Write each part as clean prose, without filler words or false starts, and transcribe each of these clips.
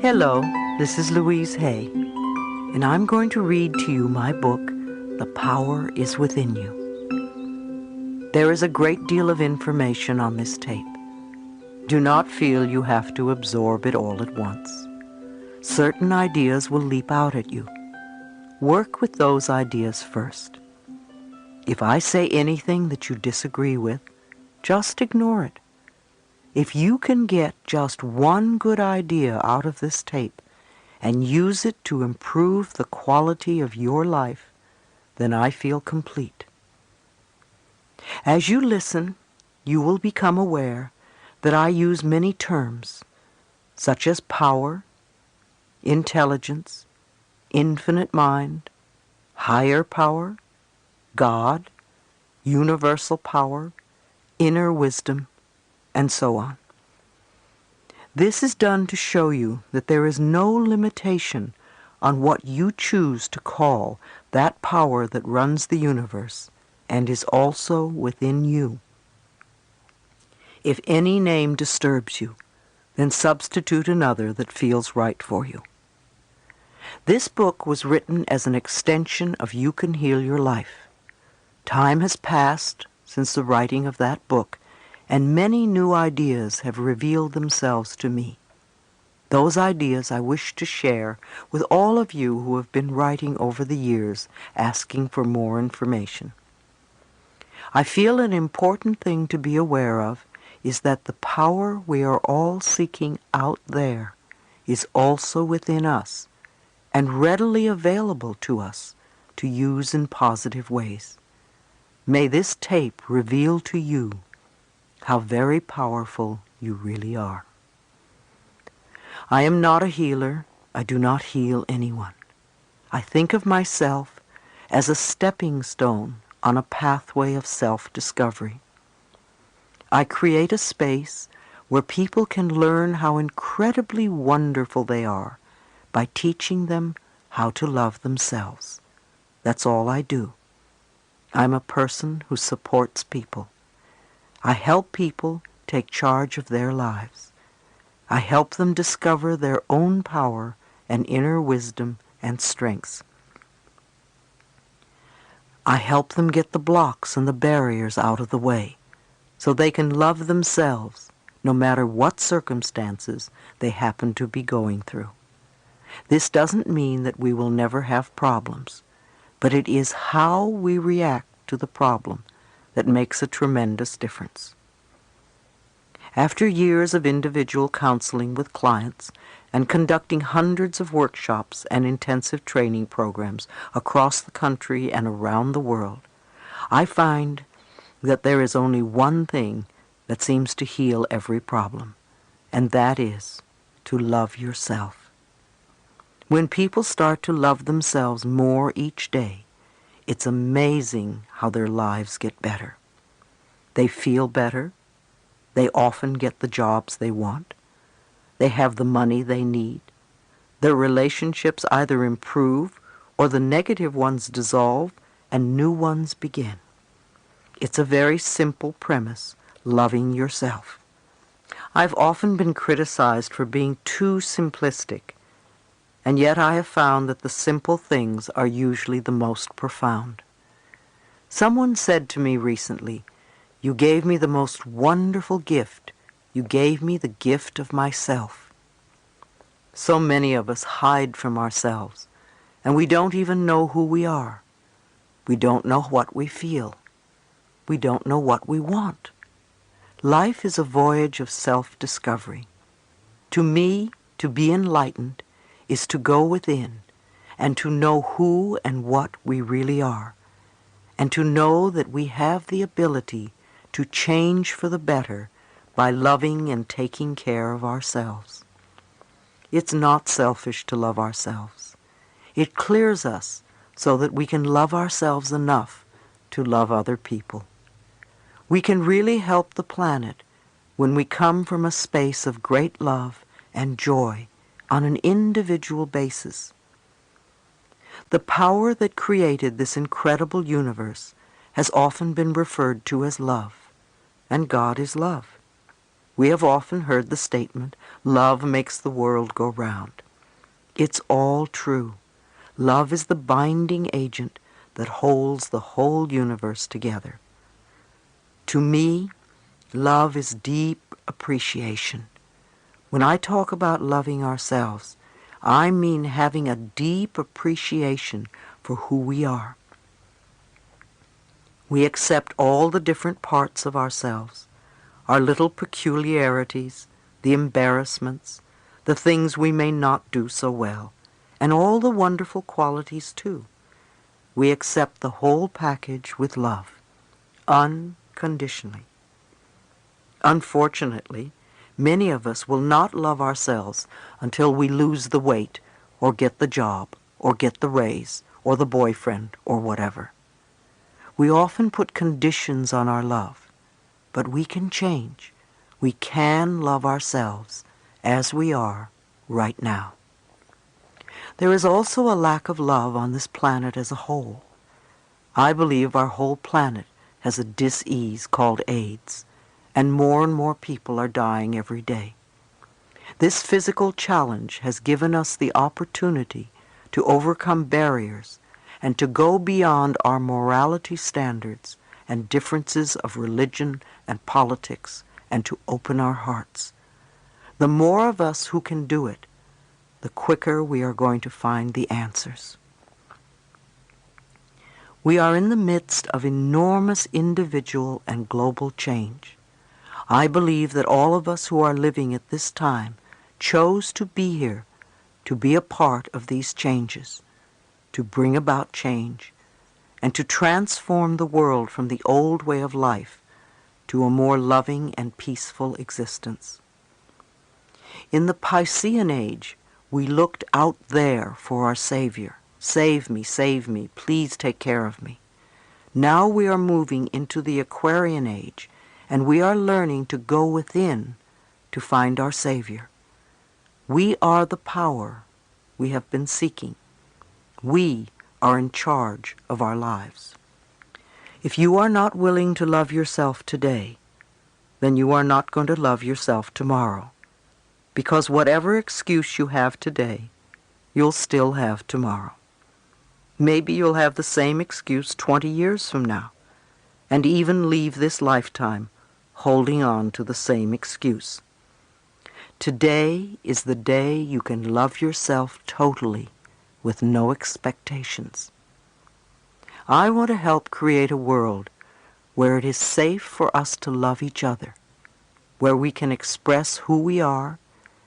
Hello, this is Louise Hay, and I'm going to read to you my book, The Power is Within You. There is a great deal of information on this tape. Do not feel you have to absorb it all at once. Certain ideas will leap out at you. Work with those ideas first. If I say anything that you disagree with, just ignore it. If you can get just one good idea out of this tape and use it to improve the quality of your life, then I feel complete. As you listen, you will become aware that I use many terms, such as power, intelligence, infinite mind, higher power, God, universal power, inner wisdom, and so on. This is done to show you that there is no limitation on what you choose to call that power that runs the universe and is also within you. If any name disturbs you, then substitute another that feels right for you. This book was written as an extension of You Can Heal Your Life. Time has passed since the writing of that book, and many new ideas have revealed themselves to me. Those ideas I wish to share with all of you who have been writing over the years asking for more information. I feel an important thing to be aware of is that the power we are all seeking out there is also within us and readily available to us to use in positive ways. May this tape reveal to you how very powerful you really are. I am not a healer. I do not heal anyone. I think of myself as a stepping stone on a pathway of self-discovery. I create a space where people can learn how incredibly wonderful they are by teaching them how to love themselves. That's all I do. I'm a person who supports people. I help people take charge of their lives. I help them discover their own power and inner wisdom and strengths. I help them get the blocks and the barriers out of the way so they can love themselves no matter what circumstances they happen to be going through. This doesn't mean that we will never have problems, but it is how we react to the problem that makes a tremendous difference. After years of individual counseling with clients and conducting hundreds of workshops and intensive training programs across the country and around the world, I find that there is only one thing that seems to heal every problem, and that is to love yourself. When people start to love themselves more each day, it's amazing how their lives get better. They feel better. They often get the jobs they want. They have the money they need. Their relationships either improve or the negative ones dissolve and new ones begin. It's a very simple premise, loving yourself. I've often been criticized for being too simplistic, and yet I have found that the simple things are usually the most profound. Someone said to me recently, "You gave me the most wonderful gift. You gave me the gift of myself." So many of us hide from ourselves, and we don't even know who we are. We don't know what we feel. We don't know what we want. Life is a voyage of self-discovery. To me, to be enlightened is to go within and to know who and what we really are, and to know that we have the ability to change for the better by loving and taking care of ourselves. It's not selfish to love ourselves. It clears us so that we can love ourselves enough to love other people. We can really help the planet when we come from a space of great love and joy on an individual basis. The power that created this incredible universe has often been referred to as love, and God is love. We have often heard the statement, "Love makes the world go round." It's all true. Love is the binding agent that holds the whole universe together. To me, love is deep appreciation. When I talk about loving ourselves, I mean having a deep appreciation for who we are. We accept all the different parts of ourselves, our little peculiarities, the embarrassments, the things we may not do so well, and all the wonderful qualities too. We accept the whole package with love, unconditionally. Unfortunately, many of us will not love ourselves until we lose the weight, or get the job, or get the raise, or the boyfriend, or whatever. We often put conditions on our love, but we can change. We can love ourselves as we are right now. There is also a lack of love on this planet as a whole. I believe our whole planet has a dis-ease called AIDS, and more people are dying every day. This physical challenge has given us the opportunity to overcome barriers and to go beyond our morality standards and differences of religion and politics, and to open our hearts. The more of us who can do it, the quicker we are going to find the answers. We are in the midst of enormous individual and global change. I believe that all of us who are living at this time chose to be here, to be a part of these changes, to bring about change, and to transform the world from the old way of life to a more loving and peaceful existence. In the Piscean age, we looked out there for our Savior. Save me, please take care of me. Now we are moving into the Aquarian age, and we are learning to go within to find our Savior. We are the power we have been seeking. We are in charge of our lives. If you are not willing to love yourself today, then you are not going to love yourself tomorrow, because whatever excuse you have today, you'll still have tomorrow. Maybe you'll have the same excuse 20 years from now, and even leave this lifetime holding on to the same excuse. Today is the day you can love yourself totally with no expectations. I want to help create a world where it is safe for us to love each other, where we can express who we are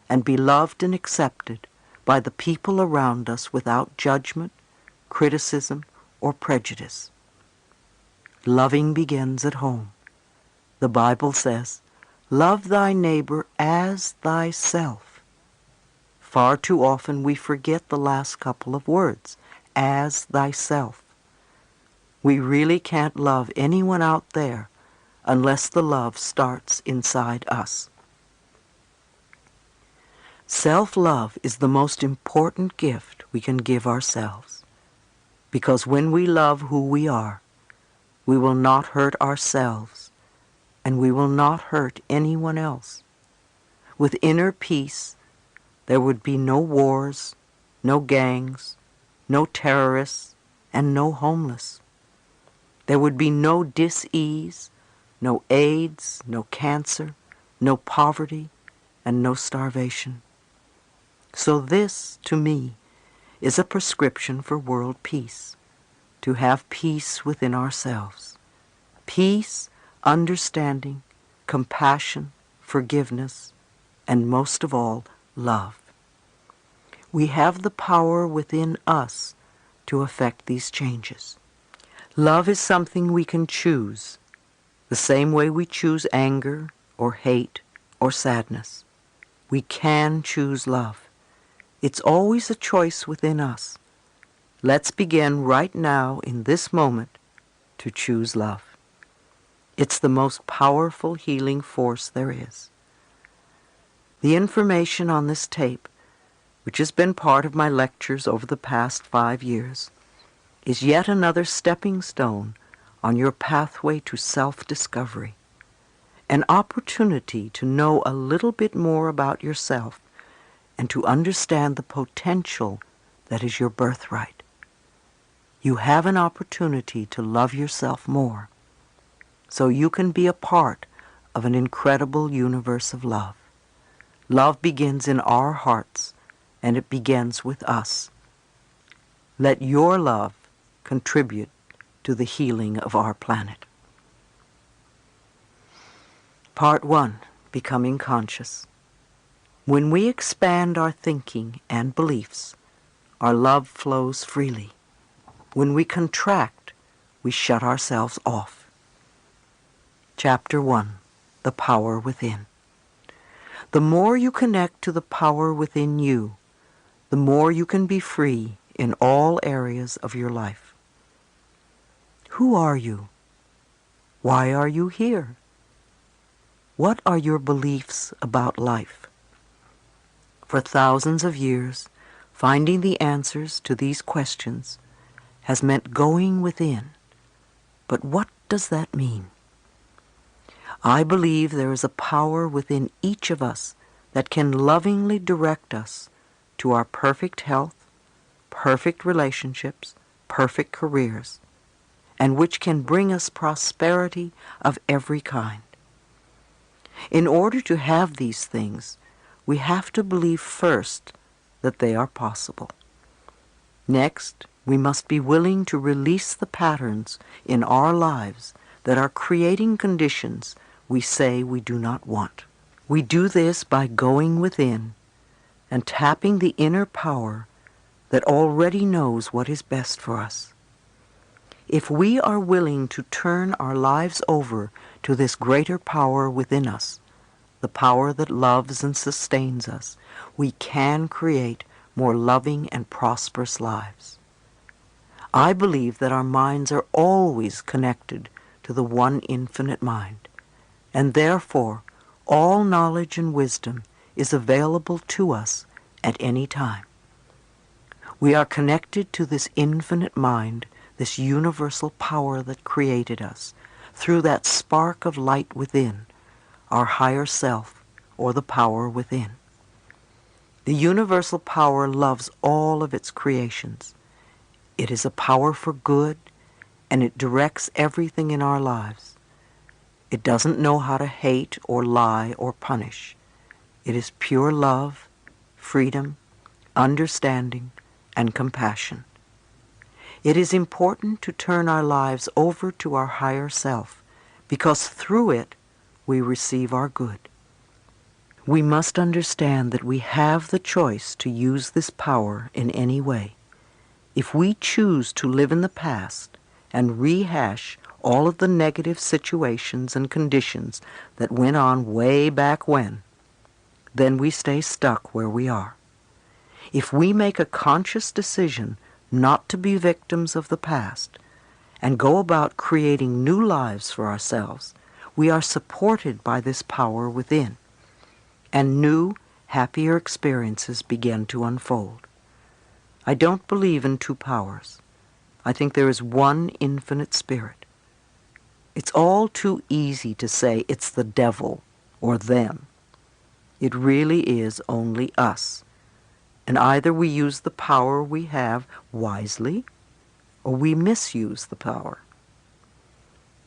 and be loved and accepted by the people around us without judgment, criticism, or prejudice. Loving begins at home. The Bible says, "Love thy neighbor as thyself." Far too often we forget the last couple of words, as thyself. We really can't love anyone out there unless the love starts inside us. Self-love is the most important gift we can give ourselves, because when we love who we are, we will not hurt ourselves, and we will not hurt anyone else. With inner peace, there would be no wars, no gangs, no terrorists, and no homeless. There would be no dis-ease, no AIDS, no cancer, no poverty, and no starvation. So this, to me, is a prescription for world peace, to have peace within ourselves. Peace, understanding, compassion, forgiveness, and most of all, love. We have the power within us to affect these changes. Love is something we can choose, the same way we choose anger or hate or sadness. We can choose love. It's always a choice within us. Let's begin right now in this moment to choose love. It's the most powerful healing force there is. The information on this tape, which has been part of my lectures over the past 5 years, is yet another stepping stone on your pathway to self-discovery. an opportunity to know a little bit more about yourself and to understand the potential that is your birthright. You have an opportunity to love yourself more, so you can be a part of an incredible universe of love. Love begins in our hearts, and it begins with us. Let your love contribute to the healing of our planet. Part 1. Becoming Conscious. When we expand our thinking and beliefs, our love flows freely. When we contract, we shut ourselves off. Chapter 1. The Power Within. The more you connect to the power within you, the more you can be free in all areas of your life. Who are you? Why are you here? What are your beliefs about life? For thousands of years, finding the answers to these questions has meant going within. But what does that mean? I believe there is a power within each of us that can lovingly direct us to our perfect health, perfect relationships, perfect careers, and which can bring us prosperity of every kind. In order to have these things, we have to believe first that they are possible. Next, we must be willing to release the patterns in our lives that are creating conditions we say we do not want. We do this by going within and tapping the inner power that already knows what is best for us. If we are willing to turn our lives over to this greater power within us, the power that loves and sustains us, we can create more loving and prosperous lives. I believe that our minds are always connected to the one infinite mind, and therefore all knowledge and wisdom is available to us at any time. We are connected to this infinite mind, this universal power that created us, through that spark of light within, our higher self, or the power within. The universal power loves all of its creations. It is a power for good, and it directs everything in our lives. It doesn't know how to hate or lie or punish. It is pure love, freedom, understanding, and compassion. It is important to turn our lives over to our higher self, because through it we receive our good. We must understand that we have the choice to use this power in any way. If we choose to live in the past and rehash all of the negative situations and conditions that went on way back when, then we stay stuck where we are. If we make a conscious decision not to be victims of the past and go about creating new lives for ourselves, we are supported by this power within, and new, happier experiences begin to unfold. I don't believe in two powers. I think there is one infinite spirit. It's all too easy to say it's the devil or them. It really is only us. And either we use the power we have wisely, or we misuse the power.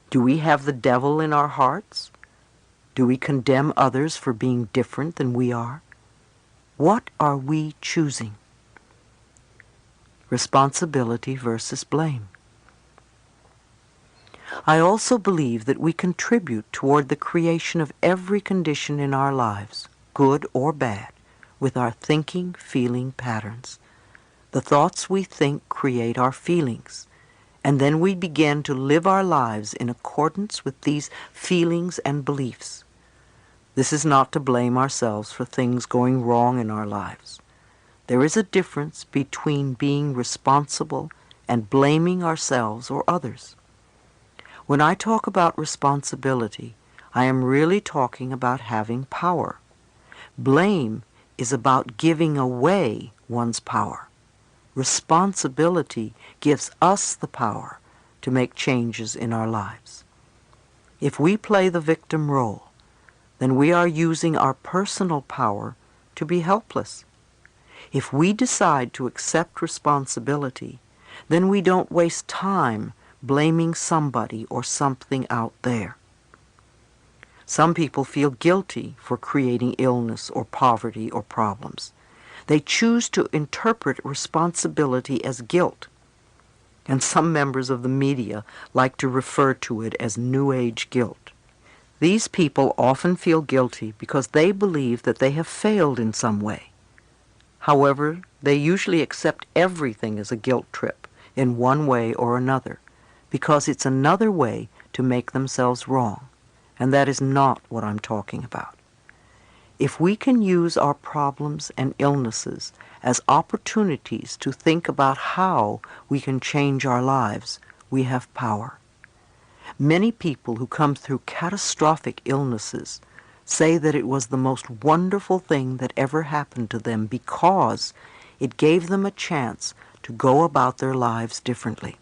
Do we have the devil in our hearts? Do we condemn others for being different than we are? What are we choosing? Responsibility versus blame. I also believe that we contribute toward the creation of every condition in our lives, good or bad, with our thinking, feeling patterns. The thoughts we think create our feelings, and then we begin to live our lives in accordance with these feelings and beliefs. This is not to blame ourselves for things going wrong in our lives. There is a difference between being responsible and blaming ourselves or others. When I talk about responsibility, I am really talking about having power. Blame is about giving away one's power. Responsibility gives us the power to make changes in our lives. If we play the victim role, then we are using our personal power to be helpless. If we decide to accept responsibility, then we don't waste time blaming somebody or something out there. Some people feel guilty for creating illness or poverty or problems. They choose to interpret responsibility as guilt. And some members of the media like to refer to it as New Age guilt. These people often feel guilty because they believe that they have failed in some way. However, they usually accept everything as a guilt trip in one way or another, because it's another way to make themselves wrong, and that is not what I'm talking about. If we can use our problems and illnesses as opportunities to think about how we can change our lives, we have power. Many people who come through catastrophic illnesses say that it was the most wonderful thing that ever happened to them because it gave them a chance to go about their lives differently.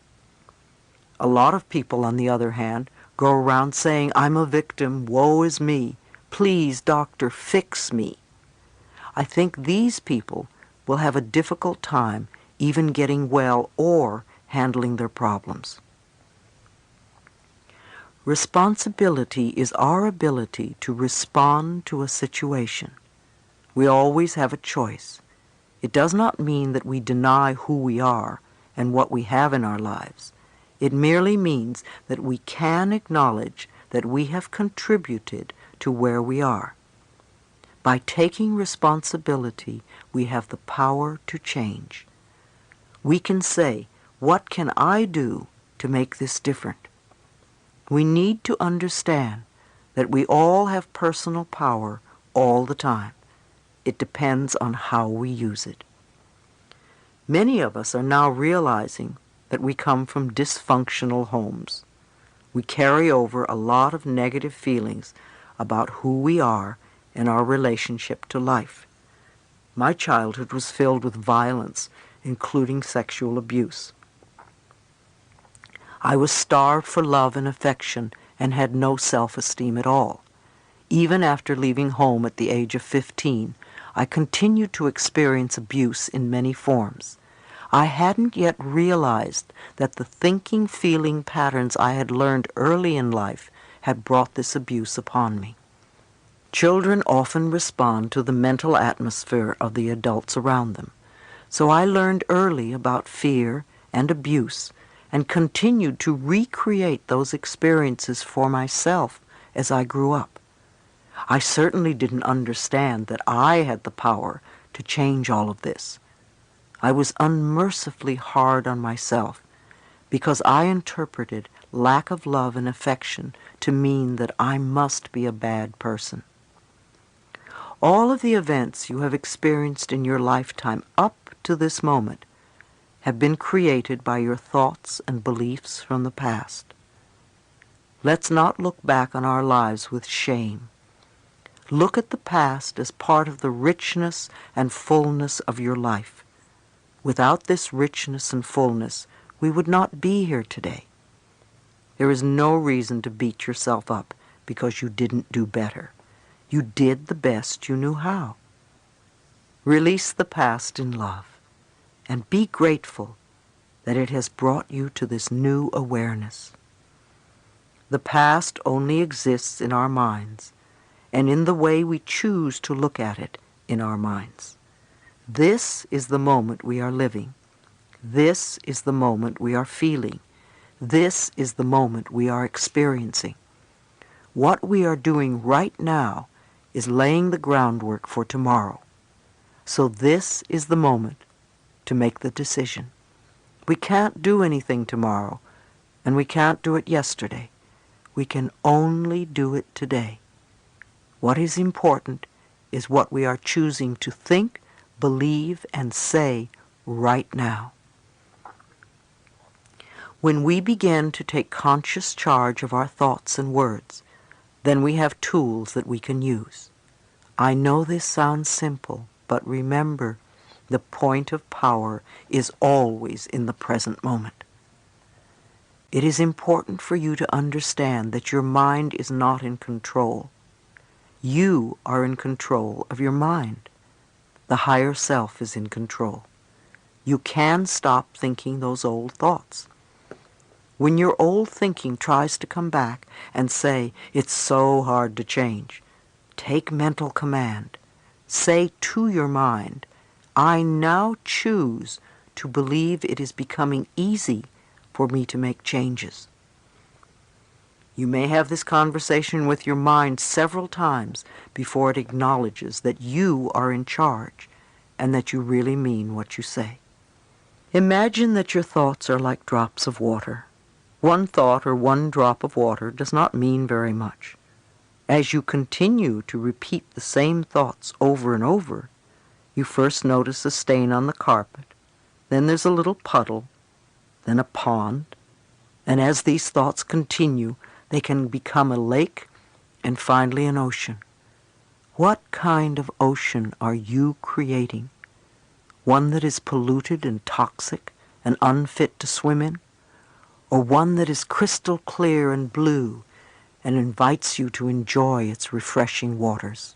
A lot of people, on the other hand, go around saying, "I'm a victim, woe is me, please, doctor, fix me." I think these people will have a difficult time even getting well or handling their problems. Responsibility is our ability to respond to a situation. We always have a choice. It does not mean that we deny who we are and what we have in our lives. It merely means that we can acknowledge that we have contributed to where we are. By taking responsibility, we have the power to change. We can say, "What can I do to make this different?" We need to understand that we all have personal power all the time. It depends on how we use it. Many of us are now realizing that we come from dysfunctional homes. We carry over a lot of negative feelings about who we are and our relationship to life. My childhood was filled with violence, including sexual abuse. I was starved for love and affection and had no self-esteem at all. Even after leaving home at the age of 15, I continued to experience abuse in many forms. I hadn't yet realized that the thinking, feeling patterns I had learned early in life had brought this abuse upon me. Children often respond to the mental atmosphere of the adults around them. So I learned early about fear and abuse and continued to recreate those experiences for myself as I grew up. I certainly didn't understand that I had the power to change all of this. I was unmercifully hard on myself because I interpreted lack of love and affection to mean that I must be a bad person. All of the events you have experienced in your lifetime up to this moment have been created by your thoughts and beliefs from the past. Let's not look back on our lives with shame. Look at the past as part of the richness and fullness of your life. Without this richness and fullness, we would not be here today. There is no reason to beat yourself up because you didn't do better. You did the best you knew how. Release the past in love and be grateful that it has brought you to this new awareness. The past only exists in our minds and in the way we choose to look at it in our minds. This is the moment we are living. This is the moment we are feeling. This is the moment we are experiencing. What we are doing right now is laying the groundwork for tomorrow. So this is the moment to make the decision. We can't do anything tomorrow, and we can't do it yesterday. We can only do it today. What is important is what we are choosing to think, believe, and say right now. When we begin to take conscious charge of our thoughts and words, then we have tools that we can use. I know this sounds simple, but remember, the point of power is always in the present moment. It is important for you to understand that your mind is not in control. You are in control of your mind. The higher self is in control. You can stop thinking those old thoughts. When your old thinking tries to come back and say, it's so hard to change, take mental command. Say to your mind, I now choose to believe it is becoming easy for me to make changes. You may have this conversation with your mind several times before it acknowledges that you are in charge and that you really mean what you say. Imagine that your thoughts are like drops of water. One thought or one drop of water does not mean very much. As you continue to repeat the same thoughts over and over, you first notice a stain on the carpet, then there's a little puddle, then a pond, and as these thoughts continue, they can become a lake and finally an ocean. What kind of ocean are you creating? One that is polluted and toxic and unfit to swim in? Or one that is crystal clear and blue and invites you to enjoy its refreshing waters?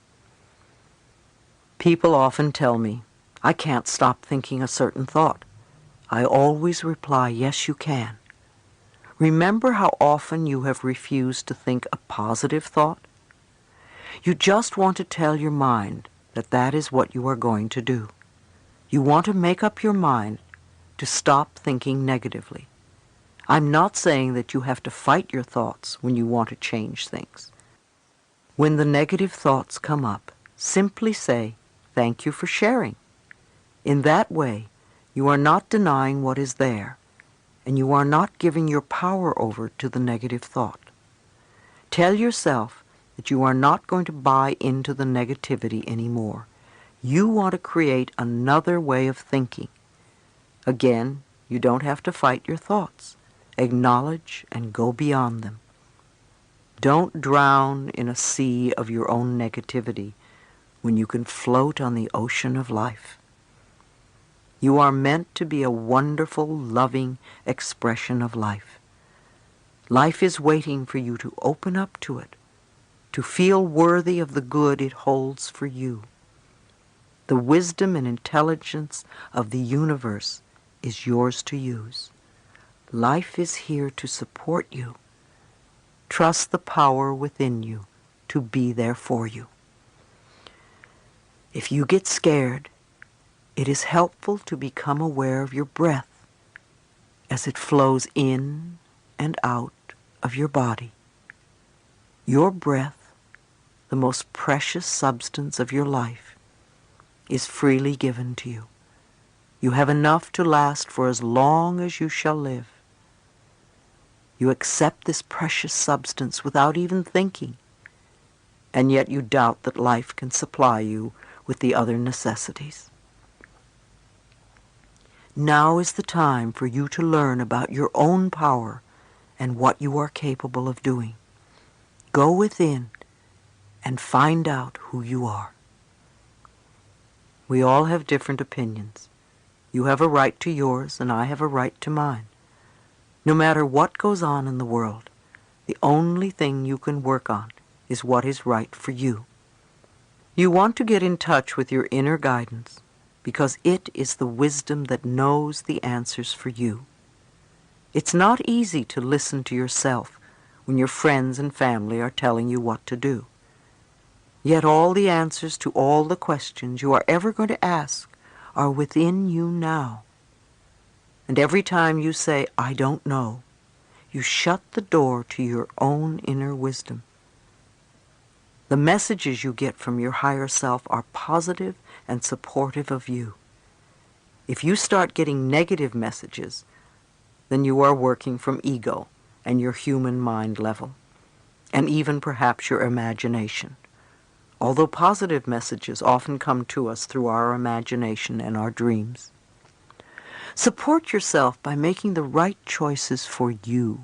People often tell me, I can't stop thinking a certain thought. I always reply, yes, you can. Remember how often you have refused to think a positive thought? You just want to tell your mind that that is what you are going to do. You want to make up your mind to stop thinking negatively. I'm not saying that you have to fight your thoughts when you want to change things. When the negative thoughts come up, simply say, thank you for sharing. In that way, you are not denying what is there, and you are not giving your power over to the negative thought. Tell yourself that you are not going to buy into the negativity anymore. You want to create another way of thinking. Again, you don't have to fight your thoughts. Acknowledge and go beyond them. Don't drown in a sea of your own negativity when you can float on the ocean of life. You are meant to be a wonderful, loving expression of life. Life is waiting for you to open up to it, to feel worthy of the good it holds for you. The wisdom and intelligence of the universe is yours to use. Life is here to support you. Trust the power within you to be there for you. If you get scared, it is helpful to become aware of your breath as it flows in and out of your body. Your breath, the most precious substance of your life, is freely given to you. You have enough to last for as long as you shall live. You accept this precious substance without even thinking, and yet you doubt that life can supply you with the other necessities. Now is the time for you to learn about your own power and what you are capable of doing. Go within and find out who you are. We all have different opinions. You have a right to yours, and I have a right to mine. No matter what goes on in the world, the only thing you can work on is what is right for you. You want to get in touch with your inner guidance because it is the wisdom that knows the answers for you. It's not easy to listen to yourself when your friends and family are telling you what to do. Yet all the answers to all the questions you are ever going to ask are within you now. And every time you say, I don't know, you shut the door to your own inner wisdom. The messages you get from your higher self are positive and supportive of you. If you start getting negative messages, then you are working from ego and your human mind level, and even perhaps your imagination. Although positive messages often come to us through our imagination and our dreams. Support yourself by making the right choices for you.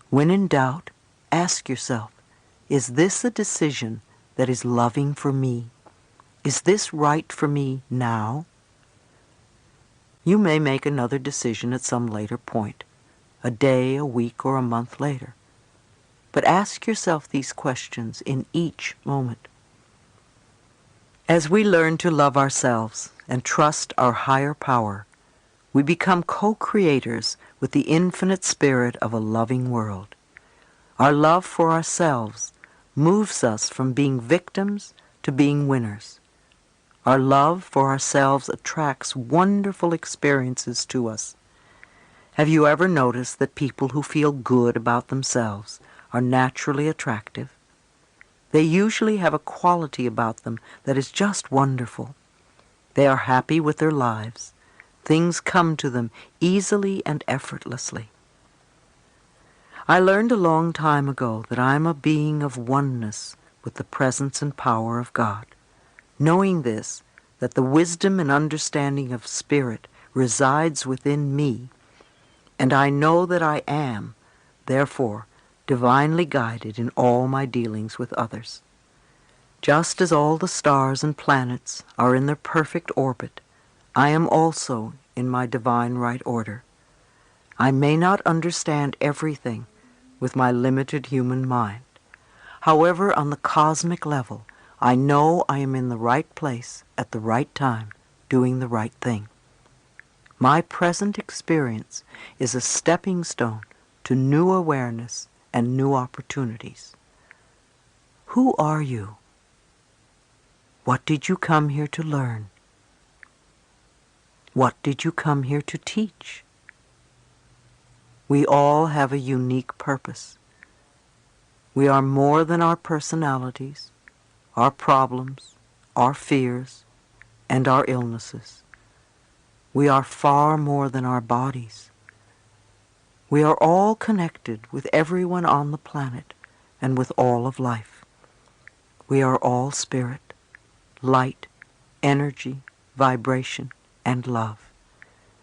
When in doubt, ask yourself, is this a decision that is loving for me? Is this right for me now? You may make another decision at some later point, a day, a week, or a month later. but ask yourself these questions in each moment. As we learn to love ourselves and trust our higher power, we become co-creators with the infinite spirit of a loving world. Our love for ourselves moves us from being victims to being winners. Our love for ourselves attracts wonderful experiences to us. Have you ever noticed that people who feel good about themselves are naturally attractive? They usually have a quality about them that is just wonderful. They are happy with their lives. Things come to them easily and effortlessly. I learned a long time ago that I am a being of oneness with the presence and power of God. Knowing this, that the wisdom and understanding of Spirit resides within me, and I know that I am, therefore, divinely guided in all my dealings with others. Just as all the stars and planets are in their perfect orbit, I am also in my divine right order. I may not understand everything with my limited human mind. However, on the cosmic level, I know I am in the right place at the right time, doing the right thing. My present experience is a stepping stone to new awareness and new opportunities. Who are you? What did you come here to learn? What did you come here to teach? We all have a unique purpose. We are more than our personalities, our problems, our fears, and our illnesses. We are far more than our bodies. We are all connected with everyone on the planet and with all of life. We are all spirit, light, energy, vibration, and love.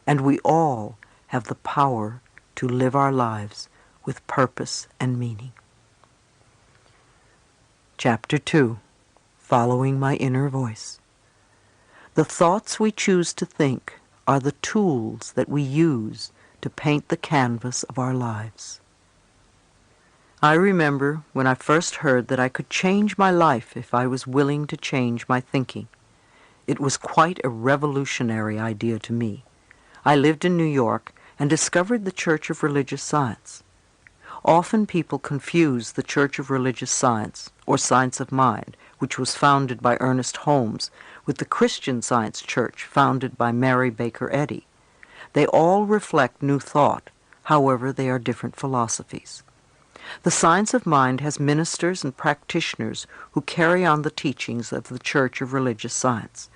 And we all have the power to live our lives with purpose and meaning. Chapter 2. Following my inner voice. The thoughts we choose to think are the tools that we use to paint the canvas of our lives. I remember when I first heard that I could change my life if I was willing to change my thinking. It was quite a revolutionary idea to me. I lived in New York and discovered the Church of Religious Science. Often people confuse the Church of Religious Science, or Science of Mind, which was founded by Ernest Holmes, with the Christian Science Church founded by Mary Baker Eddy. They all reflect New Thought, however they are different philosophies. The Science of Mind has ministers and practitioners who carry on the teachings of the Church of Religious Science.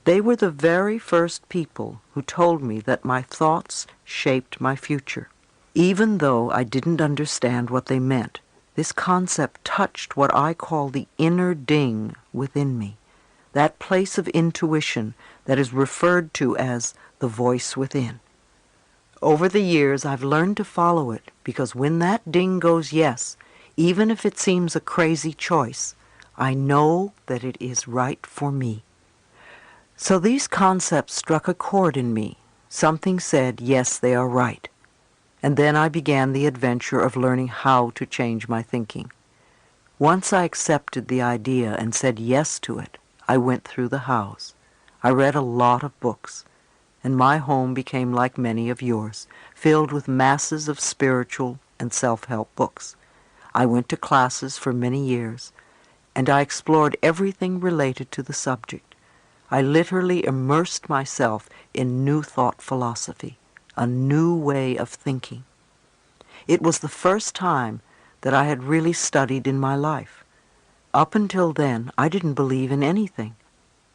They were the very first people who told me that my thoughts shaped my future. Even though I didn't understand what they meant, this concept touched what I call the inner ding within me, that place of intuition that is referred to as the voice within. Over the years, I've learned to follow it because when that ding goes yes, even if it seems a crazy choice, I know that it is right for me. So these concepts struck a chord in me. Something said, yes, they are right. And then I began the adventure of learning how to change my thinking. Once I accepted the idea and said yes to it, I went through the hows. I read a lot of books, and my home became like many of yours, filled with masses of spiritual and self-help books. I went to classes for many years, and I explored everything related to the subject. I literally immersed myself in New Thought philosophy, a new way of thinking. It was the first time that I had really studied in my life. Up until then, I didn't believe in anything.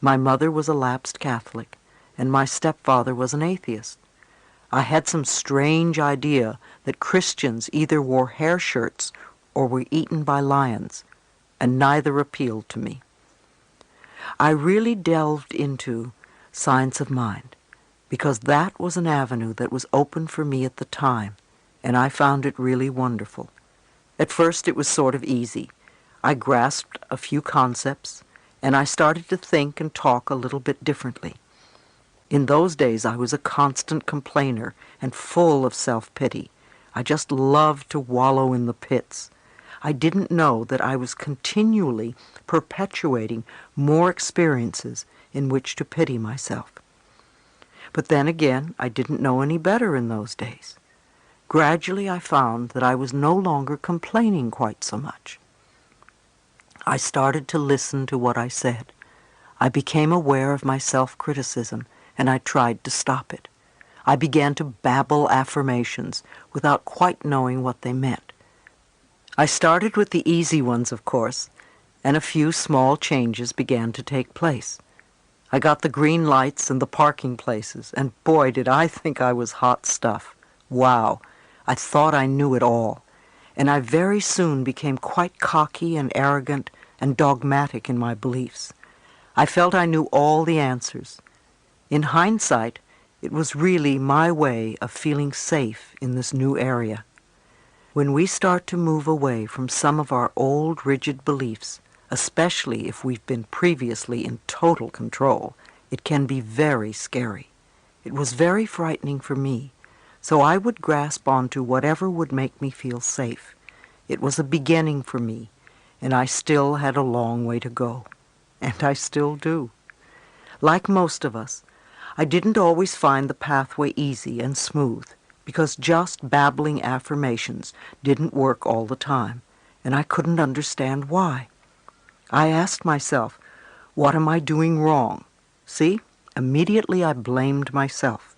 My mother was a lapsed Catholic, and my stepfather was an atheist. I had some strange idea that Christians either wore hair shirts or were eaten by lions, and neither appealed to me. I really delved into Science of Mind, because that was an avenue that was open for me at the time, and I found it really wonderful. At first it was sort of easy. I grasped a few concepts, and I started to think and talk a little bit differently. In those days I was a constant complainer and full of self-pity. I just loved to wallow in the pits. I didn't know that I was continually perpetuating more experiences in which to pity myself. But then again, I didn't know any better in those days. Gradually, I found that I was no longer complaining quite so much. I started to listen to what I said. I became aware of my self-criticism, and I tried to stop it. I began to babble affirmations without quite knowing what they meant. I started with the easy ones, of course, and a few small changes began to take place. I got the green lights and the parking places, and boy, did I think I was hot stuff. Wow, I thought I knew it all, and I very soon became quite cocky and arrogant and dogmatic in my beliefs. I felt I knew all the answers. In hindsight, it was really my way of feeling safe in this new area. When we start to move away from some of our old rigid beliefs, especially if we've been previously in total control, it can be very scary. It was very frightening for me, so I would grasp onto whatever would make me feel safe. It was a beginning for me, and I still had a long way to go. And I still do. Like most of us, I didn't always find the pathway easy and smooth, because just babbling affirmations didn't work all the time, and I couldn't understand why. I asked myself, what am I doing wrong? See, immediately I blamed myself.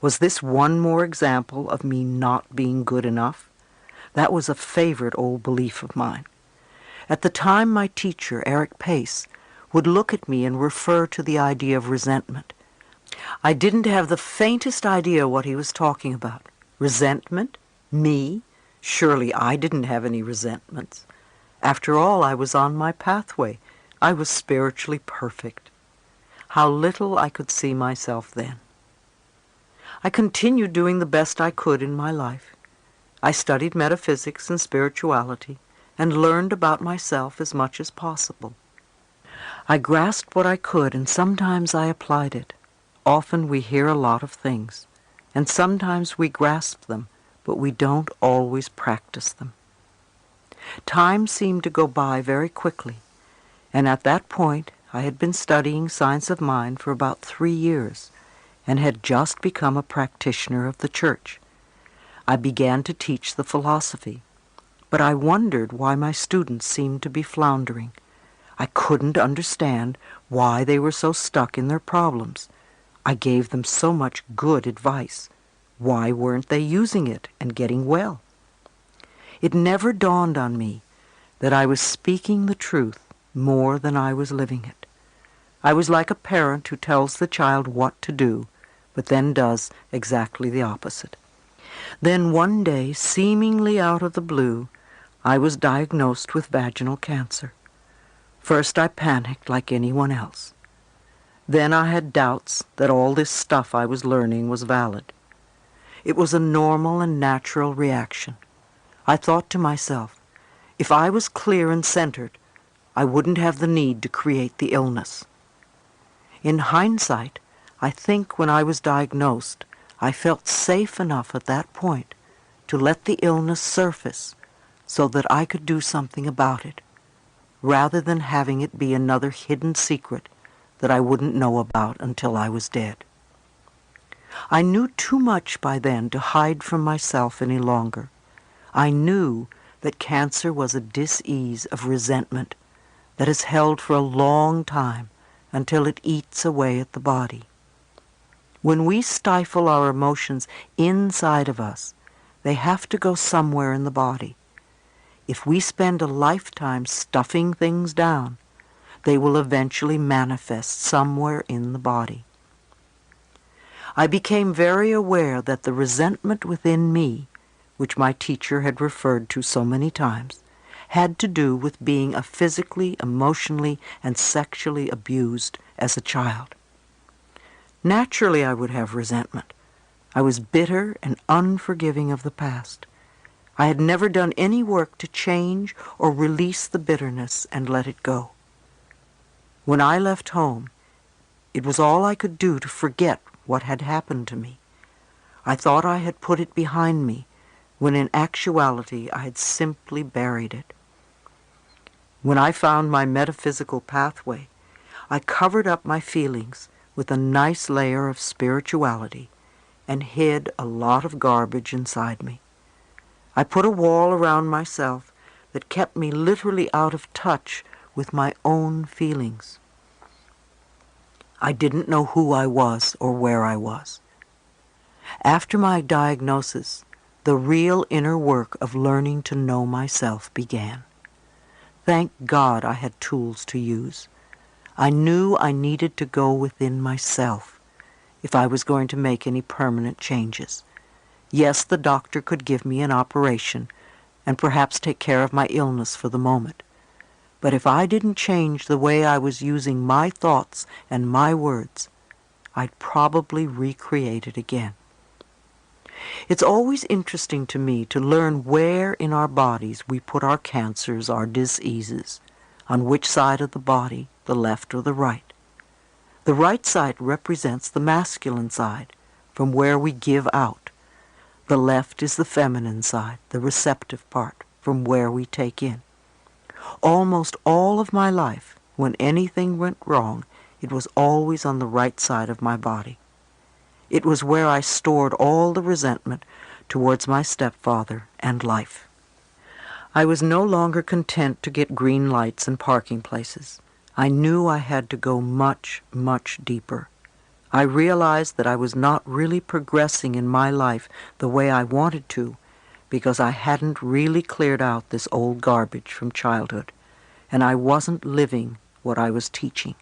Was this one more example of me not being good enough? That was a favorite old belief of mine. At the time, my teacher, Eric Pace, would look at me and refer to the idea of resentment. I didn't have the faintest idea what he was talking about. Resentment? Me? Surely I didn't have any resentments. After all, I was on my pathway. I was spiritually perfect. How little I could see myself then. I continued doing the best I could in my life. I studied metaphysics and spirituality and learned about myself as much as possible. I grasped what I could, and sometimes I applied it. Often we hear a lot of things, and sometimes we grasp them, but we don't always practice them. Time seemed to go by very quickly, and at that point I had been studying science of mind for about 3 years and had just become a practitioner of the church. I began to teach the philosophy, but I wondered why my students seemed to be floundering. I couldn't understand why they were so stuck in their problems. I gave them so much good advice. Why weren't they using it and getting well? It never dawned on me that I was speaking the truth more than I was living it. I was like a parent who tells the child what to do, but then does exactly the opposite. Then one day, seemingly out of the blue, I was diagnosed with vaginal cancer. First I panicked like anyone else. Then I had doubts that all this stuff I was learning was valid. It was a normal and natural reaction. I thought to myself, if I was clear and centered, I wouldn't have the need to create the illness. In hindsight, I think when I was diagnosed, I felt safe enough at that point to let the illness surface so that I could do something about it, rather than having it be another hidden secret that I wouldn't know about until I was dead. I knew too much by then to hide from myself any longer. I knew that cancer was a dis-ease of resentment that is held for a long time until it eats away at the body. When we stifle our emotions inside of us, they have to go somewhere in the body. If we spend a lifetime stuffing things down, they will eventually manifest somewhere in the body. I became very aware that the resentment within me, which my teacher had referred to so many times, had to do with being physically, emotionally, and sexually abused as a child. Naturally, I would have resentment. I was bitter and unforgiving of the past. I had never done any work to change or release the bitterness and let it go. When I left home, it was all I could do to forget what had happened to me. I thought I had put it behind me, when in actuality I had simply buried it. When I found my metaphysical pathway, I covered up my feelings with a nice layer of spirituality and hid a lot of garbage inside me. I put a wall around myself that kept me literally out of touch with my own feelings. I didn't know who I was or where I was. After my diagnosis, the real inner work of learning to know myself began. Thank God I had tools to use. I knew I needed to go within myself if I was going to make any permanent changes. Yes, the doctor could give me an operation and perhaps take care of my illness for the moment. But if I didn't change the way I was using my thoughts and my words, I'd probably recreate it again. It's always interesting to me to learn where in our bodies we put our cancers, our diseases, on which side of the body, the left or the right. The right side represents the masculine side, from where we give out. The left is the feminine side, the receptive part, from where we take in. Almost all of my life, when anything went wrong, it was always on the right side of my body. It was where I stored all the resentment towards my stepfather and life. I was no longer content to get green lights and parking places. I knew I had to go much, much deeper. I realized that I was not really progressing in my life the way I wanted to because I hadn't really cleared out this old garbage from childhood, and I wasn't living what I was teaching.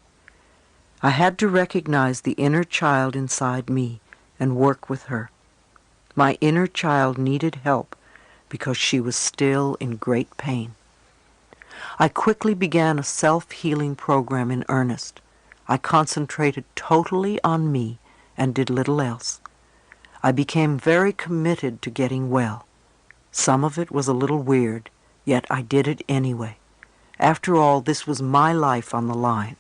I had to recognize the inner child inside me and work with her. My inner child needed help because she was still in great pain. I quickly began a self-healing program in earnest. I concentrated totally on me and did little else. I became very committed to getting well. Some of it was a little weird, yet I did it anyway. After all, this was my life on the line.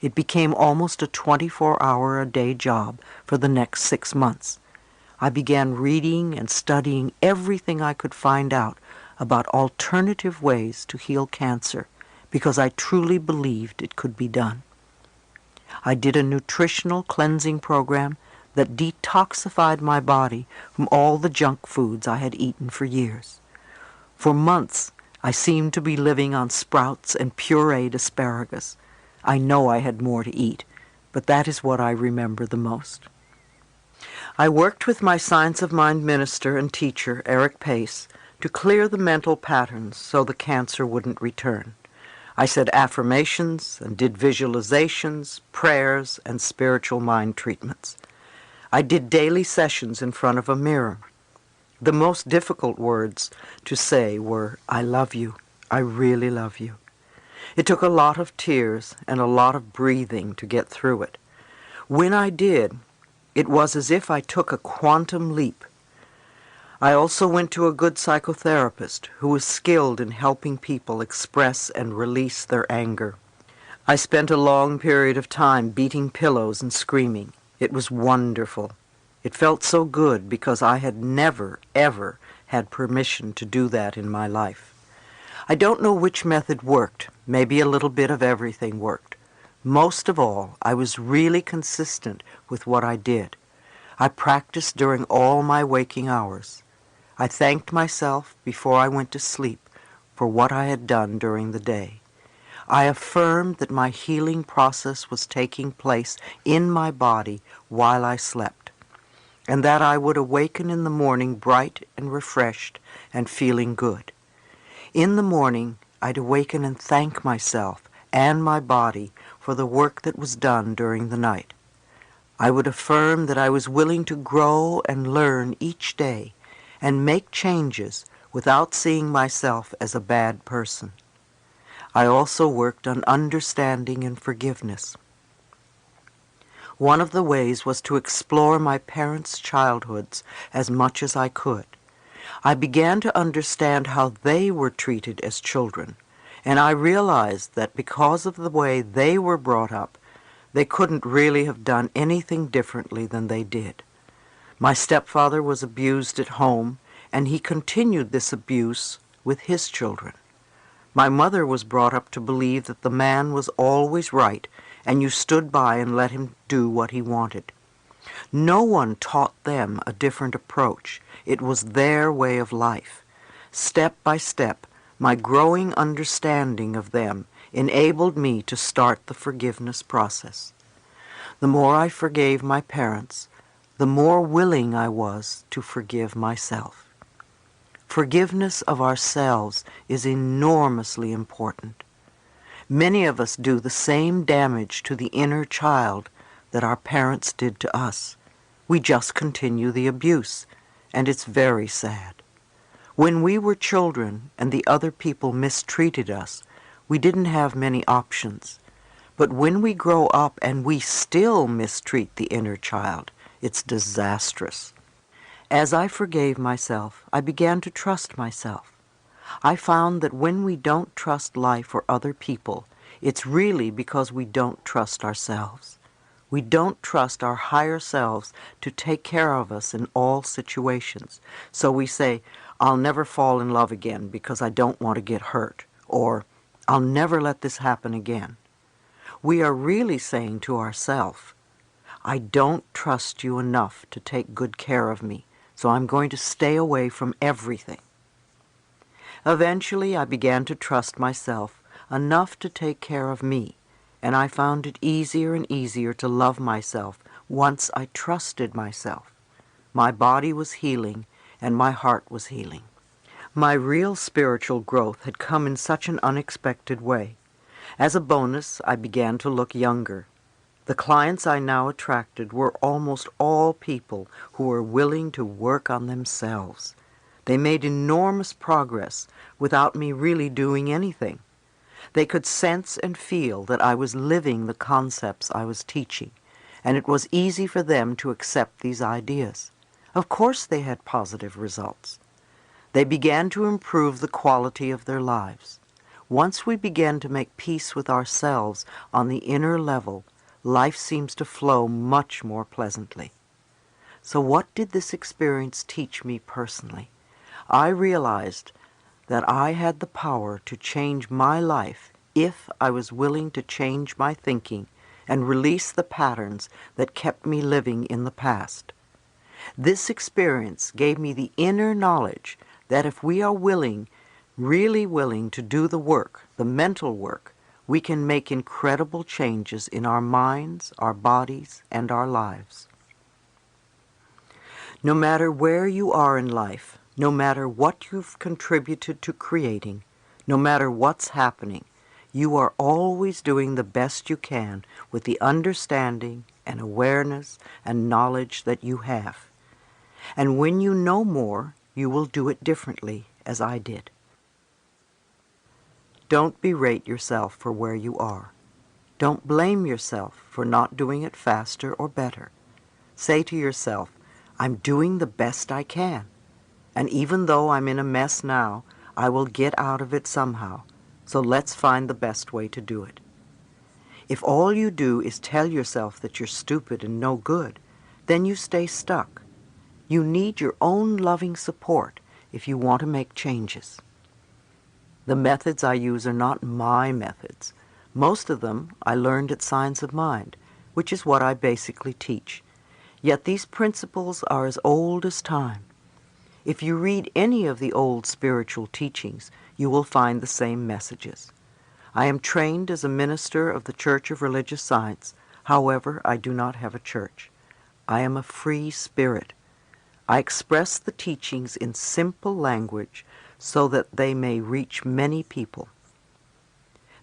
It became almost a 24-hour-a-day job for the next 6 months. I began reading and studying everything I could find out about alternative ways to heal cancer because I truly believed it could be done. I did a nutritional cleansing program that detoxified my body from all the junk foods I had eaten for years. For months, I seemed to be living on sprouts and pureed asparagus. I know I had more to eat, but that is what I remember the most. I worked with my Science of Mind minister and teacher, Eric Pace, to clear the mental patterns so the cancer wouldn't return. I said affirmations and did visualizations, prayers, and spiritual mind treatments. I did daily sessions in front of a mirror. The most difficult words to say were, "I love you. I really love you." It took a lot of tears and a lot of breathing to get through it. When I did, it was as if I took a quantum leap. I also went to a good psychotherapist who was skilled in helping people express and release their anger. I spent a long period of time beating pillows and screaming. It was wonderful. It felt so good because I had never, ever had permission to do that in my life. I don't know which method worked. Maybe a little bit of everything worked. Most of all, I was really consistent with what I did. I practiced during all my waking hours. I thanked myself before I went to sleep for what I had done during the day. I affirmed that my healing process was taking place in my body while I slept, and that I would awaken in the morning bright and refreshed and feeling good. In the morning, I'd awaken and thank myself and my body for the work that was done during the night. I would affirm that I was willing to grow and learn each day and make changes without seeing myself as a bad person. I also worked on understanding and forgiveness. One of the ways was to explore my parents' childhoods as much as I could. I began to understand how they were treated as children, and I realized that because of the way they were brought up, they couldn't really have done anything differently than they did. My stepfather was abused at home, and he continued this abuse with his children. My mother was brought up to believe that the man was always right, and you stood by and let him do what he wanted. No one taught them a different approach. It was their way of life. Step by step, my growing understanding of them enabled me to start the forgiveness process. The more I forgave my parents, the more willing I was to forgive myself. Forgiveness of ourselves is enormously important. Many of us do the same damage to the inner child that our parents did to us. We just continue the abuse, and it's very sad. When we were children and the other people mistreated us, we didn't have many options. But when we grow up and we still mistreat the inner child, it's disastrous. As I forgave myself, I began to trust myself. I found that when we don't trust life or other people, it's really because we don't trust ourselves. We don't trust our higher selves to take care of us in all situations. So we say, I'll never fall in love again because I don't want to get hurt, or I'll never let this happen again. We are really saying to ourselves, I don't trust you enough to take good care of me, so I'm going to stay away from everything. Eventually, I began to trust myself enough to take care of me, and I found it easier and easier to love myself once I trusted myself. My body was healing, and my heart was healing. My real spiritual growth had come in such an unexpected way. As a bonus, I began to look younger. The clients I now attracted were almost all people who were willing to work on themselves. They made enormous progress without me really doing anything. They could sense and feel that I was living the concepts I was teaching, and it was easy for them to accept these ideas. Of course they had positive results. They began to improve the quality of their lives. Once we begin to make peace with ourselves on the inner level, life seems to flow much more pleasantly. So what did this experience teach me personally? I realized that I had the power to change my life if I was willing to change my thinking and release the patterns that kept me living in the past. This experience gave me the inner knowledge that if we are willing, really willing to do the work, the mental work, we can make incredible changes in our minds, our bodies, and our lives. No matter where you are in life, no matter what you've contributed to creating, no matter what's happening, you are always doing the best you can with the understanding and awareness and knowledge that you have. And when you know more, you will do it differently, as I did. Don't berate yourself for where you are. Don't blame yourself for not doing it faster or better. Say to yourself, I'm doing the best I can. And even though I'm in a mess now, I will get out of it somehow. So let's find the best way to do it. If all you do is tell yourself that you're stupid and no good, then you stay stuck. You need your own loving support if you want to make changes. The methods I use are not my methods. Most of them I learned at Science of Mind, which is what I basically teach. Yet these principles are as old as time. If you read any of the old spiritual teachings, you will find the same messages. I am trained as a minister of the Church of Religious Science. However, I do not have a church. I am a free spirit. I express the teachings in simple language so that they may reach many people.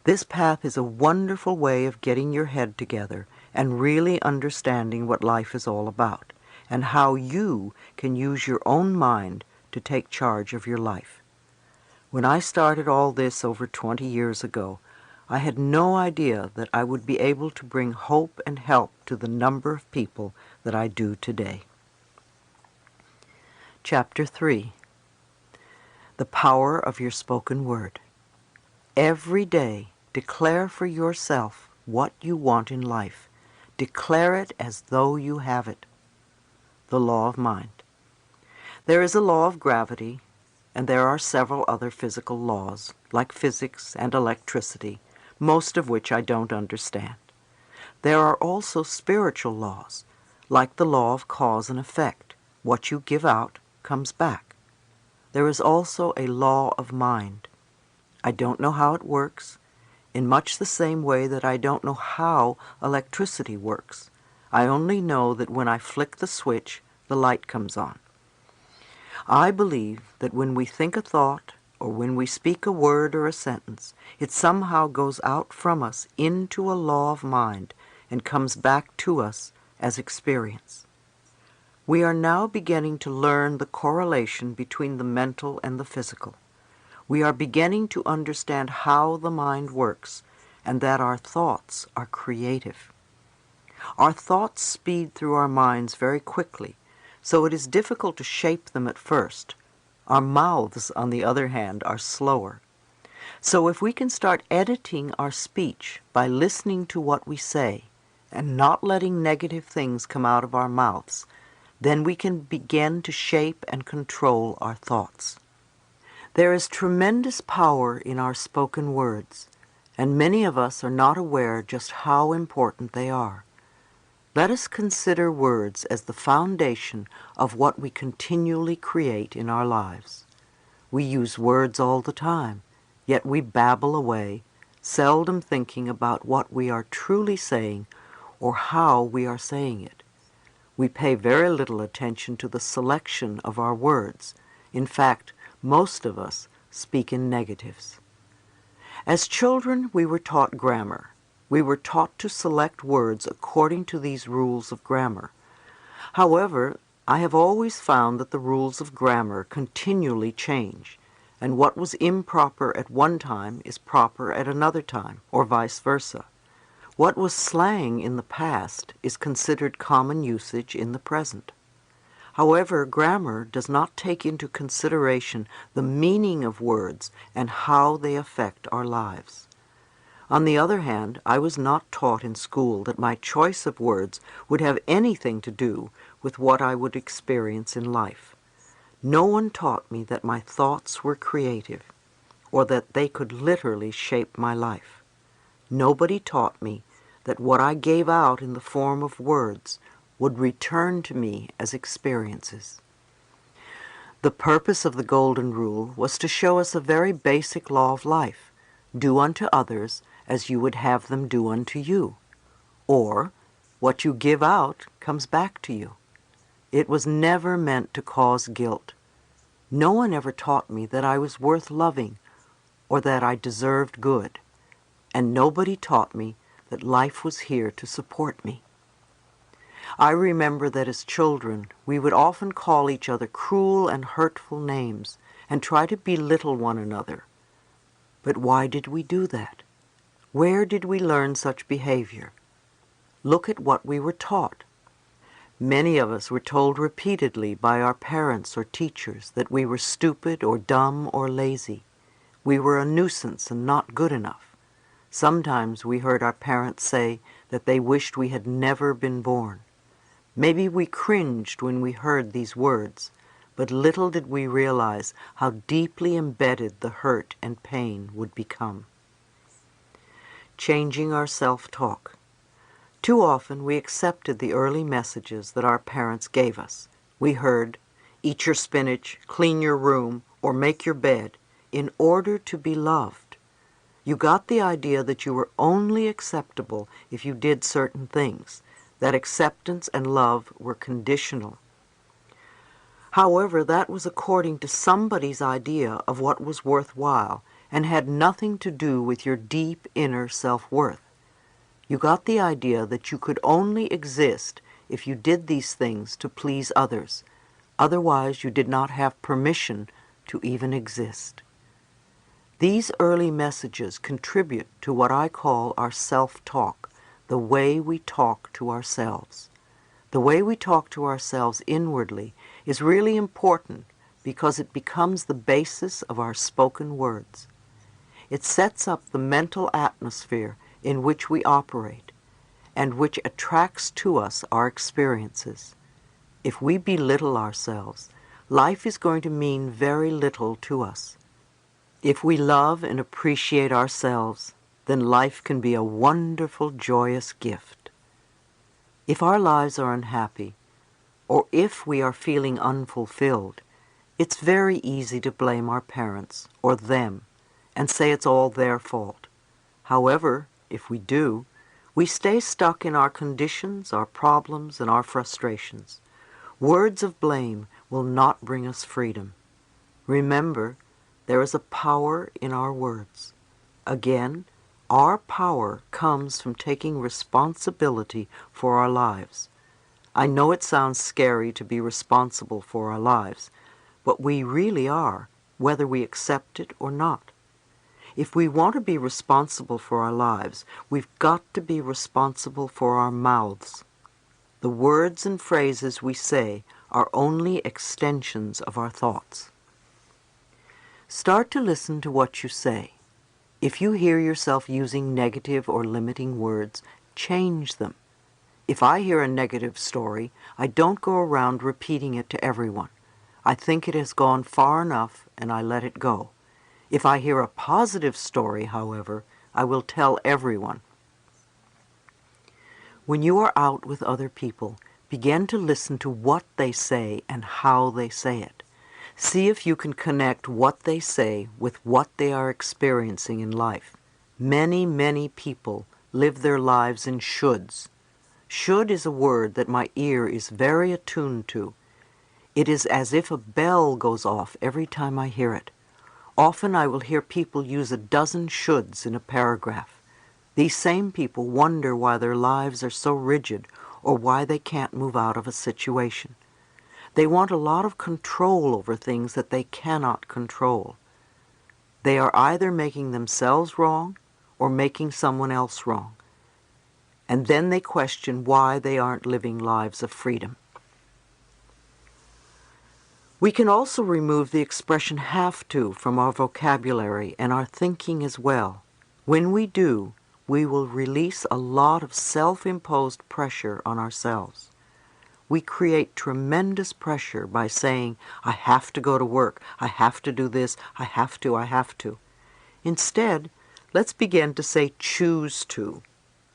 This path is a wonderful way of getting your head together and really understanding what life is all about, and how you can use your own mind to take charge of your life. When I started all this over 20 years ago, I had no idea that I would be able to bring hope and help to the number of people that I do today. Chapter 3. The Power of Your Spoken Word. Every day, declare for yourself what you want in life. Declare it as though you have it. The law of mind. There is a law of gravity, and there are several other physical laws, like physics and electricity, most of which I don't understand. There are also spiritual laws, like the law of cause and effect. What you give out comes back. There is also a law of mind. I don't know how it works, in much the same way that I don't know how electricity works. I only know that when I flick the switch, the light comes on. I believe that when we think a thought, or when we speak a word or a sentence, it somehow goes out from us into a law of mind and comes back to us as experience. We are now beginning to learn the correlation between the mental and the physical. We are beginning to understand how the mind works and that our thoughts are creative. Our thoughts speed through our minds very quickly, so it is difficult to shape them at first. Our mouths, on the other hand, are slower. So if we can start editing our speech by listening to what we say and not letting negative things come out of our mouths, then we can begin to shape and control our thoughts. There is tremendous power in our spoken words, and many of us are not aware just how important they are. Let us consider words as the foundation of what we continually create in our lives. We use words all the time, yet we babble away, seldom thinking about what we are truly saying or how we are saying it. We pay very little attention to the selection of our words. In fact, most of us speak in negatives. As children, we were taught grammar. We were taught to select words according to these rules of grammar. However, I have always found that the rules of grammar continually change, and what was improper at one time is proper at another time, or vice versa. What was slang in the past is considered common usage in the present. However, grammar does not take into consideration the meaning of words and how they affect our lives. On the other hand, I was not taught in school that my choice of words would have anything to do with what I would experience in life. No one taught me that my thoughts were creative, or that they could literally shape my life. Nobody taught me that what I gave out in the form of words would return to me as experiences. The purpose of the Golden Rule was to show us a very basic law of life: do unto others as you would have them do unto you, or what you give out comes back to you. It was never meant to cause guilt. No one ever taught me that I was worth loving or that I deserved good, and nobody taught me that life was here to support me. I remember that as children, we would often call each other cruel and hurtful names and try to belittle one another. But why did we do that? Where did we learn such behavior? Look at what we were taught. Many of us were told repeatedly by our parents or teachers that we were stupid or dumb or lazy. We were a nuisance and not good enough. Sometimes we heard our parents say that they wished we had never been born. Maybe we cringed when we heard these words, but little did we realize how deeply embedded the hurt and pain would become. Changing our self-talk. Too often we accepted the early messages that our parents gave us. We heard, "Eat your spinach, clean your room, or make your bed," in order to be loved. You got the idea that you were only acceptable if you did certain things, that acceptance and love were conditional. However, that was according to somebody's idea of what was worthwhile and had nothing to do with your deep inner self-worth. You got the idea that you could only exist if you did these things to please others. Otherwise, you did not have permission to even exist. These early messages contribute to what I call our self-talk, the way we talk to ourselves. The way we talk to ourselves inwardly is really important because it becomes the basis of our spoken words. It sets up the mental atmosphere in which we operate and which attracts to us our experiences. If we belittle ourselves, life is going to mean very little to us. If we love and appreciate ourselves, then life can be a wonderful, joyous gift. If our lives are unhappy, or if we are feeling unfulfilled, it's very easy to blame our parents or them and say it's all their fault. However, if we do, we stay stuck in our conditions, our problems, and our frustrations. Words of blame will not bring us freedom. Remember, there is a power in our words. Again, our power comes from taking responsibility for our lives. I know it sounds scary to be responsible for our lives, but we really are, whether we accept it or not. If we want to be responsible for our lives, we've got to be responsible for our mouths. The words and phrases we say are only extensions of our thoughts. Start to listen to what you say. If you hear yourself using negative or limiting words, change them. If I hear a negative story, I don't go around repeating it to everyone. I think it has gone far enough and I let it go. If I hear a positive story, however, I will tell everyone. When you are out with other people, begin to listen to what they say and how they say it. See if you can connect what they say with what they are experiencing in life. Many, many people live their lives in shoulds. Should is a word that my ear is very attuned to. It is as if a bell goes off every time I hear it. Often I will hear people use a dozen shoulds in a paragraph. These same people wonder why their lives are so rigid or why they can't move out of a situation. They want a lot of control over things that they cannot control. They are either making themselves wrong or making someone else wrong. And then they question why they aren't living lives of freedom. We can also remove the expression have to from our vocabulary and our thinking as well. When we do, we will release a lot of self-imposed pressure on ourselves. We create tremendous pressure by saying, I have to go to work, I have to do this, I have to, I have to. Instead, let's begin to say choose to.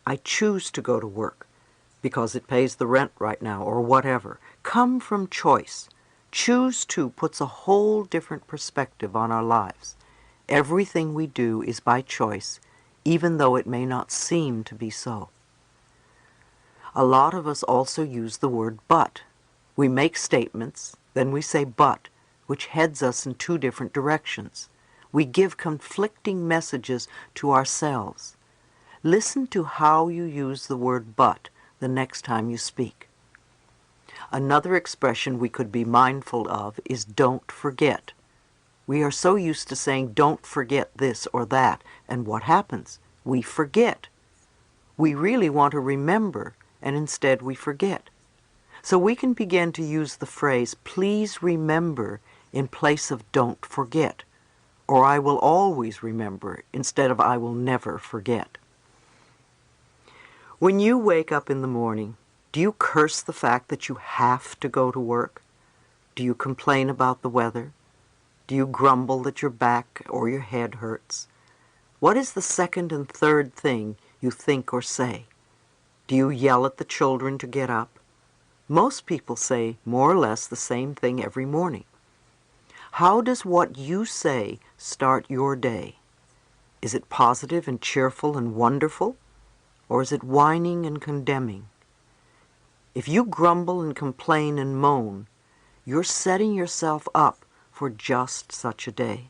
I choose to go to work because it pays the rent right now or whatever. Come from choice. Choose to puts a whole different perspective on our lives. Everything we do is by choice, even though it may not seem to be so. A lot of us also use the word but. We make statements, then we say but, which heads us in two different directions. We give conflicting messages to ourselves. Listen to how you use the word but the next time you speak. Another expression we could be mindful of is don't forget. We are so used to saying don't forget this or that, and what happens? We forget. We really want to remember, and instead we forget. So we can begin to use the phrase please remember in place of don't forget, or I will always remember instead of I will never forget. When you wake up in the morning, do you curse the fact that you have to go to work? Do you complain about the weather? Do you grumble that your back or your head hurts? What is the second and third thing you think or say? Do you yell at the children to get up? Most people say more or less the same thing every morning. How does what you say start your day? Is it positive and cheerful and wonderful? Or is it whining and condemning? If you grumble and complain and moan, you're setting yourself up for just such a day.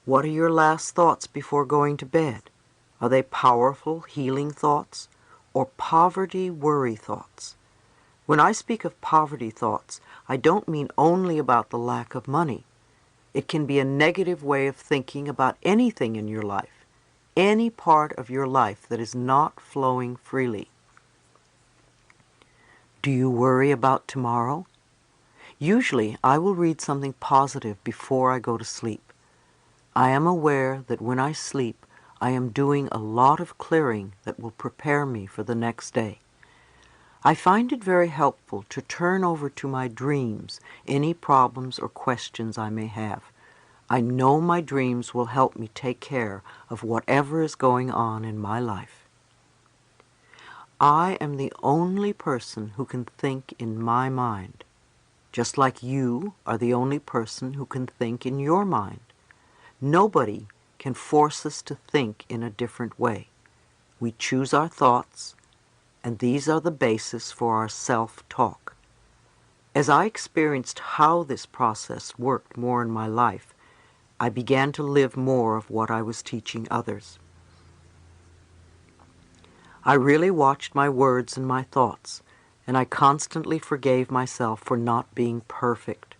What are your last thoughts before going to bed? Are they powerful, healing thoughts or poverty, worry thoughts? When I speak of poverty thoughts, I don't mean only about the lack of money. It can be a negative way of thinking about anything in your life, any part of your life that is not flowing freely. Do you worry about tomorrow? Usually, I will read something positive before I go to sleep. I am aware that when I sleep, I am doing a lot of clearing that will prepare me for the next day. I find it very helpful to turn over to my dreams any problems or questions I may have. I know my dreams will help me take care of whatever is going on in my life. I am the only person who can think in my mind, just like you are the only person who can think in your mind. Nobody can force us to think in a different way. We choose our thoughts, and these are the basis for our self-talk. As I experienced how this process worked more in my life, I began to live more of what I was teaching others. I really watched my words and my thoughts, and I constantly forgave myself for not being perfect.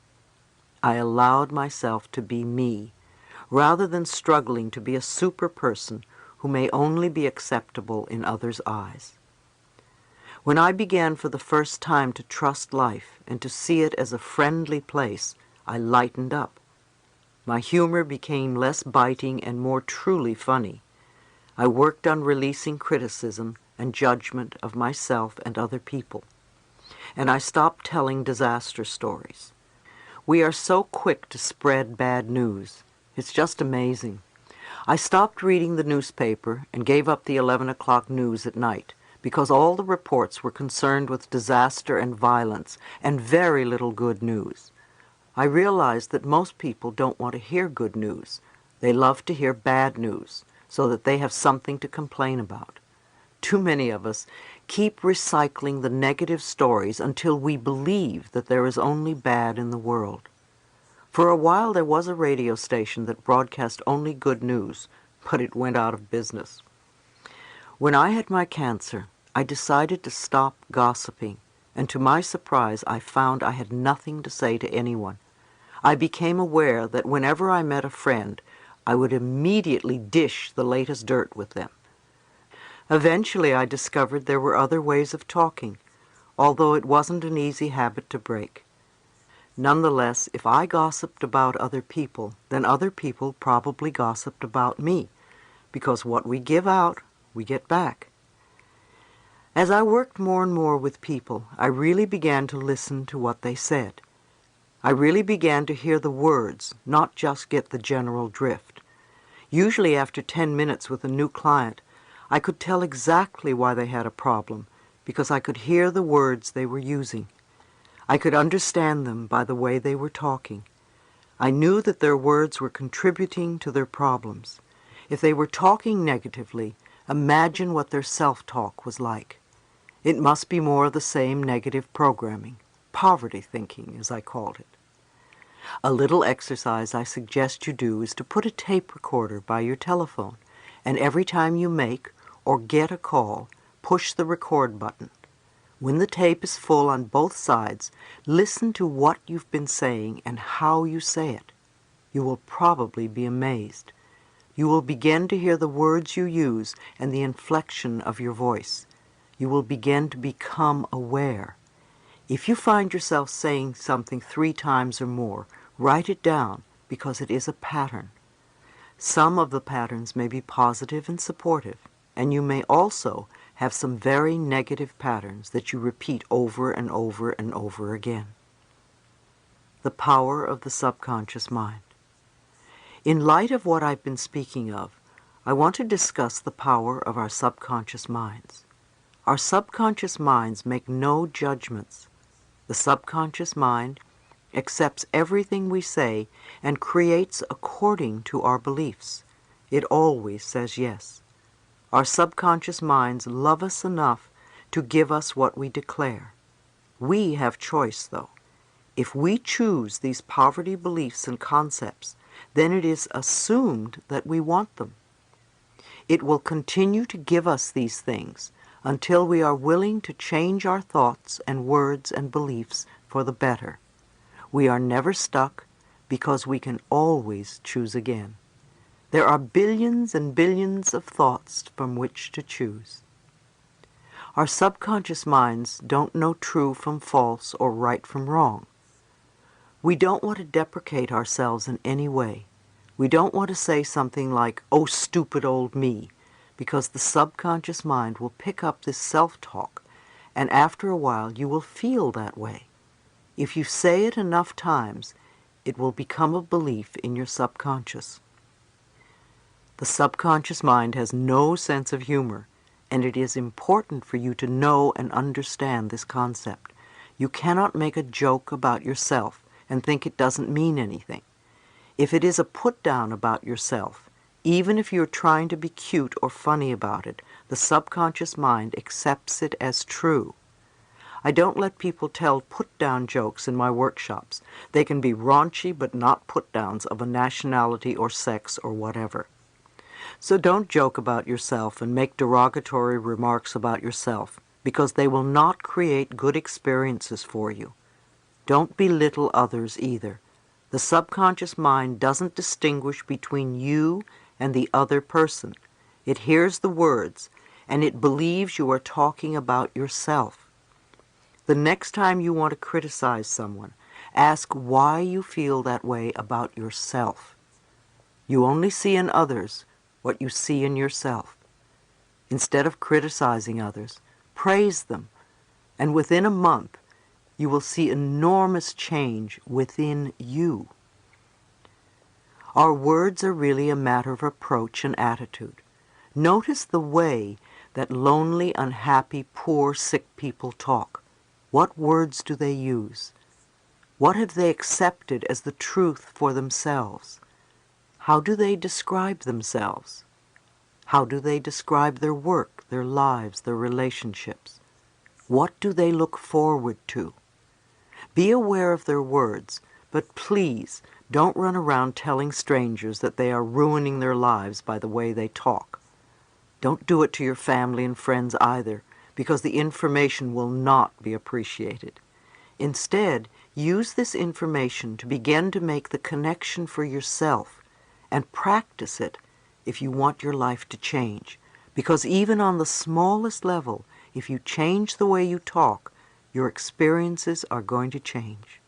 I allowed myself to be me, rather than struggling to be a super person who may only be acceptable in others' eyes. When I began for the first time to trust life and to see it as a friendly place, I lightened up. My humor became less biting and more truly funny. I worked on releasing criticism and judgment of myself and other people. And I stopped telling disaster stories. We are so quick to spread bad news. It's just amazing. I stopped reading the newspaper and gave up the 11 o'clock news at night because all the reports were concerned with disaster and violence and very little good news. I realized that most people don't want to hear good news. They love to hear bad news so that they have something to complain about. Too many of us keep recycling the negative stories until we believe that there is only bad in the world. For a while there was a radio station that broadcast only good news, but it went out of business. When I had my cancer, I decided to stop gossiping, and to my surprise I found I had nothing to say to anyone. I became aware that whenever I met a friend, I would immediately dish the latest dirt with them. Eventually I discovered there were other ways of talking, although it wasn't an easy habit to break. Nonetheless, if I gossiped about other people, then other people probably gossiped about me, because what we give out, we get back. As I worked more and more with people, I really began to listen to what they said. I really began to hear the words, not just get the general drift. Usually after 10 minutes with a new client, I could tell exactly why they had a problem, because I could hear the words they were using. I could understand them by the way they were talking. I knew that their words were contributing to their problems. If they were talking negatively, imagine what their self-talk was like. It must be more of the same negative programming, poverty thinking, as I called it. A little exercise I suggest you do is to put a tape recorder by your telephone, and every time you make or get a call, push the record button. When the tape is full on both sides, listen to what you've been saying and how you say it. You will probably be amazed. You will begin to hear the words you use and the inflection of your voice. You will begin to become aware. If you find yourself saying something 3 times or more, write it down because it is a pattern. Some of the patterns may be positive and supportive, and you may also have some very negative patterns that you repeat over and over and over again. The power of the subconscious mind. In light of what I've been speaking of, I want to discuss the power of our subconscious minds. Our subconscious minds make no judgments. The subconscious mind accepts everything we say and creates according to our beliefs. It always says yes. Our subconscious minds love us enough to give us what we declare. We have choice, though. If we choose these poverty beliefs and concepts, then it is assumed that we want them. It will continue to give us these things until we are willing to change our thoughts and words and beliefs for the better. We are never stuck because we can always choose again. There are billions and billions of thoughts from which to choose. Our subconscious minds don't know true from false or right from wrong. We don't want to deprecate ourselves in any way. We don't want to say something like, "Oh, stupid old me," because the subconscious mind will pick up this self-talk and after a while you will feel that way. If you say it enough times, it will become a belief in your subconscious. The subconscious mind has no sense of humor, and it is important for you to know and understand this concept. You cannot make a joke about yourself and think it doesn't mean anything. If it is a put-down about yourself, even if you're trying to be cute or funny about it, the subconscious mind accepts it as true. I don't let people tell put-down jokes in my workshops. They can be raunchy but not put-downs of a nationality or sex or whatever. So don't joke about yourself and make derogatory remarks about yourself, because they will not create good experiences for you. Don't belittle others either. The subconscious mind doesn't distinguish between you and the other person. It hears the words, and it believes you are talking about yourself. The next time you want to criticize someone, ask why you feel that way about yourself. You only see in others what you see in yourself. Instead of criticizing others, praise them, and within a month, you will see enormous change within you. Our words are really a matter of approach and attitude. Notice the way that lonely, unhappy, poor, sick people talk. What words do they use? What have they accepted as the truth for themselves? How do they describe themselves? How do they describe their work, their lives, their relationships? What do they look forward to? Be aware of their words, but please don't run around telling strangers that they are ruining their lives by the way they talk. Don't do it to your family and friends either, because the information will not be appreciated. Instead, use this information to begin to make the connection for yourself and practice it if you want your life to change. Because even on the smallest level, if you change the way you talk, your experiences are going to change.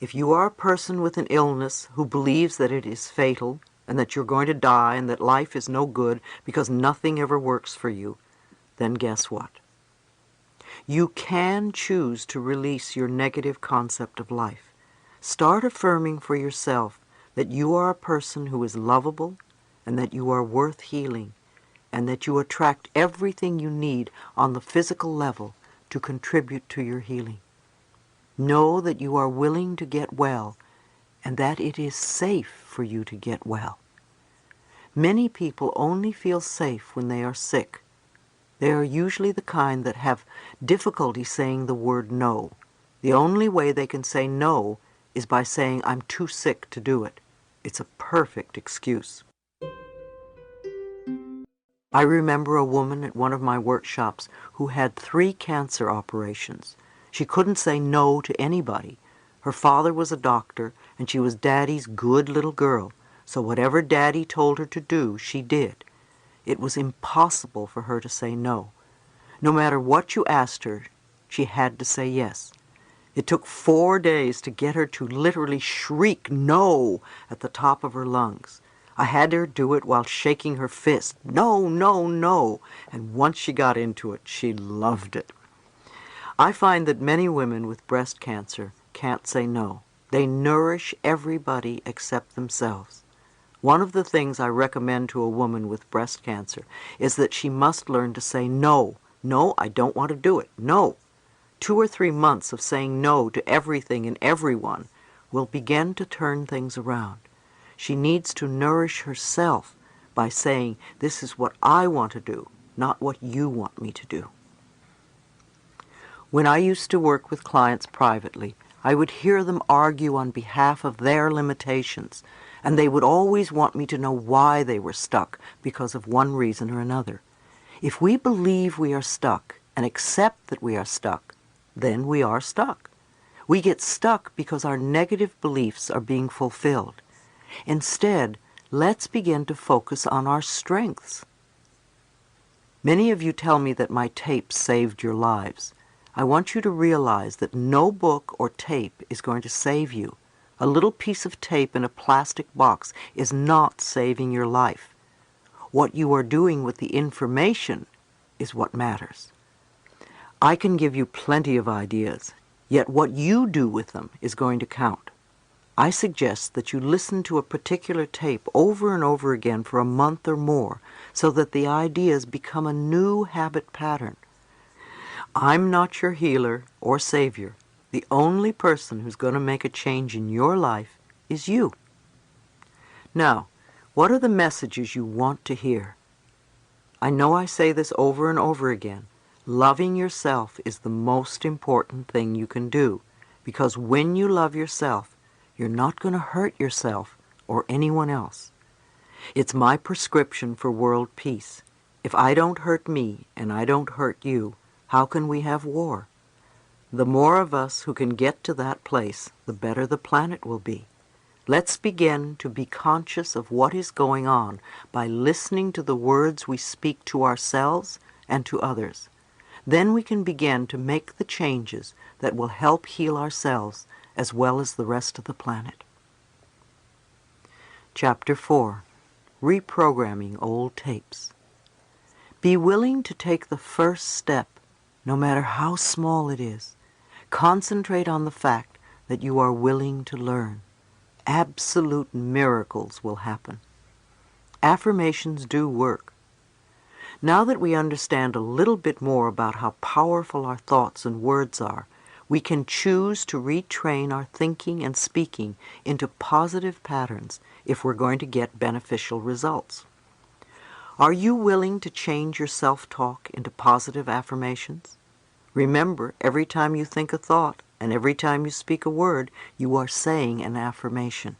If you are a person with an illness who believes that it is fatal and that you're going to die and that life is no good because nothing ever works for you, then guess what? You can choose to release your negative concept of life. Start affirming for yourself that you are a person who is lovable and that you are worth healing and that you attract everything you need on the physical level to contribute to your healing. Know that you are willing to get well and that it is safe for you to get well. Many people only feel safe when they are sick. They are usually the kind that have difficulty saying the word no. The only way they can say no is by saying, "I'm too sick to do it." It's a perfect excuse. I remember a woman at one of my workshops who had 3 cancer operations. She couldn't say no to anybody. Her father was a doctor, and she was Daddy's good little girl, so whatever Daddy told her to do, she did. It was impossible for her to say no. No matter what you asked her, she had to say yes. It took 4 days to get her to literally shriek no at the top of her lungs. I had her do it while shaking her fist, no, no, no, and once she got into it, she loved it. I find that many women with breast cancer can't say no. They nourish everybody except themselves. One of the things I recommend to a woman with breast cancer is that she must learn to say no. No, I don't want to do it. No. 2 or 3 months of saying no to everything and everyone will begin to turn things around. She needs to nourish herself by saying, "This is what I want to do, not what you want me to do." When I used to work with clients privately, I would hear them argue on behalf of their limitations, and they would always want me to know why they were stuck because of one reason or another. If we believe we are stuck and accept that we are stuck, then we are stuck. We get stuck because our negative beliefs are being fulfilled. Instead, let's begin to focus on our strengths. Many of you tell me that my tapes saved your lives. I want you to realize that no book or tape is going to save you. A little piece of tape in a plastic box is not saving your life. What you are doing with the information is what matters. I can give you plenty of ideas, yet what you do with them is going to count. I suggest that you listen to a particular tape over and over again for a month or more so that the ideas become a new habit pattern. I'm not your healer or savior. The only person who's going to make a change in your life is you. Now, what are the messages you want to hear? I know I say this over and over again. Loving yourself is the most important thing you can do, because when you love yourself, you're not going to hurt yourself or anyone else. It's my prescription for world peace. If I don't hurt me and I don't hurt you, how can we have war? The more of us who can get to that place, the better the planet will be. Let's begin to be conscious of what is going on by listening to the words we speak to ourselves and to others. Then we can begin to make the changes that will help heal ourselves as well as the rest of the planet. Chapter 4. Reprogramming Old Tapes. Be willing to take the first step, no matter how small it is. Concentrate on the fact that you are willing to learn. Absolute miracles will happen. Affirmations do work. Now that we understand a little bit more about how powerful our thoughts and words are, we can choose to retrain our thinking and speaking into positive patterns if we're going to get beneficial results. Are you willing to change your self-talk into positive affirmations? Remember, every time you think a thought and every time you speak a word, you are saying an affirmation.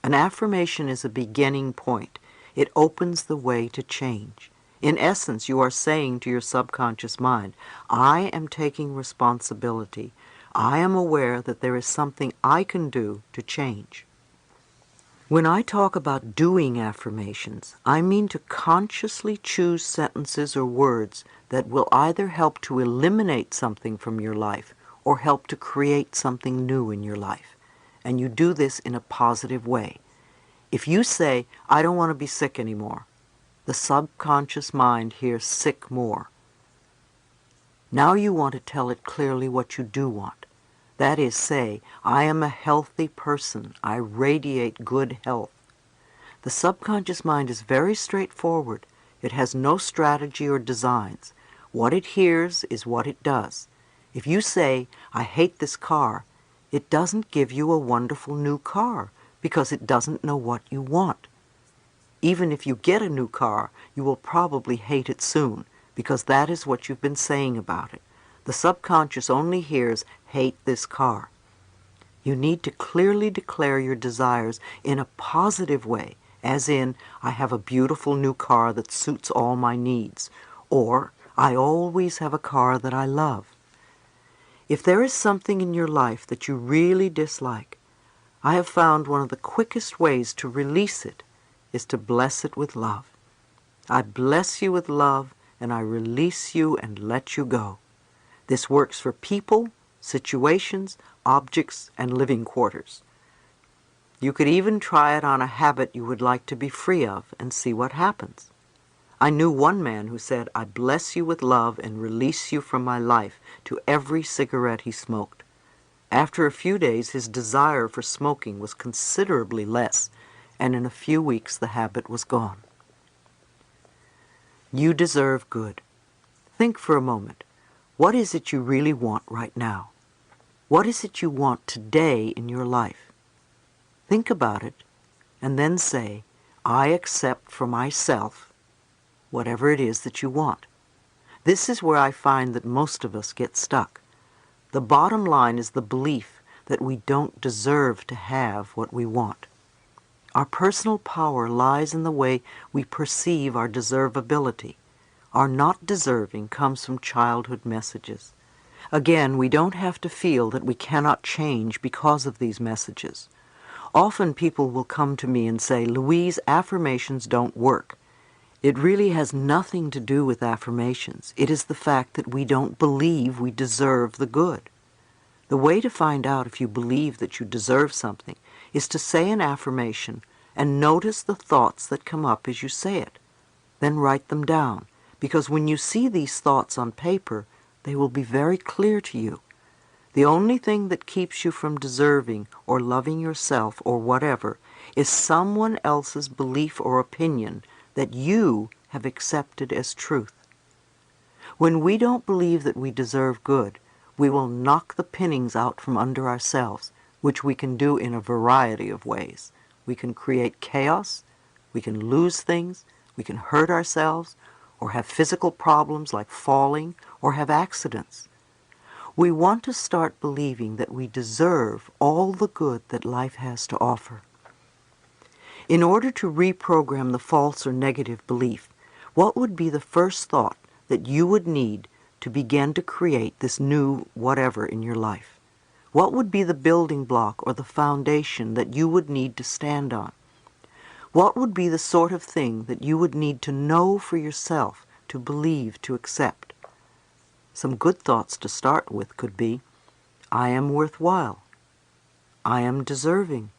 An affirmation is a beginning point. It opens the way to change. In essence, you are saying to your subconscious mind, I am taking responsibility. I am aware that there is something I can do to change. When I talk about doing affirmations, I mean to consciously choose sentences or words that will either help to eliminate something from your life or help to create something new in your life. And you do this in a positive way. If you say, I don't want to be sick anymore, the subconscious mind hears sick more. Now you want to tell it clearly what you do want. That is, say, I am a healthy person. I radiate good health. The subconscious mind is very straightforward. It has no strategy or designs. What it hears is what it does. If you say, I hate this car, it doesn't give you a wonderful new car because it doesn't know what you want. Even if you get a new car, you will probably hate it soon because that is what you've been saying about it. The subconscious only hears, hate this car. You need to clearly declare your desires in a positive way, as in, I have a beautiful new car that suits all my needs, or I always have a car that I love. If there is something in your life that you really dislike, I have found one of the quickest ways to release it is to bless it with love. I bless you with love, and I release you and let you go. This works for people, situations, objects, and living quarters. You could even try it on a habit you would like to be free of and see what happens. I knew one man who said, I bless you with love and release you from my life to every cigarette he smoked. After a few days, his desire for smoking was considerably less, and in a few weeks the habit was gone. You deserve good. Think for a moment. What is it you really want right now? What is it you want today in your life? Think about it, and then say, I accept for myself whatever it is that you want. This is where I find that most of us get stuck. The bottom line is the belief that we don't deserve to have what we want. Our personal power lies in the way we perceive our deservability. Our not deserving comes from childhood messages. Again, we don't have to feel that we cannot change because of these messages. Often people will come to me and say, Louise, affirmations don't work. It really has nothing to do with affirmations. It is the fact that we don't believe we deserve the good. The way to find out if you believe that you deserve something is to say an affirmation and notice the thoughts that come up as you say it. Then write them down, because when you see these thoughts on paper, They will be very clear to you. The only thing that keeps you from deserving or loving yourself or whatever is someone else's belief or opinion that you have accepted as truth. When we don't believe that we deserve good, we will knock the pinnings out from under ourselves, which we can do in a variety of ways. We can create chaos, we can lose things, we can hurt ourselves, or have physical problems like falling, or have accidents. We want to start believing that we deserve all the good that life has to offer. In order to reprogram the false or negative belief, what would be the first thought that you would need to begin to create this new whatever in your life? What would be the building block or the foundation that you would need to stand on? What would be the sort of thing that you would need to know for yourself, to believe, to accept? Some good thoughts to start with could be, I am worthwhile. I am deserving.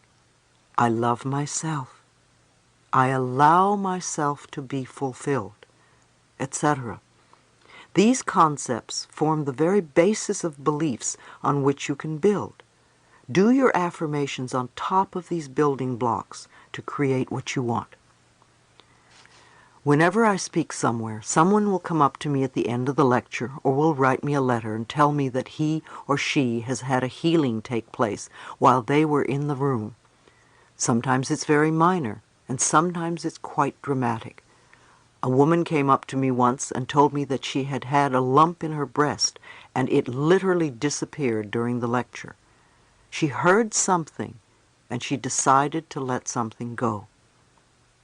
I love myself. I allow myself to be fulfilled, etc. These concepts form the very basis of beliefs on which you can build. Do your affirmations on top of these building blocks to create what you want. Whenever I speak somewhere, someone will come up to me at the end of the lecture or will write me a letter and tell me that he or she has had a healing take place while they were in the room. Sometimes it's very minor, and sometimes it's quite dramatic. A woman came up to me once and told me that she had had a lump in her breast and it literally disappeared during the lecture. She heard something and she decided to let something go.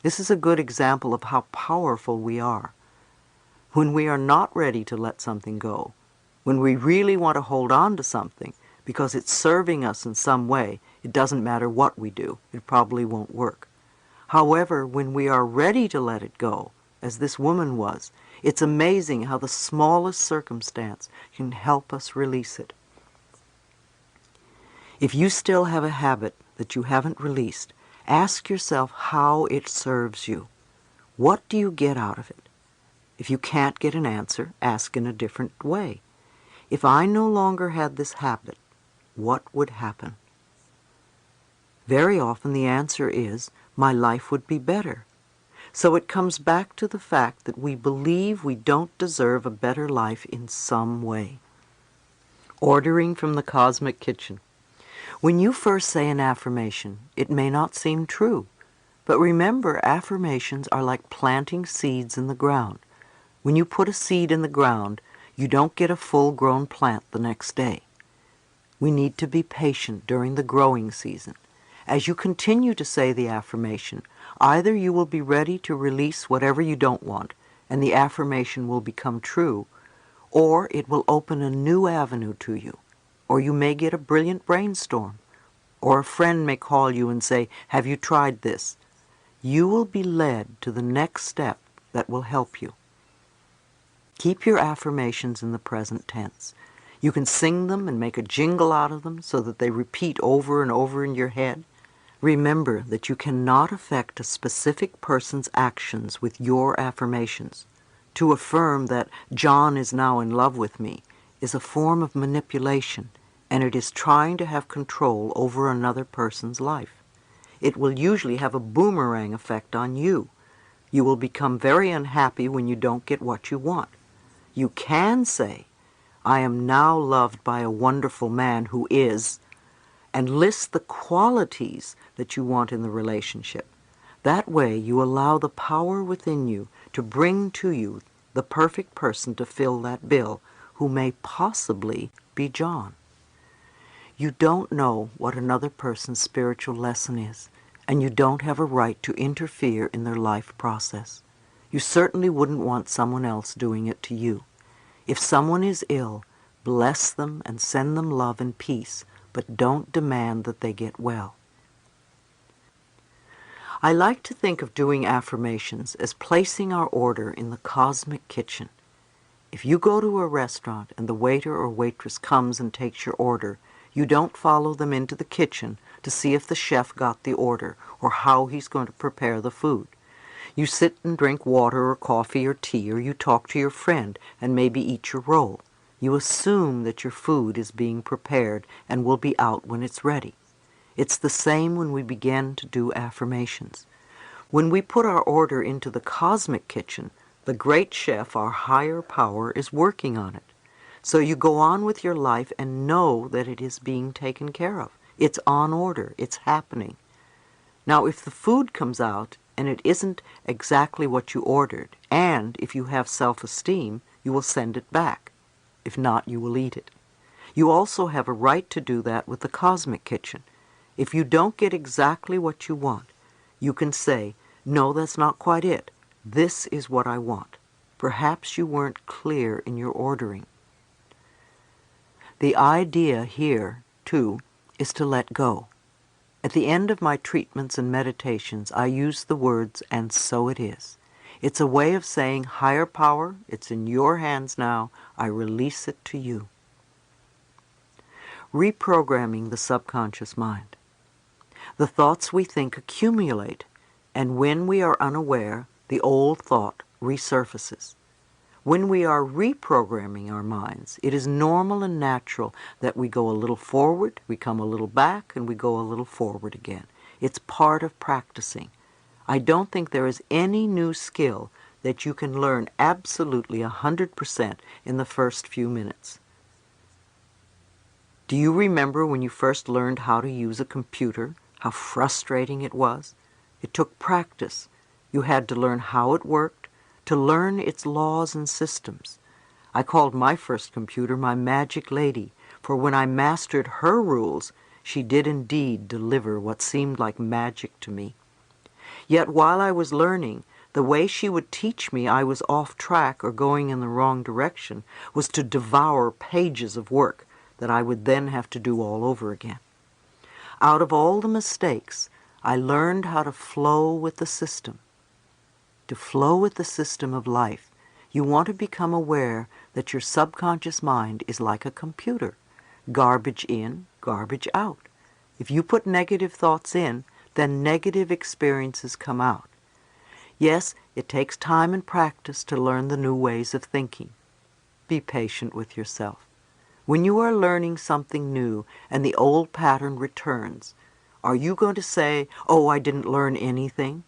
This is a good example of how powerful we are. When we are not ready to let something go, when we really want to hold on to something because it's serving us in some way, it doesn't matter what we do, it probably won't work. However, when we are ready to let it go, as this woman was, it's amazing how the smallest circumstance can help us release it. If you still have a habit that you haven't released, ask yourself how it serves you. What do you get out of it? If you can't get an answer, ask in a different way. If I no longer had this habit, what would happen? Very often the answer is, my life would be better. So it comes back to the fact that we believe we don't deserve a better life in some way. Ordering from the cosmic kitchen. When you first say an affirmation, it may not seem true. But remember, affirmations are like planting seeds in the ground. When you put a seed in the ground, you don't get a full-grown plant the next day. We need to be patient during the growing season. As you continue to say the affirmation, either you will be ready to release whatever you don't want, and the affirmation will become true, or it will open a new avenue to you, or you may get a brilliant brainstorm, or a friend may call you and say, have you tried this? You will be led to the next step that will help you. Keep your affirmations in the present tense. You can sing them and make a jingle out of them so that they repeat over and over in your head. Remember that you cannot affect a specific person's actions with your affirmations. To affirm that John is now in love with me is a form of manipulation, and it is trying to have control over another person's life. It will usually have a boomerang effect on you. You will become very unhappy when you don't get what you want. You can say, I am now loved by a wonderful man who is, and list the qualities that you want in the relationship. That way you allow the power within you to bring to you the perfect person to fill that bill, who may possibly be John. You don't know what another person's spiritual lesson is, and you don't have a right to interfere in their life process. You certainly wouldn't want someone else doing it to you. If someone is ill, bless them and send them love and peace, but don't demand that they get well. I like to think of doing affirmations as placing our order in the cosmic kitchen. If you go to a restaurant and the waiter or waitress comes and takes your order, you don't follow them into the kitchen to see if the chef got the order or how he's going to prepare the food. You sit and drink water or coffee or tea, or you talk to your friend and maybe eat your roll. You assume that your food is being prepared and will be out when it's ready. It's the same when we begin to do affirmations. When we put our order into the cosmic kitchen, the great chef, our higher power, is working on it. So you go on with your life and know that it is being taken care of. It's on order. It's happening. Now, if the food comes out and it isn't exactly what you ordered, and if you have self-esteem, you will send it back. If not, you will eat it. You also have a right to do that with the cosmic kitchen. If you don't get exactly what you want, you can say, "No, that's not quite it. This is what I want." Perhaps you weren't clear in your ordering. The idea here, too, is to let go. At the end of my treatments and meditations, I use the words, "and so it is." It's a way of saying, higher power, it's in your hands now. I release it to you. Reprogramming the subconscious mind. The thoughts we think accumulate, and when we are unaware, the old thought resurfaces. When we are reprogramming our minds, it is normal and natural that we go a little forward, we come a little back, and we go a little forward again. It's part of practicing. I don't think there is any new skill that you can learn absolutely 100% in the first few minutes. Do you remember when you first learned how to use a computer, how frustrating it was? It took practice. You had to learn how it worked, to learn its laws and systems. I called my first computer my magic lady, for when I mastered her rules, she did indeed deliver what seemed like magic to me. Yet while I was learning, the way she would teach me I was off track or going in the wrong direction was to devour pages of work that I would then have to do all over again. Out of all the mistakes, I learned how to flow with the system. To flow with the system of life, you want to become aware that your subconscious mind is like a computer. Garbage in, garbage out. If you put negative thoughts in, then negative experiences come out. Yes, it takes time and practice to learn the new ways of thinking. Be patient with yourself. When you are learning something new and the old pattern returns, are you going to say, "Oh, I didn't learn anything"?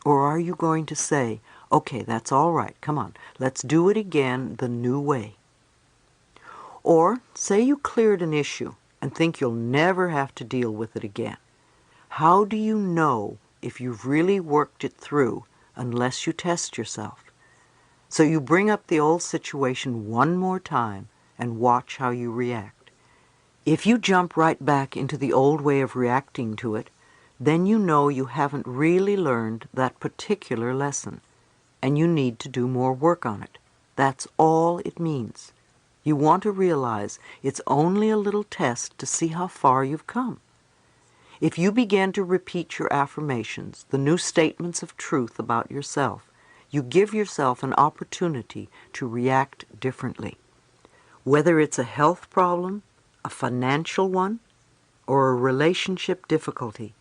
Or are you going to say, "Okay, that's all right, come on, let's do it again the new way"? Or say you cleared an issue and think you'll never have to deal with it again. How do you know if you've really worked it through unless you test yourself? So you bring up the old situation one more time and watch how you react. If you jump right back into the old way of reacting to it, then you know you haven't really learned that particular lesson, and you need to do more work on it. That's all it means. You want to realize it's only a little test to see how far you've come. If you begin to repeat your affirmations, the new statements of truth about yourself, you give yourself an opportunity to react differently. Whether it's a health problem, a financial one, or a relationship difficulty,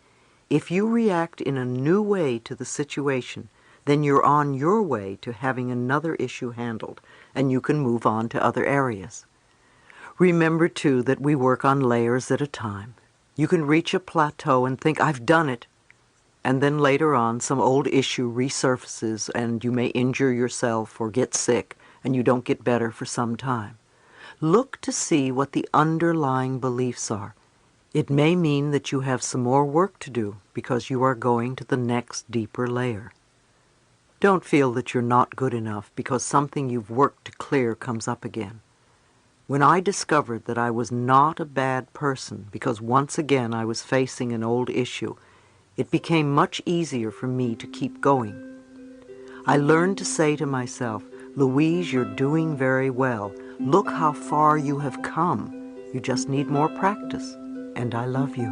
if you react in a new way to the situation, then you're on your way to having another issue handled, and you can move on to other areas. Remember, too, that we work on layers at a time. You can reach a plateau and think, "I've done it," and then later on some old issue resurfaces and you may injure yourself or get sick and you don't get better for some time. Look to see what the underlying beliefs are. It may mean that you have some more work to do because you are going to the next deeper layer. Don't feel that you're not good enough because something you've worked to clear comes up again. When I discovered that I was not a bad person because once again I was facing an old issue, it became much easier for me to keep going. I learned to say to myself, "Louise, you're doing very well. Look how far you have come. You just need more practice. And I love you."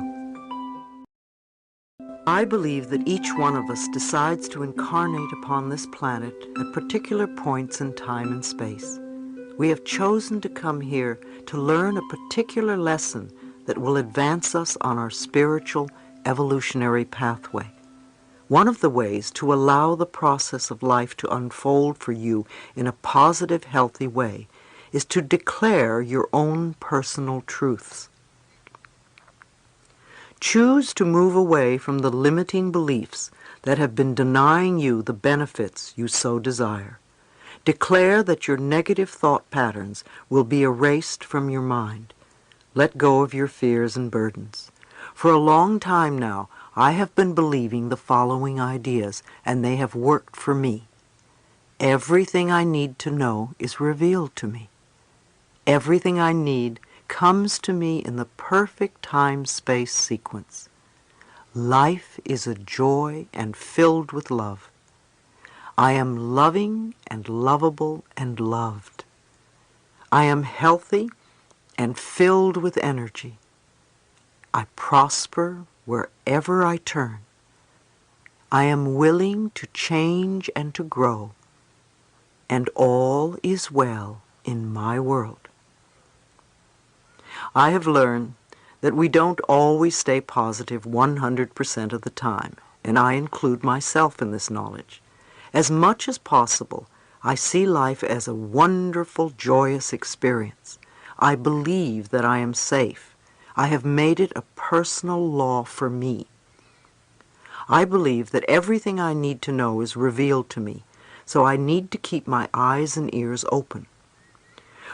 I believe that each one of us decides to incarnate upon this planet at particular points in time and space. We have chosen to come here to learn a particular lesson that will advance us on our spiritual evolutionary pathway. One of the ways to allow the process of life to unfold for you in a positive, healthy way is to declare your own personal truths. Choose to move away from the limiting beliefs that have been denying you the benefits you so desire. Declare that your negative thought patterns will be erased from your mind. Let go of your fears and burdens. For a long time now, I have been believing the following ideas, and they have worked for me. Everything I need to know is revealed to me. Everything I need comes to me in the perfect time-space sequence. Life is a joy and filled with love. I am loving and lovable and loved. I am healthy and filled with energy. I prosper wherever I turn. I am willing to change and to grow, and all is well in my world. I have learned that we don't always stay positive 100% of the time, and I include myself in this knowledge. As much as possible, I see life as a wonderful, joyous experience. I believe that I am safe. I have made it a personal law for me. I believe that everything I need to know is revealed to me, so I need to keep my eyes and ears open.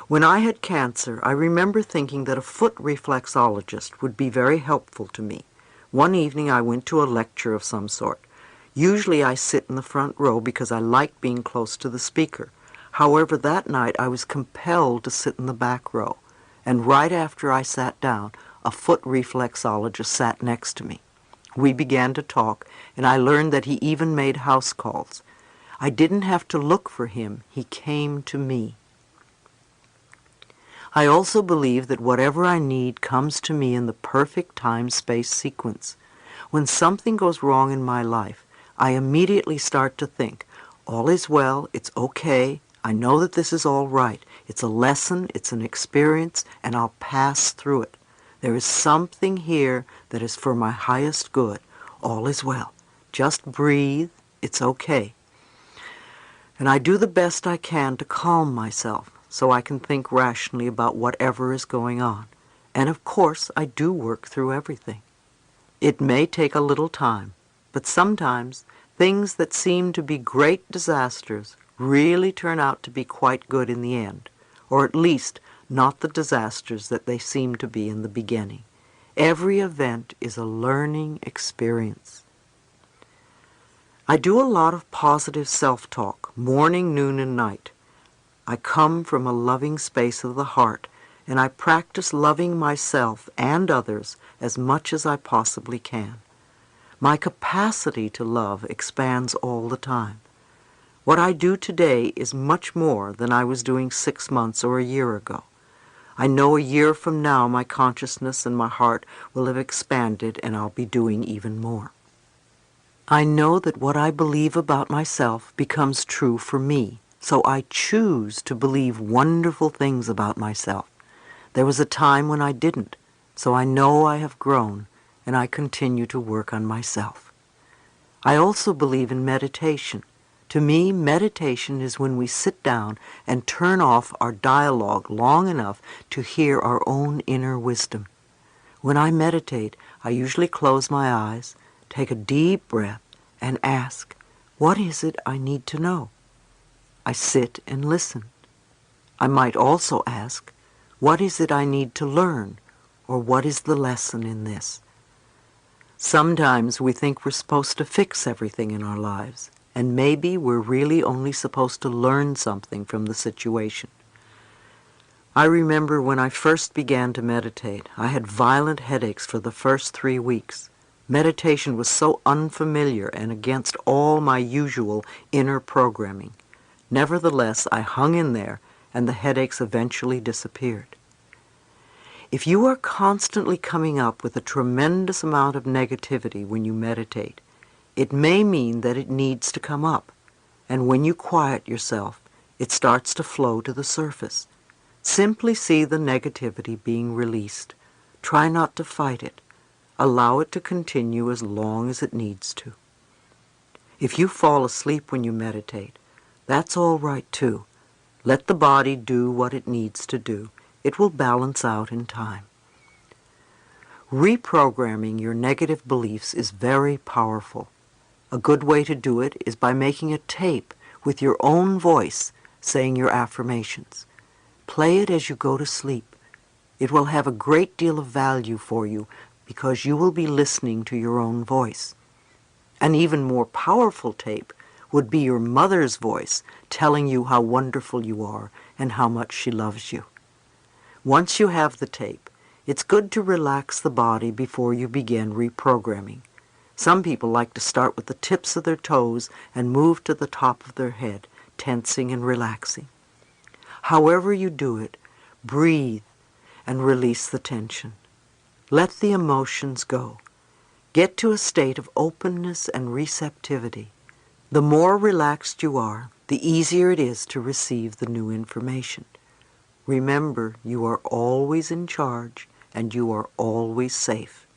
When I had cancer, I remember thinking that a foot reflexologist would be very helpful to me. One evening I went to a lecture of some sort. Usually I sit in the front row because I like being close to the speaker. However, that night I was compelled to sit in the back row, and right after I sat down, a foot reflexologist sat next to me. We began to talk, and I learned that he even made house calls. I didn't have to look for him. He came to me. I also believe that whatever I need comes to me in the perfect time-space sequence. When something goes wrong in my life, I immediately start to think, all is well, it's okay, I know that this is all right. It's a lesson, it's an experience, and I'll pass through it. There is something here that is for my highest good. All is well. Just breathe, it's okay. And I do the best I can to calm myself, so I can think rationally about whatever is going on. And of course, I do work through everything. It may take a little time, but sometimes things that seem to be great disasters really turn out to be quite good in the end, or at least not the disasters that they seem to be in the beginning. Every event is a learning experience. I do a lot of positive self-talk, morning, noon, and night. I come from a loving space of the heart, and I practice loving myself and others as much as I possibly can. My capacity to love expands all the time. What I do today is much more than I was doing 6 months or a year ago. I know a year from now my consciousness and my heart will have expanded, and I'll be doing even more. I know that what I believe about myself becomes true for me. So I choose to believe wonderful things about myself. There was a time when I didn't, so I know I have grown, and I continue to work on myself. I also believe in meditation. To me, meditation is when we sit down and turn off our dialogue long enough to hear our own inner wisdom. When I meditate, I usually close my eyes, take a deep breath, and ask, what is it I need to know? I sit and listen. I might also ask, what is it I need to learn, or what is the lesson in this? Sometimes we think we're supposed to fix everything in our lives, and maybe we're really only supposed to learn something from the situation. I remember when I first began to meditate, I had violent headaches for the first 3 weeks. Meditation was so unfamiliar and against all my usual inner programming. Nevertheless, I hung in there, and the headaches eventually disappeared. If you are constantly coming up with a tremendous amount of negativity when you meditate, it may mean that it needs to come up, and when you quiet yourself, it starts to flow to the surface. Simply see the negativity being released. Try not to fight it. Allow it to continue as long as it needs to. If you fall asleep when you meditate, that's all right too. Let the body do what it needs to do. It will balance out in time. Reprogramming your negative beliefs is very powerful. A good way to do it is by making a tape with your own voice saying your affirmations. Play it as you go to sleep. It will have a great deal of value for you because you will be listening to your own voice. An even more powerful tape would be your mother's voice telling you how wonderful you are and how much she loves you. Once you have the tape, it's good to relax the body before you begin reprogramming. Some people like to start with the tips of their toes and move to the top of their head, tensing and relaxing. However you do it, breathe and release the tension. Let the emotions go. Get to a state of openness and receptivity. The more relaxed you are, the easier it is to receive the new information. Remember, you are always in charge and you are always safe.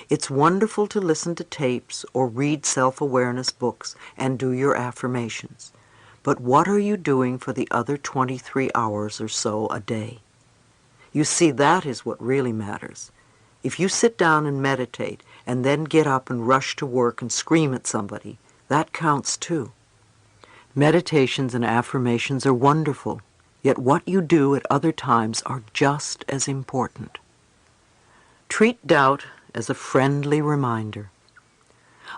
It's wonderful to listen to tapes or read self-awareness books and do your affirmations. But what are you doing for the other 23 hours or so a day? You see, that is what really matters. If you sit down and meditate and then get up and rush to work and scream at somebody, that counts too. Meditations and affirmations are wonderful, yet what you do at other times are just as important. Treat doubt as a friendly reminder.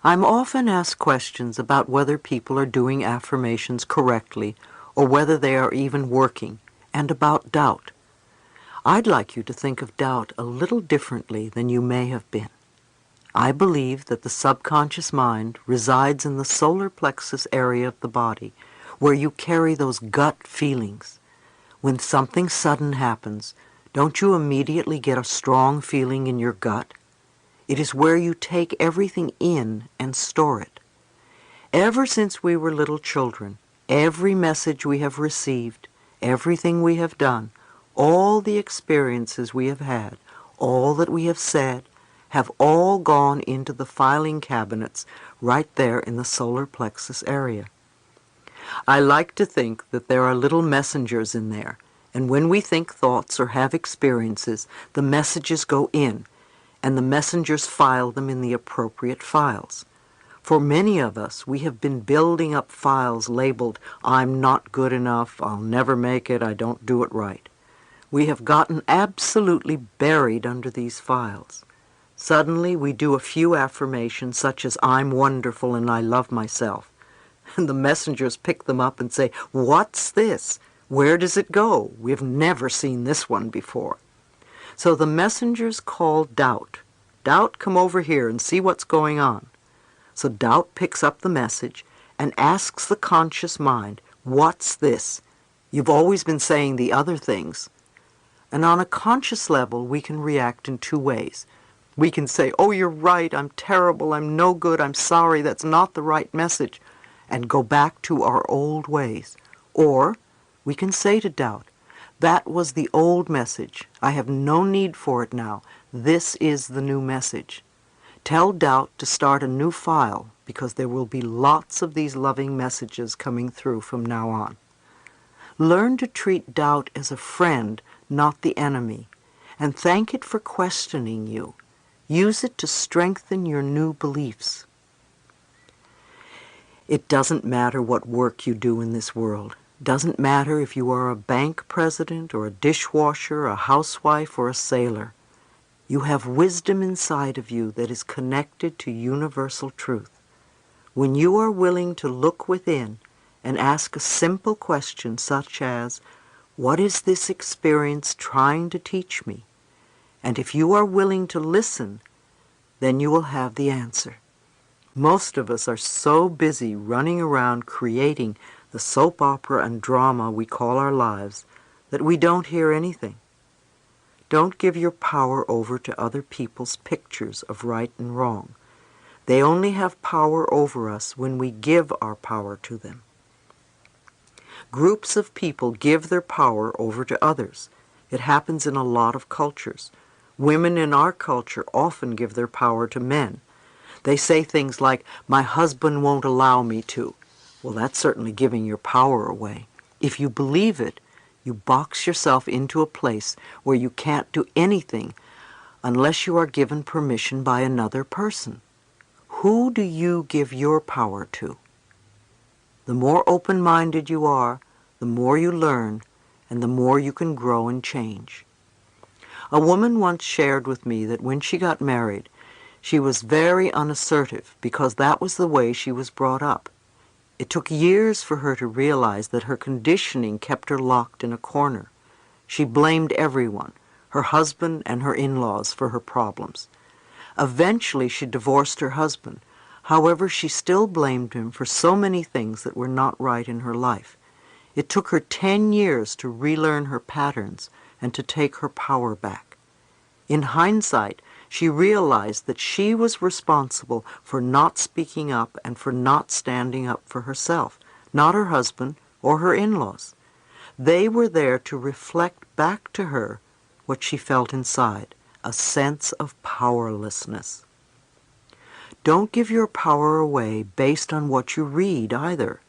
I'm often asked questions about whether people are doing affirmations correctly or whether they are even working, and about doubt. I'd like you to think of doubt a little differently than you may have been. I believe that the subconscious mind resides in the solar plexus area of the body, where you carry those gut feelings. When something sudden happens, don't you immediately get a strong feeling in your gut? It is where you take everything in and store it. Ever since we were little children, every message we have received, everything we have done, all the experiences we have had, all that we have said, have all gone into the filing cabinets right there in the solar plexus area. I like to think that there are little messengers in there, and when we think thoughts or have experiences, the messages go in, and the messengers file them in the appropriate files. For many of us, we have been building up files labeled, "I'm not good enough, I'll never make it, I don't do it right." We have gotten absolutely buried under these files. Suddenly, we do a few affirmations such as, "I'm wonderful and I love myself." And the messengers pick them up and say, "What's this? Where does it go? We've never seen this one before." So the messengers call doubt. "Doubt, come over here and see what's going on." So doubt picks up the message and asks the conscious mind, "What's this? You've always been saying the other things." And on a conscious level, we can react in two ways. We can say, "Oh, you're right, I'm terrible, I'm no good, I'm sorry, that's not the right message," and go back to our old ways. Or we can say to doubt, "That was the old message. I have no need for it now. This is the new message." Tell doubt to start a new file, because there will be lots of these loving messages coming through from now on. Learn to treat doubt as a friend, not the enemy, and thank it for questioning you. Use it to strengthen your new beliefs. It doesn't matter what work you do in this world. It doesn't matter if you are a bank president or a dishwasher, a housewife, or a sailor. You have wisdom inside of you that is connected to universal truth. When you are willing to look within and ask a simple question such as, "What is this experience trying to teach me?" And if you are willing to listen, then you will have the answer. Most of us are so busy running around creating the soap opera and drama we call our lives that we don't hear anything. Don't give your power over to other people's pictures of right and wrong. They only have power over us when we give our power to them. Groups of people give their power over to others. It happens in a lot of cultures. Women in our culture often give their power to men. They say things like, "My husband won't allow me to." Well, that's certainly giving your power away. If you believe it, you box yourself into a place where you can't do anything unless you are given permission by another person. Who do you give your power to? The more open-minded you are, the more you learn, and the more you can grow and change. A woman once shared with me that when she got married, she was very unassertive because that was the way she was brought up. It took years for her to realize that her conditioning kept her locked in a corner. She blamed everyone, her husband and her in-laws, for her problems. Eventually, she divorced her husband. However, she still blamed him for so many things that were not right in her life. It took her 10 years to relearn her patterns and to take her power back. In hindsight, she realized that she was responsible for not speaking up and for not standing up for herself, not her husband or her in-laws. They were there to reflect back to her what she felt inside, a sense of powerlessness. Don't give your power away based on what you read either.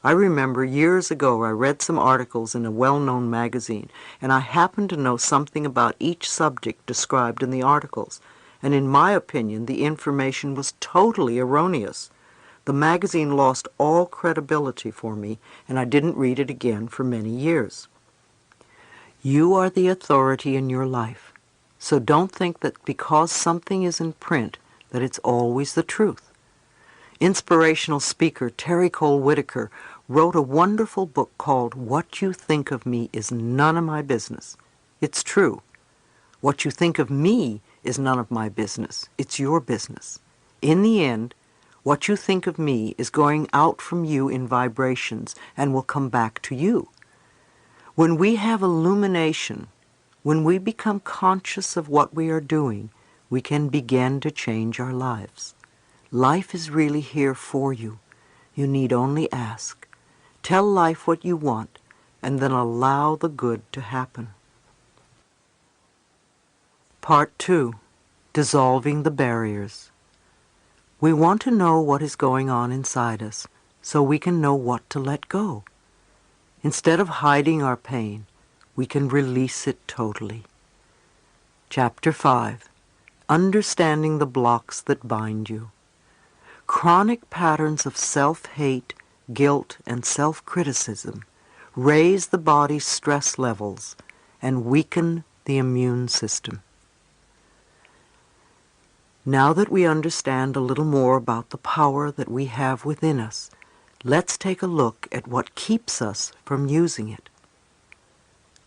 I remember years ago I read some articles in a well-known magazine, and I happened to know something about each subject described in the articles, and in my opinion the information was totally erroneous. The magazine lost all credibility for me, and I didn't read it again for many years. You are the authority in your life, so don't think that because something is in print that it's always the truth. Inspirational speaker Terry Cole Whitaker wrote a wonderful book called What You Think of Me Is None of My Business. It's true. What you think of me is none of my business. It's your business. In the end, what you think of me is going out from you in vibrations and will come back to you. When we have illumination, when we become conscious of what we are doing, we can begin to change our lives. Life is really here for you. You need only ask. Tell life what you want, and then allow the good to happen. Part 2. Dissolving the Barriers. We want to know what is going on inside us, so we can know what to let go. Instead of hiding our pain, we can release it totally. Chapter 5. Understanding the blocks that bind you. Chronic patterns of self-hate, guilt, and self-criticism raise the body's stress levels and weaken the immune system. Now that we understand a little more about the power that we have within us, let's take a look at what keeps us from using it.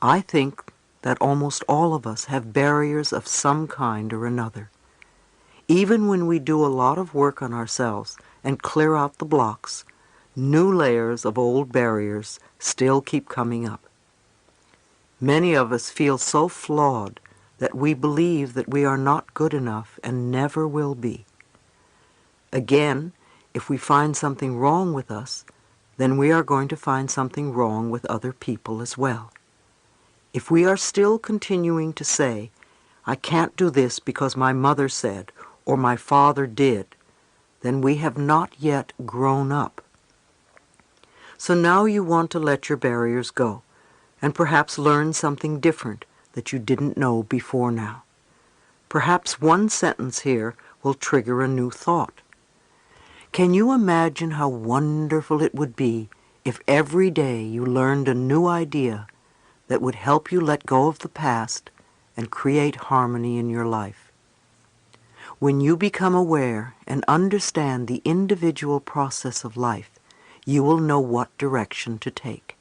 I think that almost all of us have barriers of some kind or another. Even when we do a lot of work on ourselves and clear out the blocks, new layers of old barriers still keep coming up. Many of us feel so flawed that we believe that we are not good enough and never will be. Again, if we find something wrong with us, then we are going to find something wrong with other people as well. If we are still continuing to say, I can't do this because my mother said, or my father did, then we have not yet grown up. So now you want to let your barriers go, and perhaps learn something different that you didn't know before now. Perhaps one sentence here will trigger a new thought. Can you imagine how wonderful it would be if every day you learned a new idea that would help you let go of the past and create harmony in your life? When you become aware and understand the individual process of life, you will know what direction to take.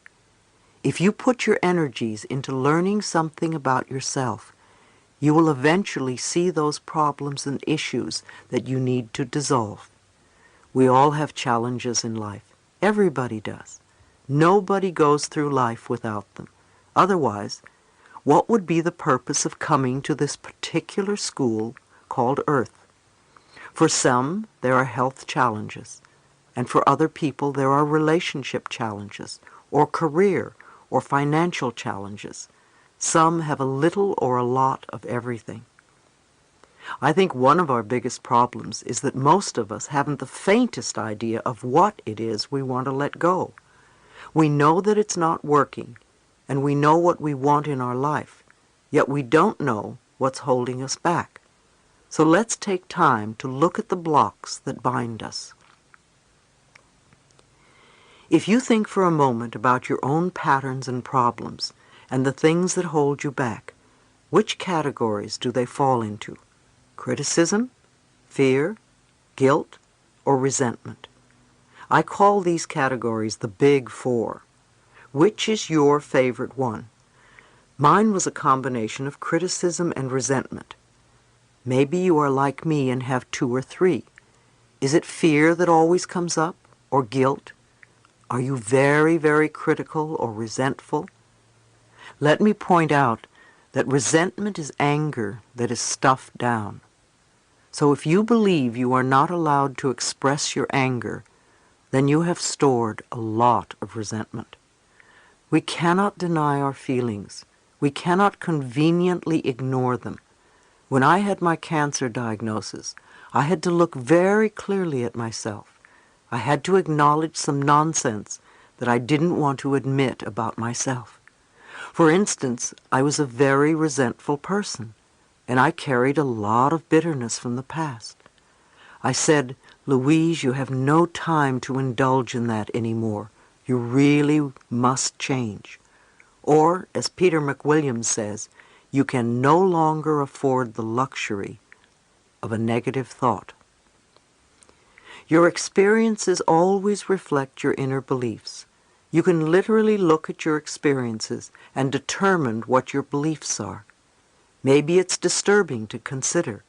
If you put your energies into learning something about yourself, you will eventually see those problems and issues that you need to dissolve. We all have challenges in life. Everybody does. Nobody goes through life without them. Otherwise, what would be the purpose of coming to this particular school called Earth? For some, there are health challenges, and for other people there are relationship challenges, or career, or financial challenges. Some have a little or a lot of everything. I think one of our biggest problems is that most of us haven't the faintest idea of what it is we want to let go. We know that it's not working, and we know what we want in our life, yet we don't know what's holding us back. So let's take time to look at the blocks that bind us. If you think for a moment about your own patterns and problems and the things that hold you back, which categories do they fall into? Criticism, fear, guilt, or resentment? I call these categories the Big Four. Which is your favorite one? Mine was a combination of criticism and resentment. Maybe you are like me and have two or three. Is it fear that always comes up, or guilt? Are you very, very critical or resentful? Let me point out that resentment is anger that is stuffed down. So if you believe you are not allowed to express your anger, then you have stored a lot of resentment. We cannot deny our feelings. We cannot conveniently ignore them. When I had my cancer diagnosis, I had to look very clearly at myself. I had to acknowledge some nonsense that I didn't want to admit about myself. For instance, I was a very resentful person, and I carried a lot of bitterness from the past. I said, "Louise, you have no time to indulge in that anymore. You really must change." Or, as Peter McWilliams says, you can no longer afford the luxury of a negative thought. Your experiences always reflect your inner beliefs. You can literally look at your experiences and determine what your beliefs are. Maybe it's disturbing to consider,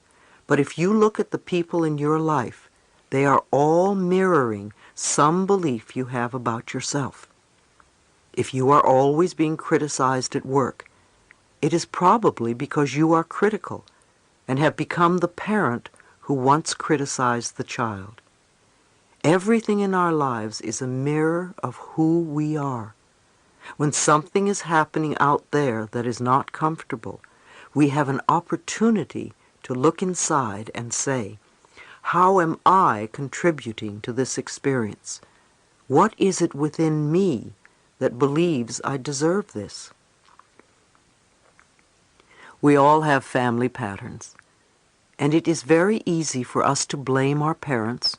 but if you look at the people in your life, they are all mirroring some belief you have about yourself. If you are always being criticized at work, it is probably because you are critical and have become the parent who once criticized the child. Everything in our lives is a mirror of who we are. When something is happening out there that is not comfortable, we have an opportunity to look inside and say, how am I contributing to this experience? What is it within me that believes I deserve this? We all have family patterns, and it is very easy for us to blame our parents,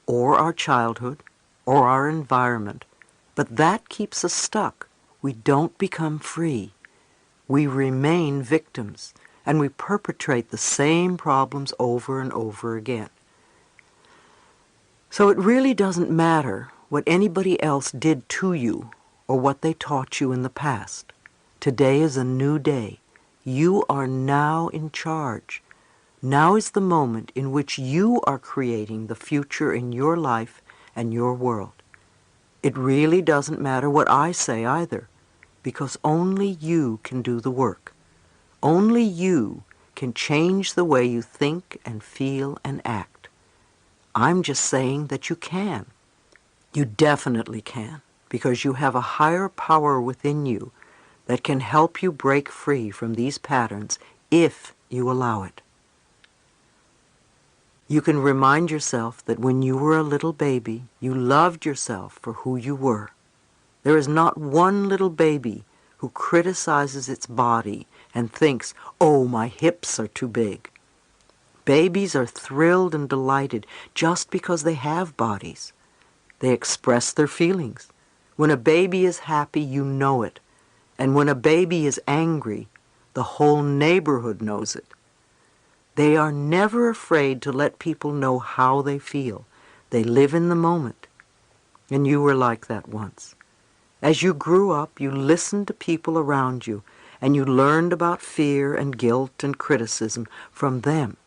or our childhood, or our environment, but that keeps us stuck. We don't become free. We remain victims, and we perpetrate the same problems over and over again. So it really doesn't matter what anybody else did to you or what they taught you in the past. Today is a new day. You are now in charge. Now is the moment in which you are creating the future in your life and your world. It really doesn't matter what I say either, because only you can do the work. Only you can change the way you think and feel and act. I'm just saying that you can. You definitely can, because you have a higher power within you that can help you break free from these patterns if you allow it. You can remind yourself that when you were a little baby, you loved yourself for who you were. There is not one little baby who criticizes its body and thinks, "Oh, my hips are too big." Babies are thrilled and delighted just because they have bodies. They express their feelings. When a baby is happy, you know it. And when a baby is angry, the whole neighborhood knows it. They are never afraid to let people know how they feel. They live in the moment. And you were like that once. As you grew up, you listened to people around you, and you learned about fear and guilt and criticism from them.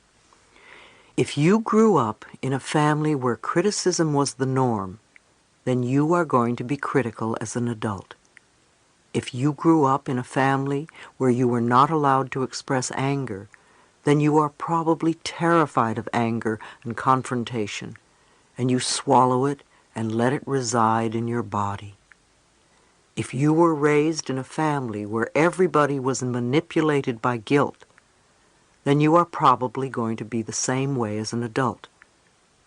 If you grew up in a family where criticism was the norm, then you are going to be critical as an adult. If you grew up in a family where you were not allowed to express anger, then you are probably terrified of anger and confrontation, and you swallow it and let it reside in your body. If you were raised in a family where everybody was manipulated by guilt, then you are probably going to be the same way as an adult.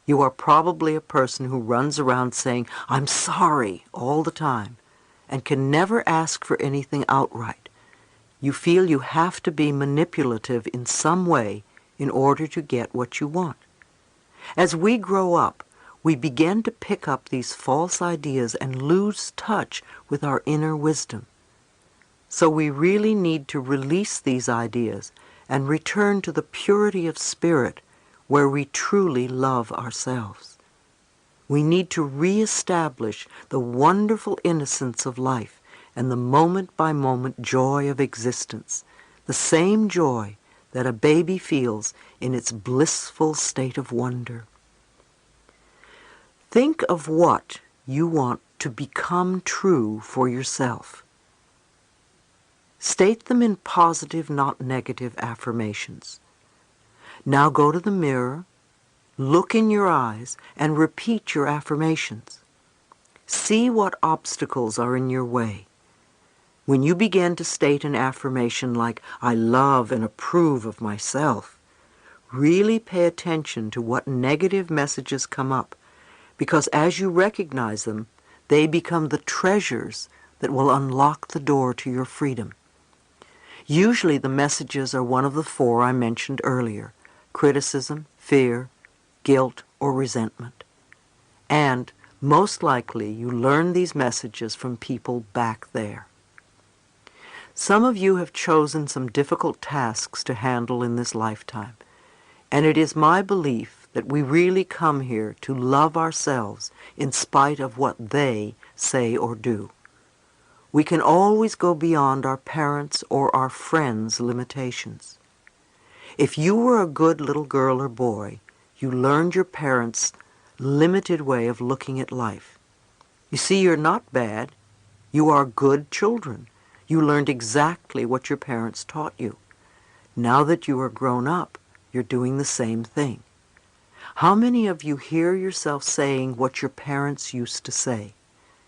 You are probably a person who runs around saying, "I'm sorry," all the time, and can never ask for anything outright. You feel you have to be manipulative in some way in order to get what you want. As we grow up, we begin to pick up these false ideas and lose touch with our inner wisdom. So we really need to release these ideas and return to the purity of spirit where we truly love ourselves. We need to reestablish the wonderful innocence of life and the moment-by-moment joy of existence, the same joy that a baby feels in its blissful state of wonder. Think of what you want to become true for yourself. State them in positive, not negative affirmations. Now go to the mirror, look in your eyes, and repeat your affirmations. See what obstacles are in your way. When you begin to state an affirmation like, "I love and approve of myself," really pay attention to what negative messages come up, because as you recognize them, they become the treasures that will unlock the door to your freedom. Usually the messages are one of the four I mentioned earlier: criticism, fear, guilt, or resentment. And most likely you learn these messages from people back there. Some of you have chosen some difficult tasks to handle in this lifetime, and it is my belief that we really come here to love ourselves in spite of what they say or do. We can always go beyond our parents' or our friends' limitations. If you were a good little girl or boy, you learned your parents' limited way of looking at life. You see, you're not bad. You are good children. You learned exactly what your parents taught you. Now that you are grown up, you're doing the same thing. How many of you hear yourself saying what your parents used to say?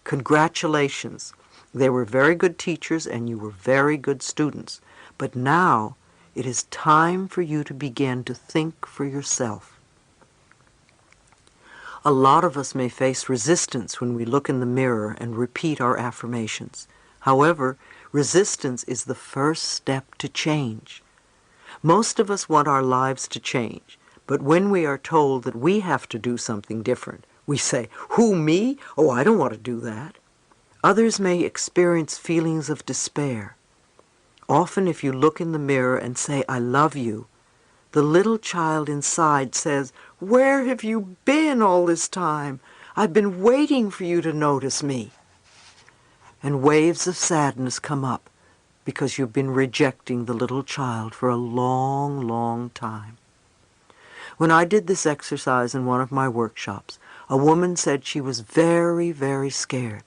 Congratulations. They were very good teachers and you were very good students. But now it is time for you to begin to think for yourself. A lot of us may face resistance when we look in the mirror and repeat our affirmations. However, resistance is the first step to change. Most of us want our lives to change, but when we are told that we have to do something different, we say, "Who, me? Oh, I don't want to do that." Others may experience feelings of despair. Often if you look in the mirror and say, "I love you," the little child inside says, "Where have you been all this time? I've been waiting for you to notice me." And waves of sadness come up because you've been rejecting the little child for a long, long time. When I did this exercise in one of my workshops, a woman said she was very, very scared.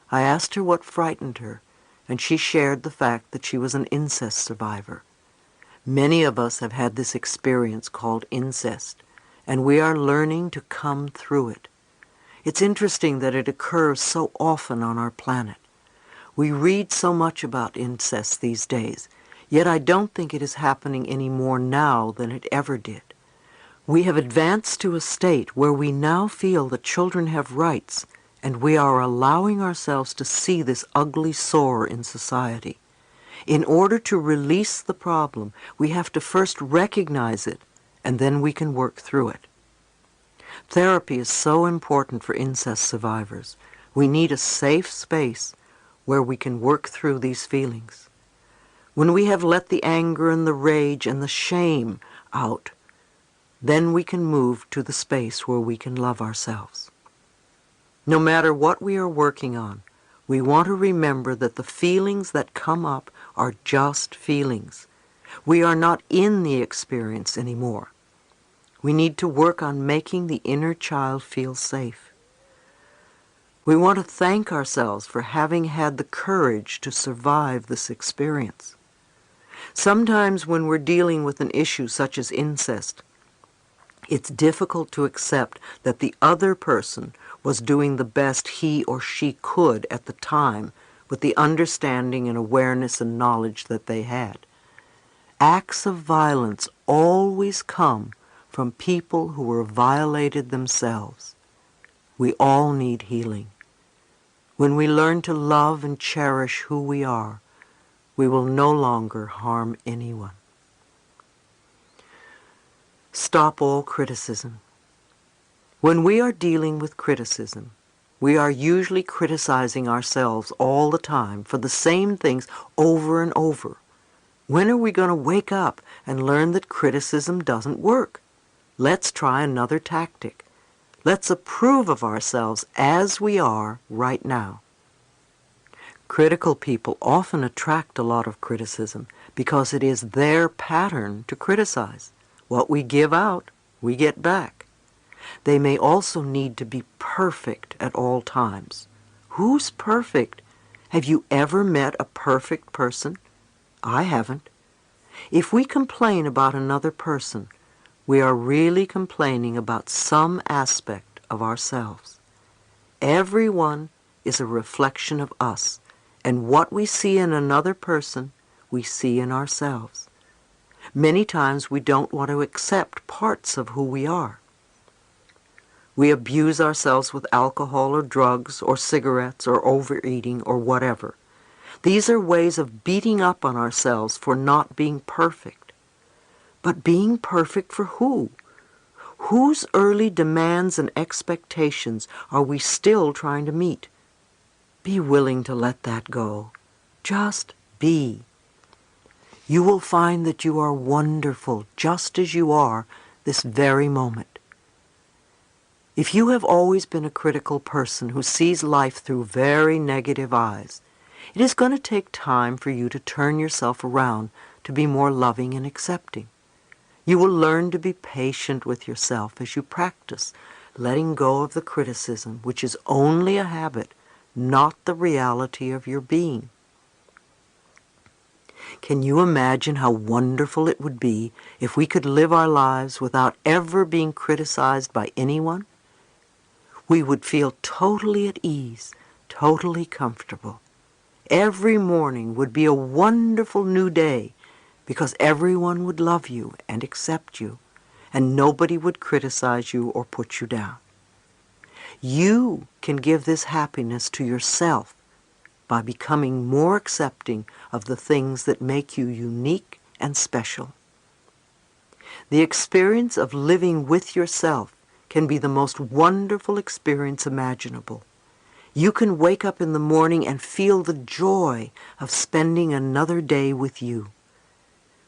I asked her what frightened her, and she shared the fact that she was an incest survivor. Many of us have had this experience called incest, and we are learning to come through it. It's interesting that it occurs so often on our planet. We read so much about incest these days, yet I don't think it is happening any more now than it ever did. We have advanced to a state where we now feel that children have rights, and we are allowing ourselves to see this ugly sore in society. In order to release the problem, we have to first recognize it, and then we can work through it. Therapy is so important for incest survivors. We need a safe space where we can work through these feelings. When we have let the anger and the rage and the shame out, then we can move to the space where we can love ourselves. No matter what we are working on, we want to remember that the feelings that come up are just feelings. We are not in the experience anymore. We need to work on making the inner child feel safe. We want to thank ourselves for having had the courage to survive this experience. Sometimes when we're dealing with an issue such as incest, it's difficult to accept that the other person was doing the best he or she could at the time with the understanding and awareness and knowledge that they had. Acts of violence always come from people who were violated themselves. We all need healing. When we learn to love and cherish who we are, we will no longer harm anyone. Stop all criticism. When we are dealing with criticism, we are usually criticizing ourselves all the time for the same things over and over. When are we going to wake up and learn that criticism doesn't work? Let's try another tactic. Let's approve of ourselves as we are right now. Critical people often attract a lot of criticism because it is their pattern to criticize. What we give out, we get back. They may also need to be perfect at all times. Who's perfect? Have you ever met a perfect person? I haven't. If we complain about another person, we are really complaining about some aspect of ourselves. Everyone is a reflection of us, and what we see in another person, we see in ourselves. Many times we don't want to accept parts of who we are. We abuse ourselves with alcohol or drugs or cigarettes or overeating or whatever. These are ways of beating up on ourselves for not being perfect. But being perfect for who? Whose early demands and expectations are we still trying to meet? Be willing to let that go. Just be. You will find that you are wonderful just as you are this very moment. If you have always been a critical person who sees life through very negative eyes, it is going to take time for you to turn yourself around to be more loving and accepting. You will learn to be patient with yourself as you practice letting go of the criticism, which is only a habit, not the reality of your being. Can you imagine how wonderful it would be if we could live our lives without ever being criticized by anyone? We would feel totally at ease, totally comfortable. Every morning would be a wonderful new day because everyone would love you and accept you, and nobody would criticize you or put you down. You can give this happiness to yourself by becoming more accepting of the things that make you unique and special. The experience of living with yourself can be the most wonderful experience imaginable. You can wake up in the morning and feel the joy of spending another day with you.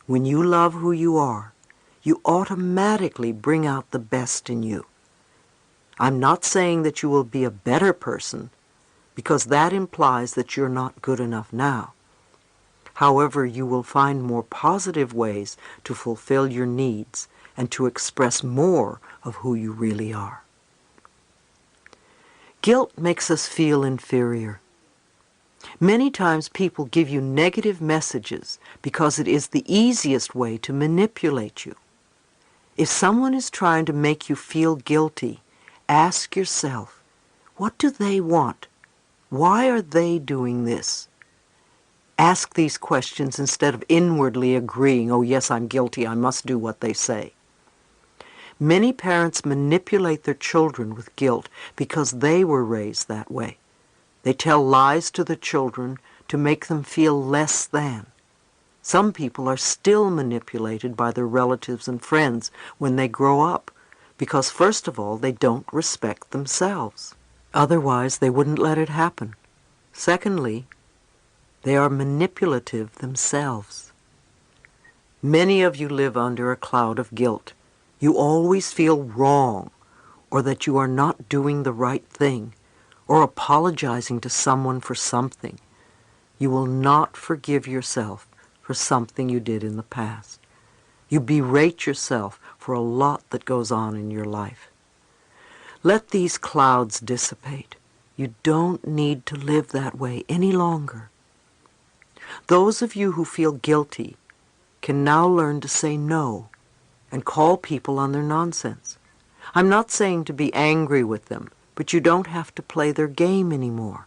When you love who you are, you automatically bring out the best in you. I'm not saying that you will be a better person, because that implies that you're not good enough now. However, you will find more positive ways to fulfill your needs and to express more of who you really are. Guilt makes us feel inferior. Many times people give you negative messages because it is the easiest way to manipulate you. If someone is trying to make you feel guilty, ask yourself, what do they want? Why are they doing this? Ask these questions instead of inwardly agreeing, oh yes, I'm guilty, I must do what they say. Many parents manipulate their children with guilt because they were raised that way. They tell lies to the children to make them feel less than. Some people are still manipulated by their relatives and friends when they grow up because, first of all, they don't respect themselves. Otherwise, they wouldn't let it happen. Secondly, they are manipulative themselves. Many of you live under a cloud of guilt. You always feel wrong, or that you are not doing the right thing, or apologizing to someone for something. You will not forgive yourself for something you did in the past. You berate yourself for a lot that goes on in your life. Let these clouds dissipate. You don't need to live that way any longer. Those of you who feel guilty can now learn to say no and call people on their nonsense. I'm not saying to be angry with them, but you don't have to play their game anymore.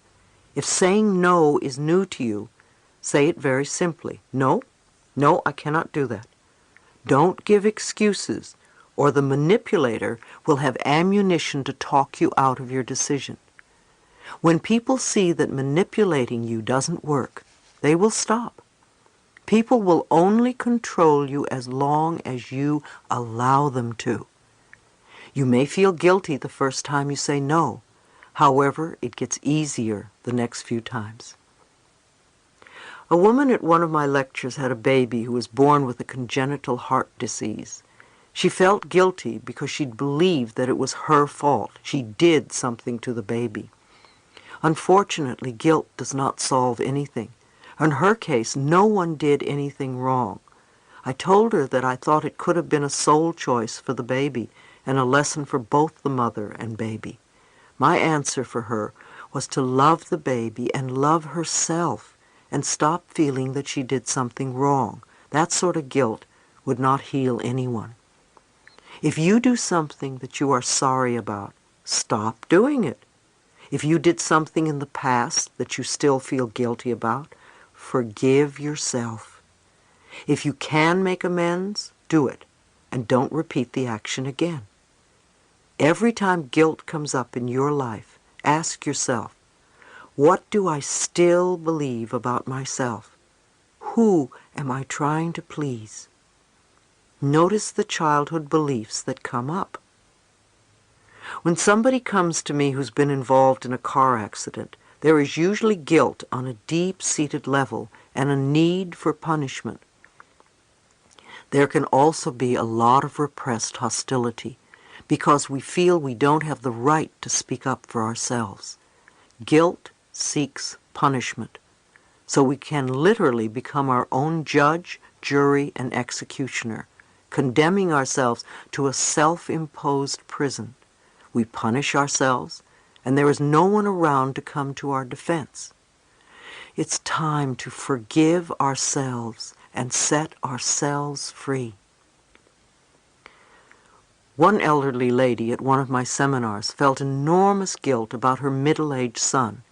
If saying no is new to you, say it very simply. No, I cannot do that. Don't give excuses, or the manipulator will have ammunition to talk you out of your decision. When people see that manipulating you doesn't work, they will stop. People will only control you as long as you allow them to. You may feel guilty the first time you say no. However, it gets easier the next few times. A woman at one of my lectures had a baby who was born with a congenital heart disease. She felt guilty because she'd believed that it was her fault. She did something to the baby. Unfortunately, guilt does not solve anything. In her case, no one did anything wrong. I told her that I thought it could have been a soul choice for the baby and a lesson for both the mother and baby. My answer for her was to love the baby and love herself and stop feeling that she did something wrong. That sort of guilt would not heal anyone. If you do something that you are sorry about, stop doing it. If you did something in the past that you still feel guilty about, forgive yourself. If you can make amends, do it, and don't repeat the action again. Every time guilt comes up in your life, ask yourself, what do I still believe about myself? Who am I trying to please? Notice the childhood beliefs that come up. When somebody comes to me who's been involved in a car accident, there is usually guilt on a deep-seated level and a need for punishment. There can also be a lot of repressed hostility because we feel we don't have the right to speak up for ourselves. Guilt seeks punishment, so we can literally become our own judge, jury, and executioner, condemning ourselves to a self-imposed prison. We punish ourselves, and there is no one around to come to our defense. It's time to forgive ourselves and set ourselves free. One elderly lady at one of my seminars felt enormous guilt about her middle-aged son.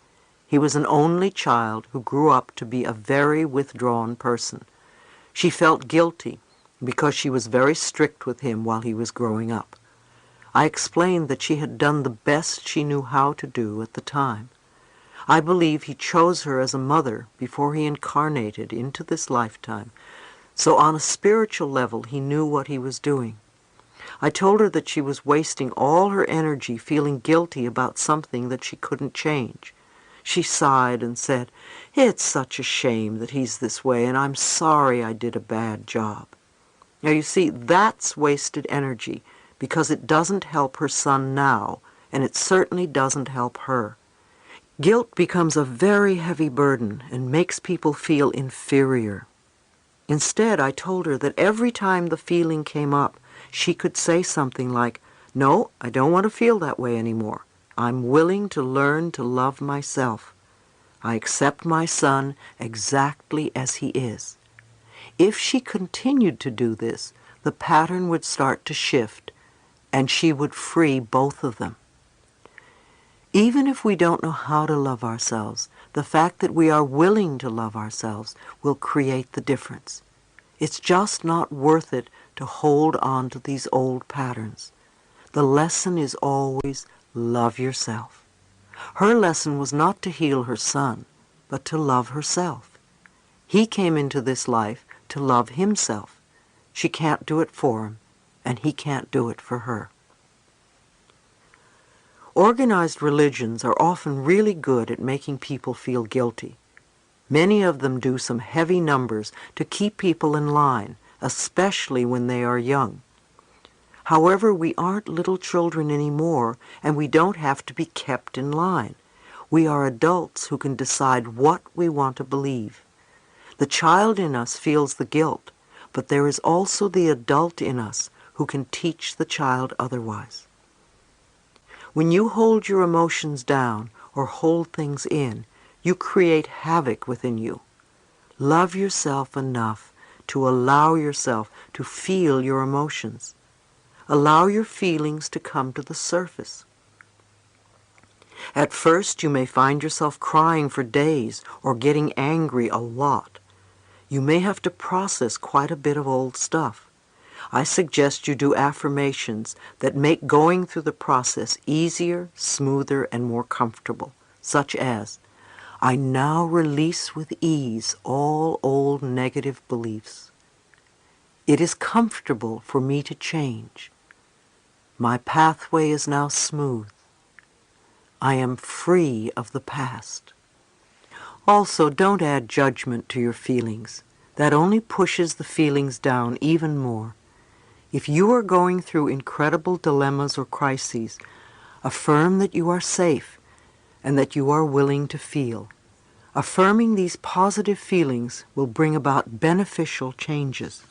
He was an only child who grew up to be a very withdrawn person. She felt guilty because she was very strict with him while he was growing up. I explained that she had done the best she knew how to do at the time. I believe he chose her as a mother before he incarnated into this lifetime, so on a spiritual level he knew what he was doing. I told her that she was wasting all her energy feeling guilty about something that she couldn't change. She sighed and said, "It's such a shame that he's this way, and I'm sorry I did a bad job." Now you see, that's wasted energy because it doesn't help her son now, and it certainly doesn't help her. Guilt becomes a very heavy burden and makes people feel inferior. Instead, I told her that every time the feeling came up, she could say something like, "No, I don't want to feel that way anymore. I'm willing to learn to love myself. I accept my son exactly as he is." If she continued to do this, the pattern would start to shift, and she would free both of them. Even if we don't know how to love ourselves, the fact that we are willing to love ourselves will create the difference. It's just not worth it to hold on to these old patterns. The lesson is always love yourself. Her lesson was not to heal her son, but to love herself. He came into this life to love himself. She can't do it for him, and he can't do it for her. Organized religions are often really good at making people feel guilty. Many of them do some heavy numbers to keep people in line, especially when they are young. However, we aren't little children anymore, and we don't have to be kept in line. We are adults who can decide what we want to believe. The child in us feels the guilt, but there is also the adult in us who can teach the child otherwise. When you hold your emotions down or hold things in, you create havoc within you. Love yourself enough to allow yourself to feel your emotions. Allow your feelings to come to the surface. At first, you may find yourself crying for days or getting angry a lot. You may have to process quite a bit of old stuff. I suggest you do affirmations that make going through the process easier, smoother, and more comfortable. such as, I now release with ease all old negative beliefs. It is comfortable for me to change. My pathway is now smooth. I am free of the past. Also, don't add judgment to your feelings. That only pushes the feelings down even more. If you are going through incredible dilemmas or crises, affirm that you are safe and that you are willing to feel. Affirming these positive feelings will bring about beneficial changes.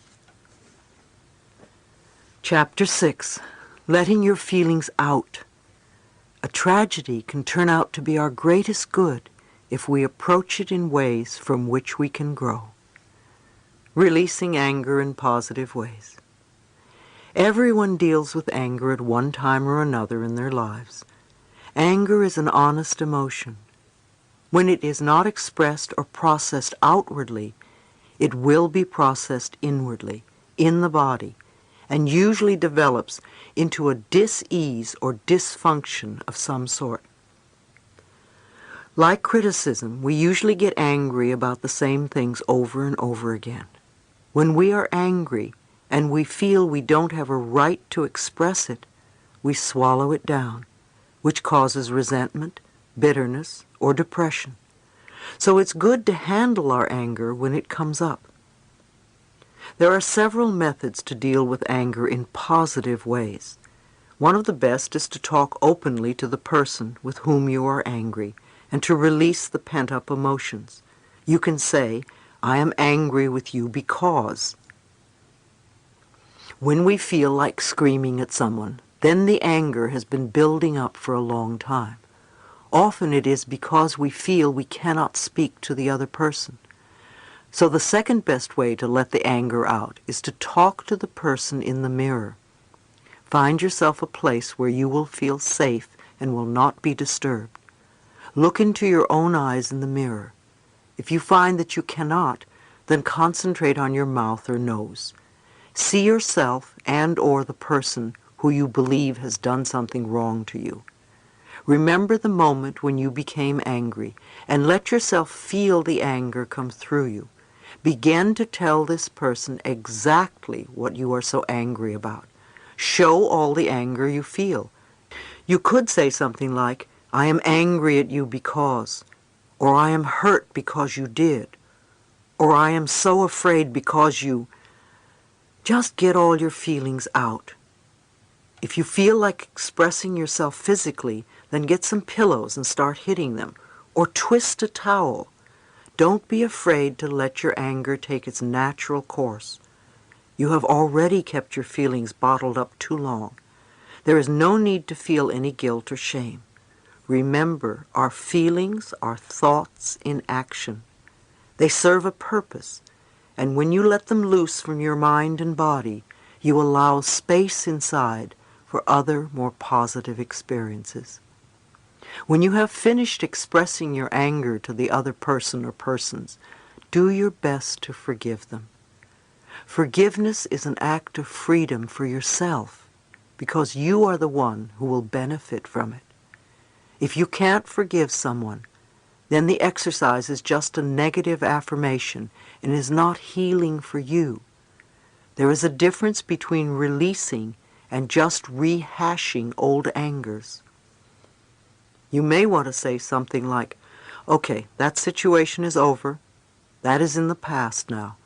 Chapter 6. Letting your feelings out. A tragedy can turn out to be our greatest good if we approach it in ways from which we can grow. Releasing anger in positive ways. Everyone deals with anger at one time or another in their lives. Anger is an honest emotion. When it is not expressed or processed outwardly, it will be processed inwardly, in the body, and usually develops into a dis-ease or dysfunction of some sort. Like criticism, we usually get angry about the same things over and over again. When we are angry and we feel we don't have a right to express it, we swallow it down, which causes resentment, bitterness, or depression. So it's good to handle our anger when it comes up. There are several methods to deal with anger in positive ways. One of the best is to talk openly to the person with whom you are angry and to release the pent-up emotions. You can say, I am angry with you because. When we feel like screaming at someone, then the anger has been building up for a long time. Often it is because we feel we cannot speak to the other person. So the second best way to let the anger out is to talk to the person in the mirror. Find yourself a place where you will feel safe and will not be disturbed. Look into your own eyes in the mirror. If you find that you cannot, then concentrate on your mouth or nose. See yourself and/or the person who you believe has done something wrong to you. Remember the moment when you became angry and let yourself feel the anger come through you. Begin to tell this person exactly what you are so angry about. Show all the anger you feel. You could say something like, I am angry at you because, or I am hurt because you did, or I am so afraid because you. Just get all your feelings out. If you feel like expressing yourself physically, then get some pillows and start hitting them, or twist a towel. Don't be afraid to let your anger take its natural course. You have already kept your feelings bottled up too long. There is no need to feel any guilt or shame. Remember, our feelings are thoughts in action. They serve a purpose, and when you let them loose from your mind and body, you allow space inside for other, more positive experiences. When you have finished expressing your anger to the other person or persons, do your best to forgive them. Forgiveness is an act of freedom for yourself, because you are the one who will benefit from it. If you can't forgive someone, then the exercise is just a negative affirmation and is not healing for you. There is a difference between releasing and just rehashing old angers. You may want to say something like, okay, that situation is over. That is in the past now.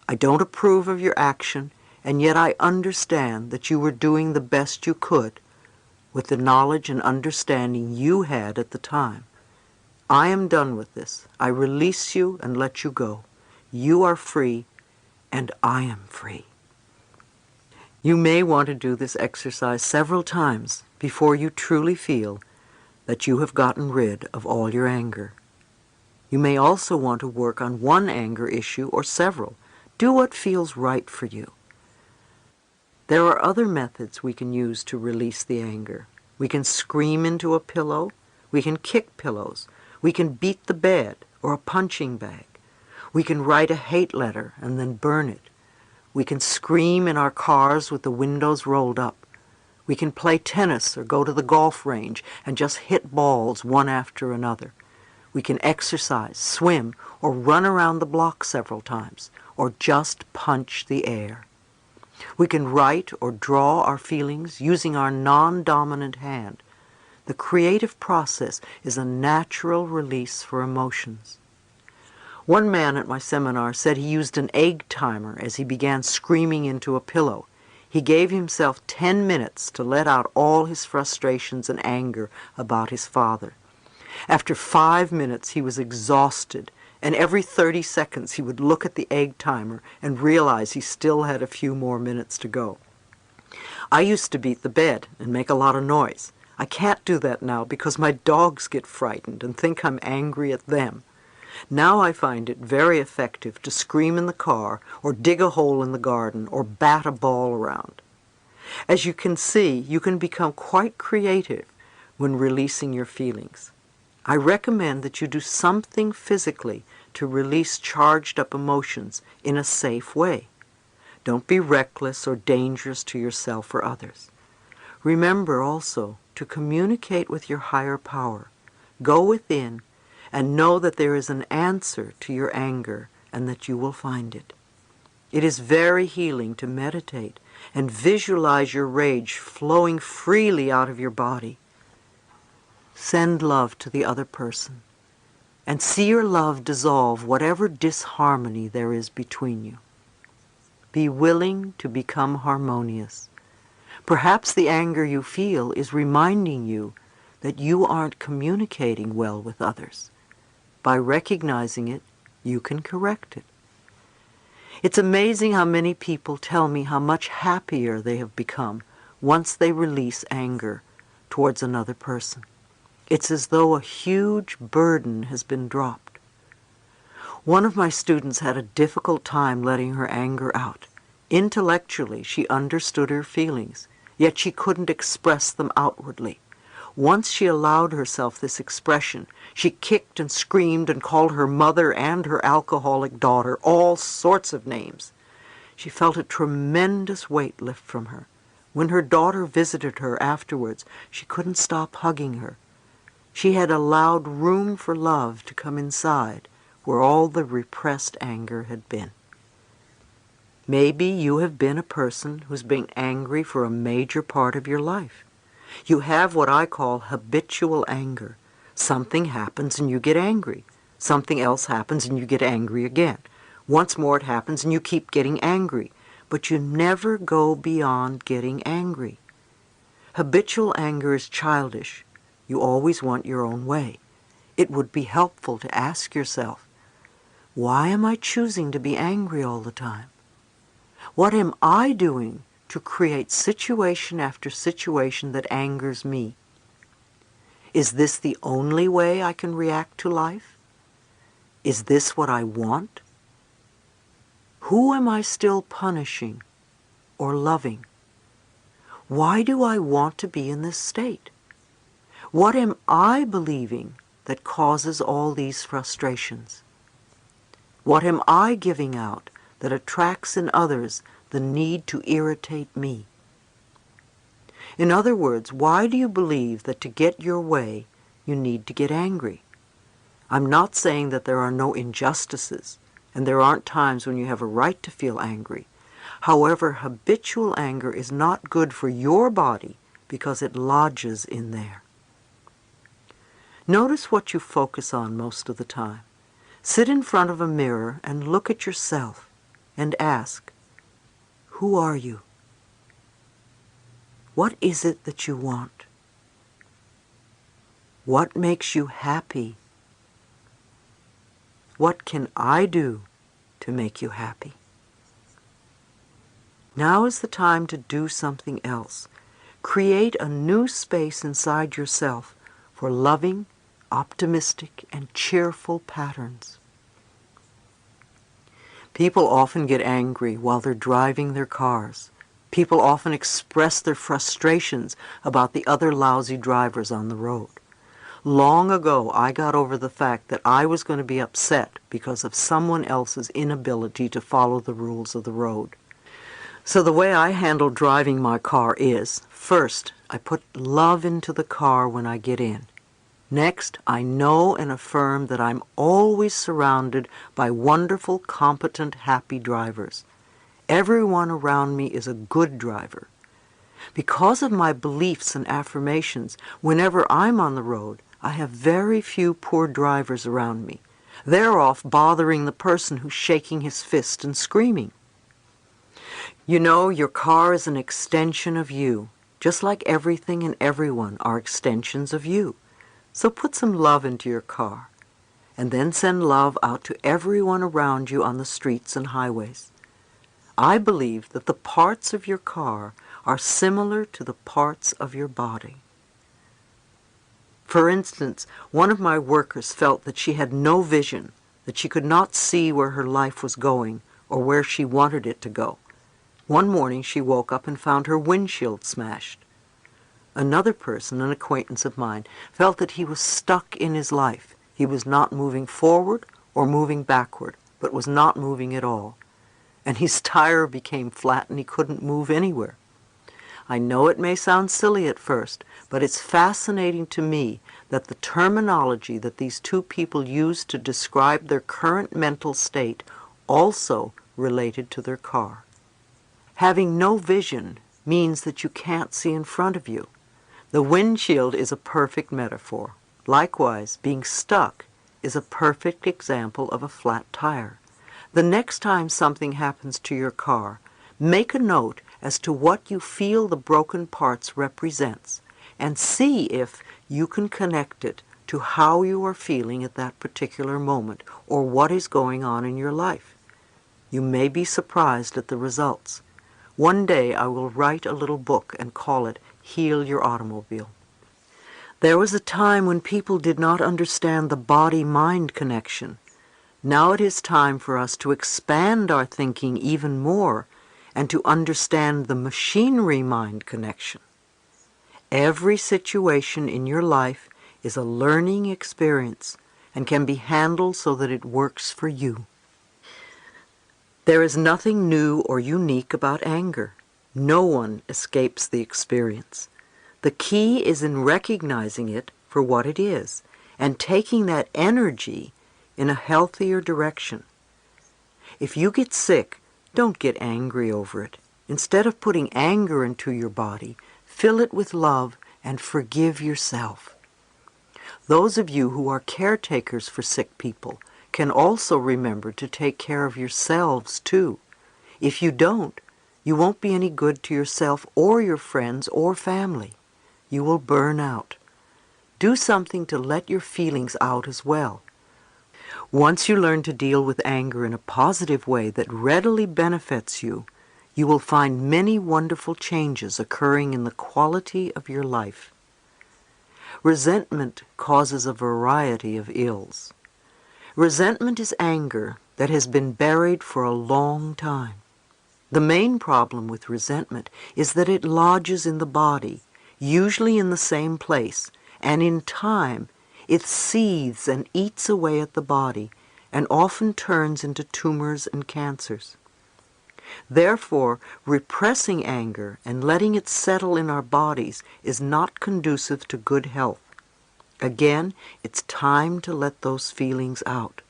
I don't approve of your action, and yet I understand that you were doing the best you could with the knowledge and understanding you had at the time. I am done with this. I release you and let you go. You are free, and I am free. You may want to do this exercise several times before you truly feel that you have gotten rid of all your anger. You may also want to work on one anger issue or several. Do what feels right for you. There are other methods we can use to release the anger. We can scream into a pillow. We can kick pillows. We can beat the bed or a punching bag. We can write a hate letter and then burn it. We can scream in our cars with the windows rolled up. We can play tennis or go to the golf range and just hit balls one after another. We can exercise, swim, or run around the block several times, or just punch the air. We can write or draw our feelings using our non-dominant hand. The creative process is a natural release for emotions. One man at my seminar said he used an egg timer as he began screaming into a pillow. He gave himself 10 minutes to let out all his frustrations and anger about his father. After 5 minutes, he was exhausted, and every 30 seconds he would look at the egg timer and realize he still had a few more minutes to go. I used to beat the bed and make a lot of noise. I can't do that now because my dogs get frightened and think I'm angry at them. Now I find it very effective to scream in the car or dig a hole in the garden or bat a ball around. As you can see, you can become quite creative when releasing your feelings. I recommend that you do something physically to release charged up emotions in a safe way. Don't be reckless or dangerous to yourself or others. Remember also to communicate with your higher power. Go within and know that there is an answer to your anger and that you will find it. It is very healing to meditate and visualize your rage flowing freely out of your body. Send love to the other person and see your love dissolve whatever disharmony there is between you. Be willing to become harmonious. Perhaps the anger you feel is reminding you that you aren't communicating well with others. By recognizing it, you can correct it. It's amazing how many people tell me how much happier they have become once they release anger towards another person. It's as though a huge burden has been dropped. One of my students had a difficult time letting her anger out. Intellectually, she understood her feelings, yet she couldn't express them outwardly. Once she allowed herself this expression, she kicked and screamed and called her mother and her alcoholic daughter all sorts of names. She felt a tremendous weight lift from her. When her daughter visited her afterwards, she couldn't stop hugging her. She had allowed room for love to come inside where all the repressed anger had been. Maybe you have been a person who's been angry for a major part of your life. You have what I call habitual anger. Something happens and you get angry. Something else happens and you get angry again. Once more it happens and you keep getting angry. But you never go beyond getting angry. Habitual anger is childish. You always want your own way. It would be helpful to ask yourself, why am I choosing to be angry all the time? What am I doing to create situation after situation that angers me? Is this the only way I can react to life? Is this what I want? Who am I still punishing or loving? Why do I want to be in this state? What am I believing that causes all these frustrations? What am I giving out that attracts in others the need to irritate me? In other words, why do you believe that to get your way, you need to get angry? I'm not saying that there are no injustices, and there aren't times when you have a right to feel angry. However, habitual anger is not good for your body because it lodges in there. Notice what you focus on most of the time. Sit in front of a mirror and look at yourself and ask, who are you? What is it that you want? What makes you happy? What can I do to make you happy? Now is the time to do something else. Create a new space inside yourself for loving, optimistic, and cheerful patterns. People often get angry while they're driving their cars. People often express their frustrations about the other lousy drivers on the road. Long ago, I got over the fact that I was going to be upset because of someone else's inability to follow the rules of the road. So the way I handle driving my car is, first, I put love into the car when I get in. Next, I know and affirm that I'm always surrounded by wonderful, competent, happy drivers. Everyone around me is a good driver. Because of my beliefs and affirmations, whenever I'm on the road, I have very few poor drivers around me. They're off bothering the person who's shaking his fist and screaming. You know, your car is an extension of you, just like everything and everyone are extensions of you. So put some love into your car, and then send love out to everyone around you on the streets and highways. I believe that the parts of your car are similar to the parts of your body. For instance, one of my workers felt that she had no vision, that she could not see where her life was going or where she wanted it to go. One morning she woke up and found her windshield smashed. Another person, an acquaintance of mine, felt that he was stuck in his life. He was not moving forward or moving backward, but was not moving at all. And his tire became flat and he couldn't move anywhere. I know it may sound silly at first, but it's fascinating to me that the terminology that these two people used to describe their current mental state also related to their car. Having no vision means that you can't see in front of you. The windshield is a perfect metaphor. Likewise, being stuck is a perfect example of a flat tire. The next time something happens to your car, make a note as to what you feel the broken parts represents, and see if you can connect it to how you are feeling at that particular moment or what is going on in your life. You may be surprised at the results. One day I will write a little book and call it Heal Your Automobile. There was a time when people did not understand the body-mind connection. Now it is time for us to expand our thinking even more and to understand the machinery-mind connection. Every situation in your life is a learning experience and can be handled so that it works for you. There is nothing new or unique about anger. No one escapes the experience. The key is in recognizing it for what it is and taking that energy in a healthier direction. If you get sick, don't get angry over it. Instead of putting anger into your body, fill it with love and forgive yourself. Those of you who are caretakers for sick people can also remember to take care of yourselves too. If you don't, you won't be any good to yourself or your friends or family. You will burn out. Do something to let your feelings out as well. Once you learn to deal with anger in a positive way that readily benefits you, you will find many wonderful changes occurring in the quality of your life. Resentment causes a variety of ills. Resentment is anger that has been buried for a long time. The main problem with resentment is that it lodges in the body, usually in the same place, and in time it seethes and eats away at the body and often turns into tumors and cancers. Therefore, repressing anger and letting it settle in our bodies is not conducive to good health. Again, it's time to let those feelings out.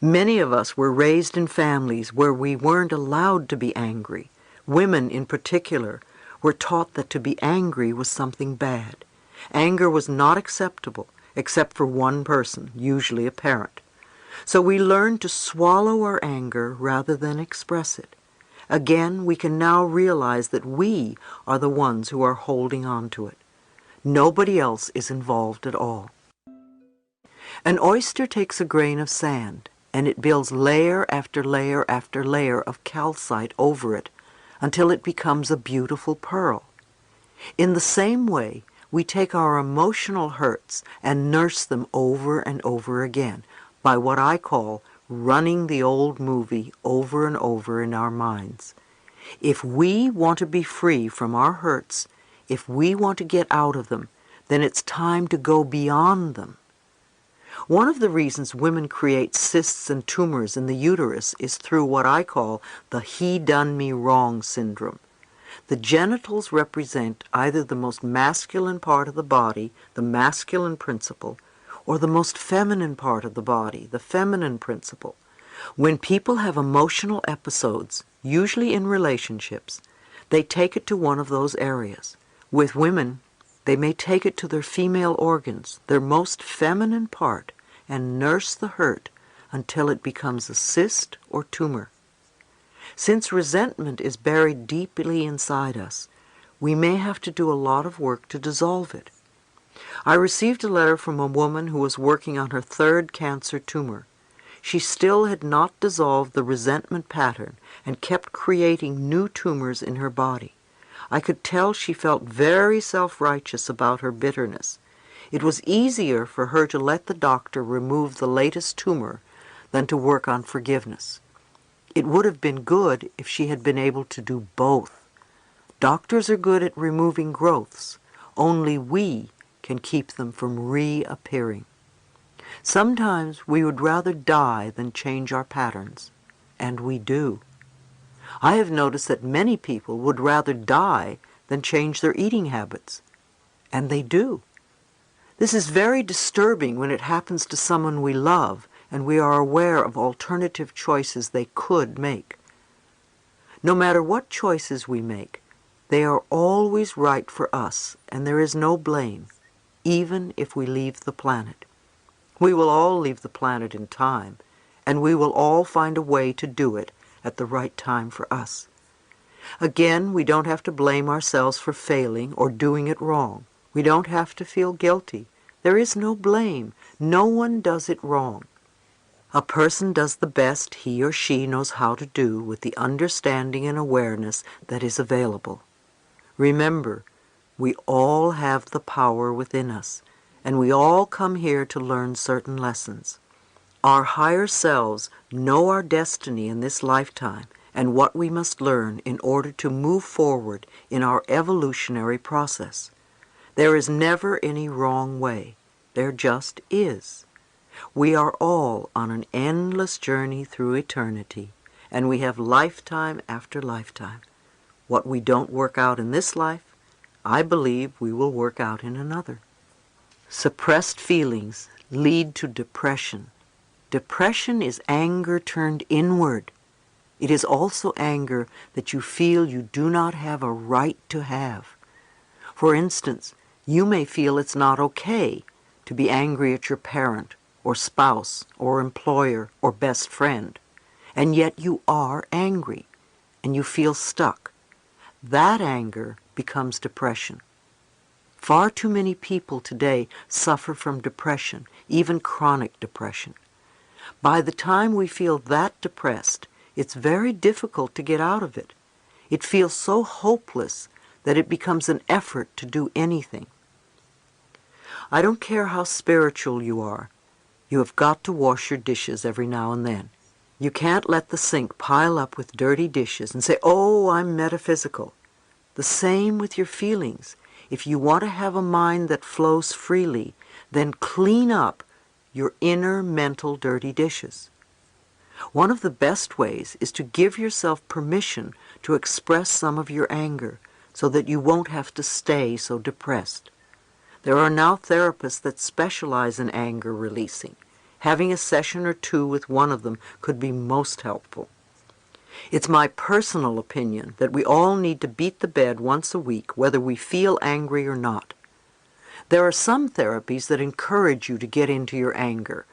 Many of us were raised in families where we weren't allowed to be angry. Women, in particular, were taught that to be angry was something bad. Anger was not acceptable, except for one person, usually a parent. So we learned to swallow our anger rather than express it. Again, we can now realize that we are the ones who are holding on to it. Nobody else is involved at all. An oyster takes a grain of sand, and it builds layer after layer after layer of calcite over it until it becomes a beautiful pearl. In the same way, we take our emotional hurts and nurse them over and over again by what I call running the old movie over and over in our minds. If we want to be free from our hurts, if we want to get out of them, then it's time to go beyond them. One of the reasons women create cysts and tumors in the uterus is through what I call the he done me wrong syndrome. The genitals represent either the most masculine part of the body, the masculine principle, or the most feminine part of the body, the feminine principle. When people have emotional episodes, usually in relationships, they take it to one of those areas. With women, they may take it to their female organs, their most feminine part, and nurse the hurt until it becomes a cyst or tumor. Since resentment is buried deeply inside us, we may have to do a lot of work to dissolve it. I received a letter from a woman who was working on her third cancer tumor. She still had not dissolved the resentment pattern and kept creating new tumors in her body. I could tell she felt very self-righteous about her bitterness. It was easier for her to let the doctor remove the latest tumor than to work on forgiveness. It would have been good if she had been able to do both. Doctors are good at removing growths. Only we can keep them from reappearing. Sometimes we would rather die than change our patterns, and we do. I have noticed that many people would rather die than change their eating habits, and they do. This is very disturbing when it happens to someone we love and we are aware of alternative choices they could make. No matter what choices we make, they are always right for us, and there is no blame, even if we leave the planet. We will all leave the planet in time, and we will all find a way to do it at the right time for us. Again, we don't have to blame ourselves for failing or doing it wrong. We don't have to feel guilty. There is no blame. No one does it wrong. A person does the best he or she knows how to do with the understanding and awareness that is available. Remember, we all have the power within us, and we all come here to learn certain lessons. Our higher selves know our destiny in this lifetime and what we must learn in order to move forward in our evolutionary process. There is never any wrong way. There just is. We are all on an endless journey through eternity, and we have lifetime after lifetime. What we don't work out in this life, I believe we will work out in another. Suppressed feelings lead to depression. Depression is anger turned inward. It is also anger that you feel you do not have a right to have. For instance, you may feel it's not okay to be angry at your parent or spouse or employer or best friend, and yet you are angry and you feel stuck. That anger becomes depression. Far too many people today suffer from depression, even chronic depression. By the time we feel that depressed, it's very difficult to get out of it. It feels so hopeless that it becomes an effort to do anything. I don't care how spiritual you are. You have got to wash your dishes every now and then. You can't let the sink pile up with dirty dishes and say, "Oh, I'm metaphysical." The same with your feelings. If you want to have a mind that flows freely, then clean up your inner mental dirty dishes. One of the best ways is to give yourself permission to express some of your anger so that you won't have to stay so depressed. There are now therapists that specialize in anger releasing. Having a session or two with one of them could be most helpful. It's my personal opinion that we all need to beat the bed once a week, whether we feel angry or not. There are some therapies that encourage you to get into your anger.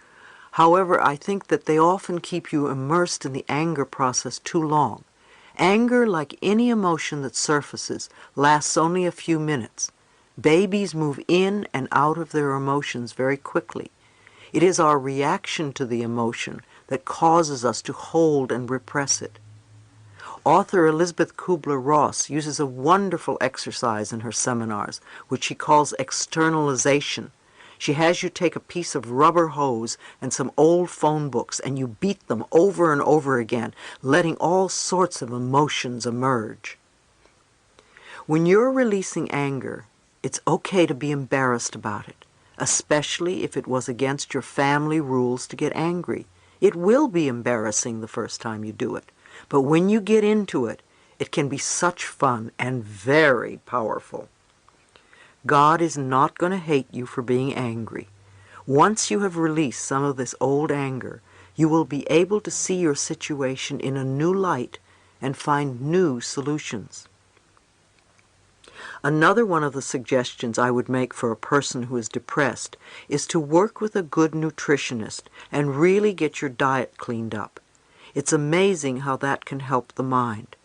However, I think that they often keep you immersed in the anger process too long. Anger, like any emotion that surfaces, lasts only a few minutes. Babies move in and out of their emotions very quickly. It is our reaction to the emotion that causes us to hold and repress it. Author Elizabeth Kubler-Ross uses a wonderful exercise in her seminars, which she calls externalization. She has you take a piece of rubber hose and some old phone books, and you beat them over and over again, letting all sorts of emotions emerge. When you're releasing anger, it's okay to be embarrassed about it. especially if it was against your family rules to get angry. It will be embarrassing the first time you do it, but when you get into it, it can be such fun and very powerful. God is not going to hate you for being angry. Once you have released some of this old anger, you will be able to see your situation in a new light and find new solutions. Another one of the suggestions I would make for a person who is depressed is to work with a good nutritionist and really get your diet cleaned up. It's amazing how that can help the mind.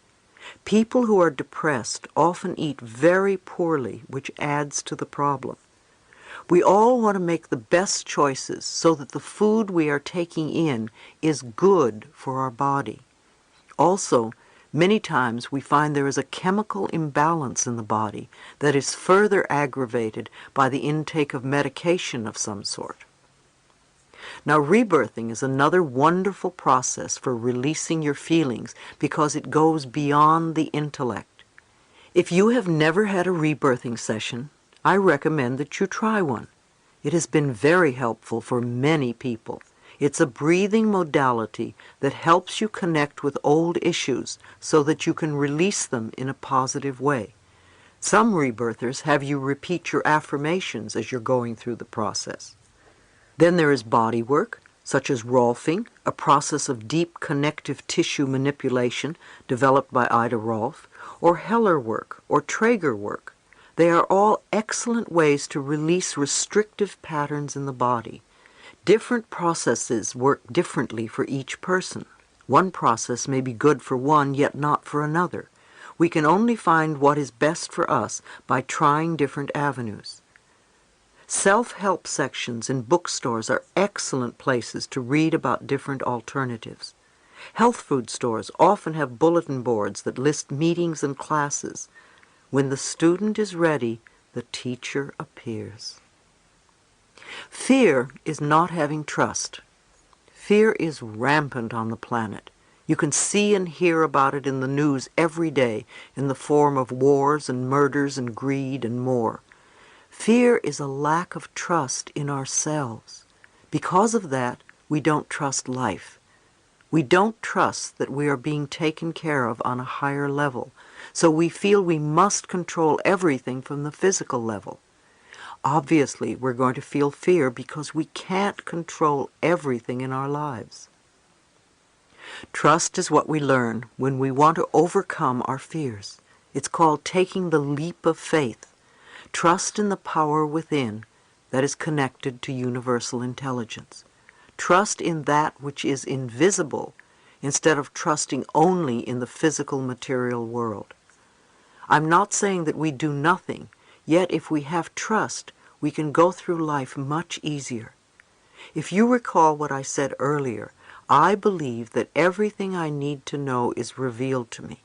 People who are depressed often eat very poorly, which adds to the problem. We all want to make the best choices so that the food we are taking in is good for our body. Also, many times we find there is a chemical imbalance in the body that is further aggravated by the intake of medication of some sort. Now, rebirthing is another wonderful process for releasing your feelings because it goes beyond the intellect. If you have never had a rebirthing session, I recommend that you try one. It has been very helpful for many people. It's a breathing modality that helps you connect with old issues so that you can release them in a positive way. Some rebirthers have you repeat your affirmations as you're going through the process. Then there is body work, such as Rolfing, a process of deep connective tissue manipulation developed by Ida Rolf, or Heller work, or Traeger work. They are all excellent ways to release restrictive patterns in the body. Different processes work differently for each person. One process may be good for one, yet not for another. We can only find what is best for us by trying different avenues. Self-help sections in bookstores are excellent places to read about different alternatives. Health food stores often have bulletin boards that list meetings and classes. When the student is ready, the teacher appears. Fear is not having trust. Fear is rampant on the planet. You can see and hear about it in the news every day in the form of wars and murders and greed and more. Fear is a lack of trust in ourselves. Because of that, we don't trust life. We don't trust that we are being taken care of on a higher level, so we feel we must control everything from the physical level. Obviously, we're going to feel fear because we can't control everything in our lives. Trust is what we learn when we want to overcome our fears. It's called taking the leap of faith. Trust in the power within that is connected to universal intelligence. Trust in that which is invisible instead of trusting only in the physical material world. I'm not saying that we do nothing, yet if we have trust, we can go through life much easier. If you recall what I said earlier, I believe that everything I need to know is revealed to me.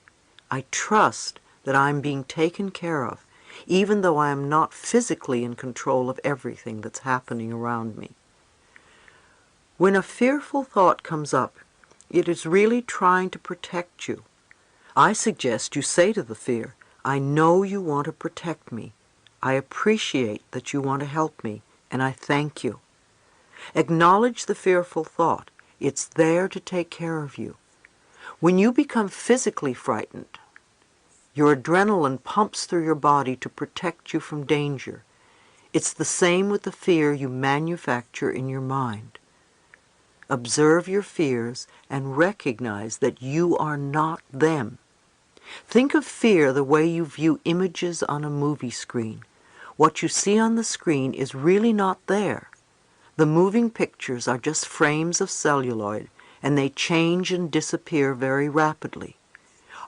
I trust that I'm being taken care of, even though I am not physically in control of everything that's happening around me. When a fearful thought comes up, it is really trying to protect you. I suggest you say to the fear, I know you want to protect me. I appreciate that you want to help me, and I thank you. Acknowledge the fearful thought. It's there to take care of you. When you become physically frightened, your adrenaline pumps through your body to protect you from danger. It's the same with the fear you manufacture in your mind. Observe your fears and recognize that you are not them. Think of fear the way you view images on a movie screen. What you see on the screen is really not there. The moving pictures are just frames of celluloid, and they change and disappear very rapidly.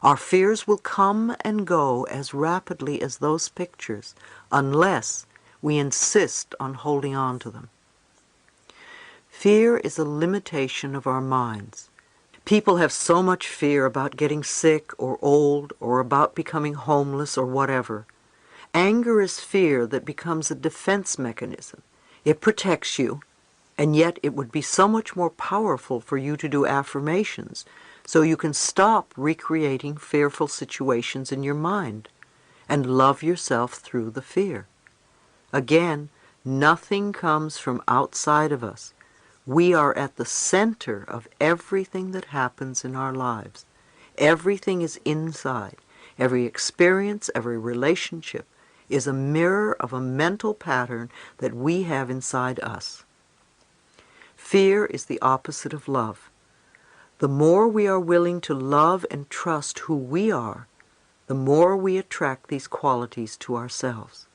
Our fears will come and go as rapidly as those pictures, unless we insist on holding on to them. Fear is a limitation of our minds. People have so much fear about getting sick or old or about becoming homeless or whatever. Anger is fear that becomes a defense mechanism. It protects you, and yet it would be so much more powerful for you to do affirmations so you can stop recreating fearful situations in your mind and love yourself through the fear. Again, Nothing comes from outside of us. We are at the center of everything that happens in our lives. Everything is inside. Every experience, every relationship is a mirror of a mental pattern that we have inside us. Fear is the opposite of love. The more we are willing to love and trust who we are, the more we attract these qualities to ourselves.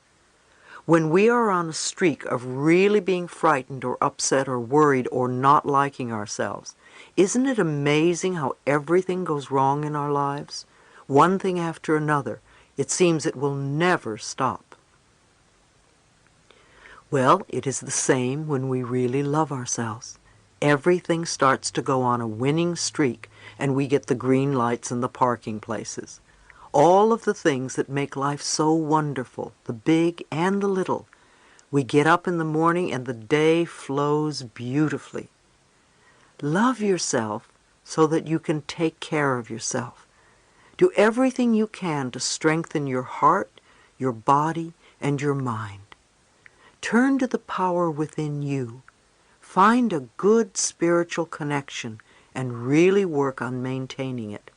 When we are on a streak of really being frightened or upset or worried or not liking ourselves, isn't it amazing how everything goes wrong in our lives? One thing after another. It seems it will never stop. Well, it is the same when we really love ourselves. Everything starts to go on a winning streak, and we get the green lights in the parking places. All of the things that make life so wonderful, the big and the little. We get up in the morning and the day flows beautifully. Love yourself so that you can take care of yourself. Do everything you can to strengthen your heart, your body, and your mind. Turn to the power within you. Find a good spiritual connection and really work on maintaining it.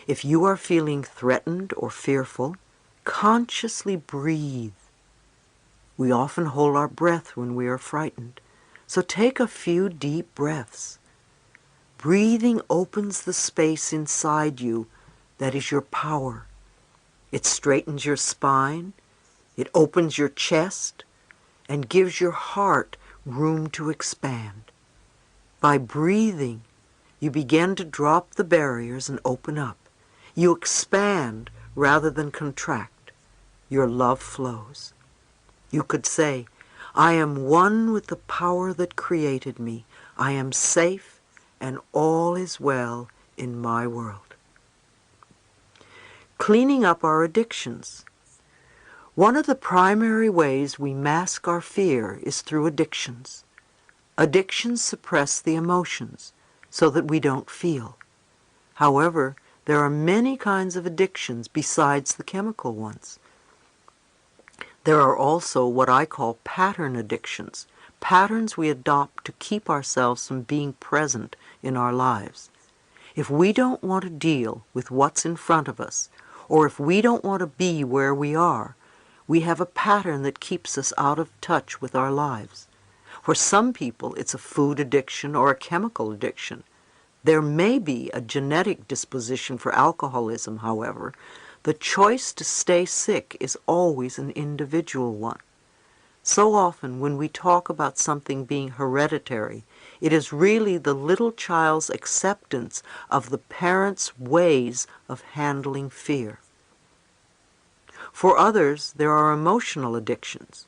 If you are feeling threatened or fearful, consciously breathe. We often hold our breath when we are frightened, so take a few deep breaths. Breathing opens the space inside you that is your power. It straightens your spine, it opens your chest, and gives your heart room to expand. By breathing, you begin to drop the barriers and open up. You expand rather than contract. Your love flows. You could say, I am one with the power that created me. I am safe and all is well in my world. Cleaning up our addictions. One of the primary ways we mask our fear is through addictions. Addictions suppress the emotions so that we don't feel. However, there are many kinds of addictions besides the chemical ones. There are also what I call pattern addictions, patterns we adopt to keep ourselves from being present in our lives. If we don't want to deal with what's in front of us, or if we don't want to be where we are, we have a pattern that keeps us out of touch with our lives. For some people, it's a food addiction or a chemical addiction. There may be a genetic disposition for alcoholism, however. The choice to stay sick is always an individual one. So often when we talk about something being hereditary, it is really the little child's acceptance of the parent's ways of handling fear. For others, there are emotional addictions.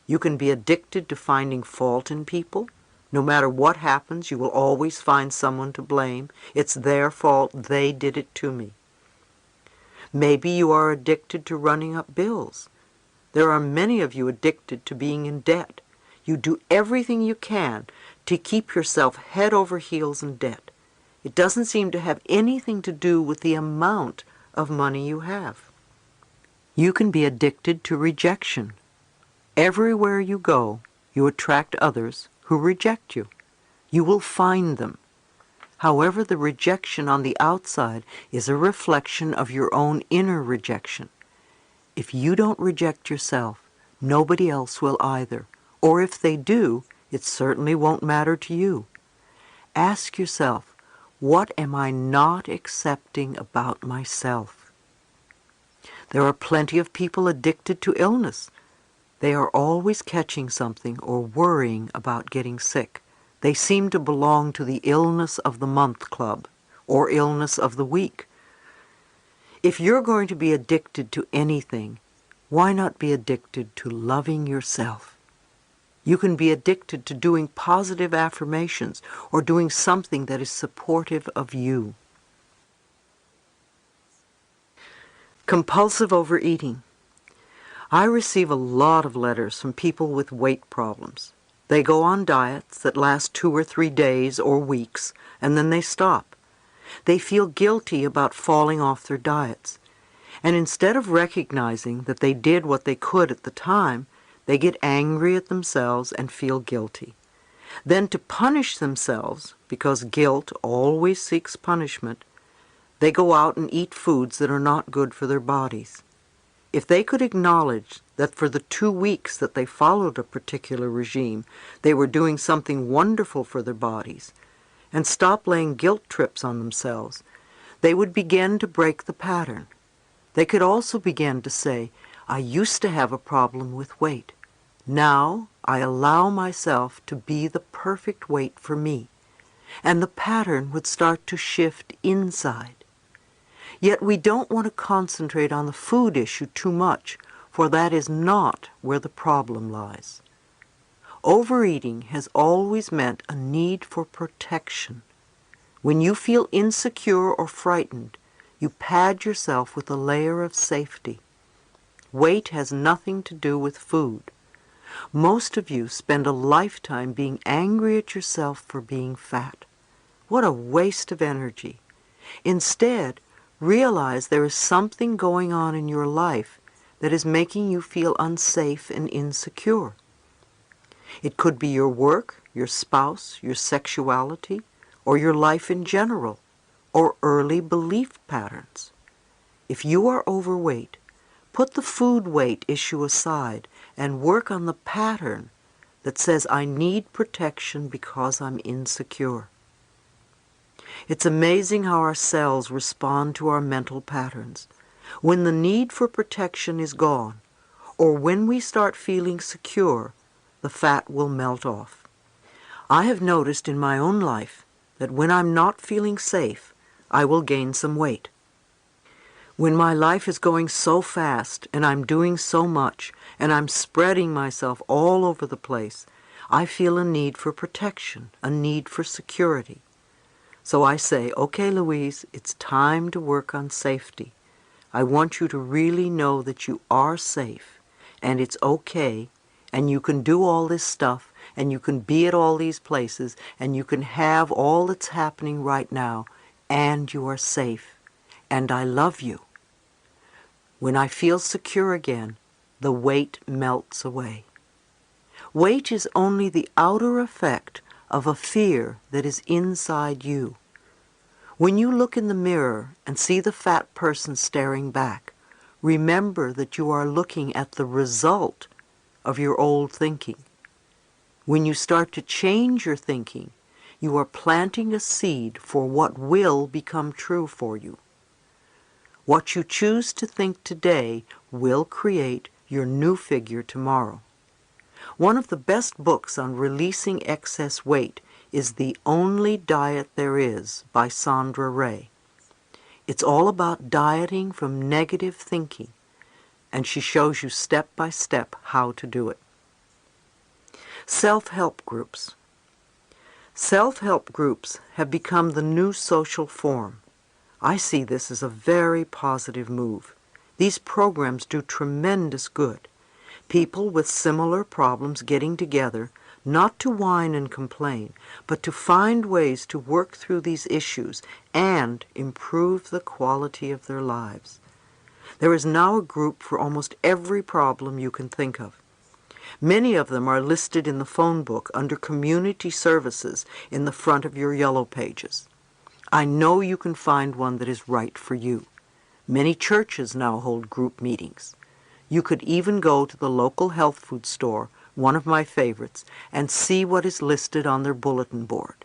You can be addicted to finding fault in people. No matter what happens, you will always find someone to blame. It's their fault, they did it to me. Maybe you are addicted to running up bills. There are many of you addicted to being in debt. You do everything you can to keep yourself head over heels in debt. It doesn't seem to have anything to do with the amount of money you have. You can be addicted to rejection. Everywhere you go, you attract others who reject you. You will find them. However, the rejection on the outside is a reflection of your own inner rejection. If you don't reject yourself, nobody else will either. Or if they do, it certainly won't matter to you. Ask yourself, what am I not accepting about myself? There are plenty of people addicted to illness. They are always catching something or worrying about getting sick. They seem to belong to the illness of the month club or illness of the week. If you're going to be addicted to anything, why not be addicted to loving yourself? You can be addicted to doing positive affirmations or doing something that is supportive of you. Compulsive overeating. I receive a lot of letters from people with weight problems. They go on diets that last 2 or 3 days or weeks, and then they stop. They feel guilty about falling off their diets. And instead of recognizing that they did what they could at the time, They get angry at themselves and feel guilty. Then to punish themselves, because guilt always seeks punishment, they go out and eat foods that are not good for their bodies. If they could acknowledge that for the 2 weeks that they followed a particular regime, they were doing something wonderful for their bodies, and stop laying guilt trips on themselves, they would begin to break the pattern. They could also begin to say, I used to have a problem with weight. Now I allow myself to be the perfect weight for me, and the pattern would start to shift inside. Yet we don't want to concentrate on the food issue too much, for that is not where the problem lies. Overeating has always meant a need for protection. When you feel insecure or frightened, you pad yourself with a layer of safety. Weight has nothing to do with food. Most of you spend a lifetime being angry at yourself for being fat. What a waste of energy. Instead, realize there is something going on in your life that is making you feel unsafe and insecure. It could be your work, your spouse, your sexuality, or your life in general, or early belief patterns. If you are overweight, put the food weight issue aside and work on the pattern that says, I need protection because I'm insecure. It's amazing how our cells respond to our mental patterns. When the need for protection is gone, or when we start feeling secure, the fat will melt off. I have noticed in my own life that when I'm not feeling safe, I will gain some weight. When my life is going so fast and I'm doing so much and I'm spreading myself all over the place, I feel a need for protection, a need for security. So I say, okay, Louise, it's time to work on safety. I want you to really know that you are safe and it's okay and you can do all this stuff and you can be at all these places and you can have all that's happening right now and you are safe and I love you. When I feel secure again, the weight melts away. Weight is only the outer effect of a fear that is inside you. When you look in the mirror and see the fat person staring back, remember that you are looking at the result of your old thinking. When you start to change your thinking, you are planting a seed for what will become true for you. What you choose to think today will create your new figure tomorrow. One of the best books on releasing excess weight is The Only Diet There Is by Sandra Ray. It's all about dieting from negative thinking, and she shows you step by step how to do it. Self-help groups. Self-help groups have become the new social form. I see this as a very positive move. These programs do tremendous good. People with similar problems getting together, not to whine and complain, but to find ways to work through these issues and improve the quality of their lives. There is now a group for almost every problem you can think of. Many of them are listed in the phone book under Community Services in the front of your yellow pages. I know you can find one that is right for you. Many churches now hold group meetings. You could even go to the local health food store, one of my favorites, and see what is listed on their bulletin board.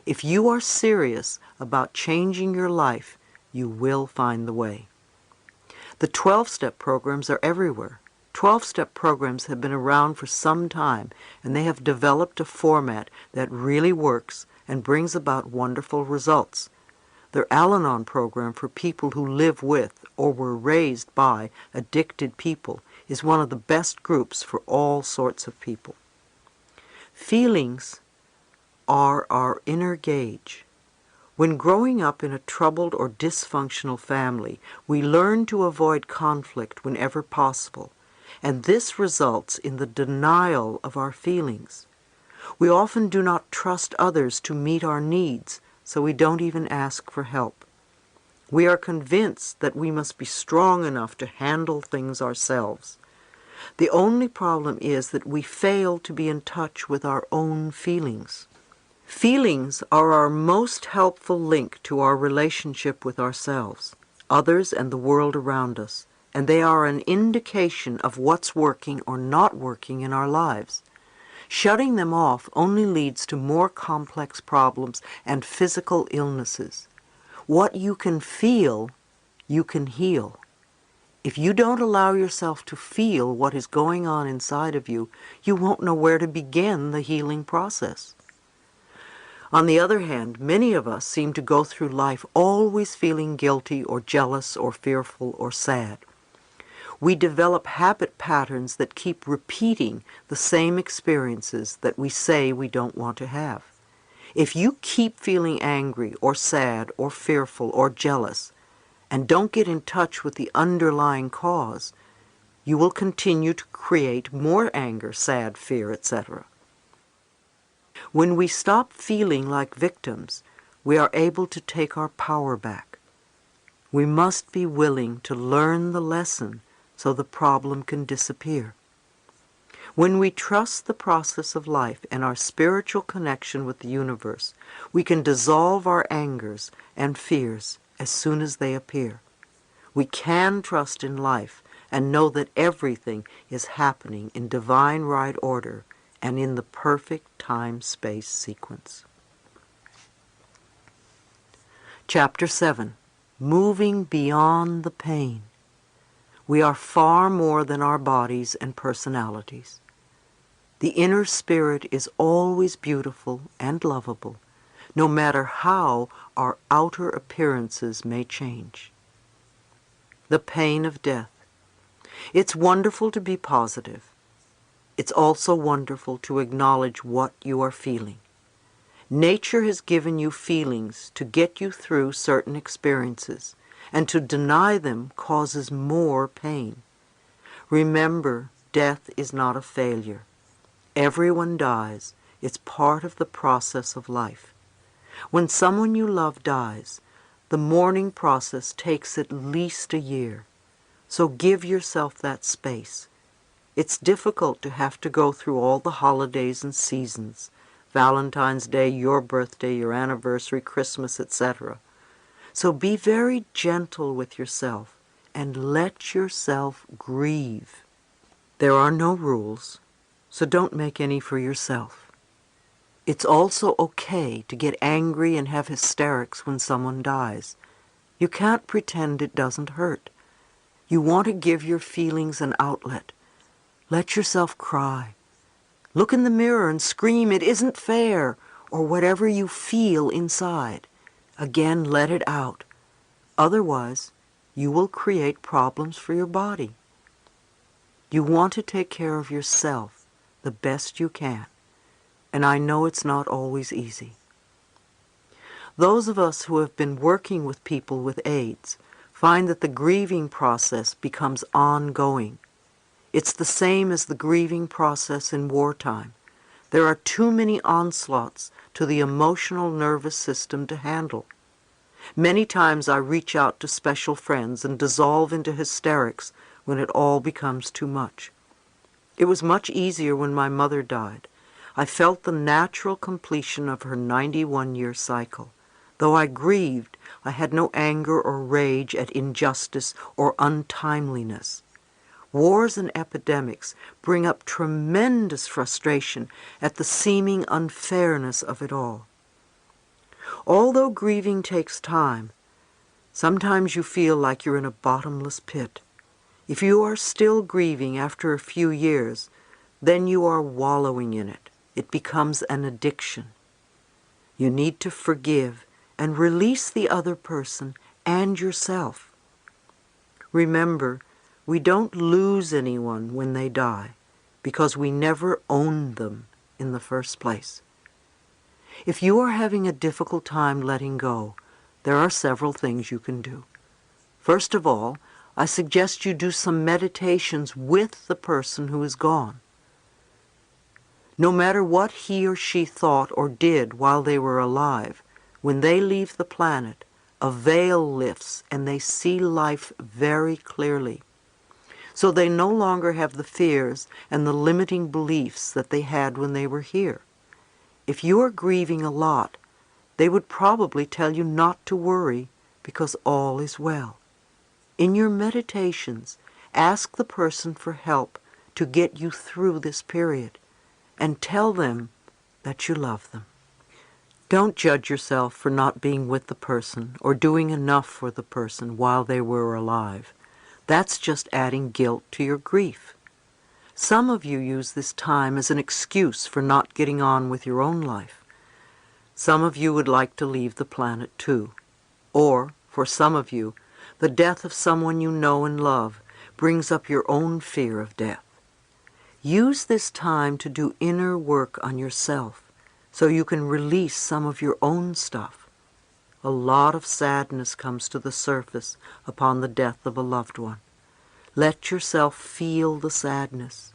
If you are serious about changing your life, you will find the way. The 12-step programs are everywhere. 12-step programs have been around for some time, and they have developed a format that really works and brings about wonderful results. Their Al-Anon program for people who live with or were raised by addicted people is one of the best groups for all sorts of people. Feelings are our inner gauge. When growing up in a troubled or dysfunctional family, we learn to avoid conflict whenever possible, and this results in the denial of our feelings. We often do not trust others to meet our needs, so we don't even ask for help. We are convinced that we must be strong enough to handle things ourselves. The only problem is that we fail to be in touch with our own feelings. Feelings are our most helpful link to our relationship with ourselves, others, and the world around us, and they are an indication of what's working or not working in our lives. Shutting them off only leads to more complex problems and physical illnesses. What you can feel, you can heal. If you don't allow yourself to feel what is going on inside of you, you won't know where to begin the healing process. On the other hand, many of us seem to go through life always feeling guilty or jealous or fearful or sad. We develop habit patterns that keep repeating the same experiences that we say we don't want to have. If you keep feeling angry or sad or fearful or jealous and don't get in touch with the underlying cause, you will continue to create more anger, sad, fear, etc. When we stop feeling like victims, we are able to take our power back. We must be willing to learn the lesson so the problem can disappear. When we trust the process of life and our spiritual connection with the universe, we can dissolve our angers and fears as soon as they appear. We can trust in life and know that everything is happening in divine right order and in the perfect time-space sequence. Chapter 7. Moving Beyond the Pain. We are far more than our bodies and personalities. The inner spirit is always beautiful and lovable, no matter how our outer appearances may change. The pain of death. It's wonderful to be positive. It's also wonderful to acknowledge what you are feeling. Nature has given you feelings to get you through certain experiences, and to deny them causes more pain. Remember, death is not a failure. Everyone dies. It's part of the process of life. When someone you love dies, the mourning process takes at least a year. So give yourself that space. It's difficult to have to go through all the holidays and seasons, Valentine's Day, your birthday, your anniversary, Christmas, etc. So be very gentle with yourself and let yourself grieve. There are no rules, so don't make any for yourself. It's also okay to get angry and have hysterics when someone dies. You can't pretend it doesn't hurt. You want to give your feelings an outlet. Let yourself cry. Look in the mirror and scream, "It isn't fair," or whatever you feel inside. Again, let it out. Otherwise, you will create problems for your body. You want to take care of yourself the best you can, and I know it's not always easy. Those of us who have been working with people with AIDS find that the grieving process becomes ongoing. It's the same as the grieving process in wartime. There are too many onslaughts to the emotional nervous system to handle. Many times I reach out to special friends and dissolve into hysterics when it all becomes too much. It was much easier when my mother died. I felt the natural completion of her 91-year cycle. Though I grieved, I had no anger or rage at injustice or untimeliness. Wars and epidemics bring up tremendous frustration at the seeming unfairness of it all. Although grieving takes time, sometimes you feel like you're in a bottomless pit. If you are still grieving after a few years, then you are wallowing in it. It becomes an addiction. You need to forgive and release the other person and yourself. Remember, we don't lose anyone when they die because we never owned them in the first place. If you are having a difficult time letting go, there are several things you can do. First of all, I suggest you do some meditations with the person who is gone. No matter what he or she thought or did while they were alive, when they leave the planet, a veil lifts and they see life very clearly. so they no longer have the fears and the limiting beliefs that they had when they were here. If you are grieving a lot, they would probably tell you not to worry because all is well. In your meditations, ask the person for help to get you through this period and tell them that you love them. Don't judge yourself for not being with the person or doing enough for the person while they were alive. That's just adding guilt to your grief. Some of you use this time as an excuse for not getting on with your own life. Some of you would like to leave the planet too. Or, for some of you, the death of someone you know and love brings up your own fear of death. Use this time to do inner work on yourself so you can release some of your own stuff. A lot of sadness comes to the surface upon the death of a loved one. Let yourself feel the sadness.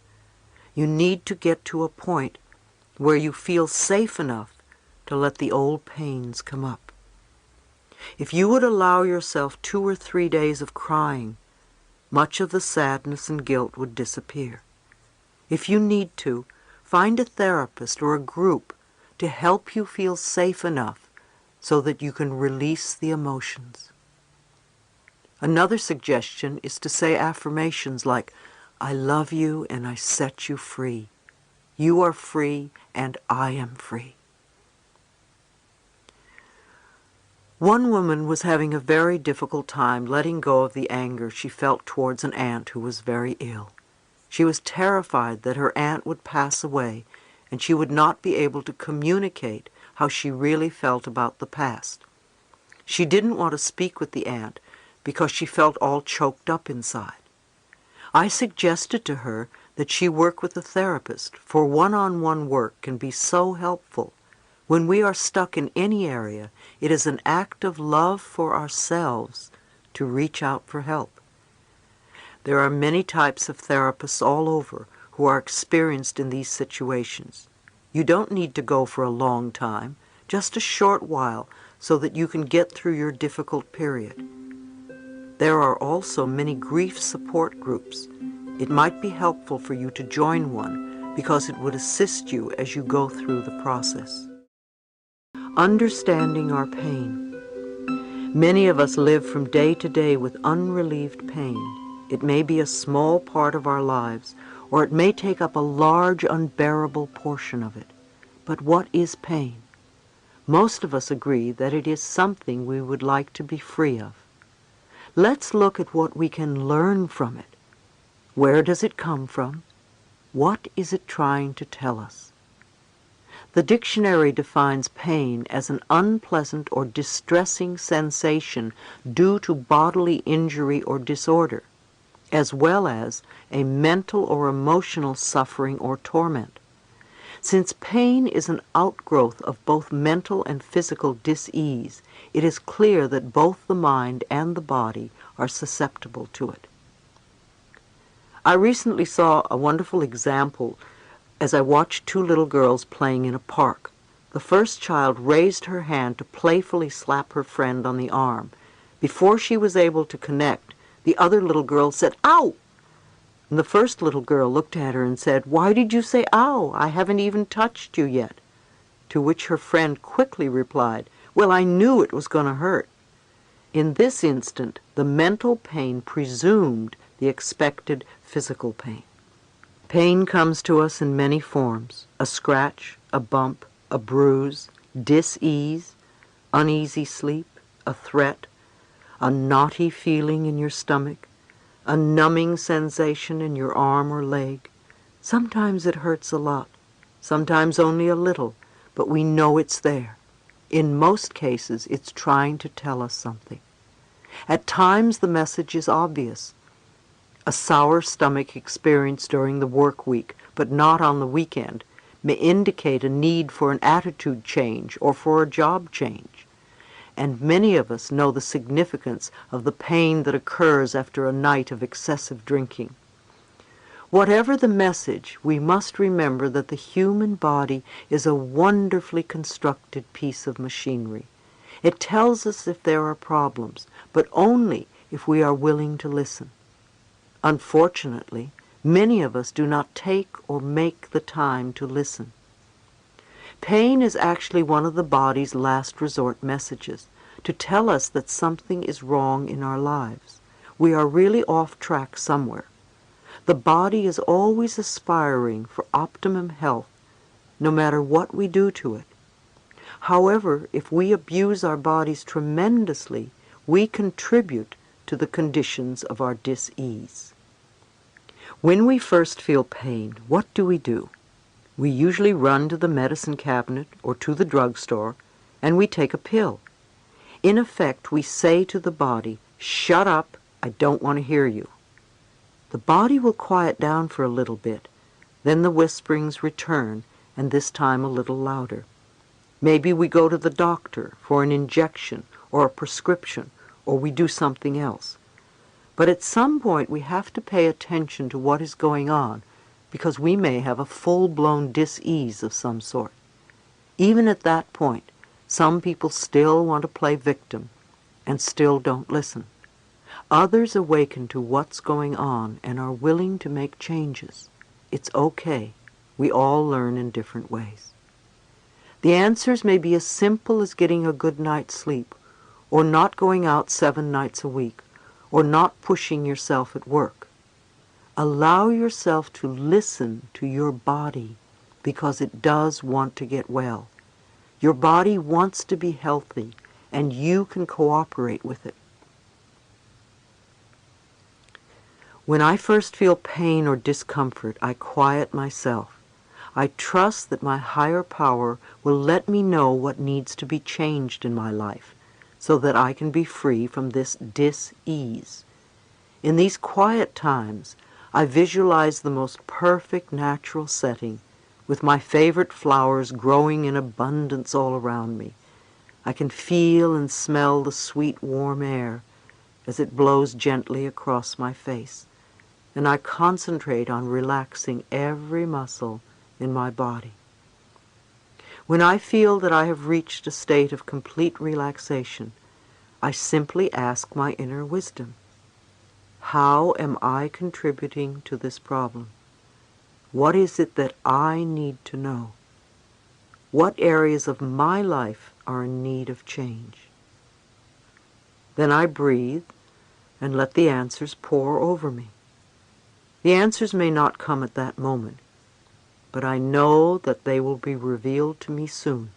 You need to get to a point where you feel safe enough to let the old pains come up. If you would allow yourself 2 or 3 days of crying, much of the sadness and guilt would disappear. If you need to, find a therapist or a group to help you feel safe enough so that you can release the emotions. Another suggestion is to say affirmations like, "I love you and I set you free. You are free and I am free." One woman was having a very difficult time letting go of the anger she felt towards an aunt who was very ill. She was terrified that her aunt would pass away and she would not be able to communicate how she really felt about the past. She didn't want to speak with the aunt because she felt all choked up inside. I suggested to her that she work with a therapist, for one-on-one work can be so helpful. When we are stuck in any area, it is an act of love for ourselves to reach out for help. There are many types of therapists all over who are experienced in these situations. You don't need to go for a long time, just a short while, so that you can get through your difficult period. There are also many grief support groups. It might be helpful for you to join one because it would assist you as you go through the process. Understanding our pain. Many of us live from day to day with unrelieved pain. It may be a small part of our lives, or it may take up a large, unbearable portion of it. But what is pain? Most of us agree that it is something we would like to be free of. Let's look at what we can learn from it. Where does it come from? What is it trying to tell us? The dictionary defines pain as an unpleasant or distressing sensation due to bodily injury or disorder, as well as a mental or emotional suffering or torment. Since pain is an outgrowth of both mental and physical dis-ease, it is clear that both the mind and the body are susceptible to it. I recently saw a wonderful example as I watched 2 little girls playing in a park. The first child raised her hand to playfully slap her friend on the arm. Before she was able to connect, the other little girl said, "Ow!" And the first little girl looked at her and said, "Why did you say ow? I haven't even touched you yet." To which her friend quickly replied, "Well, I knew it was going to hurt." In this instant, the mental pain presumed the expected physical pain. Pain comes to us in many forms: a scratch, a bump, a bruise, dis-ease, uneasy sleep, a threat, a knotty feeling in your stomach, a numbing sensation in your arm or leg. Sometimes it hurts a lot, sometimes only a little, but we know it's there. In most cases, it's trying to tell us something. At times, the message is obvious. A sour stomach experienced during the work week, but not on the weekend, may indicate a need for an attitude change or for a job change. And many of us know the significance of the pain that occurs after a night of excessive drinking. Whatever the message, we must remember that the human body is a wonderfully constructed piece of machinery. It tells us if there are problems, but only if we are willing to listen. Unfortunately, many of us do not take or make the time to listen. Pain is actually one of the body's last resort messages to tell us that something is wrong in our lives. We are really off track somewhere. The body is always aspiring for optimum health, no matter what we do to it. However, if we abuse our bodies tremendously, we contribute to the conditions of our dis-ease. When we first feel pain, what do? We usually run to the medicine cabinet or to the drugstore, and we take a pill. In effect, we say to the body, "Shut up, I don't want to hear you." The body will quiet down for a little bit. Then the whisperings return, and this time a little louder. Maybe we go to the doctor for an injection or a prescription, or we do something else. But at some point we have to pay attention to what is going on, because we may have a full-blown dis-ease of some sort. Even at that point, some people still want to play victim and still don't listen. Others awaken to what's going on and are willing to make changes. It's okay. We all learn in different ways. The answers may be as simple as getting a good night's sleep, or not going out 7 nights a week, or not pushing yourself at work. Allow yourself to listen to your body, because it does want to get well. Your body wants to be healthy, and you can cooperate with it. When I first feel pain or discomfort, I quiet myself. I trust that my higher power will let me know what needs to be changed in my life, so that I can be free from this dis-ease. In these quiet times, I visualize the most perfect natural setting, with my favorite flowers growing in abundance all around me. I can feel and smell the sweet warm air as it blows gently across my face, and I concentrate on relaxing every muscle in my body. When I feel that I have reached a state of complete relaxation, I simply ask my inner wisdom, how am I contributing to this problem? What is it that I need to know? What areas of my life are in need of change? Then I breathe and let the answers pour over me. The answers may not come at that moment, but I know that they will be revealed to me soon.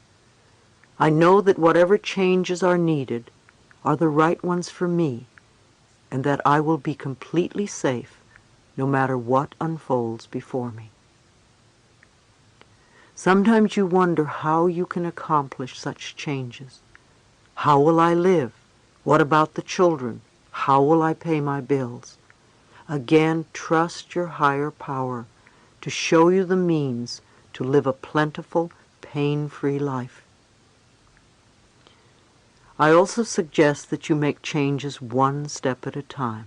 I know that whatever changes are needed are the right ones for me, and that I will be completely safe no matter what unfolds before me. Sometimes you wonder how you can accomplish such changes. How will I live? What about the children? How will I pay my bills? Again, trust your higher power to show you the means to live a plentiful, pain-free life. I also suggest that you make changes one step at a time.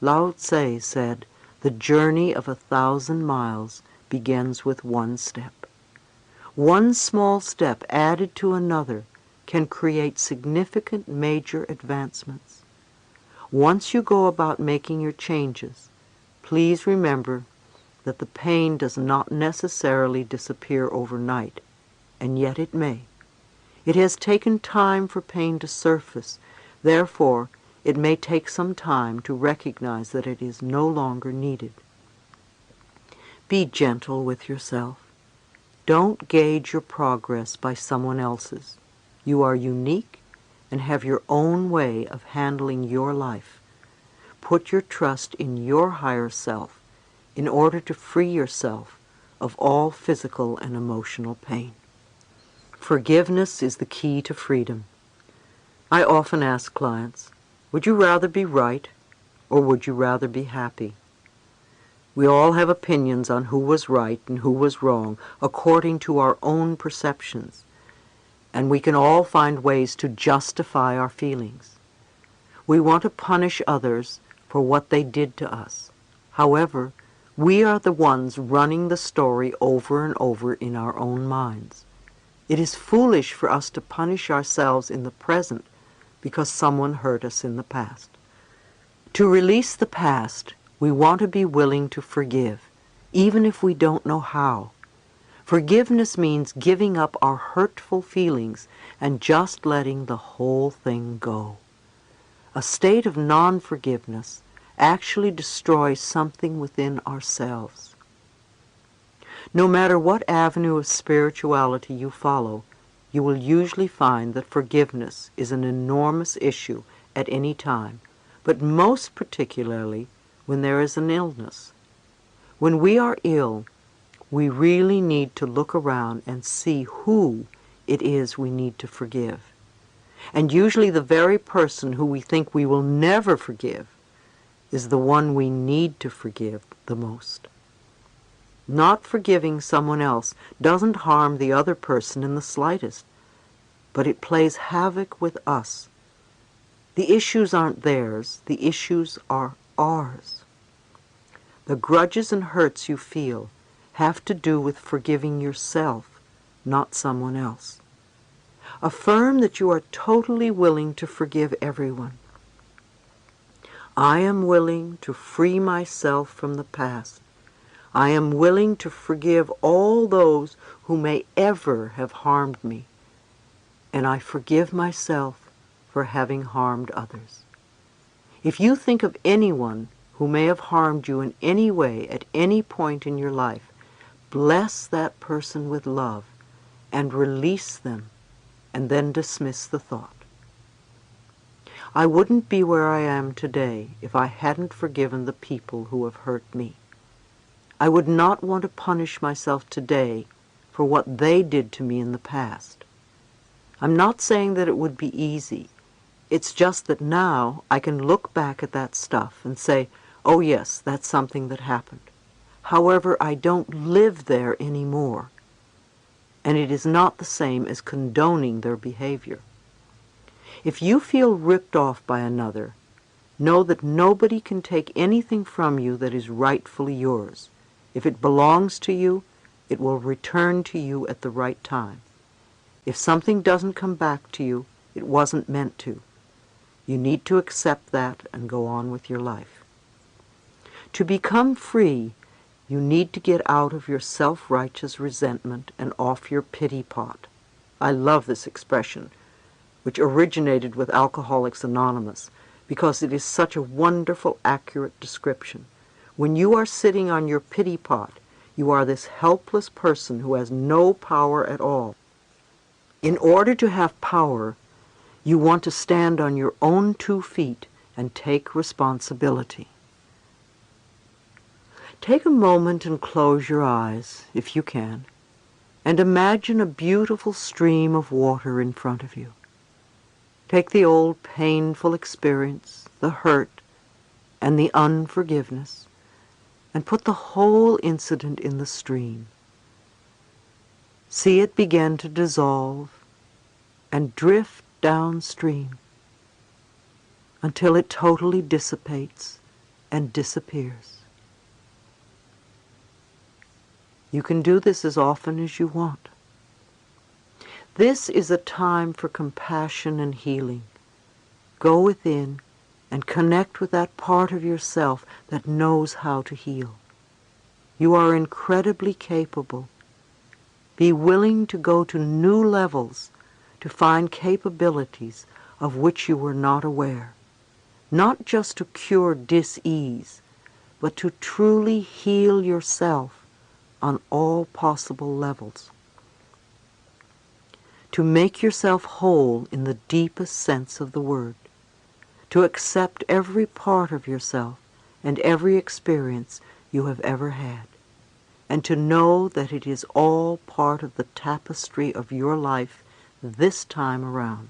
Lao Tse said, "The journey of 1,000 miles begins with one step." One small step added to another can create significant major advancements. Once you go about making your changes, please remember that the pain does not necessarily disappear overnight, and yet it may. It has taken time for pain to surface. Therefore, it may take some time to recognize that it is no longer needed. Be gentle with yourself. Don't gauge your progress by someone else's. You are unique and have your own way of handling your life. Put your trust in your higher self in order to free yourself of all physical and emotional pain. Forgiveness is the key to freedom. I often ask clients, would you rather be right or would you rather be happy? We all have opinions on who was right and who was wrong according to our own perceptions, and we can all find ways to justify our feelings. We want to punish others for what they did to us. However, we are the ones running the story over and over in our own minds. It is foolish for us to punish ourselves in the present because someone hurt us in the past. To release the past, We want to be willing to forgive, even if we don't know how. Forgiveness means giving up our hurtful feelings and just letting the whole thing go. A state of non-forgiveness actually destroys something within ourselves. No matter what avenue of spirituality you follow, you will usually find that forgiveness is an enormous issue at any time, but most particularly when there is an illness. When we are ill, we really need to look around and see who it is we need to forgive. And usually the very person who we think we will never forgive is the one we need to forgive the most. Not forgiving someone else doesn't harm the other person in the slightest, but it plays havoc with us. The issues aren't theirs, the issues are ours. The grudges and hurts you feel have to do with forgiving yourself, not someone else. Affirm that you are totally willing to forgive everyone. I am willing to free myself from the past. I am willing to forgive all those who may ever have harmed me, and I forgive myself for having harmed others. If you think of anyone who may have harmed you in any way at any point in your life, bless that person with love and release them, and then dismiss the thought. I wouldn't be where I am today if I hadn't forgiven the people who have hurt me. I would not want to punish myself today for what they did to me in the past. I'm not saying that it would be easy. It's just that now I can look back at that stuff and say, oh yes, that's something that happened. However, I don't live there anymore. And it is not the same as condoning their behavior. If you feel ripped off by another, know that nobody can take anything from you that is rightfully yours. If it belongs to you, it will return to you at the right time. If something doesn't come back to you, it wasn't meant to. You need to accept that and go on with your life. To become free, you need to get out of your self-righteous resentment and off your pity pot. I love this expression, which originated with Alcoholics Anonymous, because it is such a wonderful, accurate description. When you are sitting on your pity pot, you are this helpless person who has no power at all. In order to have power, you want to stand on your own 2 feet and take responsibility. Take a moment and close your eyes, if you can, and imagine a beautiful stream of water in front of you. Take the old painful experience, the hurt, and the unforgiveness, and put the whole incident in the stream. See it begin to dissolve and drift downstream until it totally dissipates and disappears. You can do this as often as you want. This is a time for compassion and healing. Go within and connect with that part of yourself that knows how to heal. You are incredibly capable. Be willing to go to new levels to find capabilities of which you were not aware, not just to cure dis-ease, but to truly heal yourself on all possible levels. To make yourself whole in the deepest sense of the word, to accept every part of yourself and every experience you have ever had, and to know that it is all part of the tapestry of your life this time around.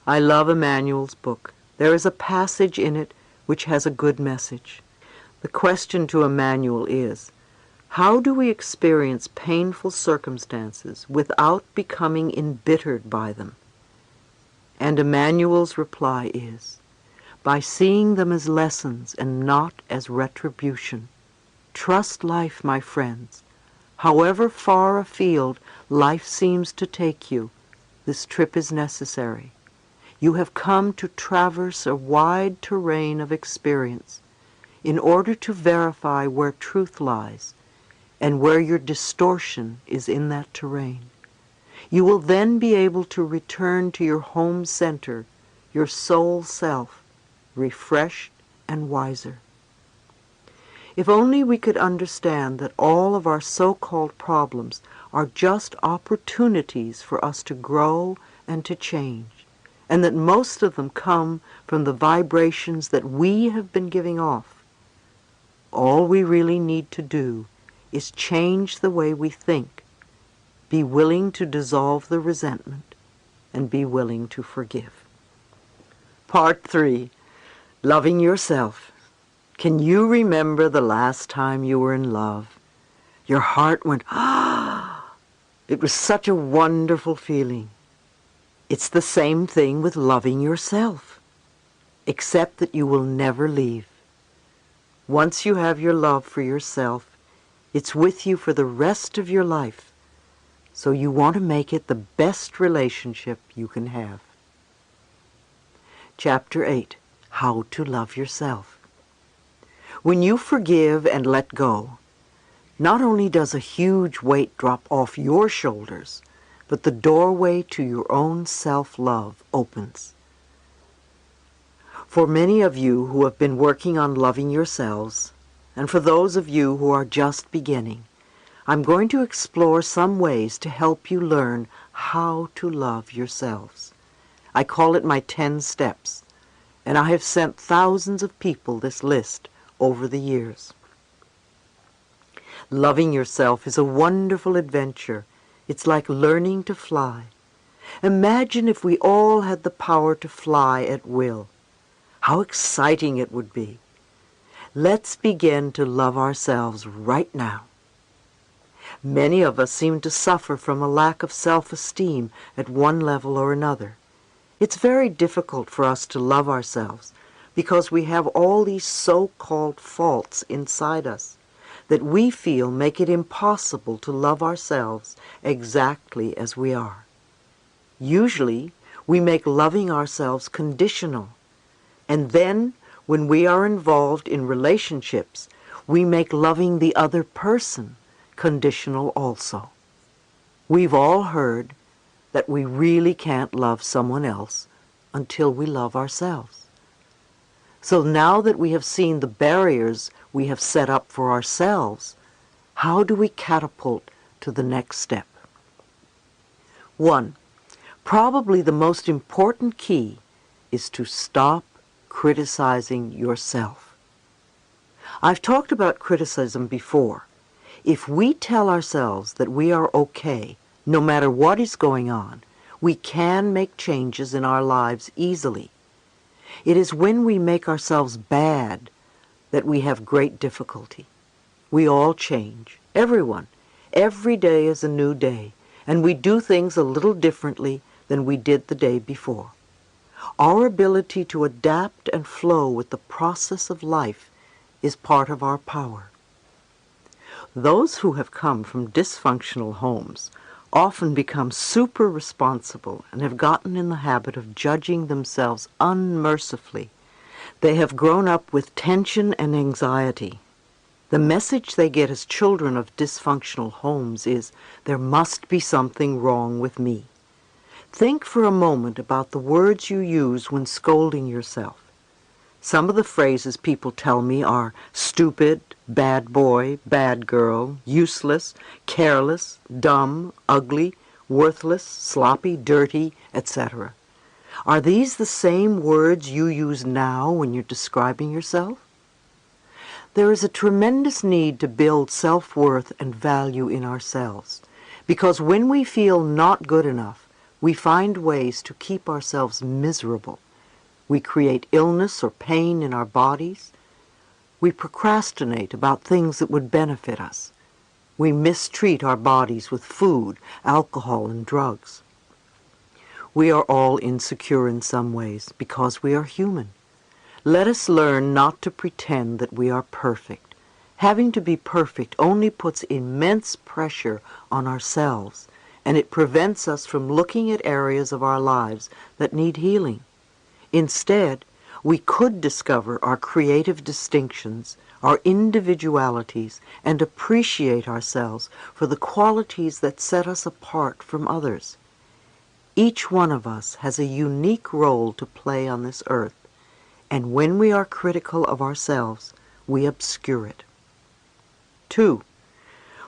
I love Emmanuel's book. There is a passage in it which has a good message. The question to Emmanuel is, how do we experience painful circumstances without becoming embittered by them? And Emmanuel's reply is, by seeing them as lessons and not as retribution. Trust life, my friends. However far afield life seems to take you, this trip is necessary. You have come to traverse a wide terrain of experience. in order to verify where truth lies and where your distortion is in that terrain. You will then be able to return to your home center, your soul self, refreshed and wiser. If only we could understand that all of our so-called problems are just opportunities for us to grow and to change, and that most of them come from the vibrations that we have been giving off. All we really need to do is change the way we think, be willing to dissolve the resentment, and be willing to forgive. Part 3. Loving yourself. Can you remember the last time you were in love? Your heart went, ah! It was such a wonderful feeling. It's the same thing with loving yourself, except that you will never leave. Once you have your love for yourself, it's with you for the rest of your life, so you want to make it the best relationship you can have. Chapter 8. How to Love Yourself. When you forgive and let go, not only does a huge weight drop off your shoulders, but the doorway to your own self-love opens. For many of you who have been working on loving yourselves, and for those of you who are just beginning, I'm going to explore some ways to help you learn how to love yourselves. I call it my 10 steps, and I have sent thousands of people this list over the years. Loving yourself is a wonderful adventure. It's like learning to fly. Imagine if we all had the power to fly at will. How exciting it would be. Let's begin to love ourselves right now. Many of us seem to suffer from a lack of self-esteem at one level or another. It's very difficult for us to love ourselves because we have all these so-called faults inside us that we feel make it impossible to love ourselves exactly as we are. Usually, we make loving ourselves conditional, and then when we are involved in relationships, we make loving the other person conditional also. We've all heard that we really can't love someone else until we love ourselves. So now that we have seen the barriers we have set up for ourselves, how do we catapult to the next step? 1. Probably the most important key is to stop criticizing yourself. I've talked about criticism before. If we tell ourselves that we are okay, no matter what is going on, we can make changes in our lives easily. It is when we make ourselves bad that we have great difficulty. We all change, everyone. Every day is a new day, and we do things a little differently than we did the day before. Our ability to adapt and flow with the process of life is part of our power. Those who have come from dysfunctional homes often become super responsible and have gotten in the habit of judging themselves unmercifully. They have grown up with tension and anxiety. The message they get as children of dysfunctional homes is, there must be something wrong with me. Think for a moment about the words you use when scolding yourself. Some of the phrases people tell me are stupid, bad boy, bad girl, useless, careless, dumb, ugly, worthless, sloppy, dirty, etc. Are these the same words you use now when you're describing yourself? There is a tremendous need to build self-worth and value in ourselves, because when we feel not good enough, we find ways to keep ourselves miserable. We create illness or pain in our bodies. We procrastinate about things that would benefit us. We mistreat our bodies with food, alcohol, and drugs. We are all insecure in some ways because we are human. Let us learn not to pretend that we are perfect. Having to be perfect only puts immense pressure on ourselves, and it prevents us from looking at areas of our lives that need healing. Instead, we could discover our creative distinctions, our individualities, and appreciate ourselves for the qualities that set us apart from others. Each one of us has a unique role to play on this earth, and when we are critical of ourselves, we obscure it. 2.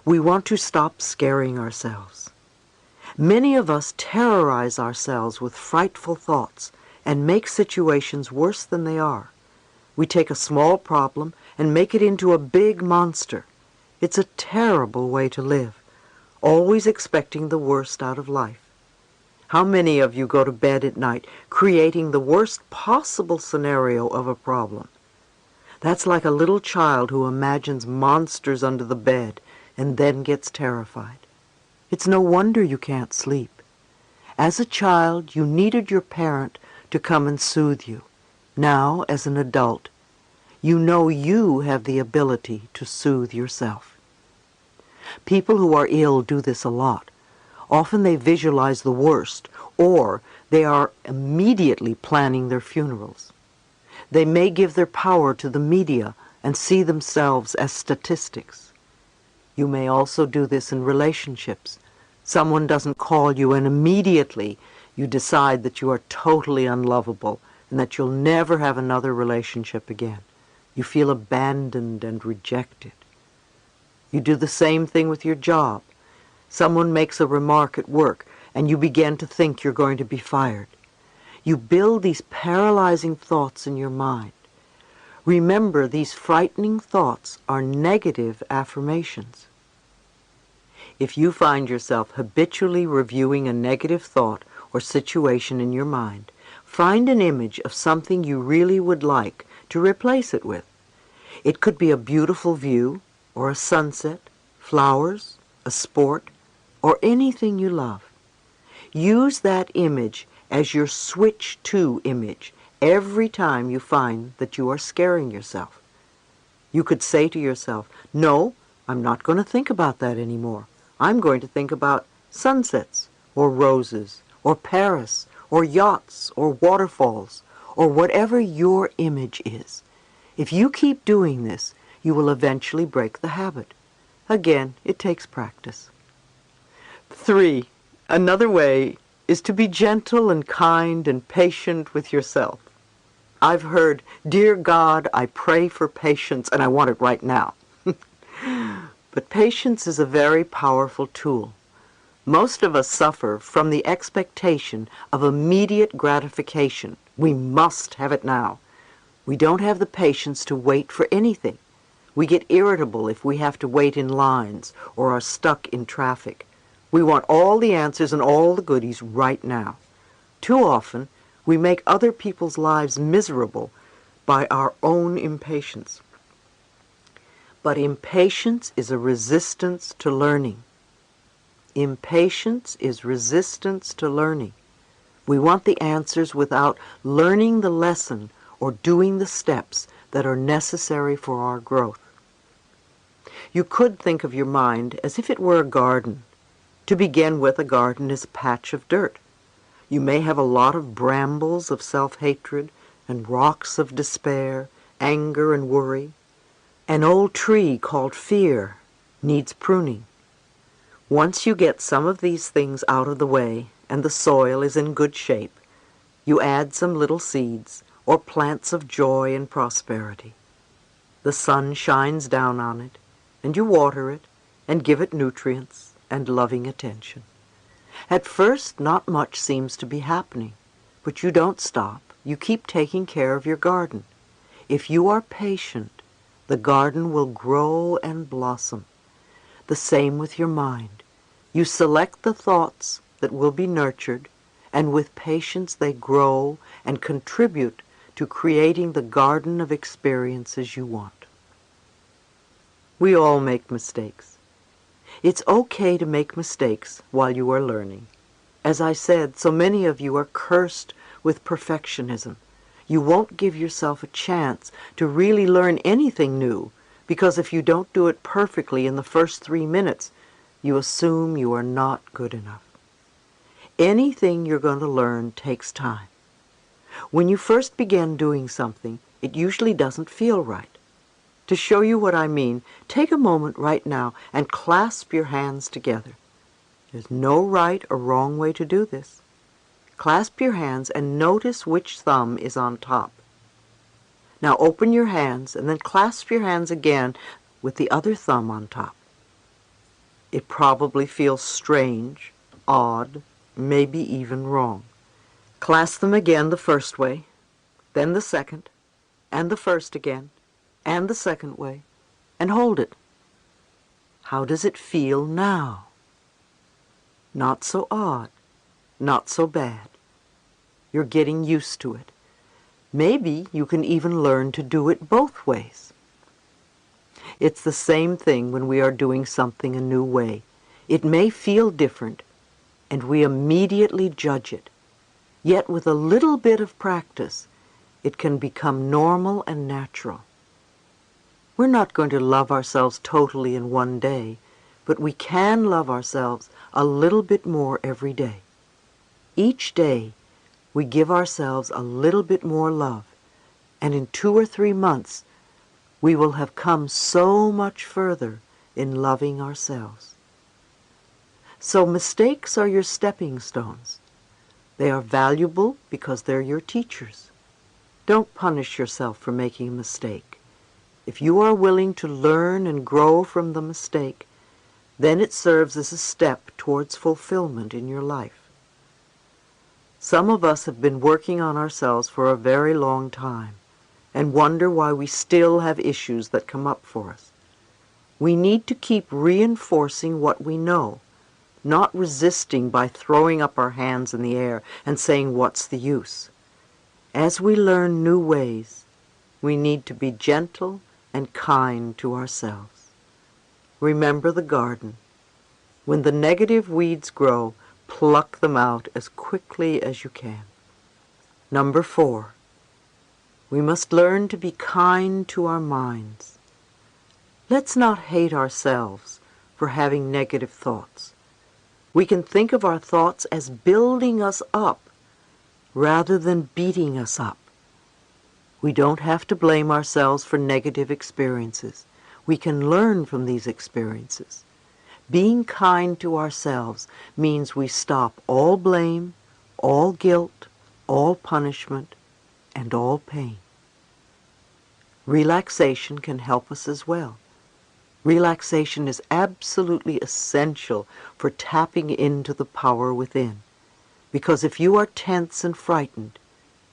We want to stop scaring ourselves. Many of us terrorize ourselves with frightful thoughts and make situations worse than they are. We take a small problem and make it into a big monster. It's a terrible way to live, always expecting the worst out of life. How many of you go to bed at night creating the worst possible scenario of a problem? That's like a little child who imagines monsters under the bed and then gets terrified. It's no wonder you can't sleep. As a child, you needed your parent to come and soothe you. Now, as an adult, you know you have the ability to soothe yourself. People who are ill do this a lot. Often they visualize the worst, or they are immediately planning their funerals. They may give their power to the media and see themselves as statistics. You may also do this in relationships. Someone doesn't call you and immediately you decide that you are totally unlovable and that you'll never have another relationship again. You feel abandoned and rejected. You do the same thing with your job. Someone makes a remark at work and you begin to think you're going to be fired. You build these paralyzing thoughts in your mind. Remember, these frightening thoughts are negative affirmations. If you find yourself habitually reviewing a negative thought or situation in your mind, find an image of something you really would like to replace it with. It could be a beautiful view, or a sunset, flowers, a sport, or anything you love. Use that image as your switch to image every time you find that you are scaring yourself. You could say to yourself, "No, I'm not going to think about that anymore. I'm going to think about sunsets, or roses, or Paris, or yachts, or waterfalls, or whatever your image is." If you keep doing this, you will eventually break the habit. Again, it takes practice. 3. Another way is to be gentle and kind and patient with yourself. I've heard, "Dear God, I pray for patience and I want it right now." But patience is a very powerful tool. Most of us suffer from the expectation of immediate gratification. We must have it now. We don't have the patience to wait for anything. We get irritable if we have to wait in lines or are stuck in traffic. We want all the answers and all the goodies right now. Too often, we make other people's lives miserable by our own impatience. But impatience is a resistance to learning. Impatience is resistance to learning. We want the answers without learning the lesson or doing the steps that are necessary for our growth. You could think of your mind as if it were a garden. To begin with, a garden is a patch of dirt. You may have a lot of brambles of self-hatred and rocks of despair, anger and worry. An old tree called fear needs pruning. Once you get some of these things out of the way and the soil is in good shape, you add some little seeds or plants of joy and prosperity. The sun shines down on it, and you water it and give it nutrients and loving attention. At first, not much seems to be happening, but you don't stop. You keep taking care of your garden. If you are patient, the garden will grow and blossom. The same with your mind. You select the thoughts that will be nurtured, and with patience they grow and contribute to creating the garden of experiences you want. We all make mistakes. It's okay to make mistakes while you are learning. As I said, so many of you are cursed with perfectionism. You won't give yourself a chance to really learn anything new because if you don't do it perfectly in the first 3 minutes, you assume you are not good enough. Anything you're going to learn takes time. When you first begin doing something, it usually doesn't feel right. To show you what I mean, take a moment right now and clasp your hands together. There's no right or wrong way to do this. Clasp your hands and notice which thumb is on top. Now open your hands and then clasp your hands again with the other thumb on top. It probably feels strange, odd, maybe even wrong. Clasp them again the first way, then the second, and the first again, and the second way, and hold it. How does it feel now? Not so odd, not so bad. You're getting used to it. Maybe you can even learn to do it both ways. It's the same thing when we are doing something a new way. It may feel different, and we immediately judge it. Yet with a little bit of practice, it can become normal and natural. We're not going to love ourselves totally in one day, but we can love ourselves a little bit more every day. Each day, we give ourselves a little bit more love, and in 2 or 3 months, we will have come so much further in loving ourselves. So mistakes are your stepping stones. They are valuable because they're your teachers. Don't punish yourself for making a mistake. If you are willing to learn and grow from the mistake, then it serves as a step towards fulfillment in your life. Some of us have been working on ourselves for a very long time and wonder why we still have issues that come up for us. We need to keep reinforcing what we know, not resisting by throwing up our hands in the air and saying, "What's the use?" As we learn new ways, we need to be gentle and kind to ourselves. Remember the garden. When the negative weeds grow, pluck them out as quickly as you can. Number 4, we must learn to be kind to our minds. Let's not hate ourselves for having negative thoughts. We can think of our thoughts as building us up rather than beating us up. We don't have to blame ourselves for negative experiences. We can learn from these experiences. Being kind to ourselves means we stop all blame, all guilt, all punishment, and all pain. Relaxation can help us as well. Relaxation is absolutely essential for tapping into the power within, because if you are tense and frightened,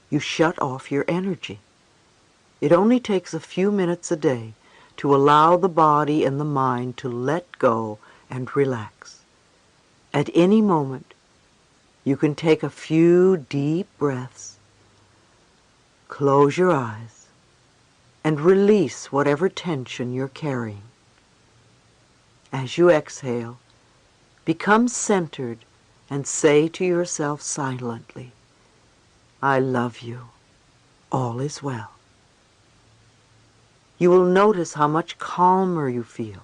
you shut off your energy. It only takes a few minutes a day to allow the body and the mind to let go and relax. At any moment, you can take a few deep breaths, close your eyes, and release whatever tension you're carrying. As you exhale, become centered and say to yourself silently, "I love you. All is well." You will notice how much calmer you feel.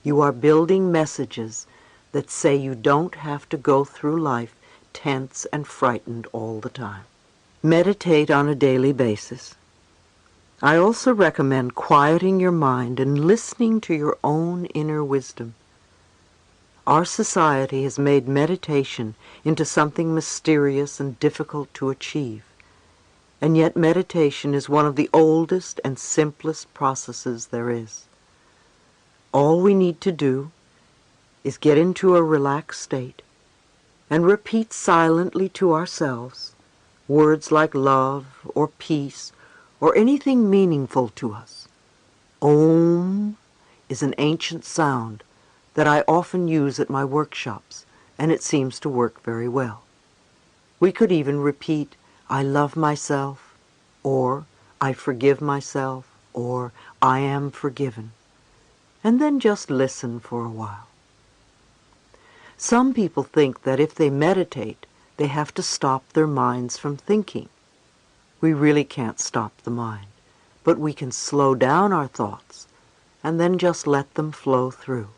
You are building messages that say you don't have to go through life tense and frightened all the time. Meditate on a daily basis. I also recommend quieting your mind and listening to your own inner wisdom. Our society has made meditation into something mysterious and difficult to achieve, and yet meditation is one of the oldest and simplest processes there is. All we need to do is get into a relaxed state and repeat silently to ourselves words like love or peace or anything meaningful to us. Om is an ancient sound that I often use at my workshops, and it seems to work very well. We could even repeat, "I love myself," or "I forgive myself," or "I am forgiven," and then just listen for a while. Some people think that if they meditate, they have to stop their minds from thinking. We really can't stop the mind, but we can slow down our thoughts and then just let them flow through.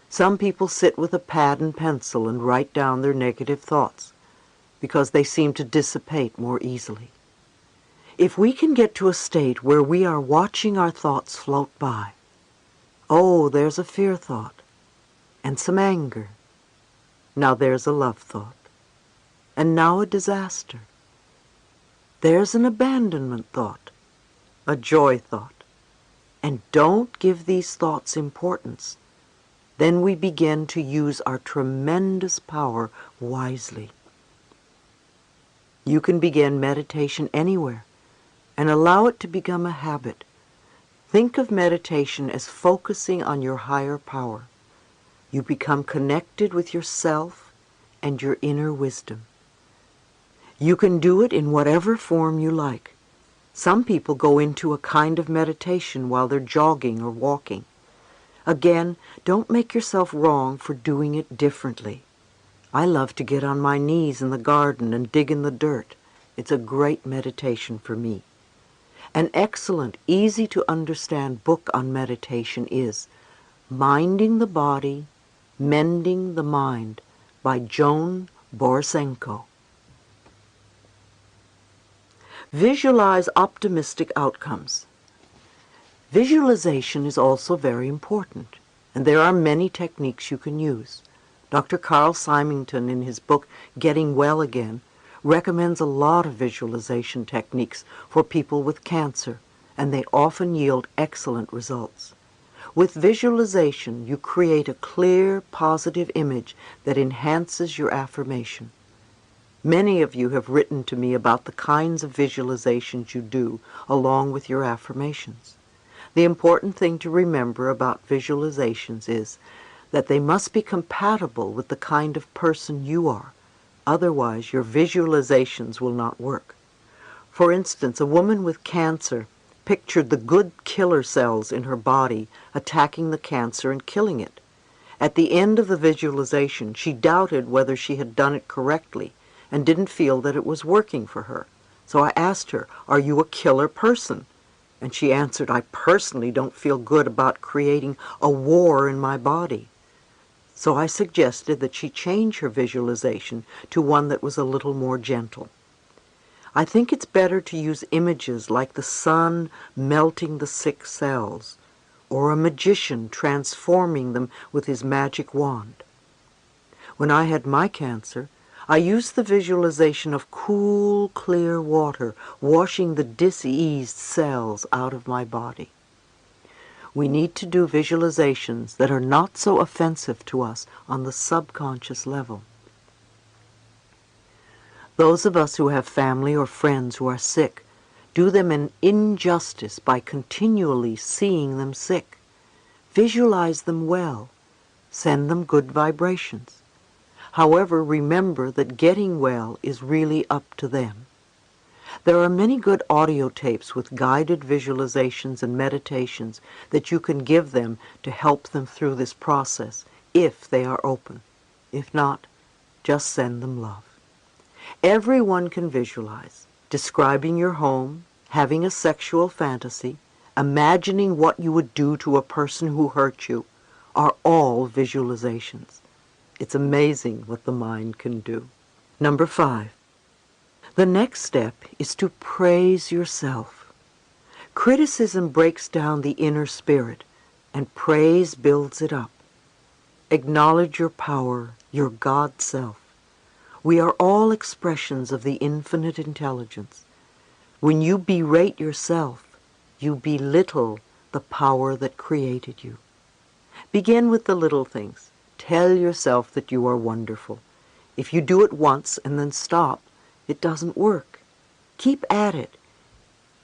Some people sit with a pad and pencil and write down their negative thoughts. because they seem to dissipate more easily. If we can get to a state where we are watching our thoughts float by, oh, there's a fear thought, and some anger. Now there's a love thought, and now a disaster. There's an abandonment thought, a joy thought. And don't give these thoughts importance. Then we begin to use our tremendous power wisely. You can begin meditation anywhere and allow it to become a habit. Think of meditation as focusing on your higher power. You become connected with yourself and your inner wisdom. You can do it in whatever form you like. Some people go into a kind of meditation while they're jogging or walking. Again, don't make yourself wrong for doing it differently. I love to get on my knees in the garden and dig in the dirt. It's a great meditation for me. An excellent, easy-to-understand book on meditation is Minding the Body, Mending the Mind by Joan Borisenko. Visualize optimistic outcomes. Visualization is also very important, and there are many techniques you can use. Dr. Carl Symington, in his book Getting Well Again, recommends a lot of visualization techniques for people with cancer, and they often yield excellent results. With visualization, you create a clear, positive image that enhances your affirmation. Many of you have written to me about the kinds of visualizations you do along with your affirmations. The important thing to remember about visualizations is that they must be compatible with the kind of person you are. Otherwise, your visualizations will not work. For instance, a woman with cancer pictured the good killer cells in her body attacking the cancer and killing it. At the end of the visualization, she doubted whether she had done it correctly and didn't feel that it was working for her. So I asked her, "Are you a killer person?" And she answered, "I personally don't feel good about creating a war in my body." So I suggested that she change her visualization to one that was a little more gentle. I think it's better to use images like the sun melting the sick cells, or a magician transforming them with his magic wand. When I had my cancer, I used the visualization of cool, clear water washing the diseased cells out of my body. We need to do visualizations that are not so offensive to us on the subconscious level. Those of us who have family or friends who are sick do them an injustice by continually seeing them sick. Visualize them well. Send them good vibrations. However, remember that getting well is really up to them. There are many good audio tapes with guided visualizations and meditations that you can give them to help them through this process, if they are open. If not, just send them love. Everyone can visualize. Describing your home, having a sexual fantasy, imagining what you would do to a person who hurt you, are all visualizations. It's amazing what the mind can do. Number 5. The next step is to praise yourself. Criticism breaks down the inner spirit, and praise builds it up. Acknowledge your power, your God self. We are all expressions of the infinite intelligence. When you berate yourself, you belittle the power that created you. Begin with the little things. Tell yourself that you are wonderful. If you do it once and then stop, it doesn't work. Keep at it,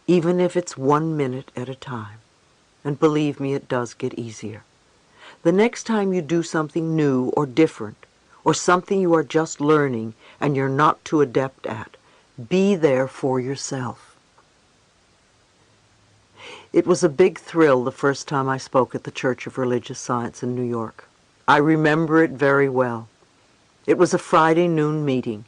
even if it's 1 minute at a time. And believe me, it does get easier. The next time you do something new or different, or something you are just learning and you're not too adept at, be there for yourself. It was a big thrill the first time I spoke at the Church of Religious Science in New York. I remember it very well. It was a Friday noon meeting.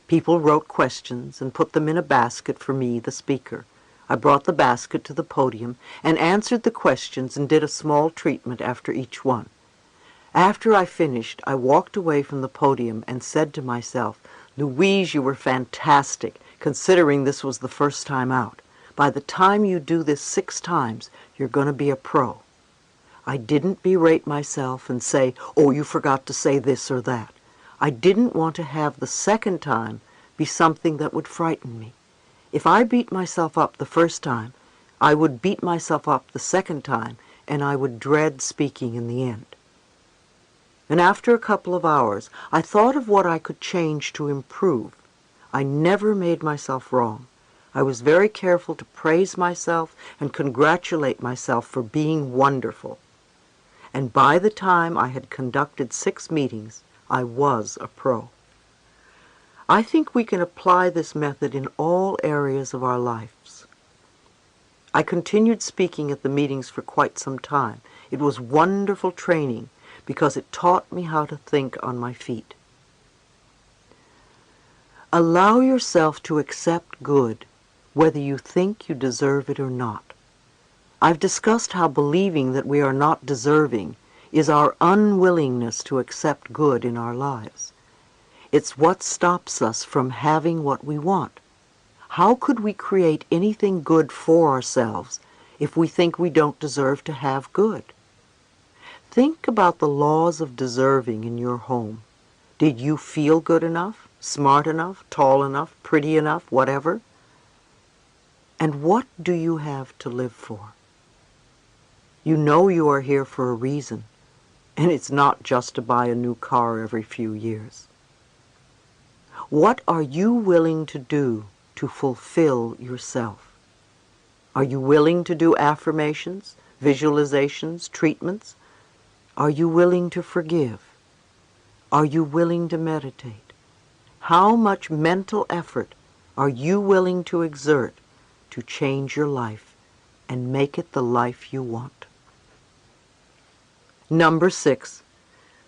People wrote questions and put them in a basket for me, the speaker. I brought the basket to the podium and answered the questions and did a small treatment after each one. After I finished, I walked away from the podium and said to myself, Louise, you were fantastic, considering this was the first time out. By the time you do this 6 times, you're going to be a pro. I didn't berate myself and say, oh, you forgot to say this or that. I didn't want to have the second time be something that would frighten me. If I beat myself up the first time, I would beat myself up the second time, and I would dread speaking in the end. And after a couple of hours, I thought of what I could change to improve. I never made myself wrong. I was very careful to praise myself and congratulate myself for being wonderful. And by the time I had conducted 6 meetings, I was a pro. I think we can apply this method in all areas of our lives. I continued speaking at the meetings for quite some time. It was wonderful training because it taught me how to think on my feet. Allow yourself to accept good, whether you think you deserve it or not. I've discussed how believing that we are not deserving is our unwillingness to accept good in our lives. It's what stops us from having what we want. How could we create anything good for ourselves if we think we don't deserve to have good? Think about the laws of deserving in your home. Did you feel good enough, smart enough, tall enough, pretty enough, whatever? And what do you have to live for? You know you are here for a reason, and it's not just to buy a new car every few years. What are you willing to do to fulfill yourself? Are you willing to do affirmations, visualizations, treatments? Are you willing to forgive? Are you willing to meditate? How much mental effort are you willing to exert to change your life and make it the life you want? Number 6,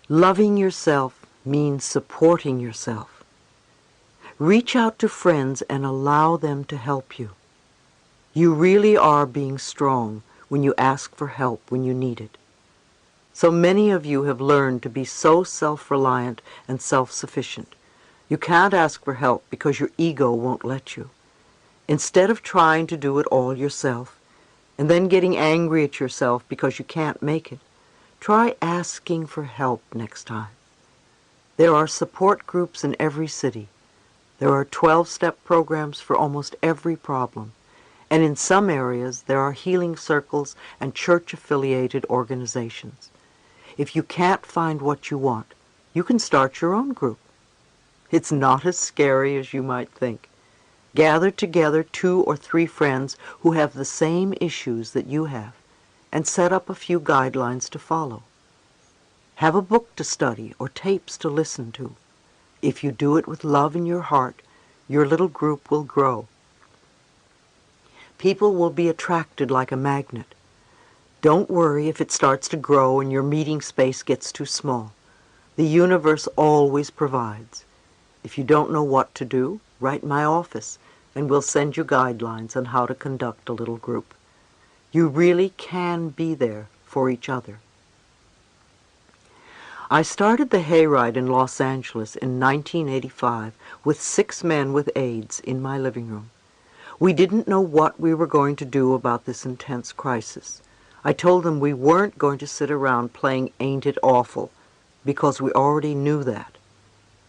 loving yourself means supporting yourself. Reach out to friends and allow them to help you. You really are being strong when you ask for help when you need it. So many of you have learned to be so self-reliant and self-sufficient. You can't ask for help because your ego won't let you. Instead of trying to do it all yourself and then getting angry at yourself because you can't make it, try asking for help next time. There are support groups in every city. There are 12-step programs for almost every problem. And in some areas, there are healing circles and church-affiliated organizations. If you can't find what you want, you can start your own group. It's not as scary as you might think. Gather together 2 or 3 friends who have the same issues that you have, and set up a few guidelines to follow. Have a book to study or tapes to listen to. If you do it with love in your heart, your little group will grow. People will be attracted like a magnet. Don't worry if it starts to grow and your meeting space gets too small. The universe always provides. If you don't know what to do, write my office, and we'll send you guidelines on how to conduct a little group. You really can be there for each other. I started the hayride in Los Angeles in 1985 with 6 men with AIDS in my living room. We didn't know what we were going to do about this intense crisis. I told them we weren't going to sit around playing Ain't It Awful, because we already knew that.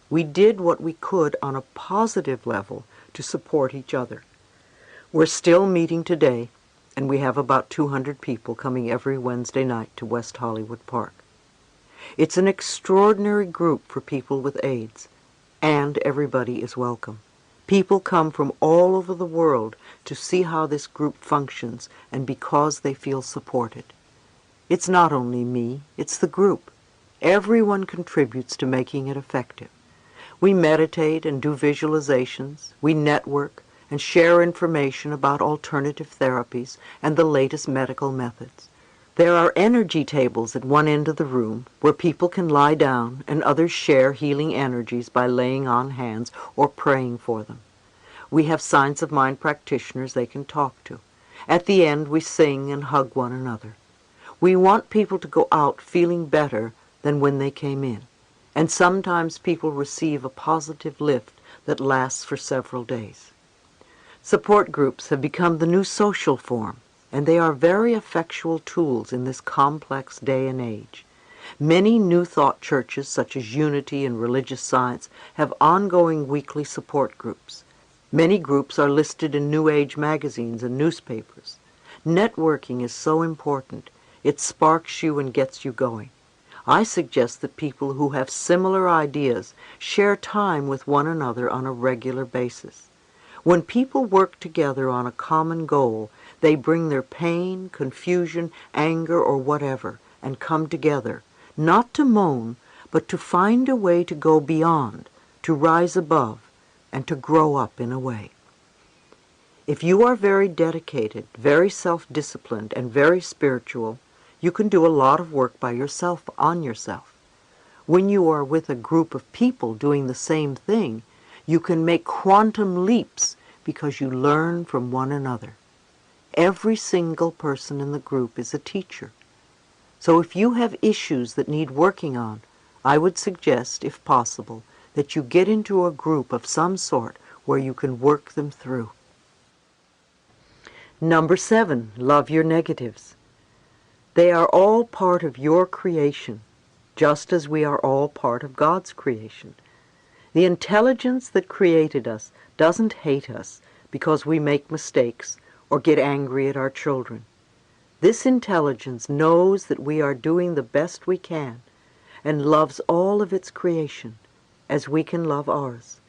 We did what we could on a positive level to support each other. We're still meeting today, and we have about 200 people coming every Wednesday night to West Hollywood Park. It's an extraordinary group for people with AIDS, and everybody is welcome. People come from all over the world to see how this group functions and because they feel supported. It's not only me, it's the group. Everyone contributes to making it effective. We meditate and do visualizations, we network and share information about alternative therapies and the latest medical methods. There are energy tables at one end of the room where people can lie down and others share healing energies by laying on hands or praying for them. We have Signs of Mind practitioners they can talk to. At the end, we sing and hug one another. We want people to go out feeling better than when they came in. And sometimes people receive a positive lift that lasts for several days. Support groups have become the new social form, and they are very effectual tools in this complex day and age. Many New Thought churches, such as Unity and Religious Science, have ongoing weekly support groups. Many groups are listed in New Age magazines and newspapers. Networking is so important. It sparks you and gets you going. I suggest that people who have similar ideas share time with one another on a regular basis. When people work together on a common goal, they bring their pain, confusion, anger, or whatever, and come together, not to moan, but to find a way to go beyond, to rise above, and to grow up in a way. If you are very dedicated, very self-disciplined, and very spiritual, you can do a lot of work by yourself on yourself. When you are with a group of people doing the same thing, you can make quantum leaps because you learn from one another. Every single person in the group is a teacher. So if you have issues that need working on, I would suggest, if possible, that you get into a group of some sort where you can work them through. Number 7, love your negatives. They are all part of your creation, just as we are all part of God's creation. The intelligence that created us doesn't hate us because we make mistakes or get angry at our children. This intelligence knows that we are doing the best we can and loves all of its creation as we can love ours.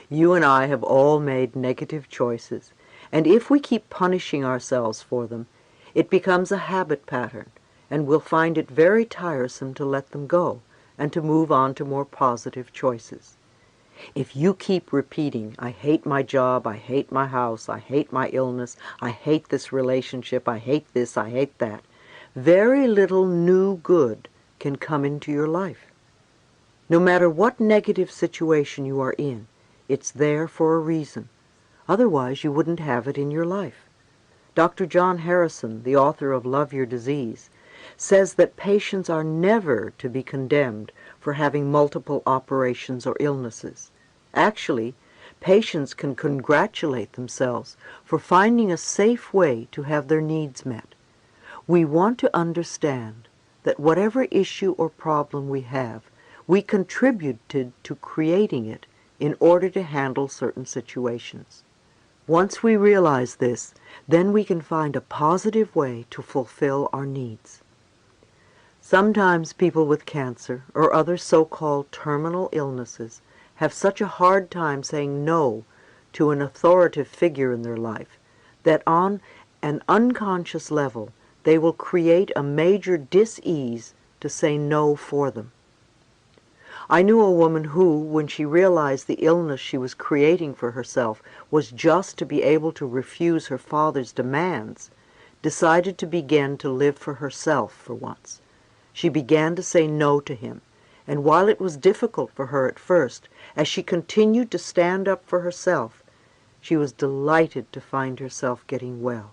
You and I have all made negative choices, and if we keep punishing ourselves for them, it becomes a habit pattern, and we'll find it very tiresome to let them go and to move on to more positive choices. If you keep repeating, I hate my job, I hate my house, I hate my illness, I hate this relationship, I hate this, I hate that, very little new good can come into your life. No matter what negative situation you are in, it's there for a reason. Otherwise, you wouldn't have it in your life. Dr. John Harrison, the author of Love Your Disease, says that patients are never to be condemned for having multiple operations or illnesses. Actually, patients can congratulate themselves for finding a safe way to have their needs met. We want to understand that whatever issue or problem we have, we contributed to creating it in order to handle certain situations. Once we realize this, then we can find a positive way to fulfill our needs. Sometimes people with cancer or other so-called terminal illnesses have such a hard time saying no to an authoritative figure in their life that on an unconscious level they will create a major dis-ease to say no for them. I knew a woman who, when she realized the illness she was creating for herself was just to be able to refuse her father's demands, decided to begin to live for herself for once. She began to say no to him, and while it was difficult for her at first, as she continued to stand up for herself, she was delighted to find herself getting well.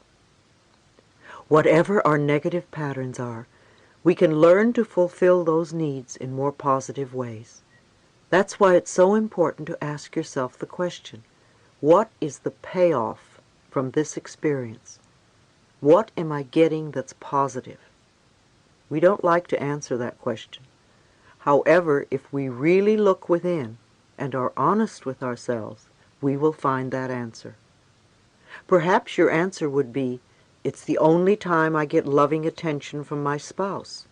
Whatever our negative patterns are, we can learn to fulfill those needs in more positive ways. That's why it's so important to ask yourself the question, what is the payoff from this experience? What am I getting that's positive? We don't like to answer that question. However, if we really look within and are honest with ourselves, we will find that answer. Perhaps your answer would be, it's the only time I get loving attention from my spouse.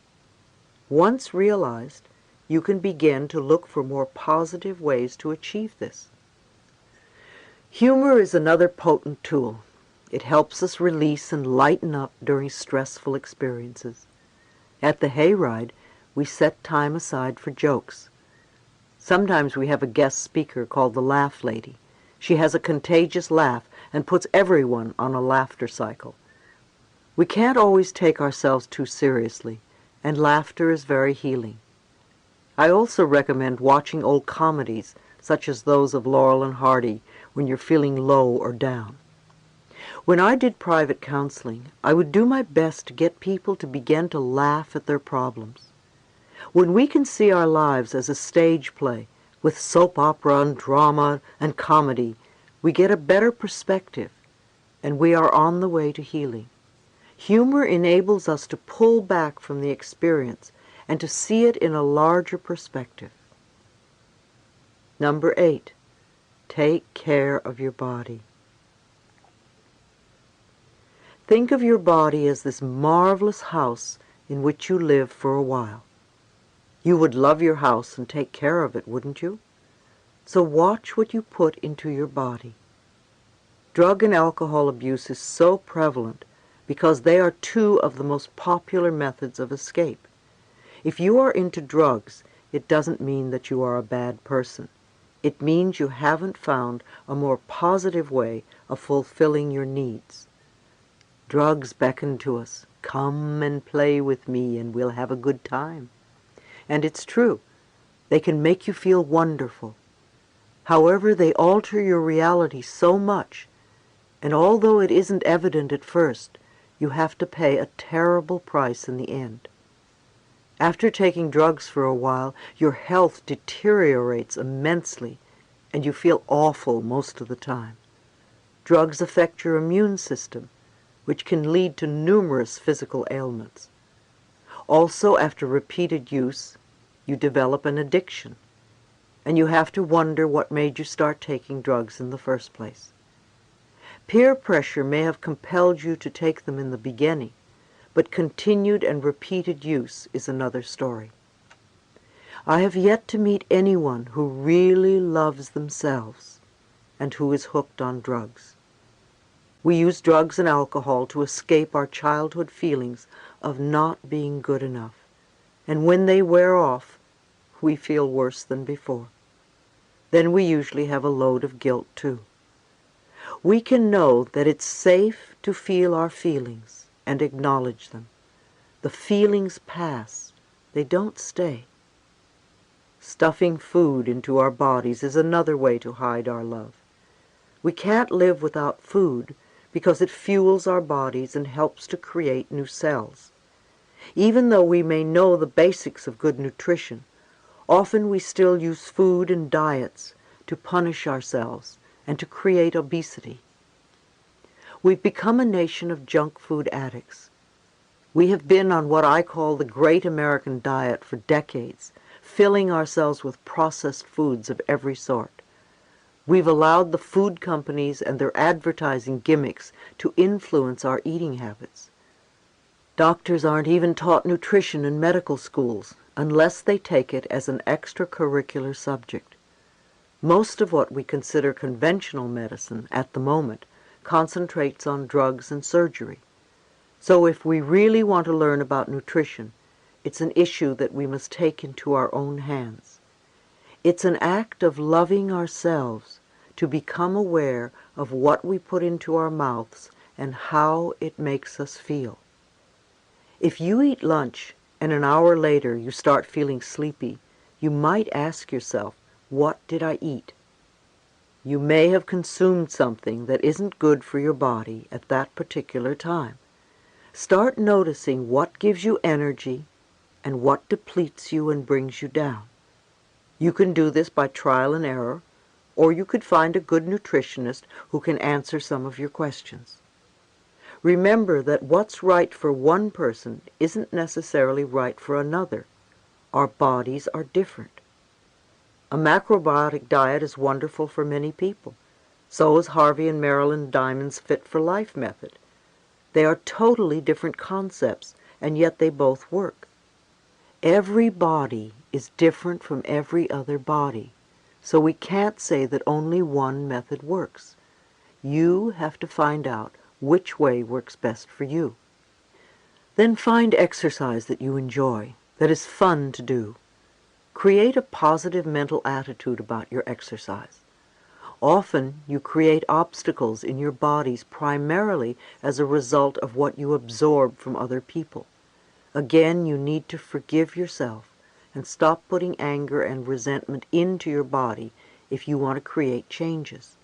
Once realized, you can begin to look for more positive ways to achieve this. Humor is another potent tool. It helps us release and lighten up during stressful experiences. At the hayride, we set time aside for jokes. Sometimes we have a guest speaker called the Laugh Lady. She has a contagious laugh and puts everyone on a laughter cycle. We can't always take ourselves too seriously, and laughter is very healing. I also recommend watching old comedies, such as those of Laurel and Hardy, when you're feeling low or down. When I did private counseling, I would do my best to get people to begin to laugh at their problems. When we can see our lives as a stage play, With soap opera and drama and comedy, we get a better perspective, and we are on the way to healing. Humor enables us to pull back from the experience and to see it in a larger perspective. Number 8, take care of your body. Think of your body as this marvelous house in which you live for a while. You would love your house and take care of it, wouldn't you? So watch what you put into your body. Drug and alcohol abuse is so prevalent because they are two of the most popular methods of escape. If you are into drugs, it doesn't mean that you are a bad person. It means you haven't found a more positive way of fulfilling your needs. Drugs beckon to us. Come and play with me and we'll have a good time. And it's true. They can make you feel wonderful. However, they alter your reality so much, and although it isn't evident at first, you have to pay a terrible price in the end. After taking drugs for a while, your health deteriorates immensely, and you feel awful most of the time. Drugs affect your immune system, which can lead to numerous physical ailments. Also, after repeated use, you develop an addiction, and you have to wonder what made you start taking drugs in the first place. Peer pressure may have compelled you to take them in the beginning, but continued and repeated use is another story. I have yet to meet anyone who really loves themselves and who is hooked on drugs. We use drugs and alcohol to escape our childhood feelings of not being good enough, and when they wear off, we feel worse than before. Then we usually have a load of guilt too. We can know that it's safe to feel our feelings and acknowledge them. The feelings pass, they don't stay. Stuffing food into our bodies is another way to hide our love. We can't live without food because it fuels our bodies and helps to create new cells. Even though we may know the basics of good nutrition, often we still use food and diets to punish ourselves and to create obesity. We've become a nation of junk food addicts. We have been on what I call the Great American Diet for decades, filling ourselves with processed foods of every sort. We've allowed the food companies and their advertising gimmicks to influence our eating habits. Doctors aren't even taught nutrition in medical schools unless they take it as an extracurricular subject. Most of what we consider conventional medicine at the moment concentrates on drugs and surgery. So if we really want to learn about nutrition, it's an issue that we must take into our own hands. It's an act of loving ourselves to become aware of what we put into our mouths and how it makes us feel. If you eat lunch and an hour later you start feeling sleepy, you might ask yourself, what did I eat? You may have consumed something that isn't good for your body at that particular time. Start noticing what gives you energy and what depletes you and brings you down. You can do this by trial and error, or you could find a good nutritionist who can answer some of your questions. Remember that what's right for one person isn't necessarily right for another. Our bodies are different. A macrobiotic diet is wonderful for many people. So is Harvey and Marilyn Diamond's Fit for Life method. They are totally different concepts, and yet they both work. Every body is different from every other body, so we can't say that only one method works. You have to find out which way works best for you. Then find exercise that you enjoy, that is fun to do. Create a positive mental attitude about your exercise. Often you create obstacles in your bodies primarily as a result of what you absorb from other people. Again, you need to forgive yourself and stop putting anger and resentment into your body if you want to create changes.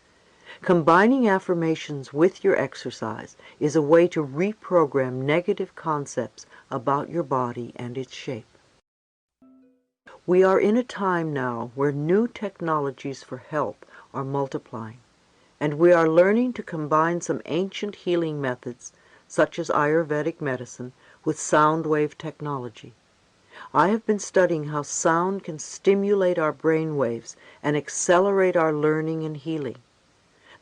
Combining affirmations with your exercise is a way to reprogram negative concepts about your body and its shape. We are in a time now where new technologies for help are multiplying, and we are learning to combine some ancient healing methods, such as Ayurvedic medicine, with sound wave technology. I have been studying how sound can stimulate our brain waves and accelerate our learning and healing.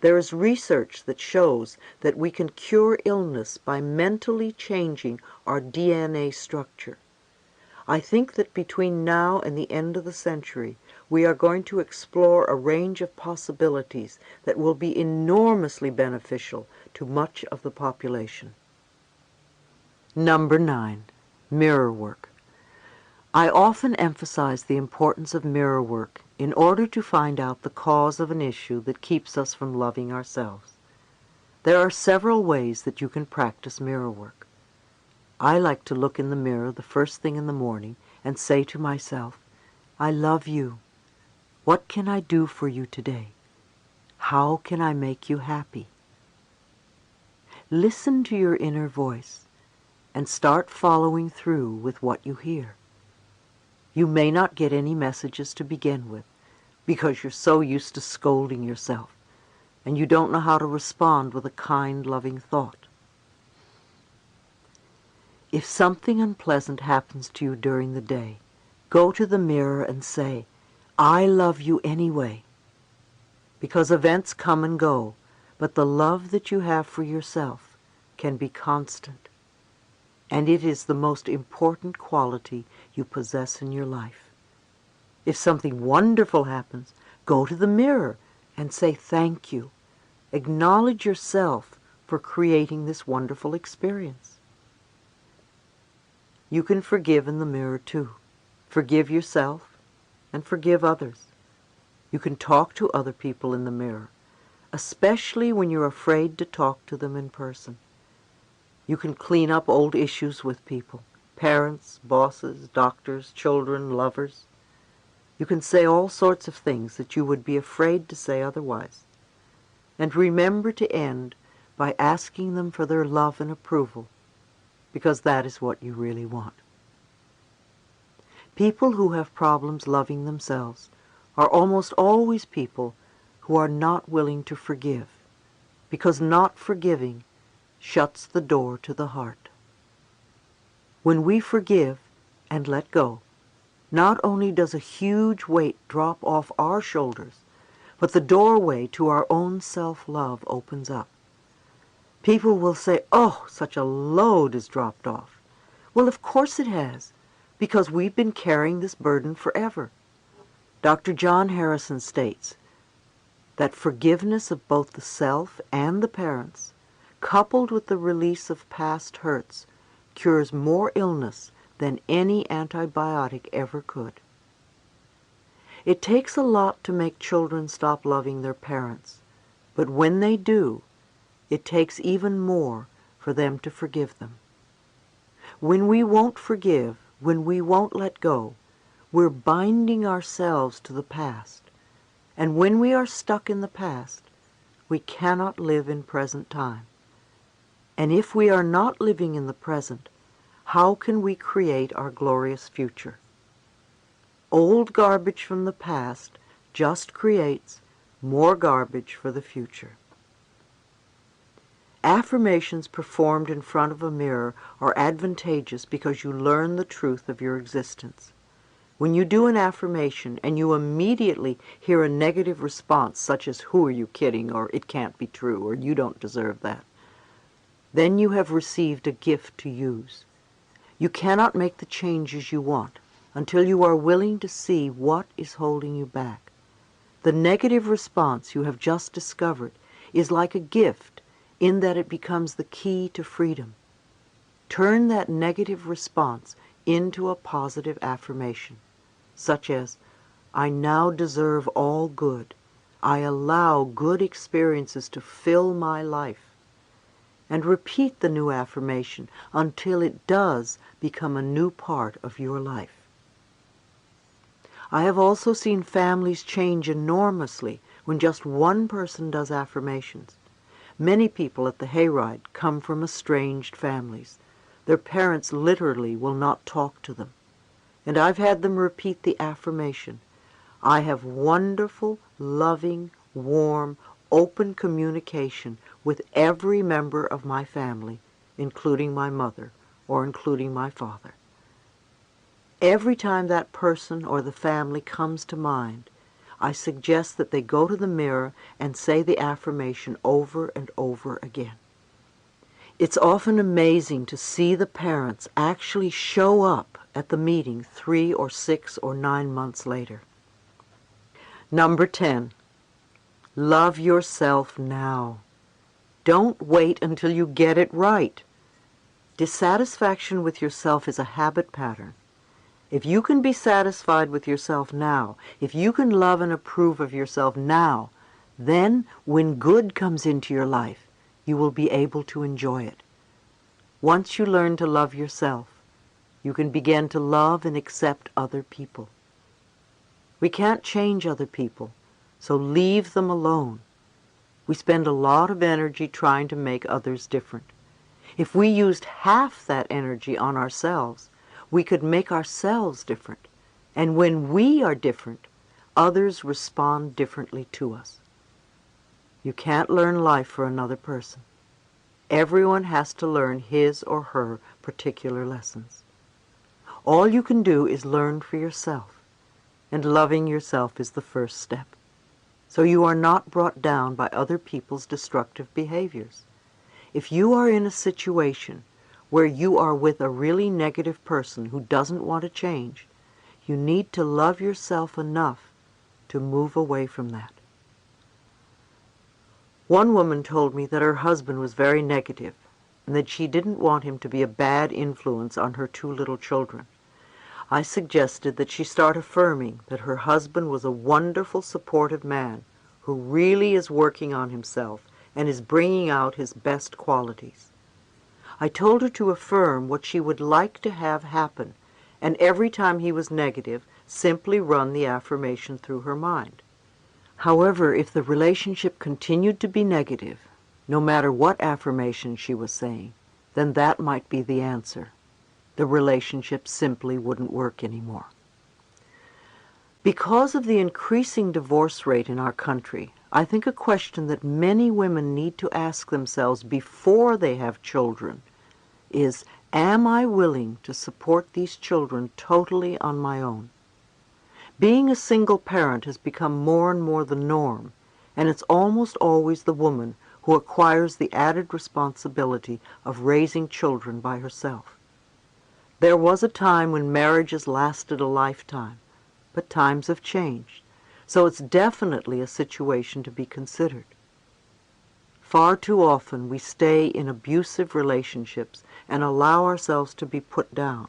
There is research that shows that we can cure illness by mentally changing our DNA structure. I think that between now and the end of the century, we are going to explore a range of possibilities that will be enormously beneficial to much of the population. Number 9. Mirror work. I often emphasize the importance of mirror work in order to find out the cause of an issue that keeps us from loving ourselves. There are several ways that you can practice mirror work. I like to look in the mirror the first thing in the morning and say to myself, I love you. What can I do for you today? How can I make you happy? Listen to your inner voice and start following through with what you hear. You may not get any messages to begin with because you're so used to scolding yourself and you don't know how to respond with a kind, loving thought. If something unpleasant happens to you during the day, go to the mirror and say, I love you anyway. Because events come and go, but the love that you have for yourself can be constant. And it is the most important quality you possess in your life. If something wonderful happens, go to the mirror and say thank you. Acknowledge yourself for creating this wonderful experience. You can forgive in the mirror too. Forgive yourself and forgive others. You can talk to other people in the mirror, especially when you're afraid to talk to them in person. You can clean up old issues with people, parents, bosses, doctors, children, lovers. You can say all sorts of things that you would be afraid to say otherwise. And remember to end by asking them for their love and approval, because that is what you really want. People who have problems loving themselves are almost always people who are not willing to forgive, because not forgiving shuts the door to the heart. When we forgive and let go, not only does a huge weight drop off our shoulders, but the doorway to our own self-love opens up. People will say, oh, such a load has dropped off. Well, of course it has, because we've been carrying this burden forever. Dr. John Harrison states that forgiveness of both the self and the parents, coupled with the release of past hurts, cures more illness than any antibiotic ever could. It takes a lot to make children stop loving their parents, but when they do, it takes even more for them to forgive them. When we won't forgive, when we won't let go, we're binding ourselves to the past. And when we are stuck in the past, we cannot live in present time. And if we are not living in the present, how can we create our glorious future? Old garbage from the past just creates more garbage for the future. Affirmations performed in front of a mirror are advantageous because you learn the truth of your existence. When you do an affirmation and you immediately hear a negative response such as, who are you kidding, or it can't be true, or you don't deserve that, then you have received a gift to use. You cannot make the changes you want until you are willing to see what is holding you back. The negative response you have just discovered is like a gift in that it becomes the key to freedom. Turn that negative response into a positive affirmation, such as, I now deserve all good. I allow good experiences to fill my life. And repeat the new affirmation until it does become a new part of your life. I have also seen families change enormously when just one person does affirmations. Many people at the hayride come from estranged families. Their parents literally will not talk to them. and I've had them repeat the affirmation. I have wonderful, loving, warm, open communication with every member of my family, including my mother or including my father. Every time that person or the family comes to mind, I suggest that they go to the mirror and say the affirmation over and over again. It's often amazing to see the parents actually show up at the meeting 3 or 6 or 9 months later. Number 10, love yourself now. Don't wait until you get it right. Dissatisfaction with yourself is a habit pattern. If you can be satisfied with yourself now, if you can love and approve of yourself now, then when good comes into your life, you will be able to enjoy it. Once you learn to love yourself, you can begin to love and accept other people. We can't change other people, so leave them alone. We spend a lot of energy trying to make others different. If we used half that energy on ourselves, we could make ourselves different. And when we are different, others respond differently to us. You can't learn life for another person. Everyone has to learn his or her particular lessons. All you can do is learn for yourself, and loving yourself is the first step. So you are not brought down by other people's destructive behaviors. If you are in a situation where you are with a really negative person who doesn't want to change, you need to love yourself enough to move away from that. One woman told me that her husband was very negative and that she didn't want him to be a bad influence on her 2 little children. I suggested that she start affirming that her husband was a wonderful, supportive man who really is working on himself and is bringing out his best qualities. I told her to affirm what she would like to have happen, and every time he was negative, simply run the affirmation through her mind. However, if the relationship continued to be negative, no matter what affirmation she was saying, then that might be the answer. The relationship simply wouldn't work anymore. Because of the increasing divorce rate in our country, I think a question that many women need to ask themselves before they have children is, am I willing to support these children totally on my own? Being a single parent has become more and more the norm, and it's almost always the woman who acquires the added responsibility of raising children by herself. There was a time when marriages lasted a lifetime, but times have changed, so it's definitely a situation to be considered. Far too often we stay in abusive relationships and allow ourselves to be put down.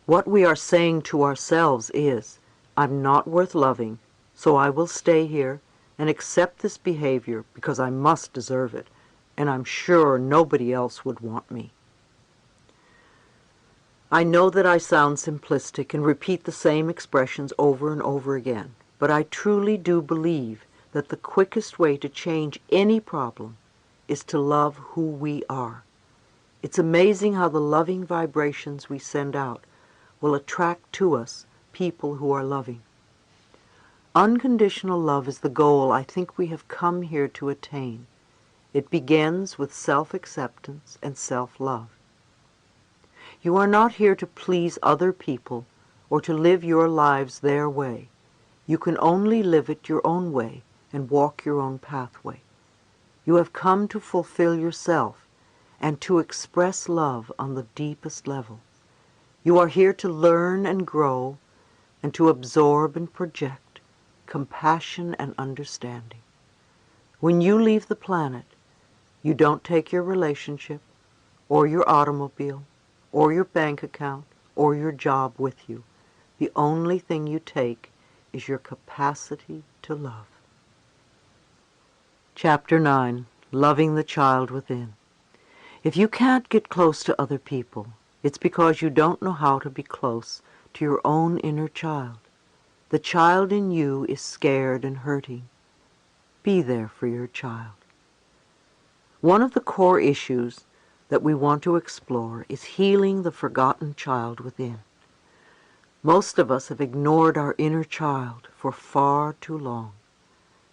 What we are saying to ourselves is, I'm not worth loving, so I will stay here and accept this behavior because I must deserve it, and I'm sure nobody else would want me. I know that I sound simplistic and repeat the same expressions over and over again, but I truly do believe that the quickest way to change any problem is to love who we are. It's amazing how the loving vibrations we send out will attract to us people who are loving. Unconditional love is the goal I think we have come here to attain. It begins with self-acceptance and self-love. You are not here to please other people or to live your lives their way. You can only live it your own way and walk your own pathway. You have come to fulfill yourself and to express love on the deepest level. You are here to learn and grow and to absorb and project compassion and understanding. When you leave the planet, you don't take your relationship or your automobile or your bank account or your job with you. The only thing you take is your capacity to love. Chapter 9, Loving the Child Within. If you can't get close to other people, it's because you don't know how to be close to your own inner child. The child in you is scared and hurting. Be there for your child. One of the core issues that we want to explore is healing the forgotten child within. Most of us have ignored our inner child for far too long.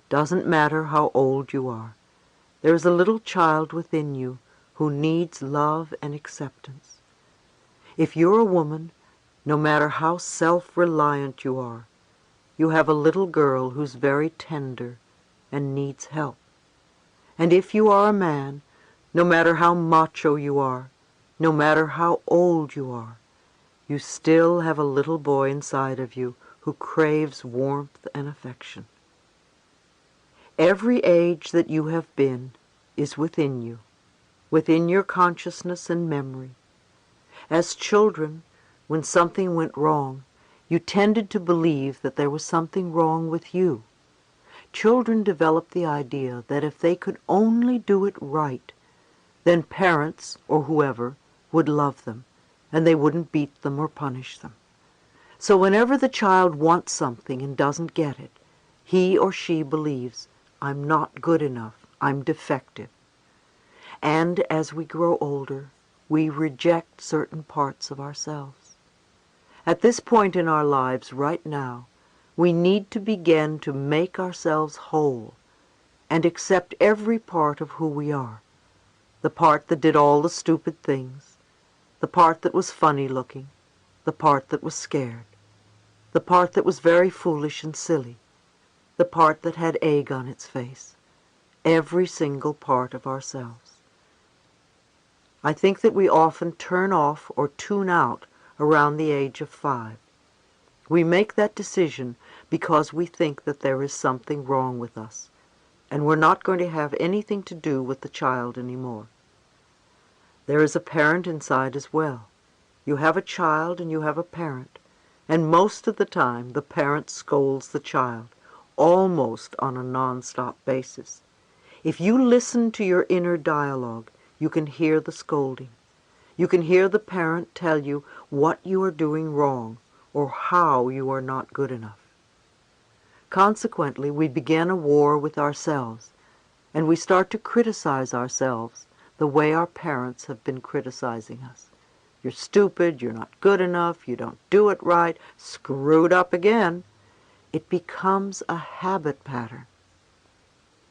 Doesn't matter how old you are. There is a little child within you who needs love and acceptance. If you're a woman, no matter how self-reliant you are, you have a little girl who's very tender and needs help. And if you are a man, no matter how macho you are, no matter how old you are, you still have a little boy inside of you who craves warmth and affection. Every age that you have been is within you, within your consciousness and memory. As children, when something went wrong, you tended to believe that there was something wrong with you. Children develop the idea that if they could only do it right, then parents, or whoever, would love them, and they wouldn't beat them or punish them. So whenever the child wants something and doesn't get it, he or she believes, I'm not good enough, I'm defective. And as we grow older, we reject certain parts of ourselves. At this point in our lives right now, we need to begin to make ourselves whole and accept every part of who we are. The part that did all the stupid things, the part that was funny looking, the part that was scared, the part that was very foolish and silly, the part that had egg on its face, every single part of ourselves. I think that we often turn off or tune out around the age of 5. We make that decision because we think that there is something wrong with us, and we're not going to have anything to do with the child anymore. There is a parent inside as well. You have a child and you have a parent, and most of the time the parent scolds the child, almost on a non-stop basis. If you listen to your inner dialogue, you can hear the scolding. You can hear the parent tell you what you are doing wrong or how you are not good enough. Consequently, we begin a war with ourselves, and we start to criticize ourselves the way our parents have been criticizing us. You're stupid, you're not good enough, you don't do it right, screwed up again. It becomes a habit pattern.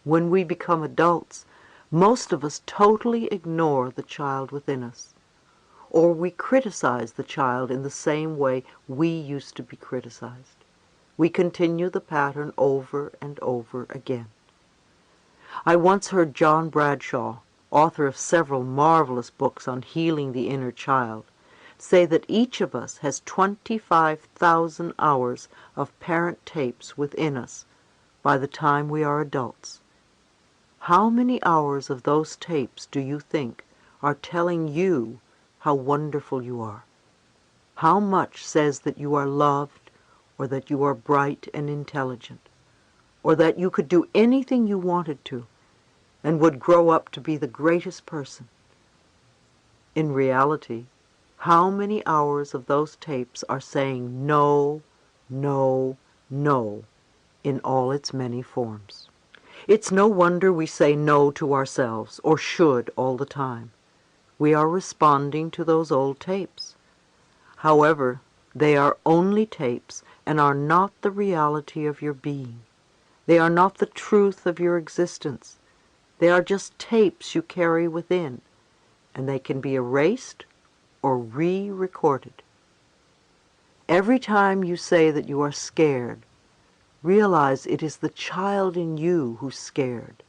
When we become adults, most of us totally ignore the child within us, or we criticize the child in the same way we used to be criticized. We continue the pattern over and over again. I once heard John Bradshaw, author of several marvelous books on healing the inner child, say that each of us has 25,000 hours of parent tapes within us by the time we are adults. How many hours of those tapes do you think are telling you how wonderful you are? How much says that you are loved, or that you are bright and intelligent, or that you could do anything you wanted to, and would grow up to be the greatest person? In reality, how many hours of those tapes are saying no, no, no in all its many forms? It's no wonder we say no to ourselves, or should, all the time. We are responding to those old tapes. However, they are only tapes and are not the reality of your being. They are not the truth of your existence. They are just tapes you carry within, and they can be erased or re-recorded. Every time you say that you are scared, realize it is the child in you who's scared.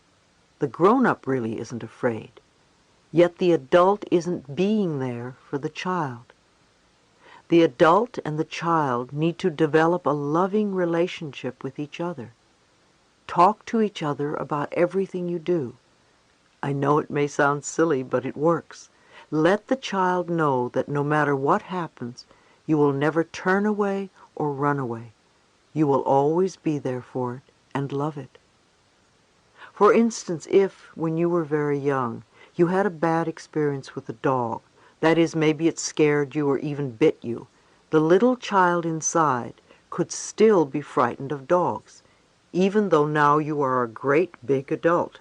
The grown-up really isn't afraid, yet the adult isn't being there for the child. The adult and the child need to develop a loving relationship with each other. Talk to each other about everything you do. I know it may sound silly, but it works. Let the child know that no matter what happens, you will never turn away or run away. You will always be there for it and love it. For instance, if, when you were very young, you had a bad experience with a dog, that is, maybe it scared you or even bit you, the little child inside could still be frightened of dogs, even though now you are a great big adult.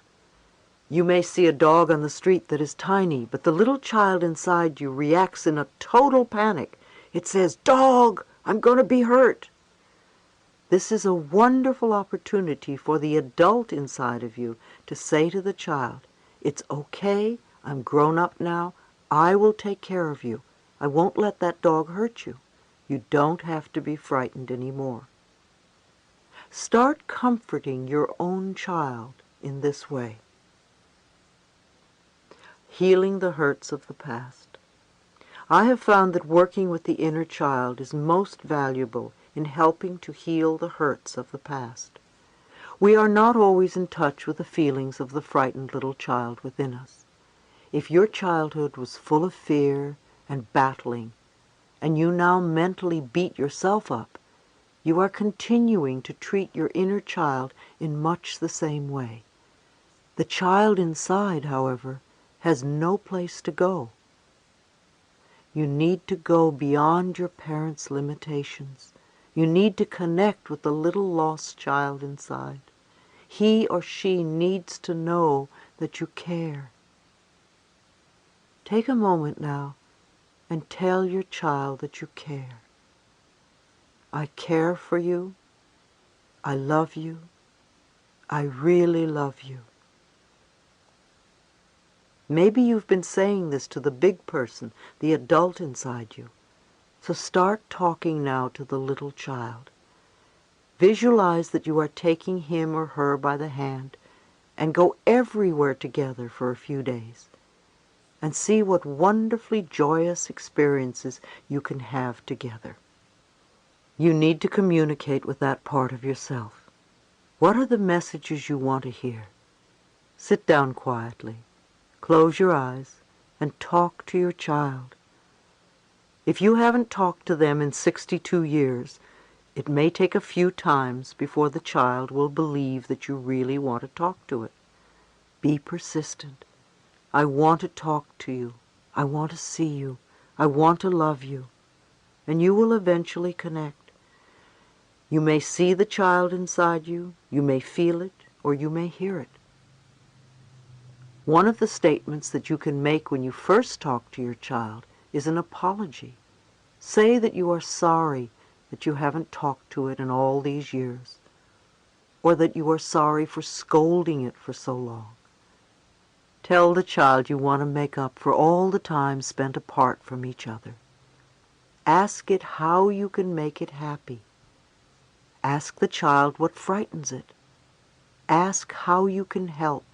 You may see a dog on the street that is tiny, but the little child inside you reacts in a total panic. It says, "Dog! I'm going to be hurt. This is a wonderful opportunity for the adult inside of you to say to the child, it's okay, I'm grown up now, I will take care of you. I won't let that dog hurt you. You don't have to be frightened anymore. Start comforting your own child in this way. Healing the hurts of the past. I have found that working with the inner child is most valuable in helping to heal the hurts of the past. We are not always in touch with the feelings of the frightened little child within us. If your childhood was full of fear and battling, and you now mentally beat yourself up, you are continuing to treat your inner child in much the same way. The child inside, however, has no place to go. You need to go beyond your parents' limitations. You need to connect with the little lost child inside. He or she needs to know that you care. Take a moment now and tell your child that you care. I care for you. I love you. I really love you. Maybe you've been saying this to the big person, the adult inside you. So start talking now to the little child. Visualize that you are taking him or her by the hand and go everywhere together for a few days. And see what wonderfully joyous experiences you can have together. You need to communicate with that part of yourself. What are the messages you want to hear? Sit down quietly, close your eyes, and talk to your child. If you haven't talked to them in 62 years, it may take a few times before the child will believe that you really want to talk to it. Be persistent. I want to talk to you. I want to see you. I want to love you. And you will eventually connect. You may see the child inside you, you may feel it, or you may hear it. One of the statements that you can make when you first talk to your child is an apology. Say that you are sorry that you haven't talked to it in all these years, or that you are sorry for scolding it for so long. Tell the child you want to make up for all the time spent apart from each other. Ask it how you can make it happy. Ask the child what frightens it. Ask how you can help.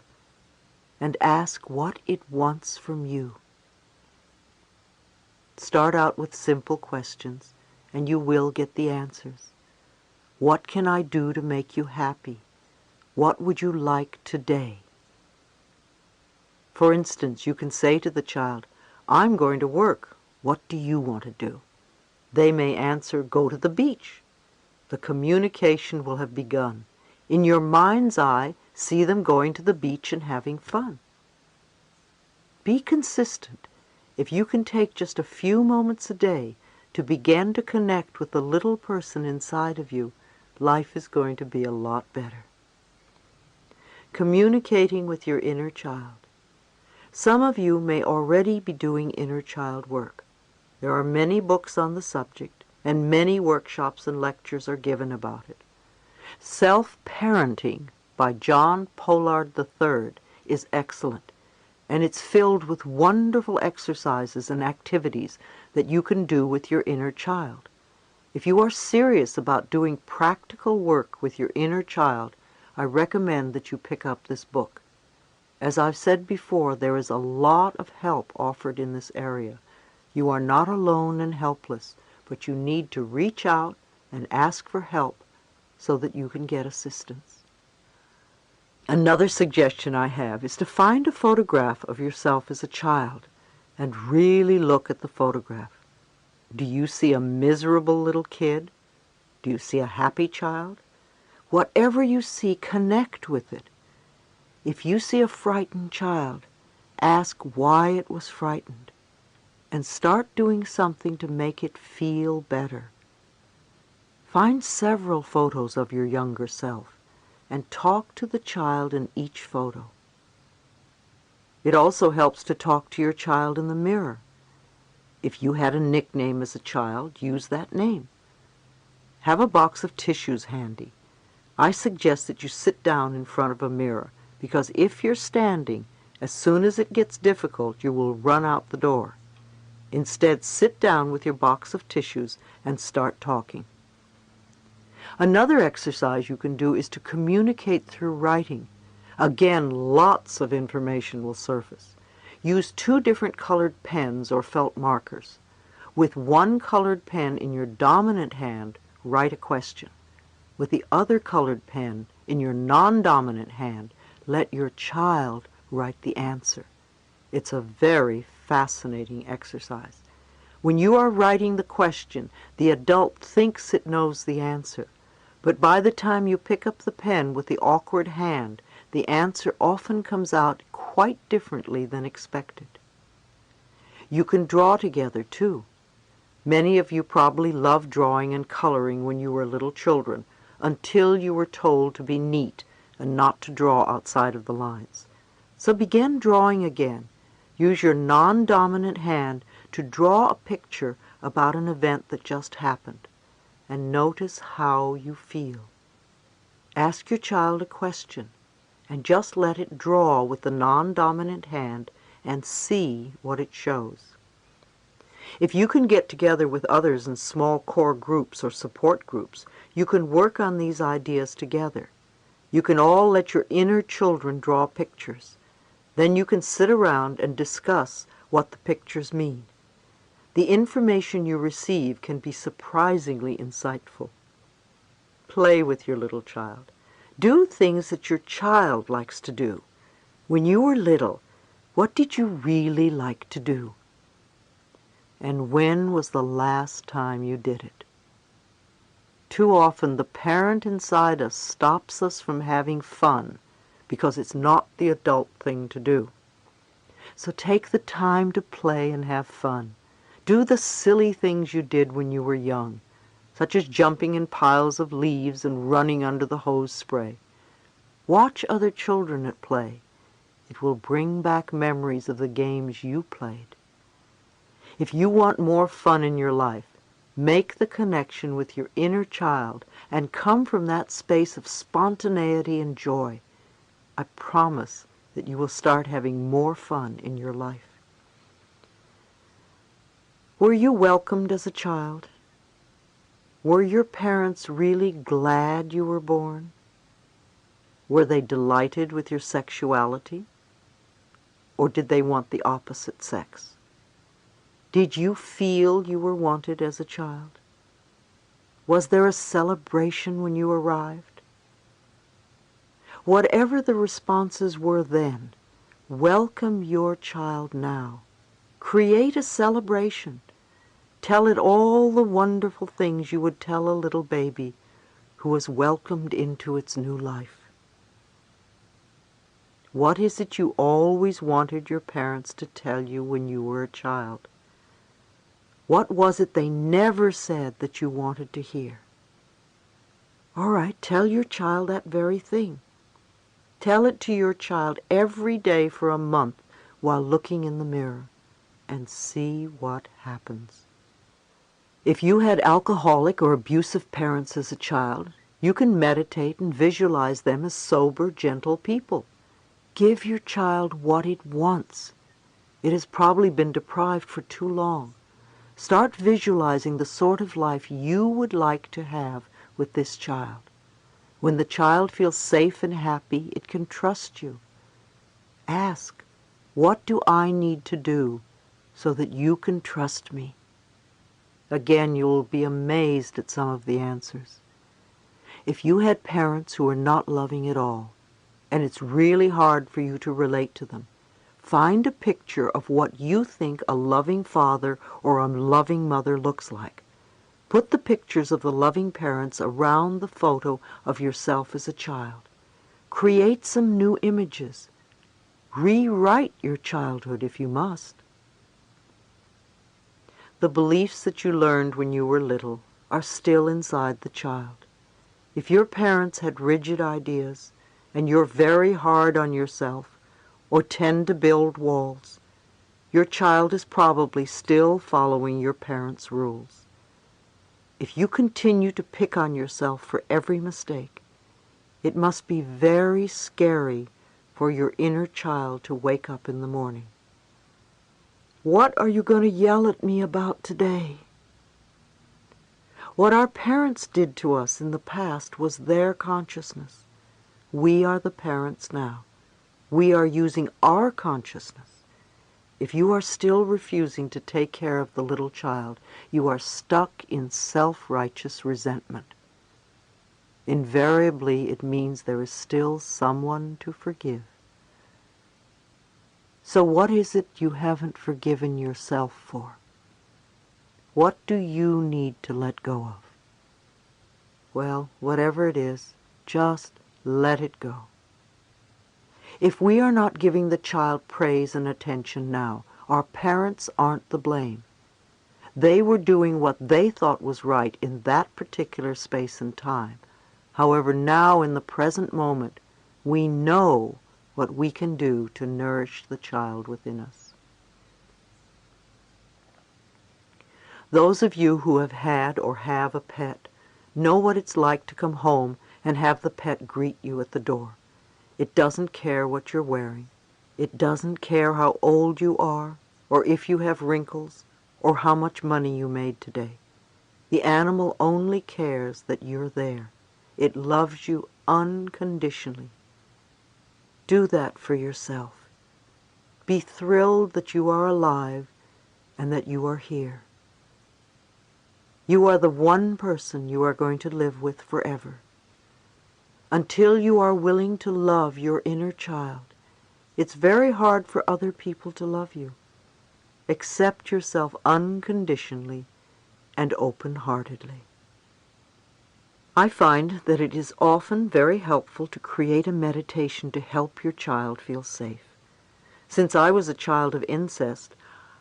And ask what it wants from you. Start out with simple questions, and you will get the answers. What can I do to make you happy? What would you like today? For instance, you can say to the child, I'm going to work. What do you want to do? They may answer, go to the beach. The communication will have begun. In your mind's eye, see them going to the beach and having fun. Be consistent. If you can take just a few moments a day to begin to connect with the little person inside of you, life is going to be a lot better. Communicating with your inner child. Some of you may already be doing inner child work. There are many books on the subject, and many workshops and lectures are given about it. Self-Parenting by John Pollard III is excellent, and it's filled with wonderful exercises and activities that you can do with your inner child. If you are serious about doing practical work with your inner child, I recommend that you pick up this book. As I've said before, there is a lot of help offered in this area. You are not alone and helpless, but you need to reach out and ask for help so that you can get assistance. Another suggestion I have is to find a photograph of yourself as a child and really look at the photograph. Do you see a miserable little kid? Do you see a happy child? Whatever you see, connect with it. If you see a frightened child, ask why it was frightened and start doing something to make it feel better. Find several photos of your younger self and talk to the child in each photo. It also helps to talk to your child in the mirror. If you had a nickname as a child, use that name. Have a box of tissues handy. I suggest that you sit down in front of a mirror, because if you're standing, as soon as it gets difficult, you will run out the door. Instead, sit down with your box of tissues and start talking. Another exercise you can do is to communicate through writing. Again, lots of information will surface. Use 2 different colored pens or felt markers. With one colored pen in your dominant hand, write a question. With the other colored pen in your non-dominant hand, let your child write the answer. It's a very fascinating exercise. When you are writing the question, the adult thinks it knows the answer. But by the time you pick up the pen with the awkward hand, the answer often comes out quite differently than expected. You can draw together, too. Many of you probably loved drawing and coloring when you were little children, until you were told to be neat and not to draw outside of the lines. So begin drawing again. Use your non-dominant hand to draw a picture about an event that just happened, and notice how you feel. Ask your child a question, and just let it draw with the non-dominant hand and see what it shows. If you can get together with others in small core groups or support groups, you can work on these ideas together. You can all let your inner children draw pictures. Then you can sit around and discuss what the pictures mean. The information you receive can be surprisingly insightful. Play with your little child. Do things that your child likes to do. When you were little, what did you really like to do? And when was the last time you did it? Too often the parent inside us stops us from having fun because it's not the adult thing to do. So take the time to play and have fun. Do the silly things you did when you were young, such as jumping in piles of leaves and running under the hose spray. Watch other children at play. It will bring back memories of the games you played. If you want more fun in your life, make the connection with your inner child and come from that space of spontaneity and joy. I promise that you will start having more fun in your life. Were you welcomed as a child? Were your parents really glad you were born? Were they delighted with your sexuality? Or did they want the opposite sex? Did you feel you were wanted as a child? Was there a celebration when you arrived? Whatever the responses were then, welcome your child now. Create a celebration. Tell it all the wonderful things you would tell a little baby who was welcomed into its new life. What is it you always wanted your parents to tell you when you were a child? What was it they never said that you wanted to hear? All right, tell your child that very thing. Tell it to your child every day for a month while looking in the mirror, and see what happens. If you had alcoholic or abusive parents as a child, you can meditate and visualize them as sober, gentle people. Give your child what it wants. It has probably been deprived for too long. Start visualizing the sort of life you would like to have with this child. When the child feels safe and happy, it can trust you. Ask, what do I need to do so that you can trust me? Again, you will be amazed at some of the answers. If you had parents who are not loving at all, and it's really hard for you to relate to them, find a picture of what you think a loving father or a loving mother looks like. Put the pictures of the loving parents around the photo of yourself as a child. Create some new images. Rewrite your childhood if you must. The beliefs that you learned when you were little are still inside the child. If your parents had rigid ideas, and you're very hard on yourself, or tend to build walls, your child is probably still following your parents' rules. If you continue to pick on yourself for every mistake, it must be very scary for your inner child to wake up in the morning. What are you going to yell at me about today? What our parents did to us in the past was their consciousness. We are the parents now. We are using our consciousness. If you are still refusing to take care of the little child, you are stuck in self-righteous resentment. Invariably, it means there is still someone to forgive. So what is it you haven't forgiven yourself for? What do you need to let go of? Well, whatever it is, just let it go. If we are not giving the child praise and attention now, our parents aren't the blame. They were doing what they thought was right in that particular space and time. However, now in the present moment, we know what we can do to nourish the child within us. Those of you who have had or have a pet know what it's like to come home and have the pet greet you at the door. It doesn't care what you're wearing. It doesn't care how old you are, or if you have wrinkles, or how much money you made today. The animal only cares that you're there. It loves you unconditionally. Do that for yourself. Be thrilled that you are alive and that you are here. You are the one person you are going to live with forever. Until you are willing to love your inner child, it's very hard for other people to love you. Accept yourself unconditionally and open-heartedly. I find that it is often very helpful to create a meditation to help your child feel safe. Since I was a child of incest,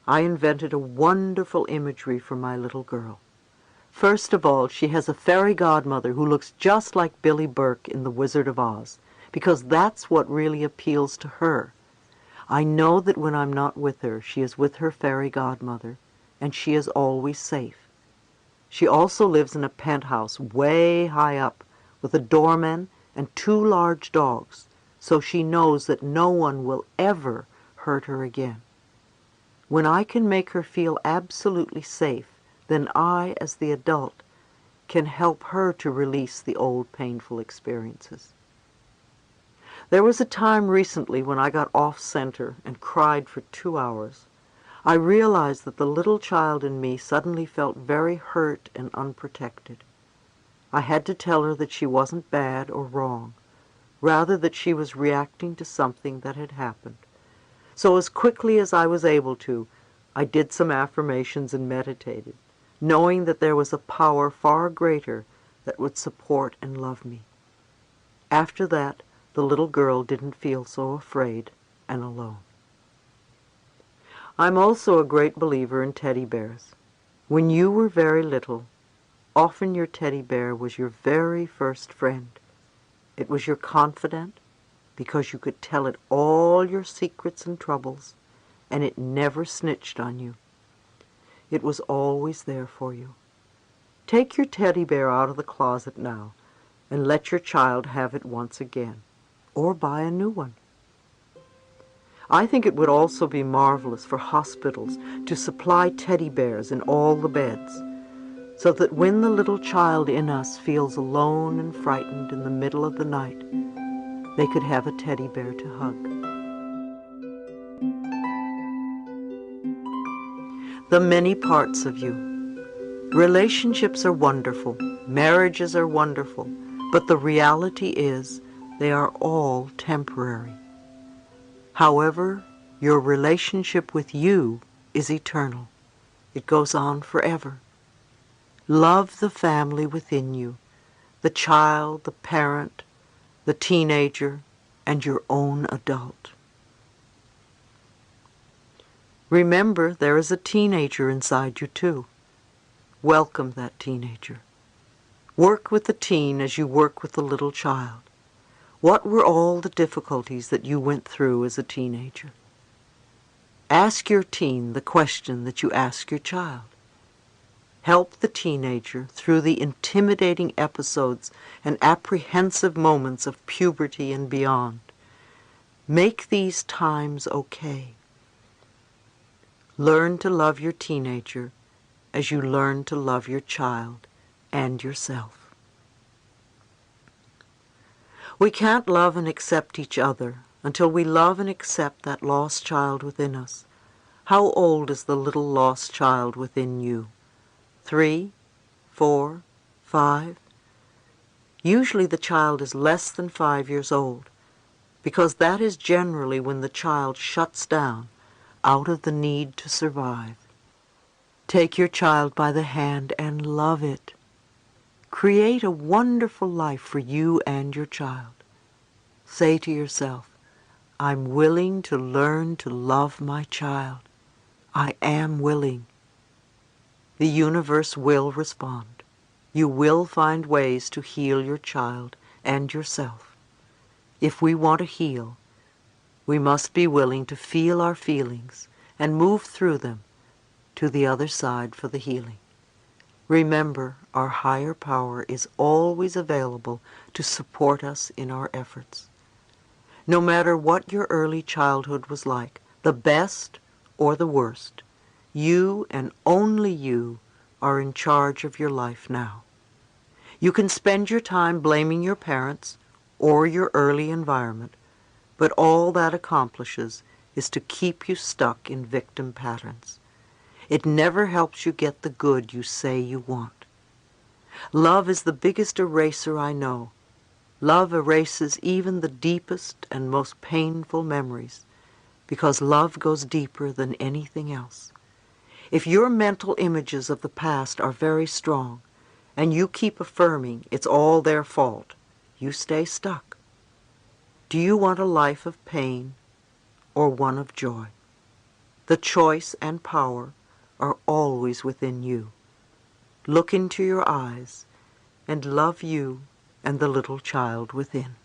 I invented a wonderful imagery for my little girl. First of all, she has a fairy godmother who looks just like Billy Burke in The Wizard of Oz, because that's what really appeals to her. I know that when I'm not with her, she is with her fairy godmother, and she is always safe. She also lives in a penthouse way high up, with a doorman and 2 large dogs, so she knows that no one will ever hurt her again. When I can make her feel absolutely safe, then I, as the adult, can help her to release the old painful experiences. There was a time recently when I got off-center and cried for 2 hours. I realized that the little child in me suddenly felt very hurt and unprotected. I had to tell her that she wasn't bad or wrong, rather that she was reacting to something that had happened. So as quickly as I was able to, I did some affirmations and meditated, knowing that there was a power far greater that would support and love me. After that, the little girl didn't feel so afraid and alone. I'm also a great believer in teddy bears. When you were very little, often your teddy bear was your very first friend. It was your confidant because you could tell it all your secrets and troubles, and it never snitched on you. It was always there for you. Take your teddy bear out of the closet now and let your child have it once again, or buy a new one. I think it would also be marvelous for hospitals to supply teddy bears in all the beds, so that when the little child in us feels alone and frightened in the middle of the night, they could have a teddy bear to hug. The many parts of you. Relationships are wonderful, marriages are wonderful, but the reality is they are all temporary. However, your relationship with you is eternal. It goes on forever. Love the family within you, the child, the parent, the teenager, and your own adult. Remember, there is a teenager inside you too. Welcome that teenager. Work with the teen as you work with the little child. What were all the difficulties that you went through as a teenager? Ask your teen the question that you ask your child. Help the teenager through the intimidating episodes and apprehensive moments of puberty and beyond. Make these times okay. Learn to love your teenager as you learn to love your child and yourself. We can't love and accept each other until we love and accept that lost child within us. How old is the little lost child within you? 3, 4, 5? Usually the child is less than 5 years old, because that is generally when the child shuts down out of the need to survive. Take your child by the hand and love it. Create a wonderful life for you and your child. Say to yourself, I'm willing to learn to love my child. I am willing. The universe will respond. You will find ways to heal your child and yourself. If we want to heal, we must be willing to feel our feelings and move through them to the other side for the healing. Remember, our higher power is always available to support us in our efforts. No matter what your early childhood was like, the best or the worst, you and only you are in charge of your life now. You can spend your time blaming your parents or your early environment, but all that accomplishes is to keep you stuck in victim patterns. It never helps you get the good you say you want. Love is the biggest eraser I know. Love erases even the deepest and most painful memories, because love goes deeper than anything else. If your mental images of the past are very strong, and you keep affirming it's all their fault, you stay stuck. Do you want a life of pain or one of joy? The choice and power are always within you. Look into your eyes and love you and the little child within.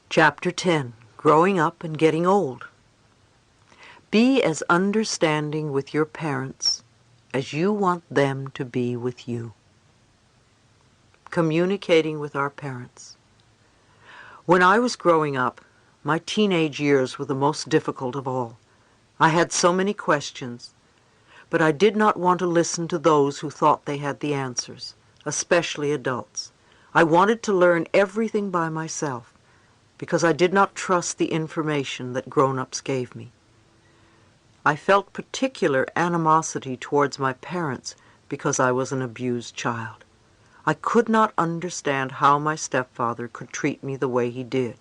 Chapter 10. Growing Up and Getting Old. Be as understanding with your parents as you want them to be with you. Communicating with our parents. When I was growing up, my teenage years were the most difficult of all. I had so many questions, but I did not want to listen to those who thought they had the answers, especially adults. I wanted to learn everything by myself, because I did not trust the information that grown-ups gave me. I felt particular animosity towards my parents because I was an abused child. I could not understand how my stepfather could treat me the way he did,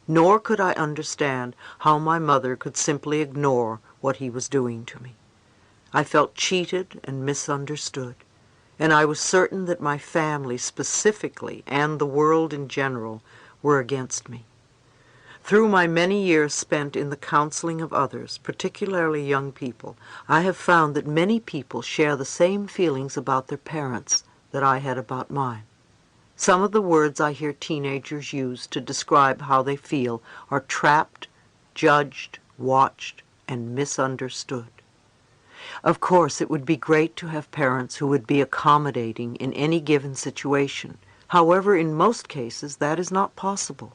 nor could I understand how my mother could simply ignore what he was doing to me. I felt cheated and misunderstood, and I was certain that my family specifically and the world in general were against me. Through my many years spent in the counseling of others, particularly young people, I have found that many people share the same feelings about their parents that I had about mine. Some of the words I hear teenagers use to describe how they feel are trapped, judged, watched, and misunderstood. Of course, it would be great to have parents who would be accommodating in any given situation. However, in most cases, that is not possible.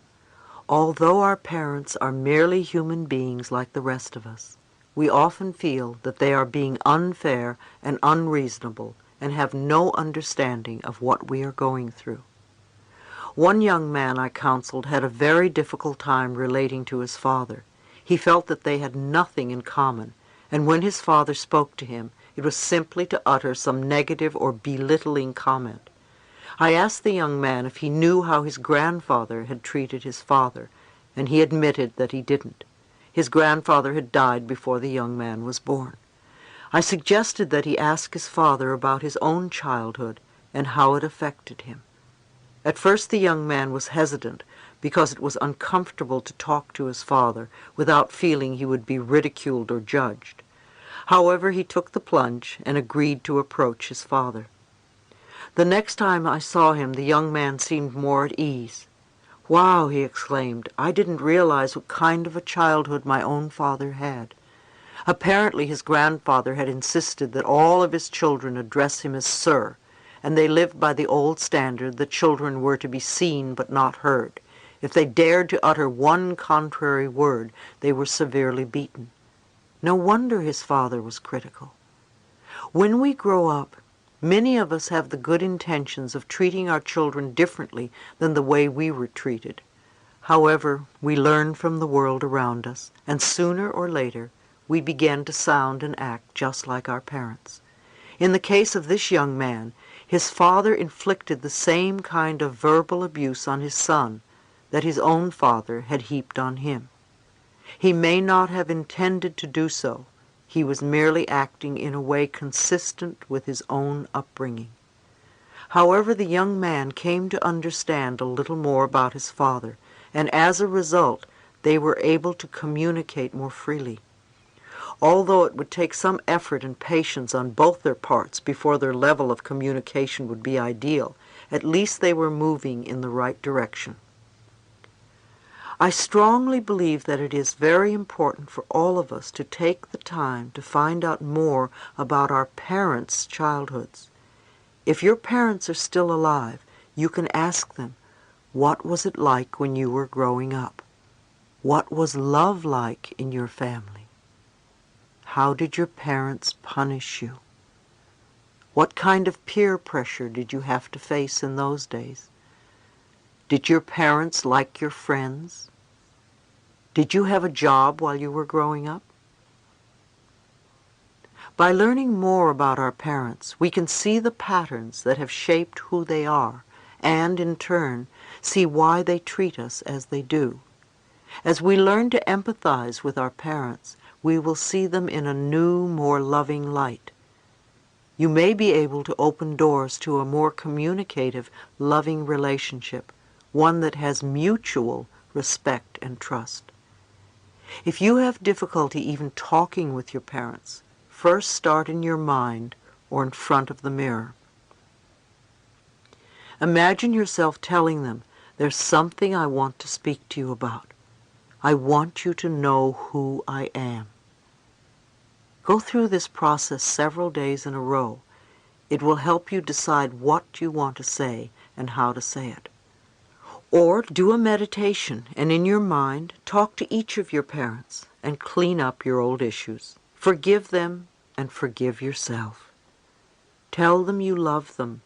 Although our parents are merely human beings like the rest of us, we often feel that they are being unfair and unreasonable and have no understanding of what we are going through. One young man I counseled had a very difficult time relating to his father. He felt that they had nothing in common, and when his father spoke to him, it was simply to utter some negative or belittling comment. I asked the young man if he knew how his grandfather had treated his father, and he admitted that he didn't. His grandfather had died before the young man was born. I suggested that he ask his father about his own childhood and how it affected him. At first the young man was hesitant because it was uncomfortable to talk to his father without feeling he would be ridiculed or judged. However, he took the plunge and agreed to approach his father. The next time I saw him, the young man seemed more at ease. "Wow," he exclaimed, "I didn't realize what kind of a childhood my own father had. Apparently his grandfather had insisted that all of his children address him as sir, and they lived by the old standard that children were to be seen but not heard. If they dared to utter one contrary word, they were severely beaten. No wonder his father was critical. When we grow up, many of us have the good intentions of treating our children differently than the way we were treated. However, we learn from the world around us, and sooner or later, we begin to sound and act just like our parents. In the case of this young man, his father inflicted the same kind of verbal abuse on his son that his own father had heaped on him. He may not have intended to do so. He was merely acting in a way consistent with his own upbringing. However, the young man came to understand a little more about his father, and as a result, they were able to communicate more freely. Although it would take some effort and patience on both their parts before their level of communication would be ideal, at least they were moving in the right direction. I strongly believe that it is very important for all of us to take the time to find out more about our parents' childhoods. If your parents are still alive, you can ask them, what was it like when you were growing up? What was love like in your family? How did your parents punish you? What kind of peer pressure did you have to face in those days? Did your parents like your friends? Did you have a job while you were growing up? By learning more about our parents, we can see the patterns that have shaped who they are, and in turn, see why they treat us as they do. As we learn to empathize with our parents, we will see them in a new, more loving light. You may be able to open doors to a more communicative, loving relationship, one that has mutual respect and trust. If you have difficulty even talking with your parents, first start in your mind or in front of the mirror. Imagine yourself telling them, "There's something I want to speak to you about. I want you to know who I am." Go through this process several days in a row. It will help you decide what you want to say and how to say it. Or do a meditation and in your mind talk to each of your parents and clean up your old issues. Forgive them and forgive yourself. Tell them you love them.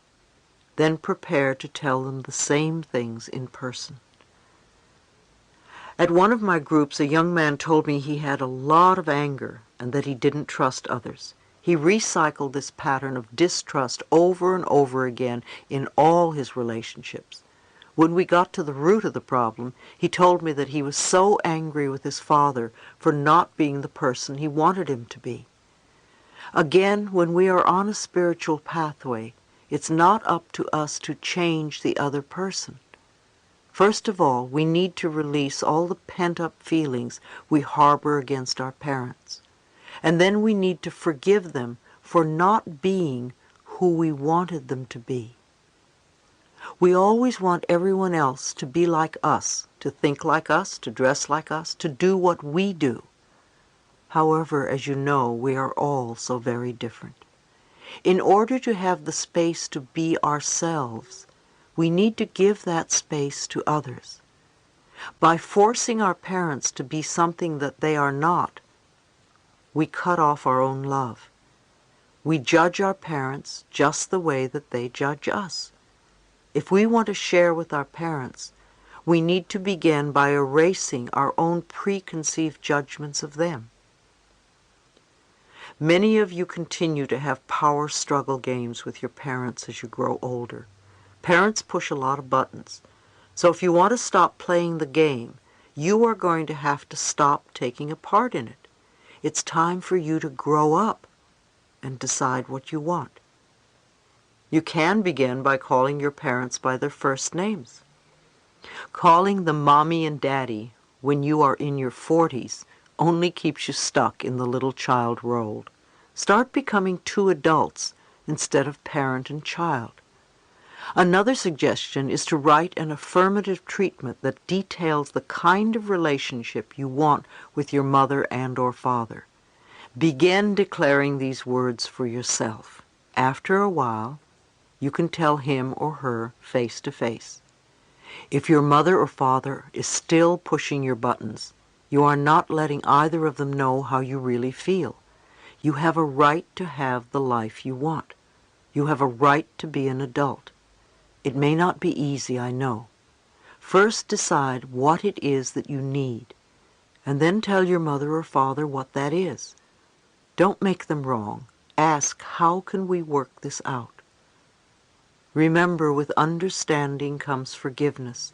Then prepare to tell them the same things in person. At one of my groups, a young man told me he had a lot of anger and that he didn't trust others. He recycled this pattern of distrust over and over again in all his relationships. When we got to the root of the problem, he told me that he was so angry with his father for not being the person he wanted him to be. Again, when we are on a spiritual pathway, it's not up to us to change the other person. First of all, we need to release all the pent-up feelings we harbor against our parents. And then we need to forgive them for not being who we wanted them to be. We always want everyone else to be like us, to think like us, to dress like us, to do what we do. However, as you know, we are all so very different. In order to have the space to be ourselves, we need to give that space to others. By forcing our parents to be something that they are not, we cut off our own love. We judge our parents just the way that they judge us. If we want to share with our parents, we need to begin by erasing our own preconceived judgments of them. Many of you continue to have power struggle games with your parents as you grow older. Parents push a lot of buttons. So if you want to stop playing the game, you are going to have to stop taking a part in it. It's time for you to grow up and decide what you want. You can begin by calling your parents by their first names. Calling them Mommy and Daddy when you are in your 40s only keeps you stuck in the little child role. Start becoming two adults instead of parent and child. Another suggestion is to write an affirmative treatment that details the kind of relationship you want with your mother and or father. Begin declaring these words for yourself. After a while, you can tell him or her face to face. If your mother or father is still pushing your buttons, you are not letting either of them know how you really feel. You have a right to have the life you want. You have a right to be an adult. It may not be easy, I know. First decide what it is that you need, and then tell your mother or father what that is. Don't make them wrong. Ask, how can we work this out? Remember, with understanding comes forgiveness,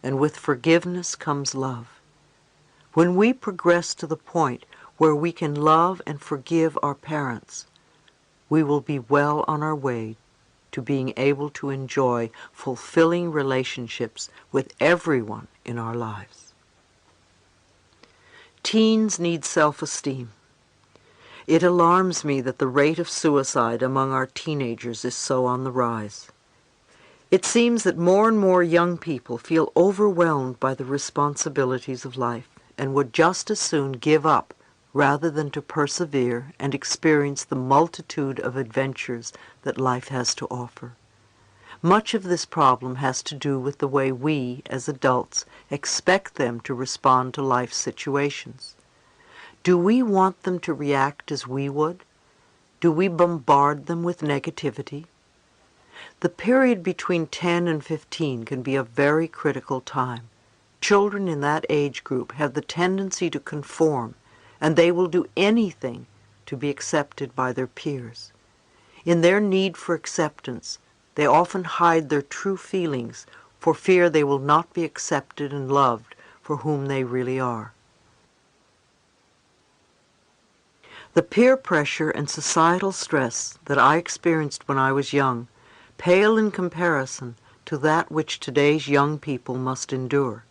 and with forgiveness comes love. When we progress to the point where we can love and forgive our parents, we will be well on our way to being able to enjoy fulfilling relationships with everyone in our lives. Teens need self-esteem. It alarms me that the rate of suicide among our teenagers is so on the rise. It seems that more and more young people feel overwhelmed by the responsibilities of life and would just as soon give up rather than to persevere and experience the multitude of adventures that life has to offer. Much of this problem has to do with the way we, as adults, expect them to respond to life situations. Do we want them to react as we would? Do we bombard them with negativity? The period between 10 and 15 can be a very critical time. Children in that age group have the tendency to conform, and they will do anything to be accepted by their peers. In their need for acceptance, they often hide their true feelings for fear they will not be accepted and loved for whom they really are. The peer pressure and societal stress that I experienced when I was young pale in comparison to that which today's young people must endure.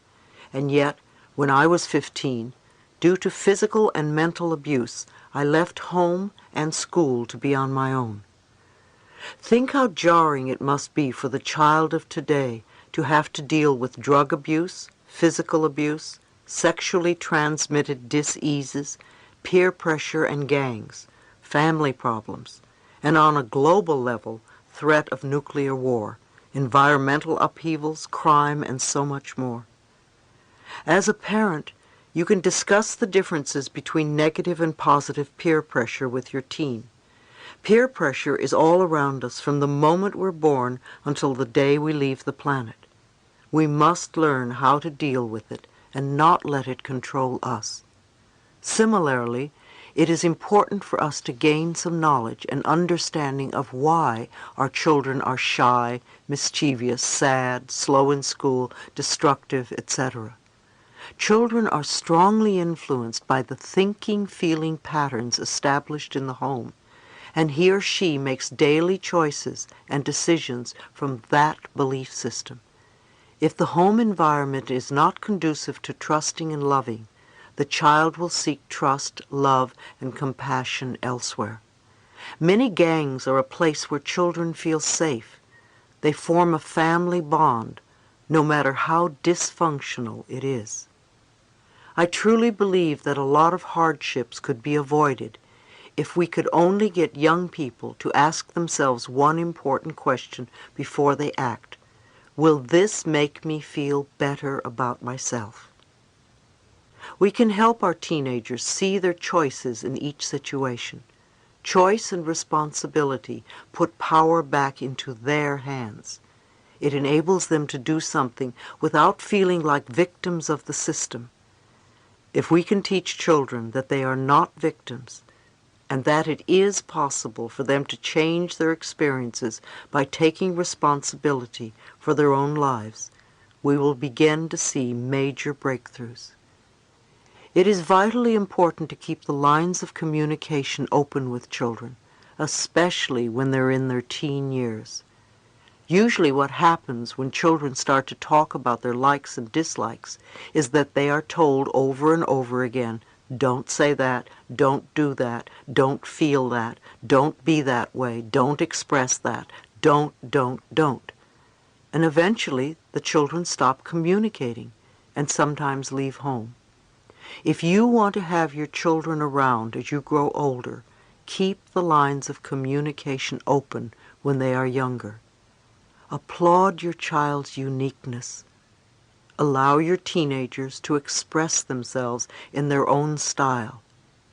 And yet, when I was 15, due to physical and mental abuse, I left home and school to be on my own. Think how jarring it must be for the child of today to have to deal with drug abuse, physical abuse, sexually transmitted diseases, peer pressure and gangs, family problems, and on a global level, threat of nuclear war, environmental upheavals, crime, and so much more. As a parent, you can discuss the differences between negative and positive peer pressure with your teen. Peer pressure is all around us from the moment we're born until the day we leave the planet. We must learn how to deal with it and not let it control us. Similarly, it is important for us to gain some knowledge and understanding of why our children are shy, mischievous, sad, slow in school, destructive, etc. Children are strongly influenced by the thinking, feeling patterns established in the home, and he or she makes daily choices and decisions from that belief system. If the home environment is not conducive to trusting and loving, the child will seek trust, love, and compassion elsewhere. Many gangs are a place where children feel safe. They form a family bond, no matter how dysfunctional it is. I truly believe that a lot of hardships could be avoided if we could only get young people to ask themselves one important question before they act. Will this make me feel better about myself? We can help our teenagers see their choices in each situation. Choice and responsibility put power back into their hands. It enables them to do something without feeling like victims of the system. If we can teach children that they are not victims, and that it is possible for them to change their experiences by taking responsibility for their own lives, we will begin to see major breakthroughs. It is vitally important to keep the lines of communication open with children, especially when they're in their teen years. Usually what happens when children start to talk about their likes and dislikes is that they are told over and over again, don't say that, don't do that, don't feel that, don't be that way, don't express that, don't. And eventually the children stop communicating and sometimes leave home. If you want to have your children around as you grow older, keep the lines of communication open when they are younger. Applaud your child's uniqueness. Allow your teenagers to express themselves in their own style,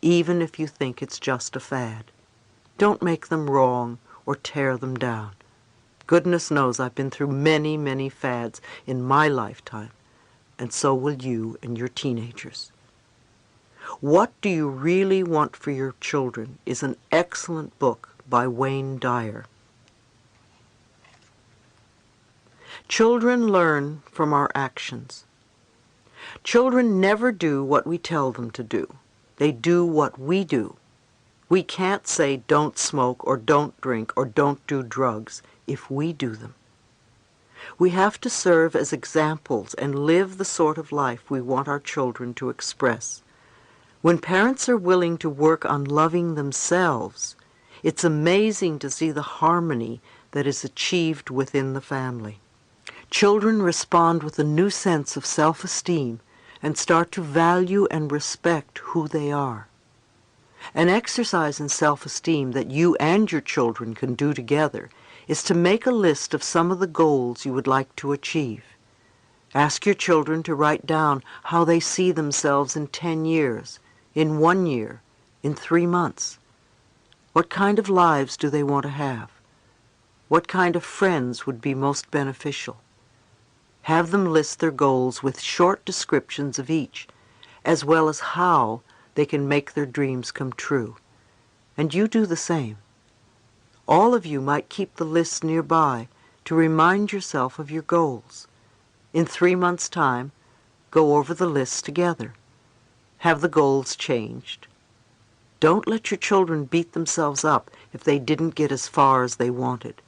even if you think it's just a fad. Don't make them wrong or tear them down. Goodness knows I've been through many, many fads in my lifetime, and so will you and your teenagers. What Do You Really Want for Your Children is an excellent book by Wayne Dyer. Children learn from our actions. Children never do what we tell them to do. They do what we do. We can't say don't smoke or don't drink or don't do drugs if we do them. We have to serve as examples and live the sort of life we want our children to express. When parents are willing to work on loving themselves, it's amazing to see the harmony that is achieved within the family. Children respond with a new sense of self-esteem and start to value and respect who they are. An exercise in self-esteem that you and your children can do together is to make a list of some of the goals you would like to achieve. Ask your children to write down how they see themselves in 10 years, in 1 year, in 3 months. What kind of lives do they want to have? What kind of friends would be most beneficial? Have them list their goals with short descriptions of each, as well as how they can make their dreams come true. And you do the same. All of you might keep the lists nearby to remind yourself of your goals. In 3 months' time, go over the lists together. Have the goals changed. Don't let your children beat themselves up if they didn't get as far as they wanted.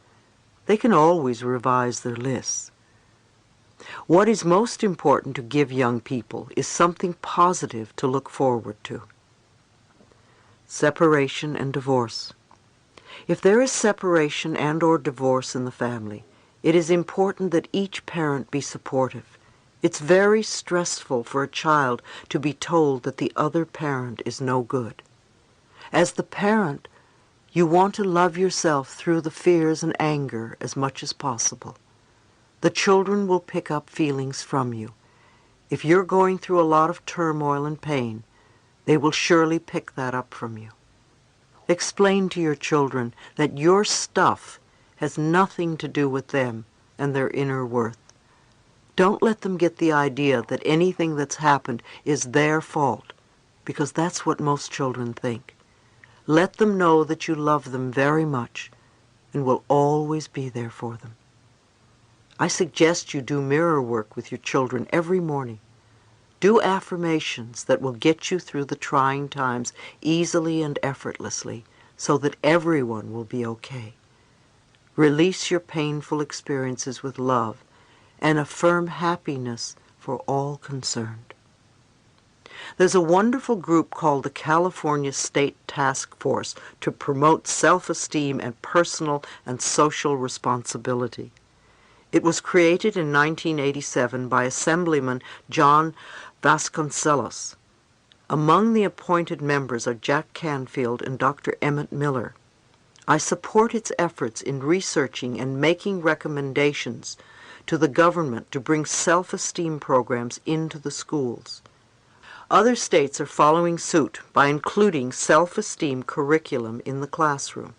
They can always revise their lists. What is most important to give young people is something positive to look forward to. Separation and divorce. If there is separation and or divorce in the family, it is important that each parent be supportive. It's very stressful for a child to be told that the other parent is no good. As the parent, you want to love yourself through the fears and anger as much as possible. The children will pick up feelings from you. If you're going through a lot of turmoil and pain, they will surely pick that up from you. Explain to your children that your stuff has nothing to do with them and their inner worth. Don't let them get the idea that anything that's happened is their fault, because that's what most children think. Let them know that you love them very much and will always be there for them. I suggest you do mirror work with your children every morning. Do affirmations that will get you through the trying times easily and effortlessly so that everyone will be okay. Release your painful experiences with love and affirm happiness for all concerned. There's a wonderful group called the California State Task Force to promote self-esteem and personal and social responsibility. It was created in 1987 by Assemblyman John Vasconcellos. Among the appointed members are Jack Canfield and Dr. Emmett Miller. I support its efforts in researching and making recommendations to the government to bring self-esteem programs into the schools. Other states are following suit by including self-esteem curriculum in the classroom.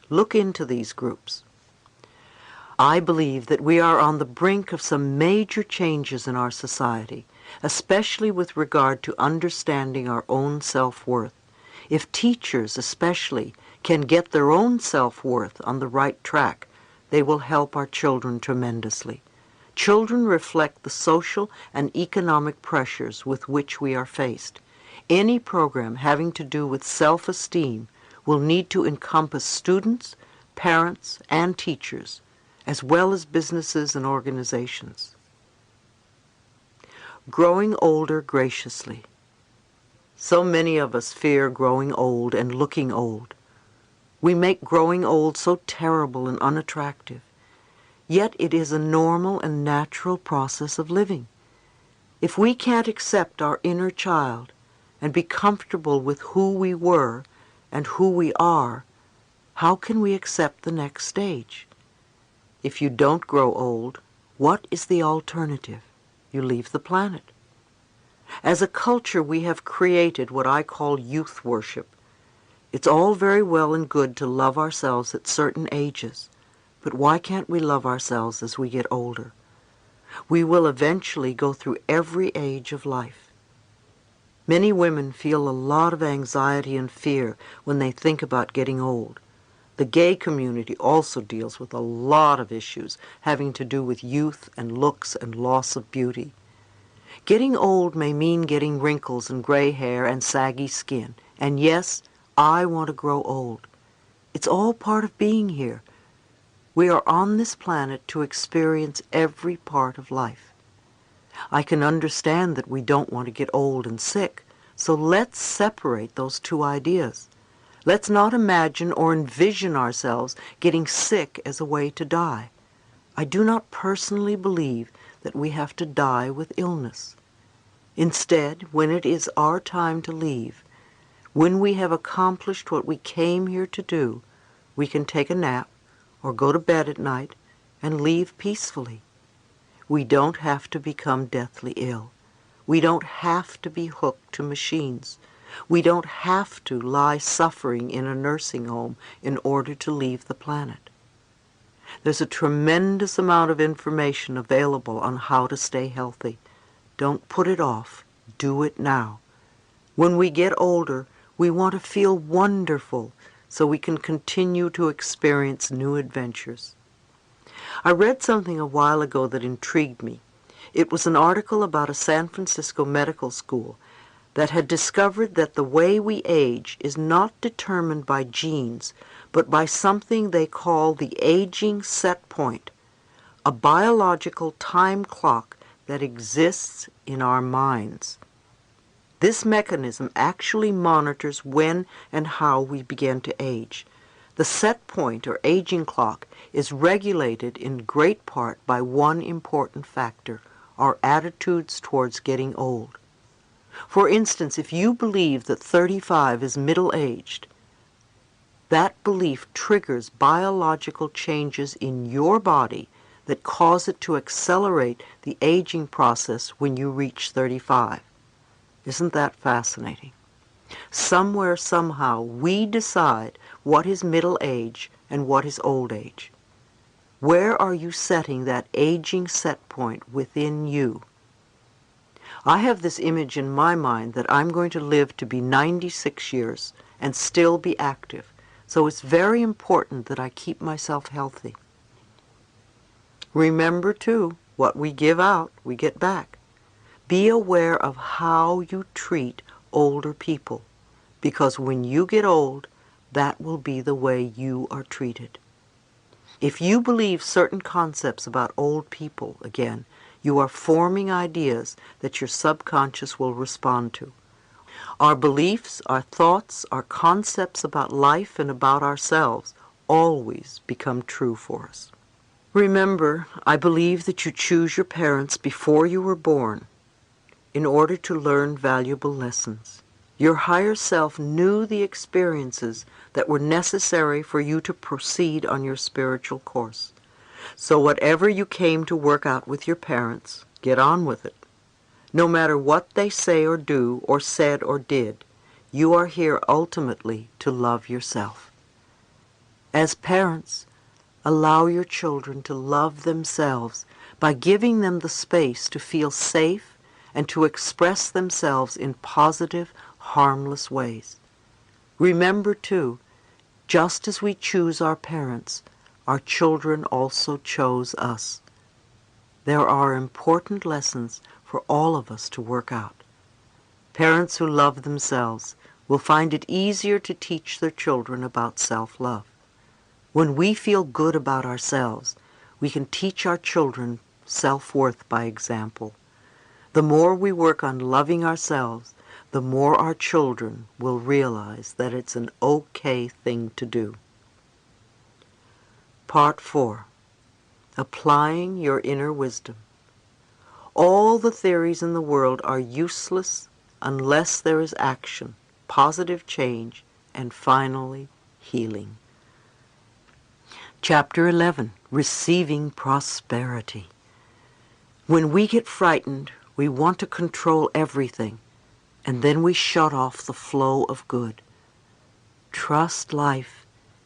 Look into these groups. I believe that we are on the brink of some major changes in our society, especially with regard to understanding our own self-worth. If teachers especially can get their own self-worth on the right track, they will help our children tremendously. Children reflect the social and economic pressures with which we are faced. Any program having to do with self-esteem will need to encompass students, parents, and teachers, as well as businesses and organizations. Growing older graciously. So many of us fear growing old and looking old. We make growing old so terrible and unattractive. Yet it is a normal and natural process of living. If we can't accept our inner child, and be comfortable with who we were and who we are, how can we accept the next stage? If you don't grow old, what is the alternative? You leave the planet. As a culture, we have created what I call youth worship. It's all very well and good to love ourselves at certain ages, but why can't we love ourselves as we get older? We will eventually go through every age of life. Many women feel a lot of anxiety and fear when they think about getting old. The gay community also deals with a lot of issues having to do with youth and looks and loss of beauty. Getting old may mean getting wrinkles and gray hair and saggy skin. And yes, I want to grow old. It's all part of being here. We are on this planet to experience every part of life. I can understand that we don't want to get old and sick, so let's separate those two ideas. Let's not imagine or envision ourselves getting sick as a way to die. I do not personally believe that we have to die with illness. Instead, when it is our time to leave, when we have accomplished what we came here to do, we can take a nap or go to bed at night and leave peacefully. We don't have to become deathly ill. We don't have to be hooked to machines. We don't have to lie suffering in a nursing home in order to leave the planet. There's a tremendous amount of information available on how to stay healthy. Don't put it off. Do it now. When we get older, we want to feel wonderful so we can continue to experience new adventures. I read something a while ago that intrigued me. It was an article about a San Francisco medical school that had discovered that the way we age is not determined by genes, but by something they call the aging set point, a biological time clock that exists in our minds. This mechanism actually monitors when and how we begin to age. The set point or aging clock is regulated in great part by one important factor, our attitudes towards getting old. For instance, if you believe that 35 is middle-aged, that belief triggers biological changes in your body that cause it to accelerate the aging process when you reach 35. Isn't that fascinating? Somewhere, somehow, we decide what is middle age and what is old age. Where are you setting that aging set point within you? I have this image in my mind that I'm going to live to be 96 years and still be active, so it's very important that I keep myself healthy. Remember, too, what we give out, we get back. Be aware of how you treat older people, because when you get old, that will be the way you are treated. If you believe certain concepts about old people, again, you are forming ideas that your subconscious will respond to. Our beliefs, our thoughts, our concepts about life and about ourselves always become true for us. Remember, I believe that you choose your parents before you were born in order to learn valuable lessons. Your higher self knew the experiences that were necessary for you to proceed on your spiritual course. So whatever you came to work out with your parents, get on with it. No matter what they say or do or said or did, you are here ultimately to love yourself. As parents, allow your children to love themselves by giving them the space to feel safe and to express themselves in positive, harmless ways. Remember, too, just as we choose our parents, our children also chose us. There are important lessons for all of us to work out. Parents who love themselves will find it easier to teach their children about self-love. When we feel good about ourselves, we can teach our children self-worth by example. The more we work on loving ourselves, the more our children will realize that it's an okay thing to do. Part 4. Applying your inner wisdom. All the theories in the world are useless unless there is action, positive change, and finally, healing. Chapter 11, Receiving Prosperity. When we get frightened, we want to control everything, and then we shut off the flow of good. Trust life.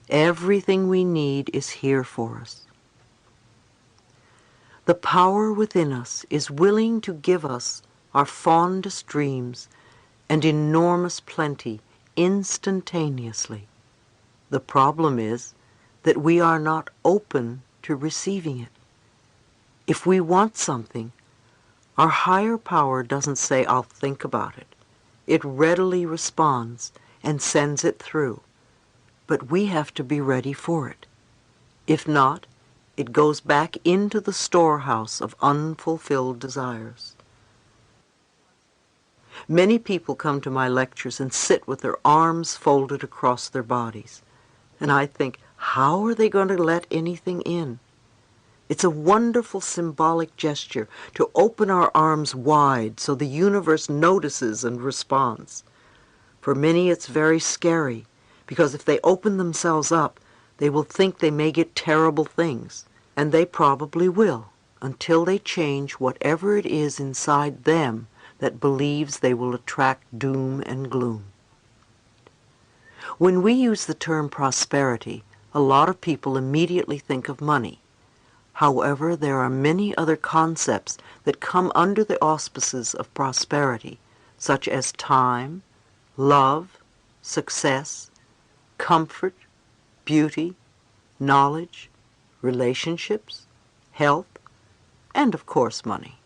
Everything we need is here for us. The power within us is willing to give us our fondest dreams and enormous plenty instantaneously. The problem is that we are not open to receiving it. If we want something, our higher power doesn't say, "I'll think about it." It readily responds and sends it through. But we have to be ready for it. If not, it goes back into the storehouse of unfulfilled desires. Many people come to my lectures and sit with their arms folded across their bodies. And I think, how are they going to let anything in? It's a wonderful symbolic gesture to open our arms wide so the universe notices and responds. For many it's very scary, because if they open themselves up, they will think they may get terrible things, and they probably will, until they change whatever it is inside them that believes they will attract doom and gloom. When we use the term prosperity, a lot of people immediately think of money. However, there are many other concepts that come under the auspices of prosperity, such as time, love, success, comfort, beauty, knowledge, relationships, health, and of course money.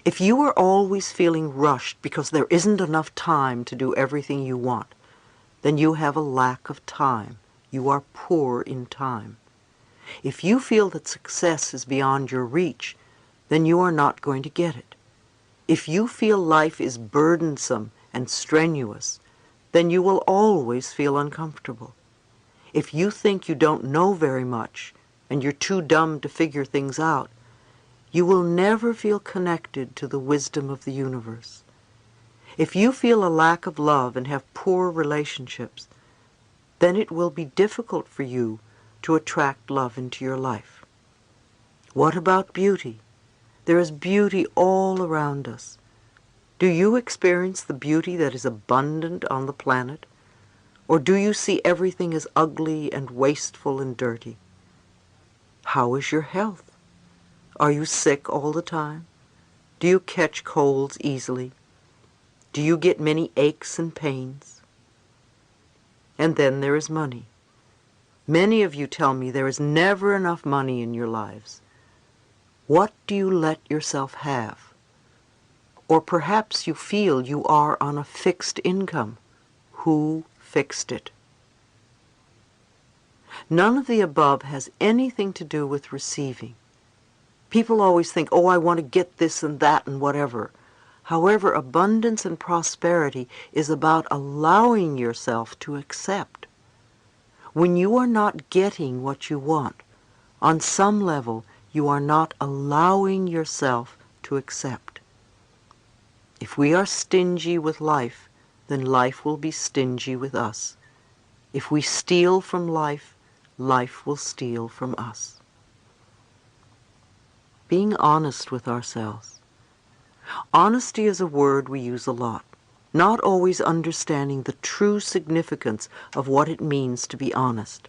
If you are always feeling rushed because there isn't enough time to do everything you want, then you have a lack of time. You are poor in time. If you feel that success is beyond your reach, then you are not going to get it. If you feel life is burdensome and strenuous, then you will always feel uncomfortable. If you think you don't know very much and you're too dumb to figure things out, you will never feel connected to the wisdom of the universe. If you feel a lack of love and have poor relationships, then it will be difficult for you to attract love into your life. What about beauty? There is beauty all around us. Do you experience the beauty that is abundant on the planet? Or do you see everything as ugly and wasteful and dirty? How is your health? Are you sick all the time? Do you catch colds easily? Do you get many aches and pains? And then there is money. Many of you tell me there is never enough money in your lives. What do you let yourself have? Or perhaps you feel you are on a fixed income. Who fixed it? None of the above has anything to do with receiving. People always think, oh, I want to get this and that and whatever. However, abundance and prosperity is about allowing yourself to accept. When you are not getting what you want, on some level, you are not allowing yourself to accept. If we are stingy with life, then life will be stingy with us. If we steal from life, life will steal from us. Being honest with ourselves. Honesty is a word we use a lot, not always understanding the true significance of what it means to be honest.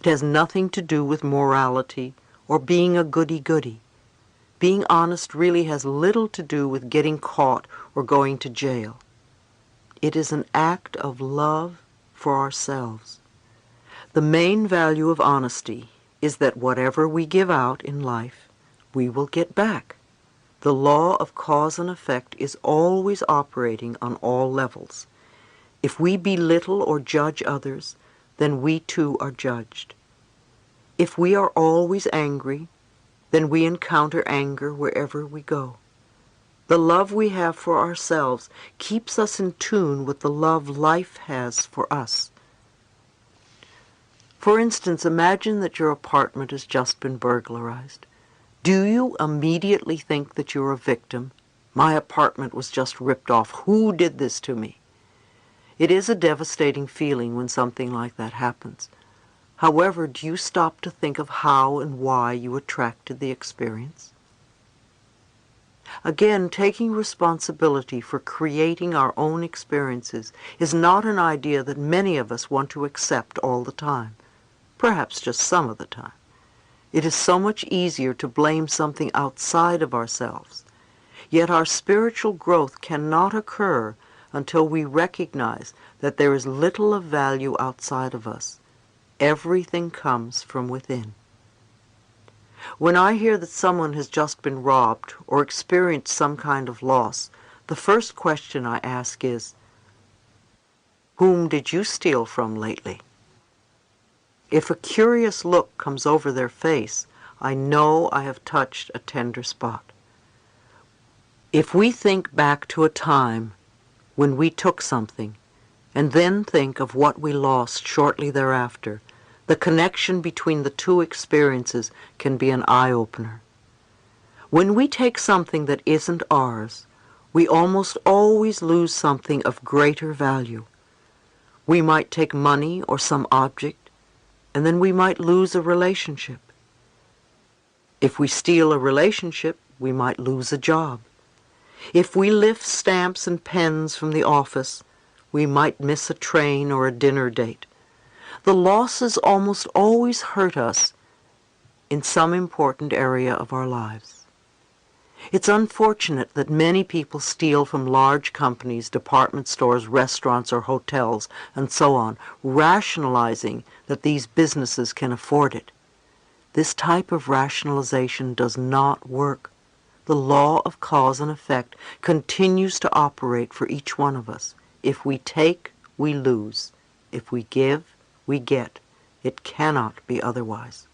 It has nothing to do with morality or being a goody-goody. Being honest really has little to do with getting caught or going to jail. It is an act of love for ourselves. The main value of honesty is that whatever we give out in life, we will get back. The law of cause and effect is always operating on all levels. If we belittle or judge others, then we too are judged. If we are always angry, then we encounter anger wherever we go. The love we have for ourselves keeps us in tune with the love life has for us. For instance, imagine that your apartment has just been burglarized. Do you immediately think that you're a victim? My apartment was just ripped off. Who did this to me? It is a devastating feeling when something like that happens. However, do you stop to think of how and why you attracted the experience? Again, taking responsibility for creating our own experiences is not an idea that many of us want to accept all the time, perhaps just some of the time. It is so much easier to blame something outside of ourselves. Yet our spiritual growth cannot occur until we recognize that there is little of value outside of us. Everything comes from within. When I hear that someone has just been robbed or experienced some kind of loss, the first question I ask is, whom did you steal from lately? If a curious look comes over their face, I know I have touched a tender spot. If we think back to a time when we took something, and then think of what we lost shortly thereafter, the connection between the two experiences can be an eye-opener. When we take something that isn't ours, we almost always lose something of greater value. We might take money or some object, and then we might lose a relationship. If we steal a relationship, we might lose a job. If we lift stamps and pens from the office, we might miss a train or a dinner date. The losses almost always hurt us in some important area of our lives. It's unfortunate that many people steal from large companies, department stores, restaurants, or hotels, and so on, rationalizing that these businesses can afford it. This type of rationalization does not work. The law of cause and effect continues to operate for each one of us. If we take, we lose. If we give, we get. It cannot be otherwise.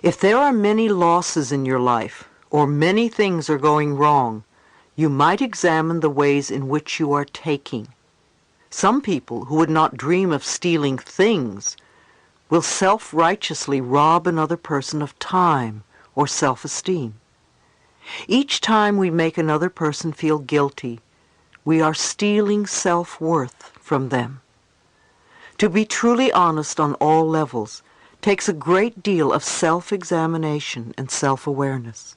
If there are many losses in your life, or many things are going wrong, you might examine the ways in which you are taking. Some people who would not dream of stealing things will self-righteously rob another person of time or self-esteem. Each time we make another person feel guilty, we are stealing self-worth from them. To be truly honest on all levels takes a great deal of self-examination and self-awareness.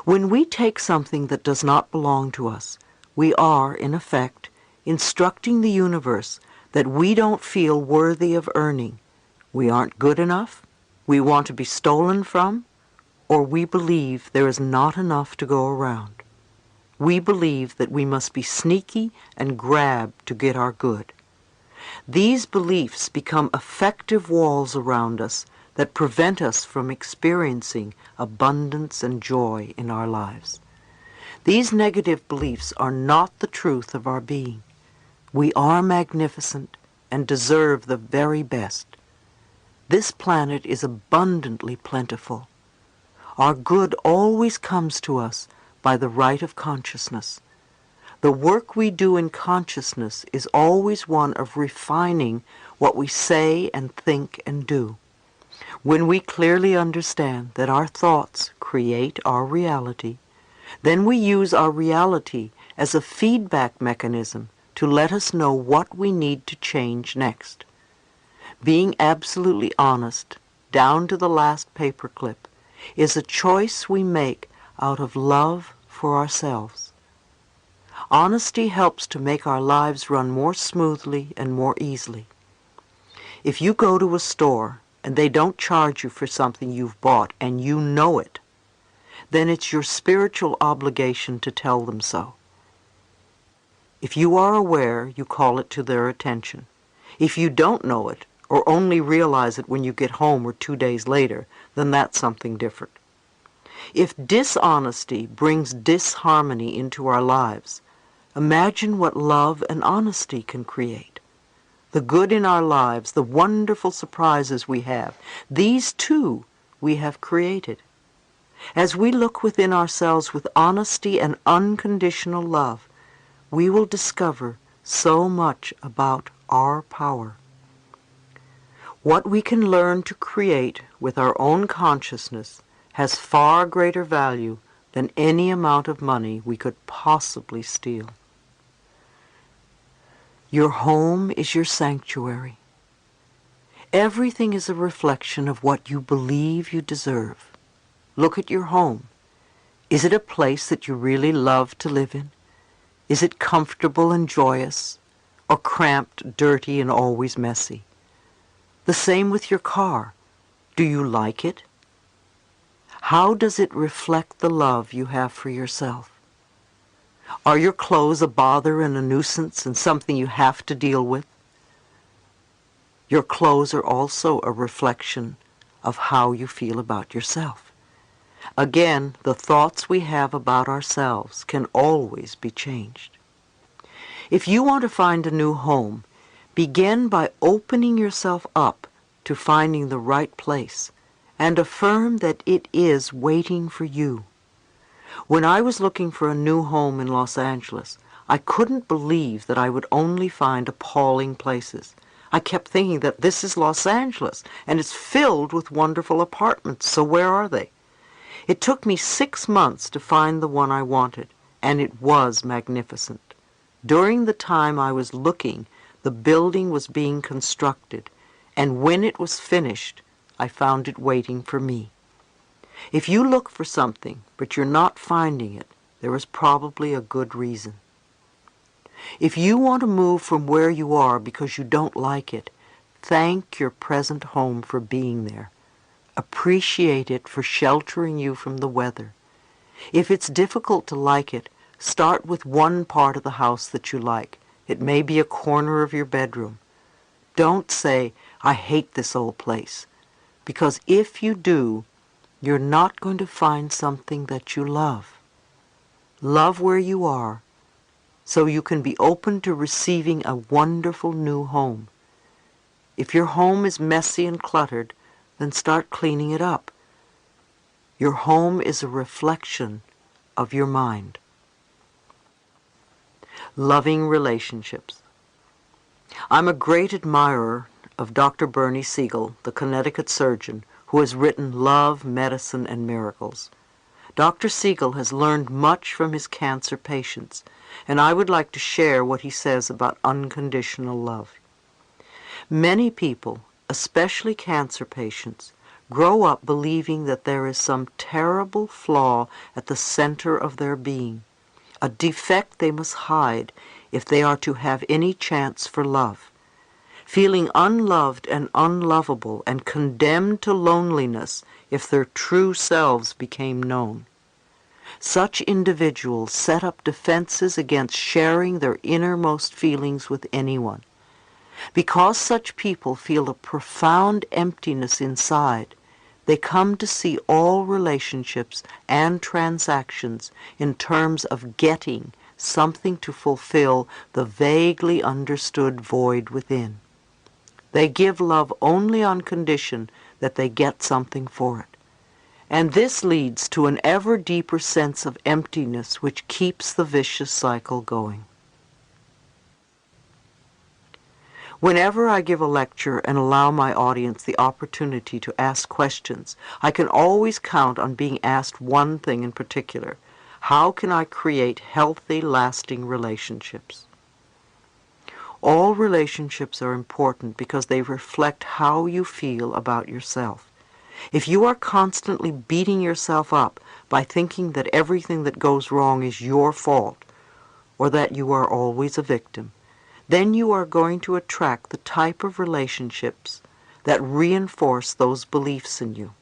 When we take something that does not belong to us, we are, in effect, instructing the universe that we don't feel worthy of earning. We aren't good enough, we want to be stolen from, or we believe there is not enough to go around. We believe that we must be sneaky and grab to get our good. These beliefs become effective walls around us that prevent us from experiencing abundance and joy in our lives. These negative beliefs are not the truth of our being. We are magnificent and deserve the very best. This planet is abundantly plentiful. Our good always comes to us by the right of consciousness. The work we do in consciousness is always one of refining what we say and think and do. When we clearly understand that our thoughts create our reality, then we use our reality as a feedback mechanism to let us know what we need to change next. Being absolutely honest, down to the last paperclip, is a choice we make out of love for ourselves. Honesty helps to make our lives run more smoothly and more easily. If you go to a store and they don't charge you for something you've bought and you know it, then it's your spiritual obligation to tell them so. If you are aware, you call it to their attention. If you don't know it, or only realize it when you get home or 2 days later, then that's something different. If dishonesty brings disharmony into our lives, imagine what love and honesty can create. The good in our lives, the wonderful surprises we have, these too we have created. As we look within ourselves with honesty and unconditional love, we will discover so much about our power. What we can learn to create with our own consciousness has far greater value than any amount of money we could possibly steal. Your home is your sanctuary. Everything is a reflection of what you believe you deserve. Look at your home. Is it a place that you really love to live in? Is it comfortable and joyous, or cramped, dirty, and always messy? The same with your car. Do you like it? How does it reflect the love you have for yourself? Are your clothes a bother and a nuisance and something you have to deal with? Your clothes are also a reflection of how you feel about yourself. Again, the thoughts we have about ourselves can always be changed. If you want to find a new home, begin by opening yourself up to finding the right place and affirm that it is waiting for you. When I was looking for a new home in Los Angeles, I couldn't believe that I would only find appalling places. I kept thinking that this is Los Angeles, and it's filled with wonderful apartments, so where are they? It took me 6 months to find the one I wanted, and it was magnificent. During the time I was looking, the building was being constructed, and when it was finished, I found it waiting for me. If you look for something, but you're not finding it, there is probably a good reason. If you want to move from where you are because you don't like it, thank your present home for being there. Appreciate it for sheltering you from the weather. If it's difficult to like it, start with one part of the house that you like. It may be a corner of your bedroom. Don't say, "I hate this old place," because if you do, you're not going to find something that you love. Love where you are, so you can be open to receiving a wonderful new home. If your home is messy and cluttered, then start cleaning it up. Your home is a reflection of your mind. Loving relationships. I'm a great admirer of Dr. Bernie Siegel, the Connecticut surgeon, who has written Love, Medicine, and Miracles. Dr. Siegel has learned much from his cancer patients, and I would like to share what he says about unconditional love. Many people, especially cancer patients, grow up believing that there is some terrible flaw at the center of their being, a defect they must hide if they are to have any chance for love. Feeling unloved and unlovable and condemned to loneliness if their true selves became known. Such individuals set up defenses against sharing their innermost feelings with anyone. Because such people feel a profound emptiness inside, they come to see all relationships and transactions in terms of getting something to fulfill the vaguely understood void within. They give love only on condition that they get something for it. And this leads to an ever deeper sense of emptiness which keeps the vicious cycle going. Whenever I give a lecture and allow my audience the opportunity to ask questions, I can always count on being asked one thing in particular: how can I create healthy, lasting relationships? All relationships are important because they reflect how you feel about yourself. If you are constantly beating yourself up by thinking that everything that goes wrong is your fault, or that you are always a victim, then you are going to attract the type of relationships that reinforce those beliefs in you.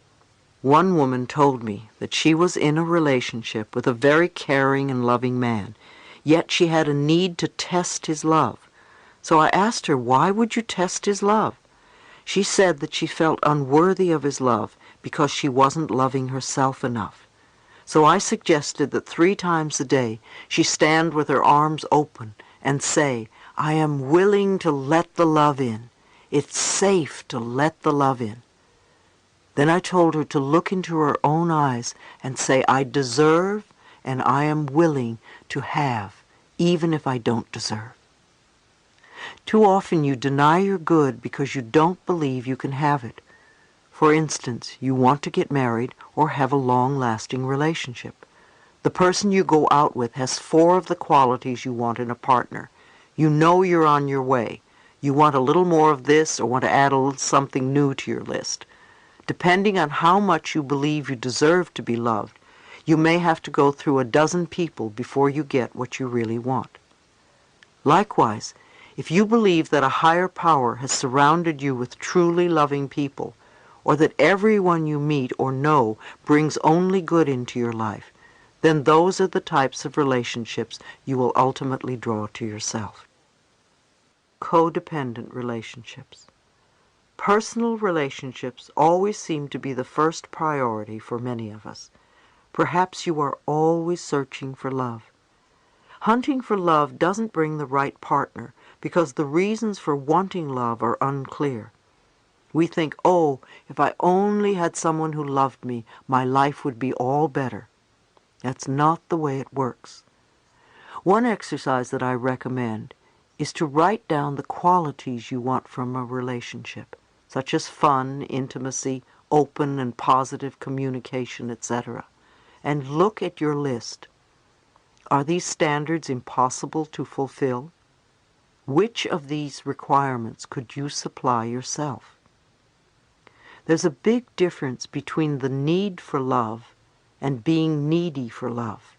One woman told me that she was in a relationship with a very caring and loving man, yet she had a need to test his love. So I asked her, why would you test his love? She said that she felt unworthy of his love because she wasn't loving herself enough. So I suggested that 3 times a day she stand with her arms open and say, "I am willing to let the love in. It's safe to let the love in." Then I told her to look into her own eyes and say, "I deserve and I am willing to have, even if I don't deserve." Too often you deny your good because you don't believe you can have it. For instance, you want to get married or have a long-lasting relationship. The person you go out with has 4 of the qualities you want in a partner. You know you're on your way. You want a little more of this or want to add a little something new to your list. Depending on how much you believe you deserve to be loved, you may have to go through a dozen people before you get what you really want. Likewise, if you believe that a higher power has surrounded you with truly loving people, or that everyone you meet or know brings only good into your life, then those are the types of relationships you will ultimately draw to yourself. Codependent relationships. Personal relationships always seem to be the first priority for many of us. Perhaps you are always searching for love. Hunting for love doesn't bring the right partner because the reasons for wanting love are unclear. We think, oh, if I only had someone who loved me, my life would be all better. That's not the way it works. One exercise that I recommend is to write down the qualities you want from a relationship, such as fun, intimacy, open and positive communication, etc., and look at your list. Are these standards impossible to fulfill? Which of these requirements could you supply yourself? There's a big difference between the need for love and being needy for love.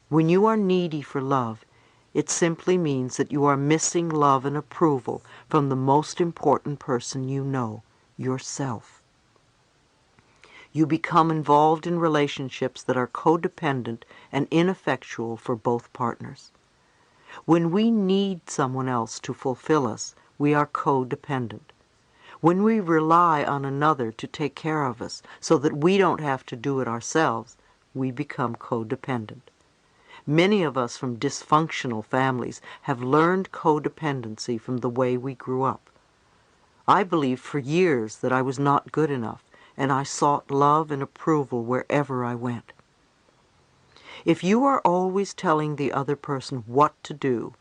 When you are needy for love, it simply means that you are missing love and approval from the most important person you know, yourself. You become involved in relationships that are codependent and ineffectual for both partners. When we need someone else to fulfill us, we are codependent. When we rely on another to take care of us so that we don't have to do it ourselves, we become codependent. Many of us from dysfunctional families have learned codependency from the way we grew up. I believed for years that I was not good enough, and I sought love and approval wherever I went. If you are always telling the other person what to do,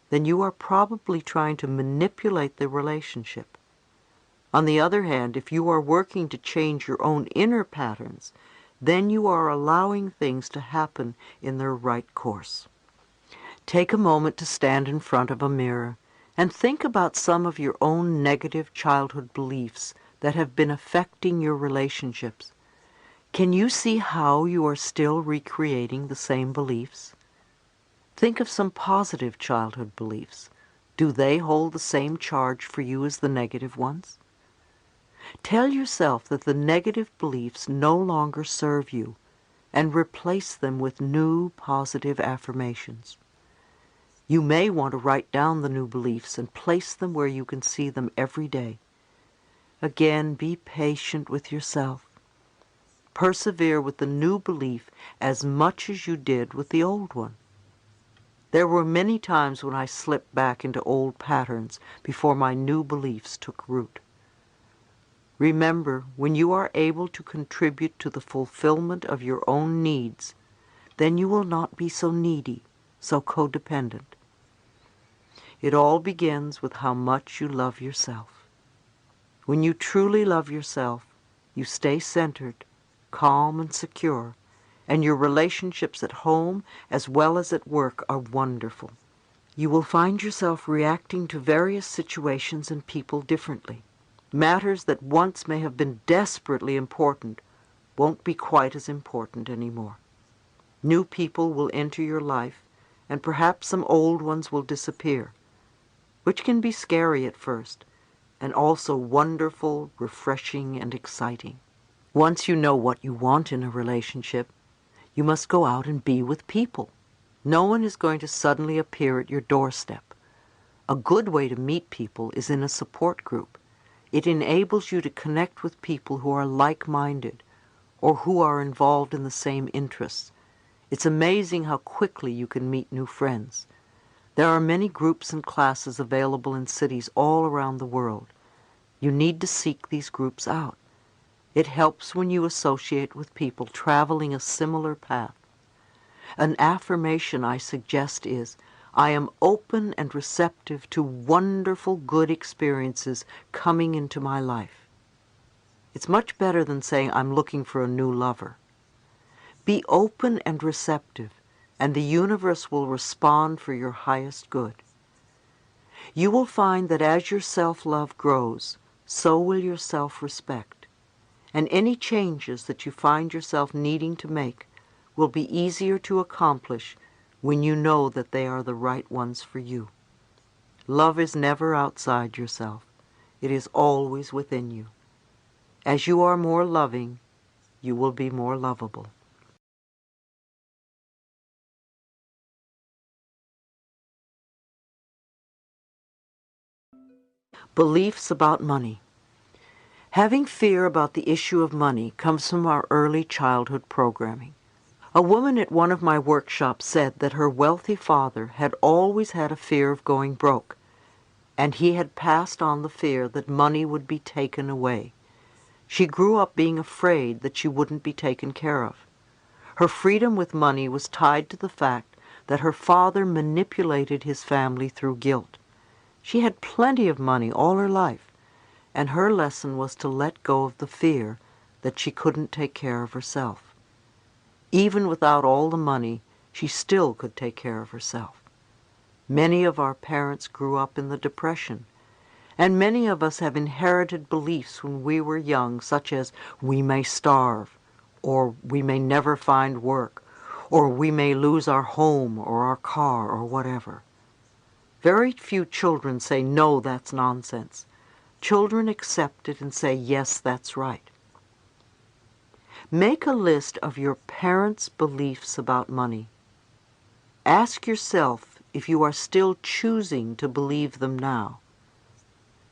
then you are probably trying to manipulate the relationship. On the other hand, if you are working to change your own inner patterns, then you are allowing things to happen in their right course. Take a moment to stand in front of a mirror and think about some of your own negative childhood beliefs that have been affecting your relationships. Can you see how you are still recreating the same beliefs? Think of some positive childhood beliefs. Do they hold the same charge for you as the negative ones? Tell yourself that the negative beliefs no longer serve you and replace them with new positive affirmations. You may want to write down the new beliefs and place them where you can see them every day. Again, be patient with yourself. Persevere with the new belief as much as you did with the old one. There were many times when I slipped back into old patterns before my new beliefs took root. Remember, when you are able to contribute to the fulfillment of your own needs, then you will not be so needy, so codependent. It all begins with how much you love yourself. When you truly love yourself, you stay centered, calm and secure, and your relationships at home as well as at work are wonderful. You will find yourself reacting to various situations and people differently. Matters that once may have been desperately important won't be quite as important anymore. New people will enter your life, and perhaps some old ones will disappear, which can be scary at first, and also wonderful, refreshing, and exciting. Once you know what you want in a relationship, you must go out and be with people. No one is going to suddenly appear at your doorstep. A good way to meet people is in a support group. It enables you to connect with people who are like-minded or who are involved in the same interests. It's amazing how quickly you can meet new friends. There are many groups and classes available in cities all around the world. You need to seek these groups out. It helps when you associate with people traveling a similar path. An affirmation I suggest is, I am open and receptive to wonderful good experiences coming into my life. It's much better than saying I'm looking for a new lover. Be open and receptive, and the universe will respond for your highest good. You will find that as your self-love grows, so will your self-respect, and any changes that you find yourself needing to make will be easier to accomplish when you know that they are the right ones for you. Love is never outside yourself. It is always within you. As you are more loving, you will be more lovable. Beliefs about money. Having fear about the issue of money comes from our early childhood programming. A woman at one of my workshops said that her wealthy father had always had a fear of going broke, and he had passed on the fear that money would be taken away. She grew up being afraid that she wouldn't be taken care of. Her freedom with money was tied to the fact that her father manipulated his family through guilt. She had plenty of money all her life, and her lesson was to let go of the fear that she couldn't take care of herself. Even without all the money, she still could take care of herself. Many of our parents grew up in the Depression, and many of us have inherited beliefs when we were young, such as we may starve, or we may never find work, or we may lose our home or our car or whatever. Very few children say, no, that's nonsense. Children accept it and say, yes, that's right. Make a list of your parents' beliefs about money. Ask yourself if you are still choosing to believe them now.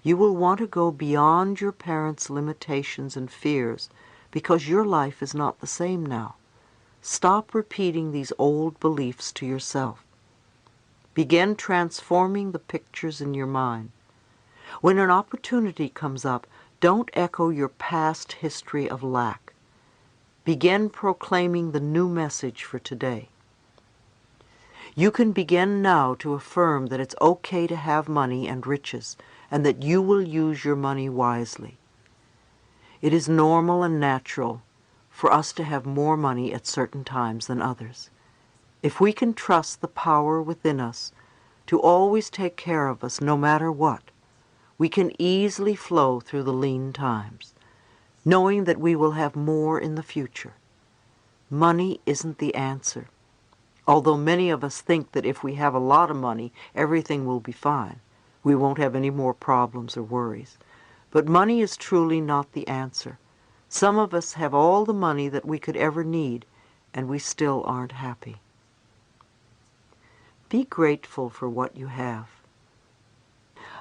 You will want to go beyond your parents' limitations and fears because your life is not the same now. Stop repeating these old beliefs to yourself. Begin transforming the pictures in your mind. When an opportunity comes up, don't echo your past history of lack. Begin proclaiming the new message for today. You can begin now to affirm that it's okay to have money and riches, and that you will use your money wisely. It is normal and natural for us to have more money at certain times than others. If we can trust the power within us to always take care of us no matter what, we can easily flow through the lean times, knowing that we will have more in the future. Money isn't the answer. Although many of us think that if we have a lot of money, everything will be fine. We won't have any more problems or worries. But money is truly not the answer. Some of us have all the money that we could ever need, and we still aren't happy. Be grateful for what you have.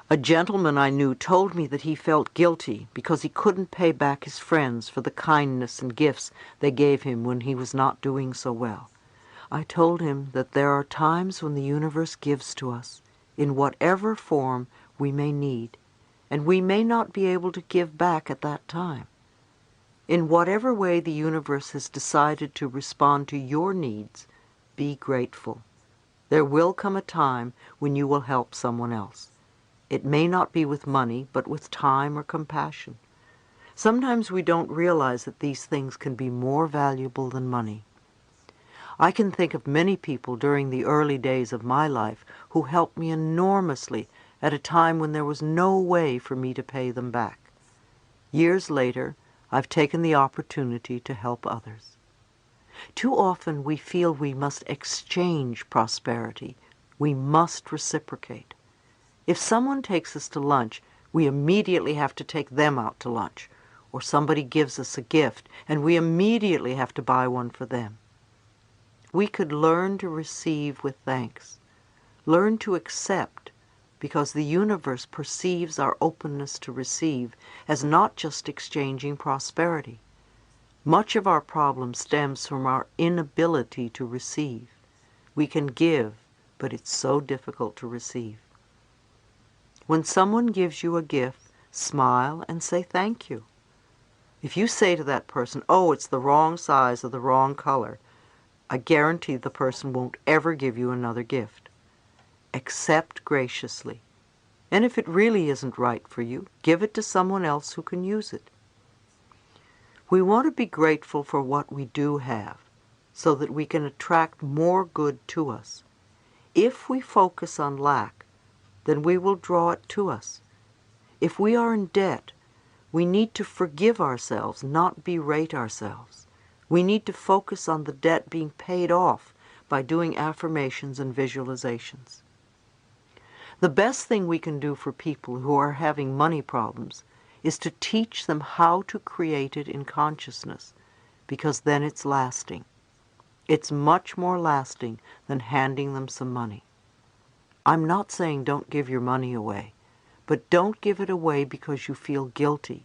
A gentleman I knew told me that he felt guilty because he couldn't pay back his friends for the kindness and gifts they gave him when he was not doing so well. I told him that there are times when the universe gives to us, in whatever form we may need, and we may not be able to give back at that time. In whatever way the universe has decided to respond to your needs, be grateful. There will come a time when you will help someone else. It may not be with money, but with time or compassion. Sometimes we don't realize that these things can be more valuable than money. I can think of many people during the early days of my life who helped me enormously at a time when there was no way for me to pay them back. Years later, I've taken the opportunity to help others. Too often we feel we must exchange prosperity. We must reciprocate. If someone takes us to lunch, we immediately have to take them out to lunch. Or somebody gives us a gift, and we immediately have to buy one for them. We could learn to receive with thanks, learn to accept, because the universe perceives our openness to receive as not just exchanging prosperity. Much of our problem stems from our inability to receive. We can give, but it's so difficult to receive. When someone gives you a gift, smile and say thank you. If you say to that person, oh, it's the wrong size or the wrong color, I guarantee the person won't ever give you another gift. Accept graciously. And if it really isn't right for you, give it to someone else who can use it. We want to be grateful for what we do have. so that we can attract more good to us. If we focus on lack, then we will draw it to us. If we are in debt, we need to forgive ourselves, not berate ourselves. We need to focus on the debt being paid off by doing affirmations and visualizations. The best thing we can do for people who are having money problems is to teach them how to create it in consciousness, because then it's lasting. It's much more lasting than handing them some money. I'm not saying don't give your money away, but don't give it away because you feel guilty.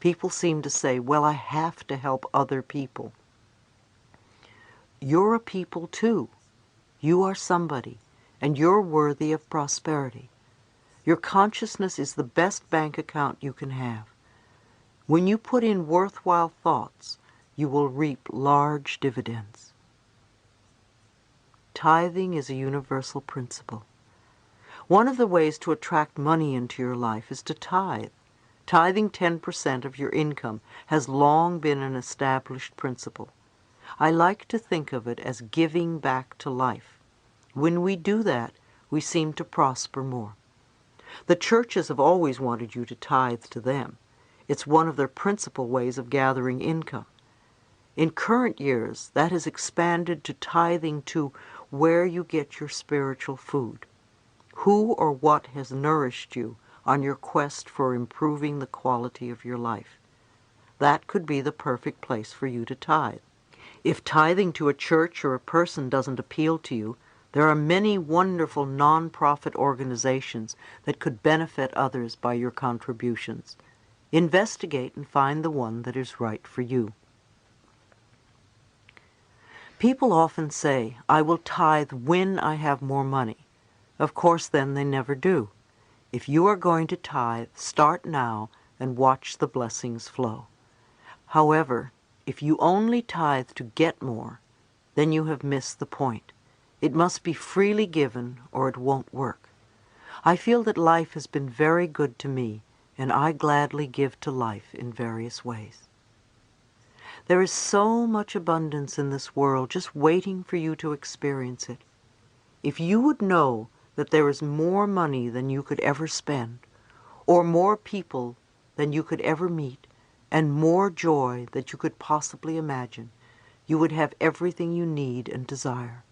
People seem to say, well, I have to help other people. You're a people too. You are somebody, and you're worthy of prosperity. Your consciousness is the best bank account you can have. When you put in worthwhile thoughts, you will reap large dividends. Tithing is a universal principle. One of the ways to attract money into your life is to tithe. Tithing 10% of your income has long been an established principle. I like to think of it as giving back to life. When we do that, we seem to prosper more. The churches have always wanted you to tithe to them. It's one of their principal ways of gathering income. In current years, that has expanded to tithing to where you get your spiritual food. Who or what has nourished you on your quest for improving the quality of your life? That could be the perfect place for you to tithe. If tithing to a church or a person doesn't appeal to you, there are many wonderful non-profit organizations that could benefit others by your contributions. Investigate and find the one that is right for you. People often say, I will tithe when I have more money. Of course, then they never do. If you are going to tithe, start now and watch the blessings flow. However, if you only tithe to get more, then you have missed the point. It must be freely given or it won't work. I feel that life has been very good to me, and I gladly give to life in various ways. There is so much abundance in this world just waiting for you to experience it. If you would know that there is more money than you could ever spend, or more people than you could ever meet, and more joy that you could possibly imagine, you would have everything you need and desire.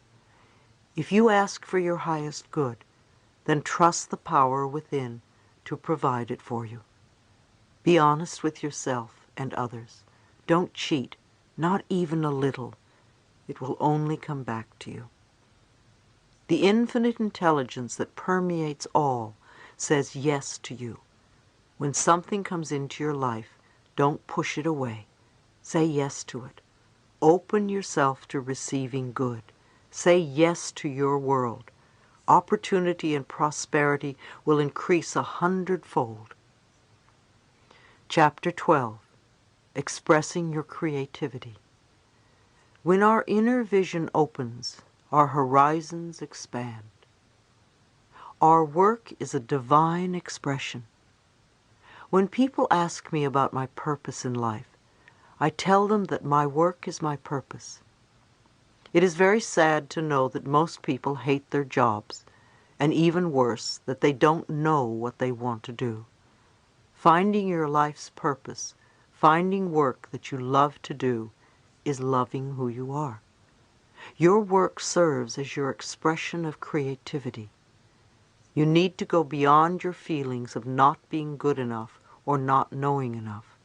If you ask for your highest good, then trust the power within to provide it for you. Be honest with yourself and others. Don't cheat, not even a little. It will only come back to you. The infinite intelligence that permeates all says yes to you. When something comes into your life, don't push it away. Say yes to it. Open yourself to receiving good. Say yes to your world. Opportunity and prosperity will increase 100-fold. Chapter 12. Expressing your creativity. When our inner vision opens, our horizons expand. Our work is a divine expression. When people ask me about my purpose in life, I tell them that my work is my purpose. It is very sad to know that most people hate their jobs, and even worse, that they don't know what they want to do. Finding your life's purpose, finding work that you love to do, is loving who you are. Your work serves as your expression of creativity. You need to go beyond your feelings of not being good enough or not knowing enough.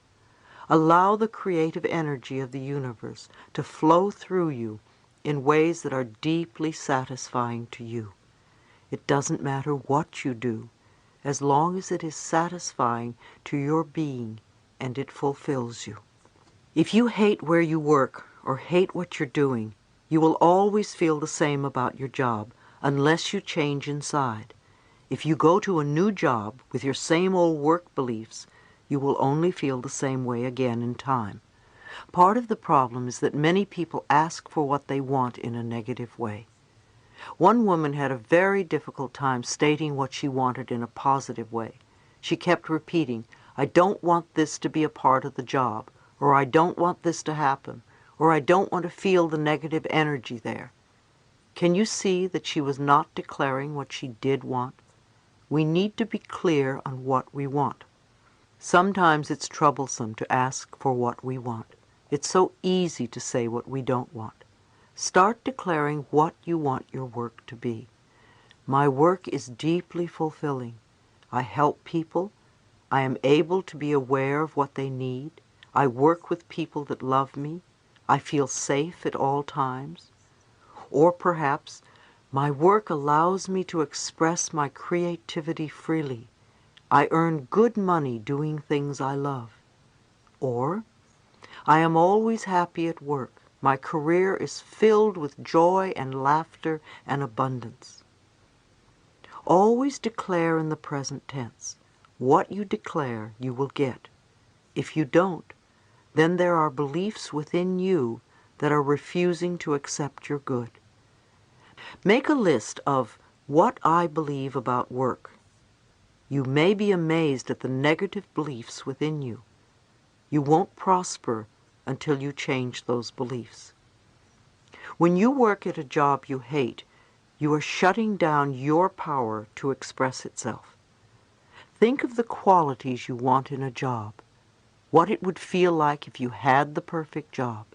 Allow the creative energy of the universe to flow through you in ways that are deeply satisfying to you. It doesn't matter what you do, as long as it is satisfying to your being and it fulfills you. If you hate where you work or hate what you're doing, you will always feel the same about your job unless you change inside. If you go to a new job with your same old work beliefs, you will only feel the same way again in time. Part of the problem is that many people ask for what they want in a negative way. One woman had a very difficult time stating what she wanted in a positive way. She kept repeating, I don't want this to be a part of the job, or I don't want this to happen, or I don't want to feel the negative energy there. Can you see that she was not declaring what she did want? We need to be clear on what we want. Sometimes it's troublesome to ask for what we want. It's so easy to say what we don't want. Start declaring what you want your work to be. My work is deeply fulfilling. I help people. I am able to be aware of what they need. I work with people that love me. I feel safe at all times. Or perhaps, my work allows me to express my creativity freely. I earn good money doing things I love. Or, I am always happy at work. My career is filled with joy and laughter and abundance. Always declare in the present tense. What you declare, you will get. If you don't, then there are beliefs within you that are refusing to accept your good. Make a list of what I believe about work. You may be amazed at the negative beliefs within you. You won't prosper until you change those beliefs. When you work at a job you hate, you are shutting down your power to express itself. Think of the qualities you want in a job, what it would feel like if you had the perfect job.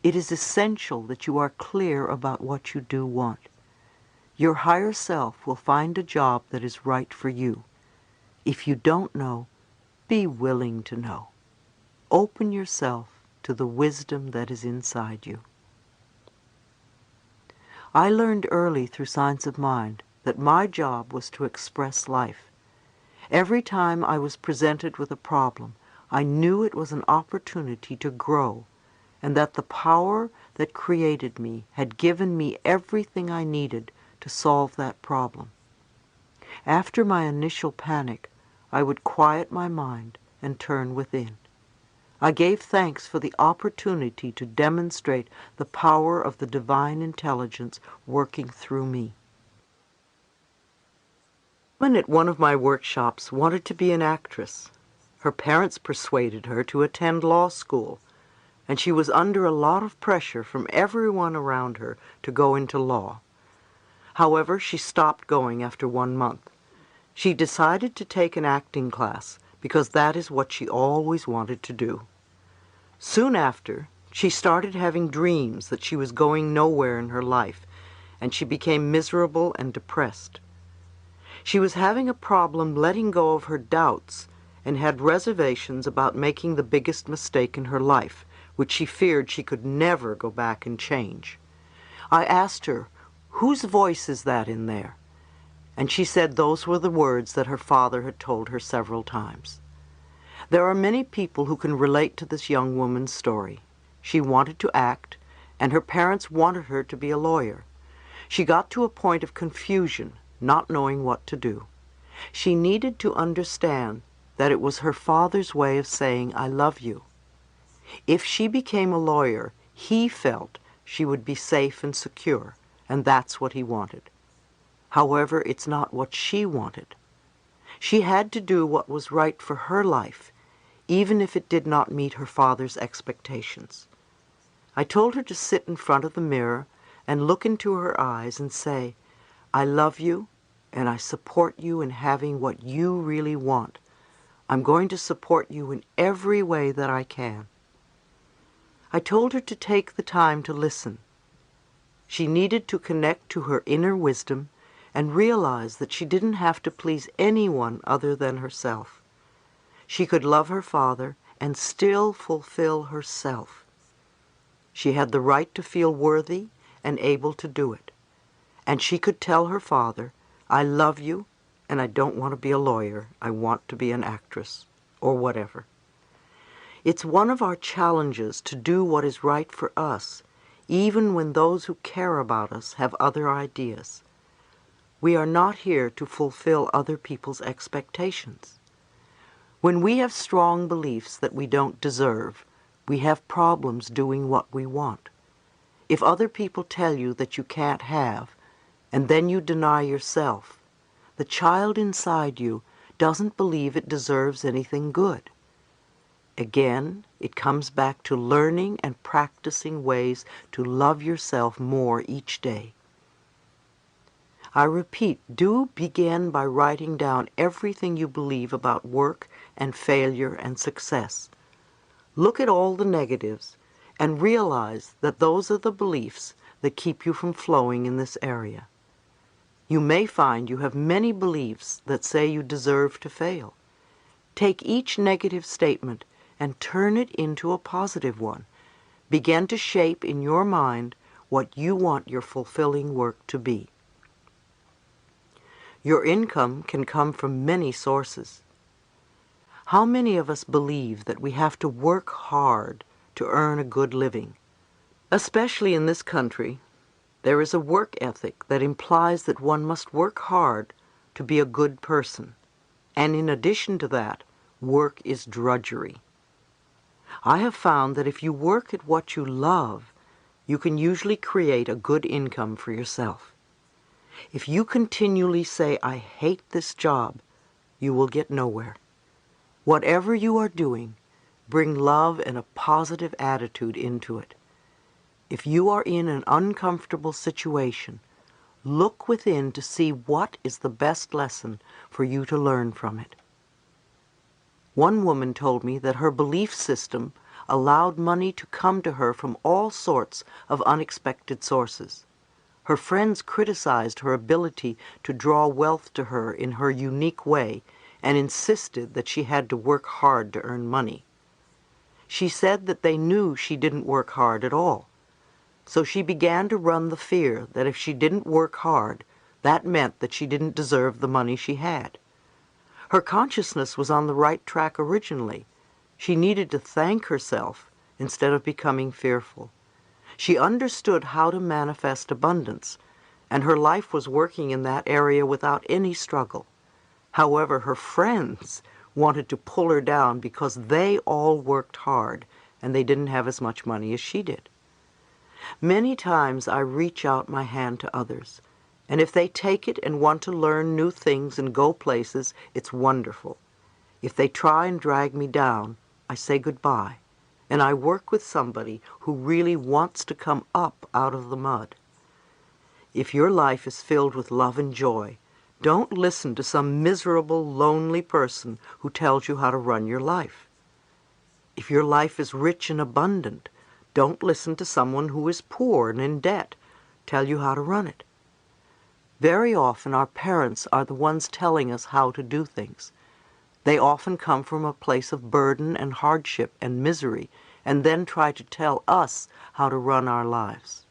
It is essential that you are clear about what you do want. Your higher self will find a job that is right for you. If you don't know, be willing to know. Open yourself to the wisdom that is inside you. I learned early through Science of Mind that my job was to express life. Every time I was presented with a problem, I knew it was an opportunity to grow, and that the power that created me had given me everything I needed to solve that problem. After my initial panic, I would quiet my mind and turn within. I gave thanks for the opportunity to demonstrate the power of the divine intelligence working through me. A woman at one of my workshops wanted to be an actress. Her parents persuaded her to attend law school, and she was under a lot of pressure from everyone around her to go into law. However, she stopped going after 1 month. She decided to take an acting class because that is what she always wanted to do. Soon after, she started having dreams that she was going nowhere in her life, and she became miserable and depressed. She was having a problem letting go of her doubts and had reservations about making the biggest mistake in her life, which she feared she could never go back and change. I asked her, "Whose voice is that in there?" And she said those were the words that her father had told her several times. There are many people who can relate to this young woman's story. She wanted to act, and her parents wanted her to be a lawyer. She got to a point of confusion, not knowing what to do. She needed to understand that it was her father's way of saying, "I love you." If she became a lawyer, he felt she would be safe and secure, and that's what he wanted. However, it's not what she wanted. She had to do what was right for her life, even if it did not meet her father's expectations. I told her to sit in front of the mirror and look into her eyes and say, "I love you, and I support you in having what you really want. I'm going to support you in every way that I can." I told her to take the time to listen. She needed to connect to her inner wisdom and realize that she didn't have to please anyone other than herself. She could love her father and still fulfill herself. She had the right to feel worthy and able to do it. And she could tell her father, "I love you, and I don't want to be a lawyer. I want to be an actress," or whatever. It's one of our challenges to do what is right for us, even when those who care about us have other ideas. We are not here to fulfill other people's expectations. When we have strong beliefs that we don't deserve, we have problems doing what we want. If other people tell you that you can't have, and then you deny yourself, the child inside you doesn't believe it deserves anything good. Again, it comes back to learning and practicing ways to love yourself more each day. I repeat, do begin by writing down everything you believe about work and failure and success. Look at all the negatives and realize that those are the beliefs that keep you from flowing in this area. You may find you have many beliefs that say you deserve to fail. Take each negative statement and turn it into a positive one. Begin to shape in your mind what you want your fulfilling work to be. Your income can come from many sources. How many of us believe that we have to work hard to earn a good living? Especially in this country, there is a work ethic that implies that one must work hard to be a good person. And in addition to that, work is drudgery. I have found that if you work at what you love, you can usually create a good income for yourself. If you continually say, "I hate this job," you will get nowhere. Whatever you are doing, bring love and a positive attitude into it. If you are in an uncomfortable situation, look within to see what is the best lesson for you to learn from it. One woman told me that her belief system allowed money to come to her from all sorts of unexpected sources. Her friends criticized her ability to draw wealth to her in her unique way and insisted that she had to work hard to earn money. She said that they knew she didn't work hard at all. So she began to run the fear that if she didn't work hard, that meant that she didn't deserve the money she had. Her consciousness was on the right track originally. She needed to thank herself instead of becoming fearful. She understood how to manifest abundance, and her life was working in that area without any struggle. However, her friends wanted to pull her down because they all worked hard and they didn't have as much money as she did. Many times I reach out my hand to others, and if they take it and want to learn new things and go places, it's wonderful. If they try and drag me down, I say goodbye, and I work with somebody who really wants to come up out of the mud. If your life is filled with love and joy, don't listen to some miserable, lonely person who tells you how to run your life. If your life is rich and abundant, don't listen to someone who is poor and in debt tell you how to run it. Very often our parents are the ones telling us how to do things. They often come from a place of burden and hardship and misery, and then try to tell us how to run our lives.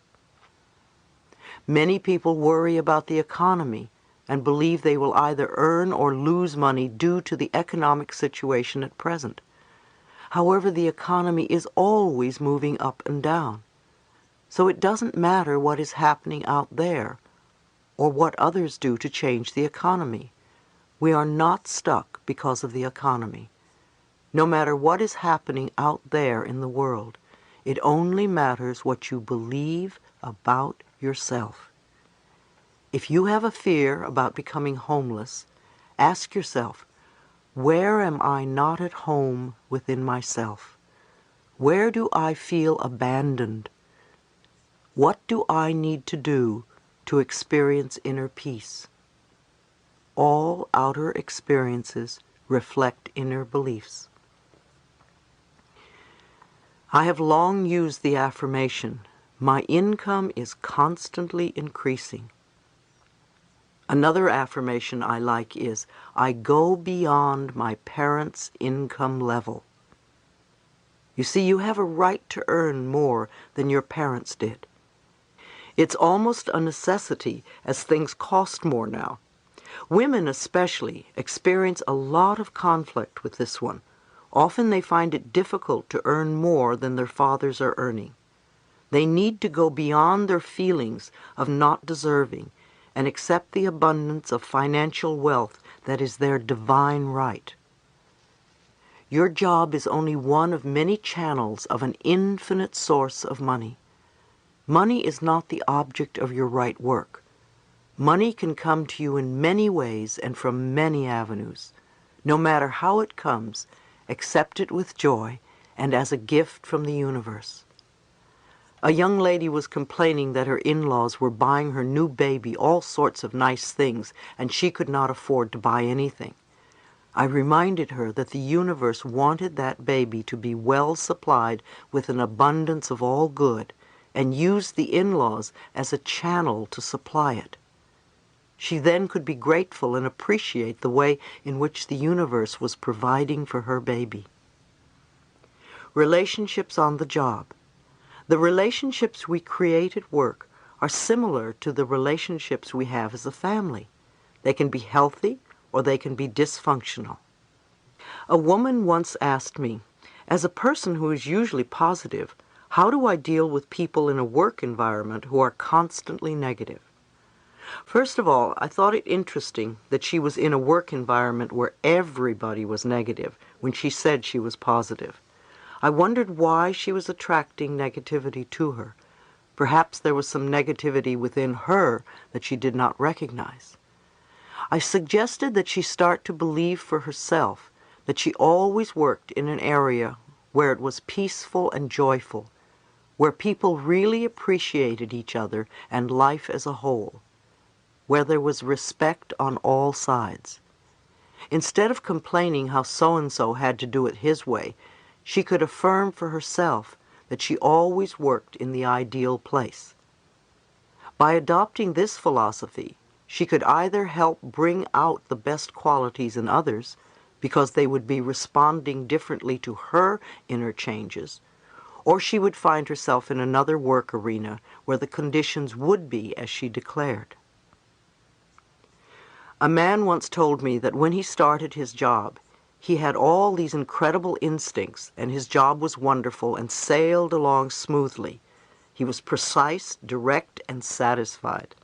Many people worry about the economy and believe they will either earn or lose money due to the economic situation at present. However, the economy is always moving up and down. So it doesn't matter what is happening out there or what others do to change the economy. We are not stuck because of the economy. No matter what is happening out there in the world, it only matters what you believe about yourself. If you have a fear about becoming homeless, ask yourself, where am I not at home within myself? Where do I feel abandoned? What do I need to do to experience inner peace? All outer experiences reflect inner beliefs. I have long used the affirmation, my income is constantly increasing. Another affirmation I like is, I go beyond my parents' income level. You see, you have a right to earn more than your parents did. It's almost a necessity as things cost more now. Women especially experience a lot of conflict with this one. Often they find it difficult to earn more than their fathers are earning. They need to go beyond their feelings of not deserving and accept the abundance of financial wealth that is their divine right. Your job is only one of many channels of an infinite source of money. Money is not the object of your right work. Money can come to you in many ways and from many avenues. No matter how it comes, accept it with joy, and as a gift from the universe. A young lady was complaining that her in-laws were buying her new baby all sorts of nice things, and she could not afford to buy anything. I reminded her that the universe wanted that baby to be well supplied with an abundance of all good, and used the in-laws as a channel to supply it. She then could be grateful and appreciate the way in which the universe was providing for her baby. Relationships on the job. The relationships we create at work are similar to the relationships we have as a family. They can be healthy or they can be dysfunctional. A woman once asked me, as a person who is usually positive, how do I deal with people in a work environment who are constantly negative? First of all, I thought it interesting that she was in a work environment where everybody was negative when she said she was positive. I wondered why she was attracting negativity to her. Perhaps there was some negativity within her that she did not recognize. I suggested that she start to believe for herself that she always worked in an area where it was peaceful and joyful, where people really appreciated each other and life as a whole, where there was respect on all sides. Instead of complaining how so-and-so had to do it his way, she could affirm for herself that she always worked in the ideal place. By adopting this philosophy, she could either help bring out the best qualities in others, because they would be responding differently to her inner changes, or she would find herself in another work arena where the conditions would be as she declared. A man once told me that when he started his job, he had all these incredible instincts, and his job was wonderful and sailed along smoothly. He was precise, direct, and satisfied.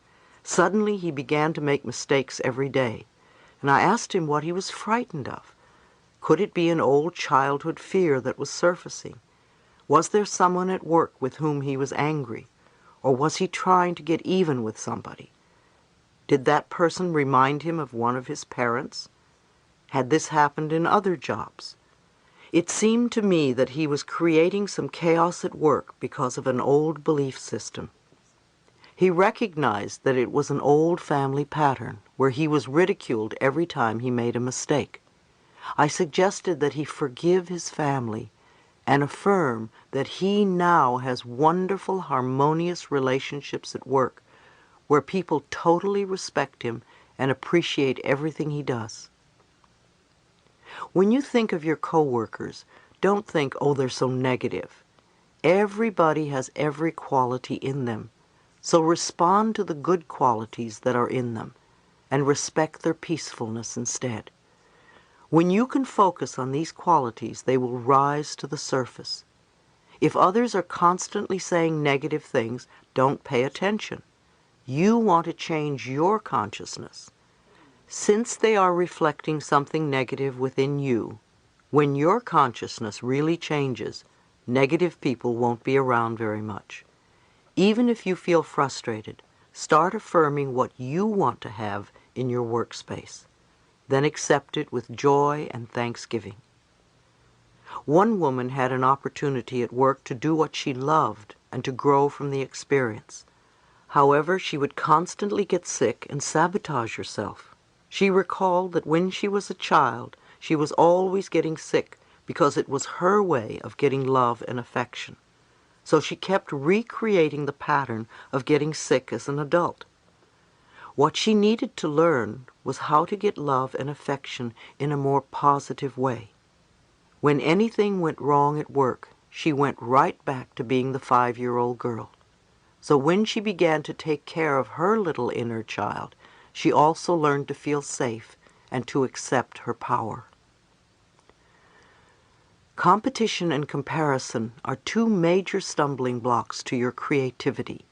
Suddenly he began to make mistakes every day, and I asked him what he was frightened of. Could it be an old childhood fear that was surfacing? Was there someone at work with whom he was angry? Or was he trying to get even with somebody? Did that person remind him of one of his parents? Had this happened in other jobs? It seemed to me that he was creating some chaos at work because of an old belief system. He recognized that it was an old family pattern where he was ridiculed every time he made a mistake. I suggested that he forgive his family and affirm that he now has wonderful, harmonious relationships at work where people totally respect him and appreciate everything he does. When you think of your coworkers, don't think, oh, they're so negative. Everybody has every quality in them, so respond to the good qualities that are in them and respect their peacefulness instead. When you can focus on these qualities, they will rise to the surface. If others are constantly saying negative things, don't pay attention. You want to change your consciousness. Since they are reflecting something negative within you, when your consciousness really changes, negative people won't be around very much. Even if you feel frustrated, start affirming what you want to have in your workspace. Then accept it with joy and thanksgiving. One woman had an opportunity at work to do what she loved and to grow from the experience. However, she would constantly get sick and sabotage herself. She recalled that when she was a child, she was always getting sick because it was her way of getting love and affection. So she kept recreating the pattern of getting sick as an adult. What she needed to learn was how to get love and affection in a more positive way. When anything went wrong at work, she went right back to being the 5-year-old girl. So when she began to take care of her little inner child, she also learned to feel safe and to accept her power. Competition and comparison are two major stumbling blocks to your creativity.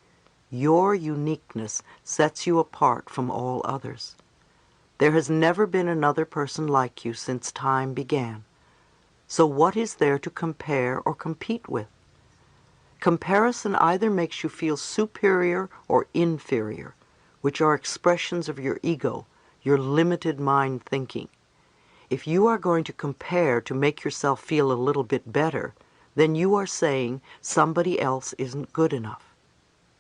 Your uniqueness sets you apart from all others. There has never been another person like you since time began. So what is there to compare or compete with? Comparison either makes you feel superior or inferior, which are expressions of your ego, your limited mind thinking. If you are going to compare to make yourself feel a little bit better, then you are saying somebody else isn't good enough.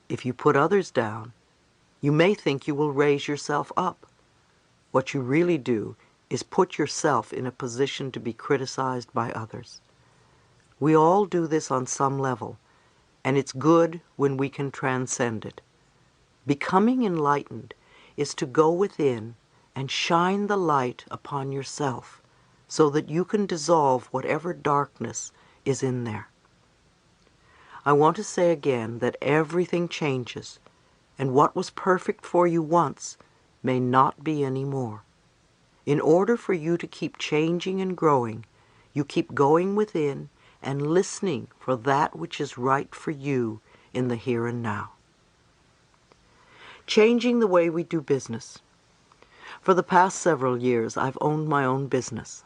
If you put others down, you may think you will raise yourself up. What you really do is put yourself in a position to be criticized by others. We all do this on some level, and it's good when we can transcend it. Becoming enlightened is to go within and shine the light upon yourself so that you can dissolve whatever darkness is in there. I want to say again that everything changes, and what was perfect for you once may not be anymore. In order for you to keep changing and growing, you keep going within and listening for that which is right for you in the here and now. Changing the way we do business. For the past several years, I've owned my own business.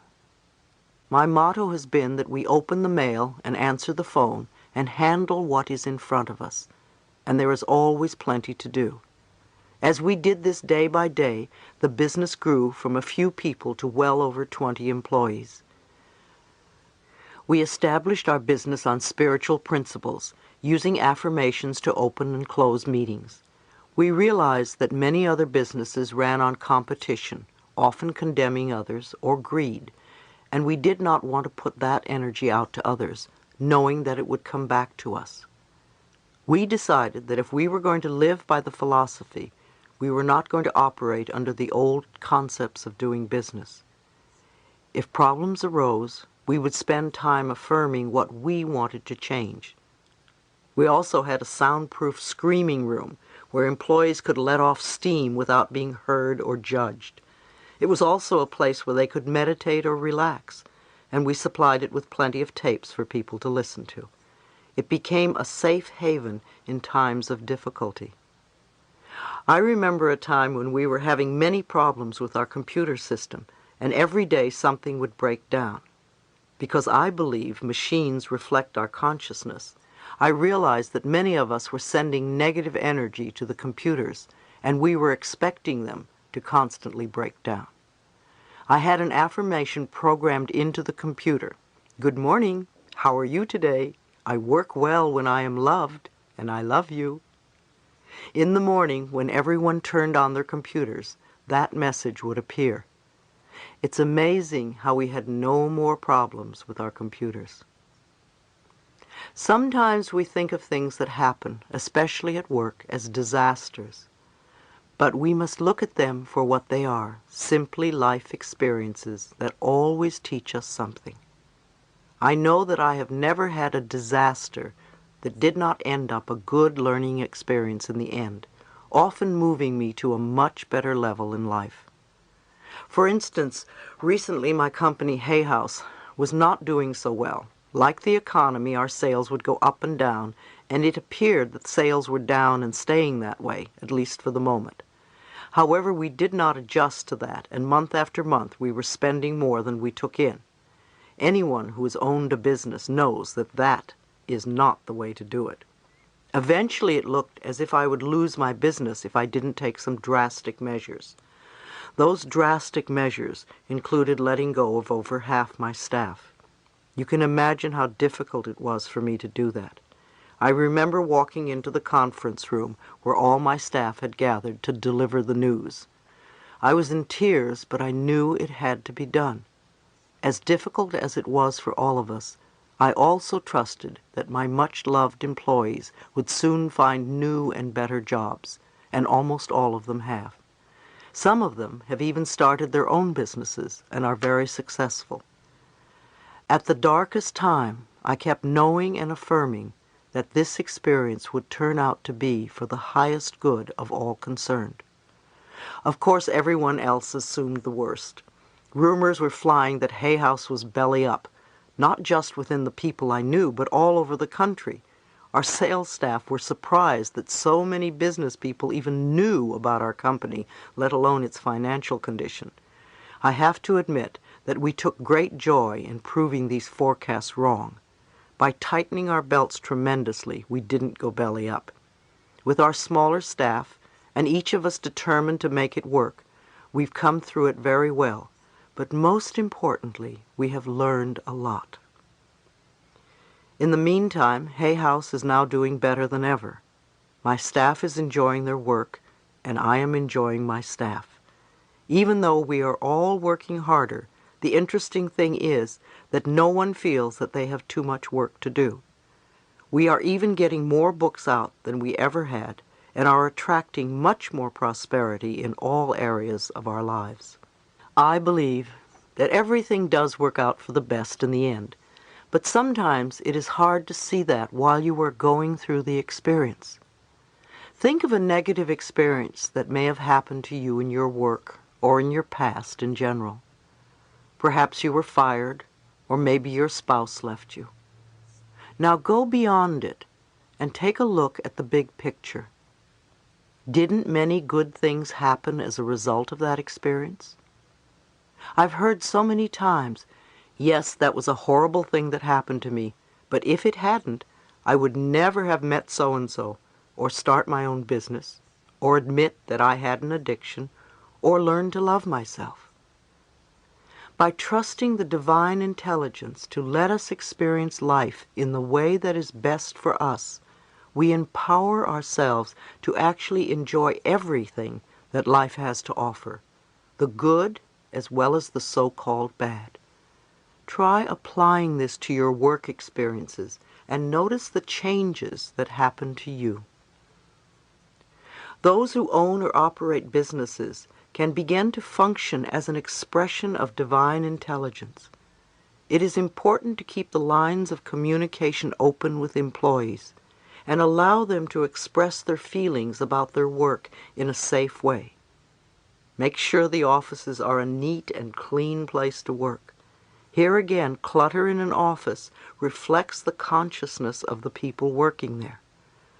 My motto has been that we open the mail and answer the phone and handle what is in front of us, and there is always plenty to do. As we did this day by day, the business grew from a few people to well over 20 employees. We established our business on spiritual principles, using affirmations to open and close meetings. We realized that many other businesses ran on competition, often condemning others, or greed, and we did not want to put that energy out to others, knowing that it would come back to us. We decided that if we were going to live by the philosophy, we were not going to operate under the old concepts of doing business. If problems arose, we would spend time affirming what we wanted to change. We also had a soundproof screaming room where employees could let off steam without being heard or judged. It was also a place where they could meditate or relax, and we supplied it with plenty of tapes for people to listen to. It became a safe haven in times of difficulty. I remember a time when we were having many problems with our computer system, and every day something would break down. Because I believe machines reflect our consciousness, I realized that many of us were sending negative energy to the computers, and we were expecting them to constantly break down. I had an affirmation programmed into the computer. Good morning. How are you today? I work well when I am loved, and I love you. In the morning, when everyone turned on their computers, that message would appear. It's amazing how we had no more problems with our computers. Sometimes we think of things that happen, especially at work, as disasters. But we must look at them for what they are, simply life experiences that always teach us something. I know that I have never had a disaster that did not end up a good learning experience in the end, often moving me to a much better level in life. For instance, recently my company, Hay House, was not doing so well. Like the economy, our sales would go up and down, and it appeared that sales were down and staying that way, at least for the moment. However, we did not adjust to that, and month after month we were spending more than we took in. Anyone who has owned a business knows that that is not the way to do it. Eventually it looked as if I would lose my business if I didn't take some drastic measures. Those drastic measures included letting go of over half my staff. You can imagine how difficult it was for me to do that. I remember walking into the conference room where all my staff had gathered to deliver the news. I was in tears, but I knew it had to be done. As difficult as it was for all of us, I also trusted that my much-loved employees would soon find new and better jobs, and almost all of them have. Some of them have even started their own businesses and are very successful. At the darkest time, I kept knowing and affirming that this experience would turn out to be for the highest good of all concerned. Of course, everyone else assumed the worst. Rumors were flying that Hay House was belly up, not just within the people I knew, but all over the country. Our sales staff were surprised that so many business people even knew about our company, let alone its financial condition. I have to admit that we took great joy in proving these forecasts wrong. By tightening our belts tremendously, we didn't go belly up. With our smaller staff, and each of us determined to make it work, we've come through it very well, but most importantly, we have learned a lot. In the meantime, Hay House is now doing better than ever. My staff is enjoying their work, and I am enjoying my staff. Even though we are all working harder, the interesting thing is that no one feels that they have too much work to do. We are even getting more books out than we ever had, and are attracting much more prosperity in all areas of our lives. I believe that everything does work out for the best in the end, but sometimes it is hard to see that while you are going through the experience. Think of a negative experience that may have happened to you in your work or in your past in general. Perhaps you were fired, or maybe your spouse left you. Now go beyond it and take a look at the big picture. Didn't many good things happen as a result of that experience? I've heard so many times, yes, that was a horrible thing that happened to me, but if it hadn't, I would never have met so-and-so, or start my own business, or admit that I had an addiction, or learn to love myself. By trusting the divine intelligence to let us experience life in the way that is best for us, we empower ourselves to actually enjoy everything that life has to offer, the good as well as the so-called bad. Try applying this to your work experiences and notice the changes that happen to you. Those who own or operate businesses can begin to function as an expression of divine intelligence. It is important to keep the lines of communication open with employees and allow them to express their feelings about their work in a safe way. Make sure the offices are a neat and clean place to work. Here again, clutter in an office reflects the consciousness of the people working there.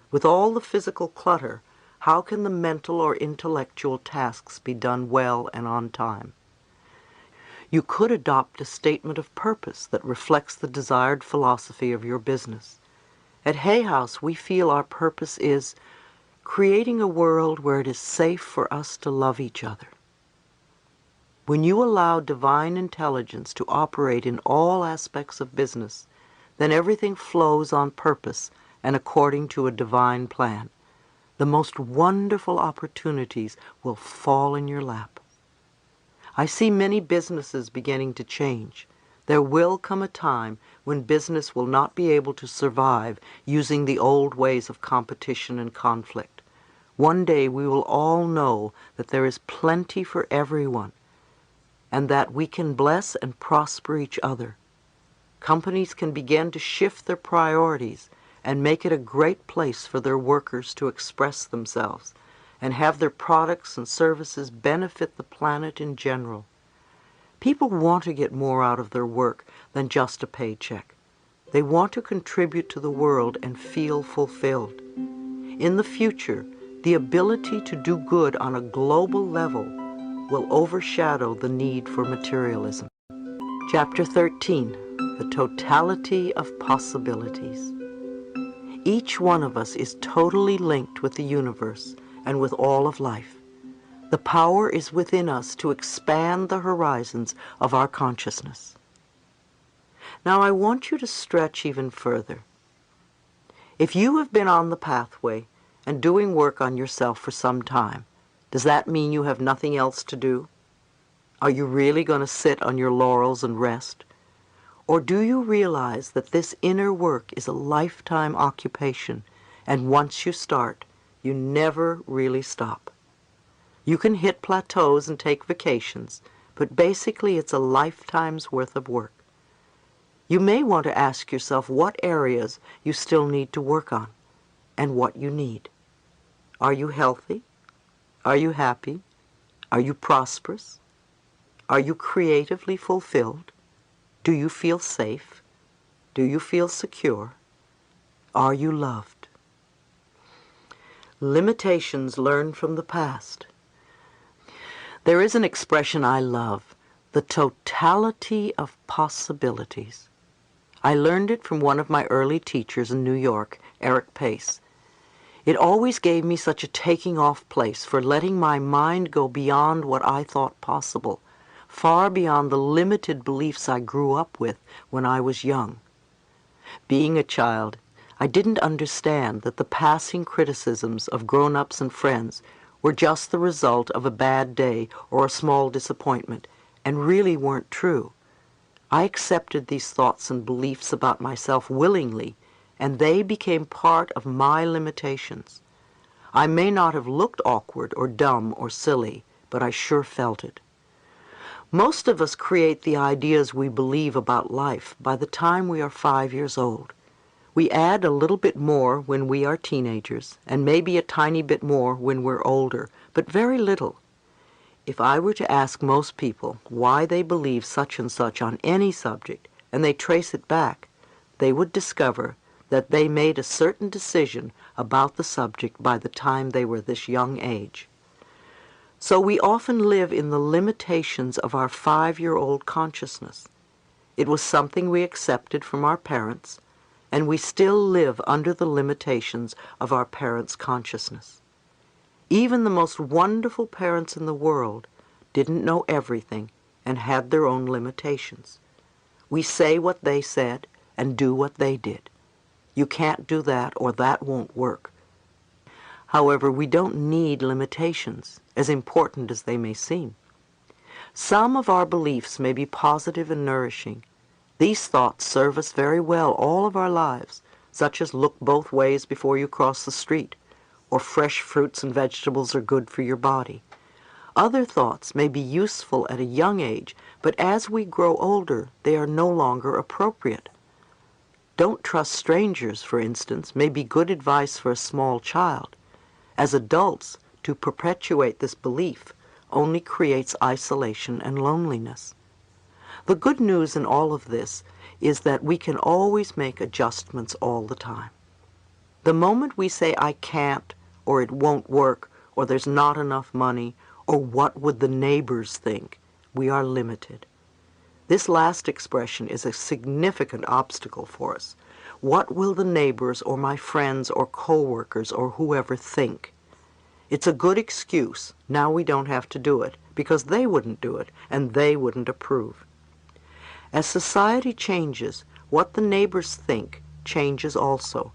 With all the physical clutter, how can the mental or intellectual tasks be done well and on time? You could adopt a statement of purpose that reflects the desired philosophy of your business. At Hay House, we feel our purpose is creating a world where it is safe for us to love each other. When you allow divine intelligence to operate in all aspects of business, then everything flows on purpose and according to a divine plan. The most wonderful opportunities will fall in your lap. I see many businesses beginning to change. There will come a time when business will not be able to survive using the old ways of competition and conflict. One day we will all know that there is plenty for everyone, and that we can bless and prosper each other. Companies can begin to shift their priorities and make it a great place for their workers to express themselves and have their products and services benefit the planet in general. People want to get more out of their work than just a paycheck. They want to contribute to the world and feel fulfilled. In the future, the ability to do good on a global level will overshadow the need for materialism. Chapter 13, The Totality of Possibilities. Each one of us is totally linked with the universe and with all of life. The power is within us to expand the horizons of our consciousness. Now I want you to stretch even further. If you have been on the pathway and doing work on yourself for some time, does that mean you have nothing else to do? Are you really going to sit on your laurels and rest? Or do you realize that this inner work is a lifetime occupation, and once you start, you never really stop? You can hit plateaus and take vacations, but basically it's a lifetime's worth of work. You may want to ask yourself what areas you still need to work on, and what you need. Are you healthy? Are you happy? Are you prosperous? Are you creatively fulfilled? Do you feel safe? Do you feel secure? Are you loved? Limitations learned from the past. There is an expression I love, the totality of possibilities. I learned it from one of my early teachers in New York, Eric Pace. It always gave me such a taking off place for letting my mind go beyond what I thought possible, far beyond the limited beliefs I grew up with when I was young. Being a child, I didn't understand that the passing criticisms of grown-ups and friends were just the result of a bad day or a small disappointment, and really weren't true. I accepted these thoughts and beliefs about myself willingly, and they became part of my limitations. I may not have looked awkward or dumb or silly, but I sure felt it. Most of us create the ideas we believe about life by the time we are 5 years old. We add a little bit more when we are teenagers, and maybe a tiny bit more when we're older, but very little. If I were to ask most people why they believe such and such on any subject, and they trace it back, they would discover that they made a certain decision about the subject by the time they were this young age. So we often live in the limitations of our 5-year-old consciousness. It was something we accepted from our parents, and we still live under the limitations of our parents' consciousness. Even the most wonderful parents in the world didn't know everything and had their own limitations. We say what they said and do what they did. You can't do that or that won't work. However, we don't need limitations, as important as they may seem. Some of our beliefs may be positive and nourishing. These thoughts serve us very well all of our lives, such as look both ways before you cross the street, or fresh fruits and vegetables are good for your body. Other thoughts may be useful at a young age, but as we grow older, they are no longer appropriate. Don't trust strangers, for instance, may be good advice for a small child. As adults, to perpetuate this belief only creates isolation and loneliness. The good news in all of this is that we can always make adjustments all the time. The moment we say, I can't, or it won't work, or there's not enough money, or what would the neighbors think, we are limited. This last expression is a significant obstacle for us. What will the neighbors or my friends or co-workers or whoever think? It's a good excuse. Now we don't have to do it, because they wouldn't do it, and they wouldn't approve. As society changes, what the neighbors think changes also.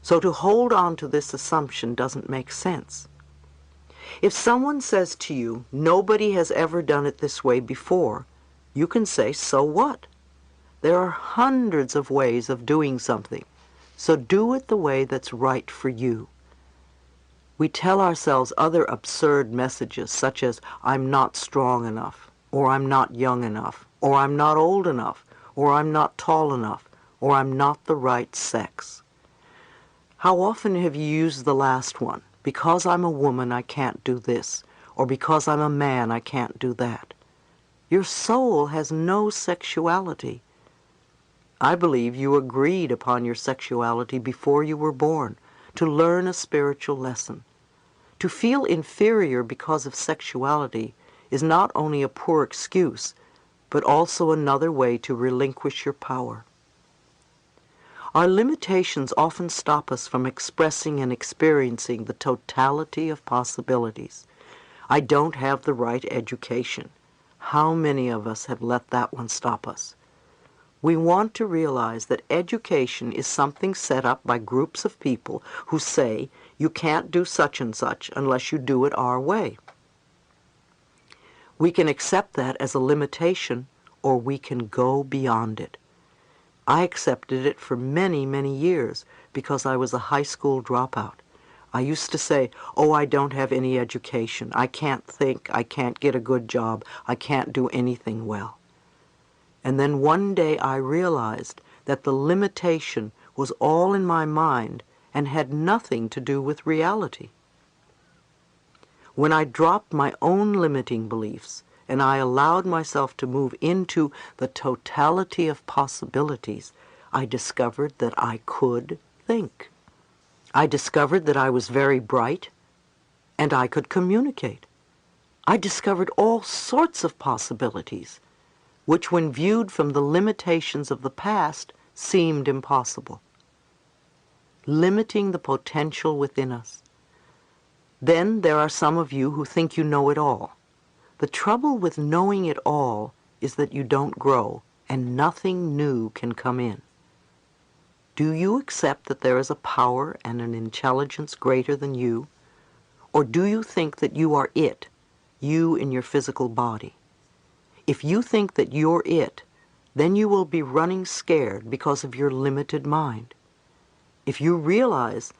So to hold on to this assumption doesn't make sense. If someone says to you, nobody has ever done it this way before, you can say, so what? There are hundreds of ways of doing something, so do it the way that's right for you. We tell ourselves other absurd messages such as, I'm not strong enough, or I'm not young enough, or I'm not old enough, or I'm not tall enough, or I'm not the right sex. How often have you used the last one? Because I'm a woman, I can't do this, or because I'm a man, I can't do that. Your soul has no sexuality. I believe you agreed upon your sexuality before you were born, to learn a spiritual lesson. To feel inferior because of sexuality is not only a poor excuse, but also another way to relinquish your power. Our limitations often stop us from expressing and experiencing the totality of possibilities. I don't have the right education. How many of us have let that one stop us? We want to realize that education is something set up by groups of people who say, you can't do such and such unless you do it our way. We can accept that as a limitation, or we can go beyond it. I accepted it for many, many years because I was a high school dropout. I used to say, oh, I don't have any education. I can't think. I can't get a good job. I can't do anything well. And then one day I realized that the limitation was all in my mind and had nothing to do with reality. When I dropped my own limiting beliefs and I allowed myself to move into the totality of possibilities, I discovered that I could think. I discovered that I was very bright and I could communicate. I discovered all sorts of possibilities, which when viewed from the limitations of the past seemed impossible. Limiting the potential within us. Then there are some of you who think you know it all. The trouble with knowing it all is that you don't grow, and nothing new can come in. Do you accept that there is a power and an intelligence greater than you? Or do you think that you are it, you in your physical body? If you think that you're it, then you will be running scared because of your limited mind. If you realize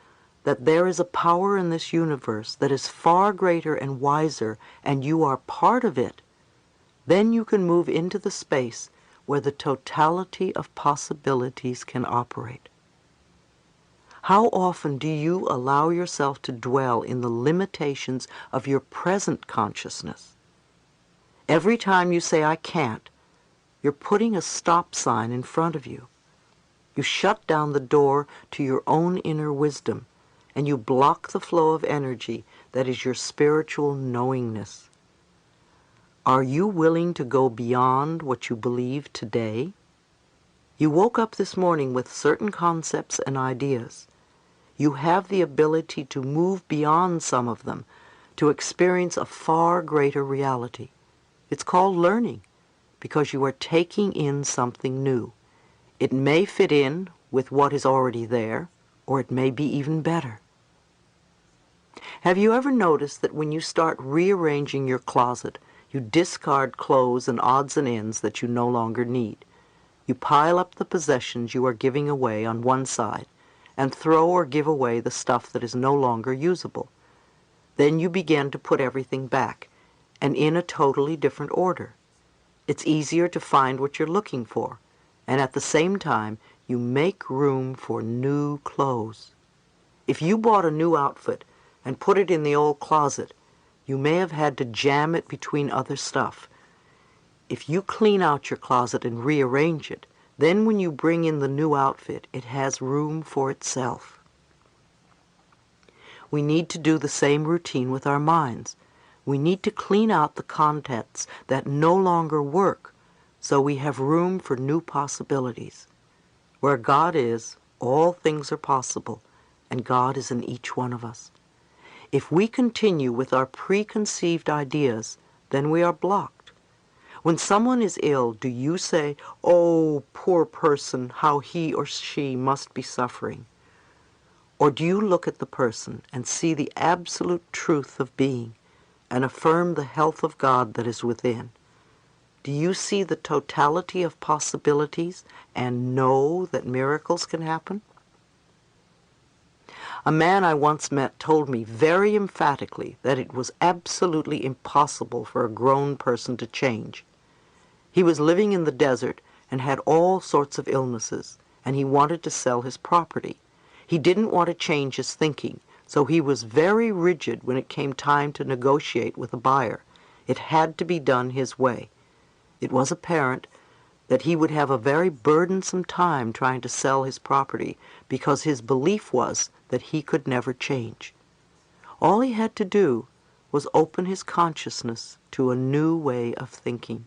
that there is a power in this universe that is far greater and wiser, and you are part of it, then you can move into the space where the totality of possibilities can operate. How often do you allow yourself to dwell in the limitations of your present consciousness? Every time you say, "I can't," you're putting a stop sign in front of you. You shut down the door to your own inner wisdom, and you block the flow of energy that is your spiritual knowingness. Are you willing to go beyond what you believe today? You woke up this morning with certain concepts and ideas. You have the ability to move beyond some of them, to experience a far greater reality. It's called learning, because you are taking in something new. It may fit in with what is already there, or it may be even better. Have you ever noticed that when you start rearranging your closet, you discard clothes and odds and ends that you no longer need? You pile up the possessions you are giving away on one side and throw or give away the stuff that is no longer usable. Then you begin to put everything back, and in a totally different order. It's easier to find what you're looking for, and at the same time, you make room for new clothes. If you bought a new outfit and put it in the old closet, you may have had to jam it between other stuff. If you clean out your closet and rearrange it, then when you bring in the new outfit, it has room for itself. We need to do the same routine with our minds. We need to clean out the contents that no longer work, so we have room for new possibilities. Where God is, all things are possible, and God is in each one of us. If we continue with our preconceived ideas, then we are blocked. When someone is ill, do you say, "Oh, poor person, how he or she must be suffering"? Or do you look at the person and see the absolute truth of being and affirm the health of God that is within? Do you see the totality of possibilities and know that miracles can happen? A man I once met told me very emphatically that it was absolutely impossible for a grown person to change. He was living in the desert and had all sorts of illnesses, and he wanted to sell his property. He didn't want to change his thinking, so he was very rigid when it came time to negotiate with a buyer. It had to be done his way. It was apparent that he would have a very burdensome time trying to sell his property because his belief was that he could never change. All he had to do was open his consciousness to a new way of thinking.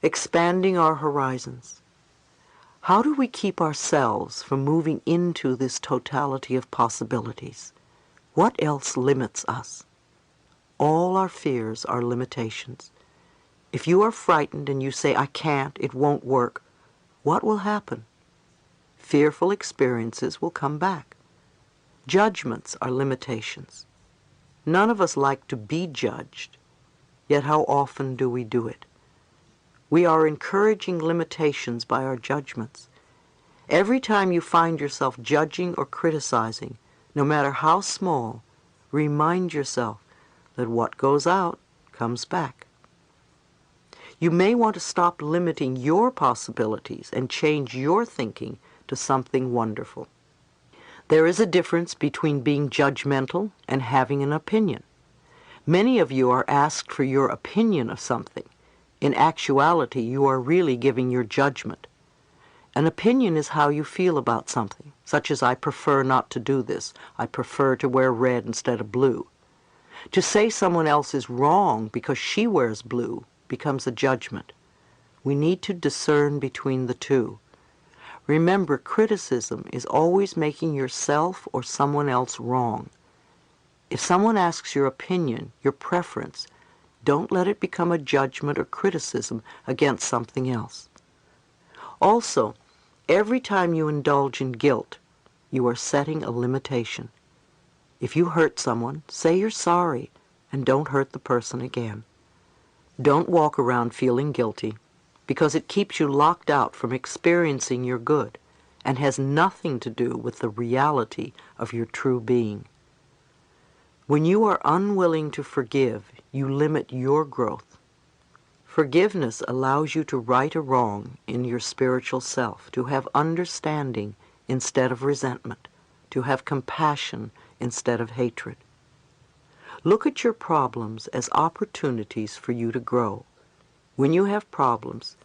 Expanding our horizons. How do we keep ourselves from moving into this totality of possibilities? What else limits us? All our fears are limitations. If you are frightened and you say, "I can't, it won't work," what will happen? Fearful experiences will come back. Judgments are limitations. None of us like to be judged, yet how often do we do it? We are encouraging limitations by our judgments. Every time you find yourself judging or criticizing, no matter how small, remind yourself that what goes out comes back. You may want to stop limiting your possibilities and change your thinking to something wonderful. There is a difference between being judgmental and having an opinion. Many of you are asked for your opinion of something. In actuality, you are really giving your judgment. An opinion is how you feel about something, such as "I prefer not to do this. I prefer to wear red instead of blue." To say someone else is wrong because she wears blue becomes a judgment. We need to discern between the two. Remember, criticism is always making yourself or someone else wrong. If someone asks your opinion, your preference, don't let it become a judgment or criticism against something else. Also, every time you indulge in guilt, you are setting a limitation. If you hurt someone, say you're sorry and don't hurt the person again. Don't walk around feeling guilty, because it keeps you locked out from experiencing your good and has nothing to do with the reality of your true being. When you are unwilling to forgive, you limit your growth. Forgiveness allows you to right a wrong in your spiritual self, to have understanding instead of resentment, to have compassion instead of hatred. Look at your problems as opportunities for you to grow. When you have problems,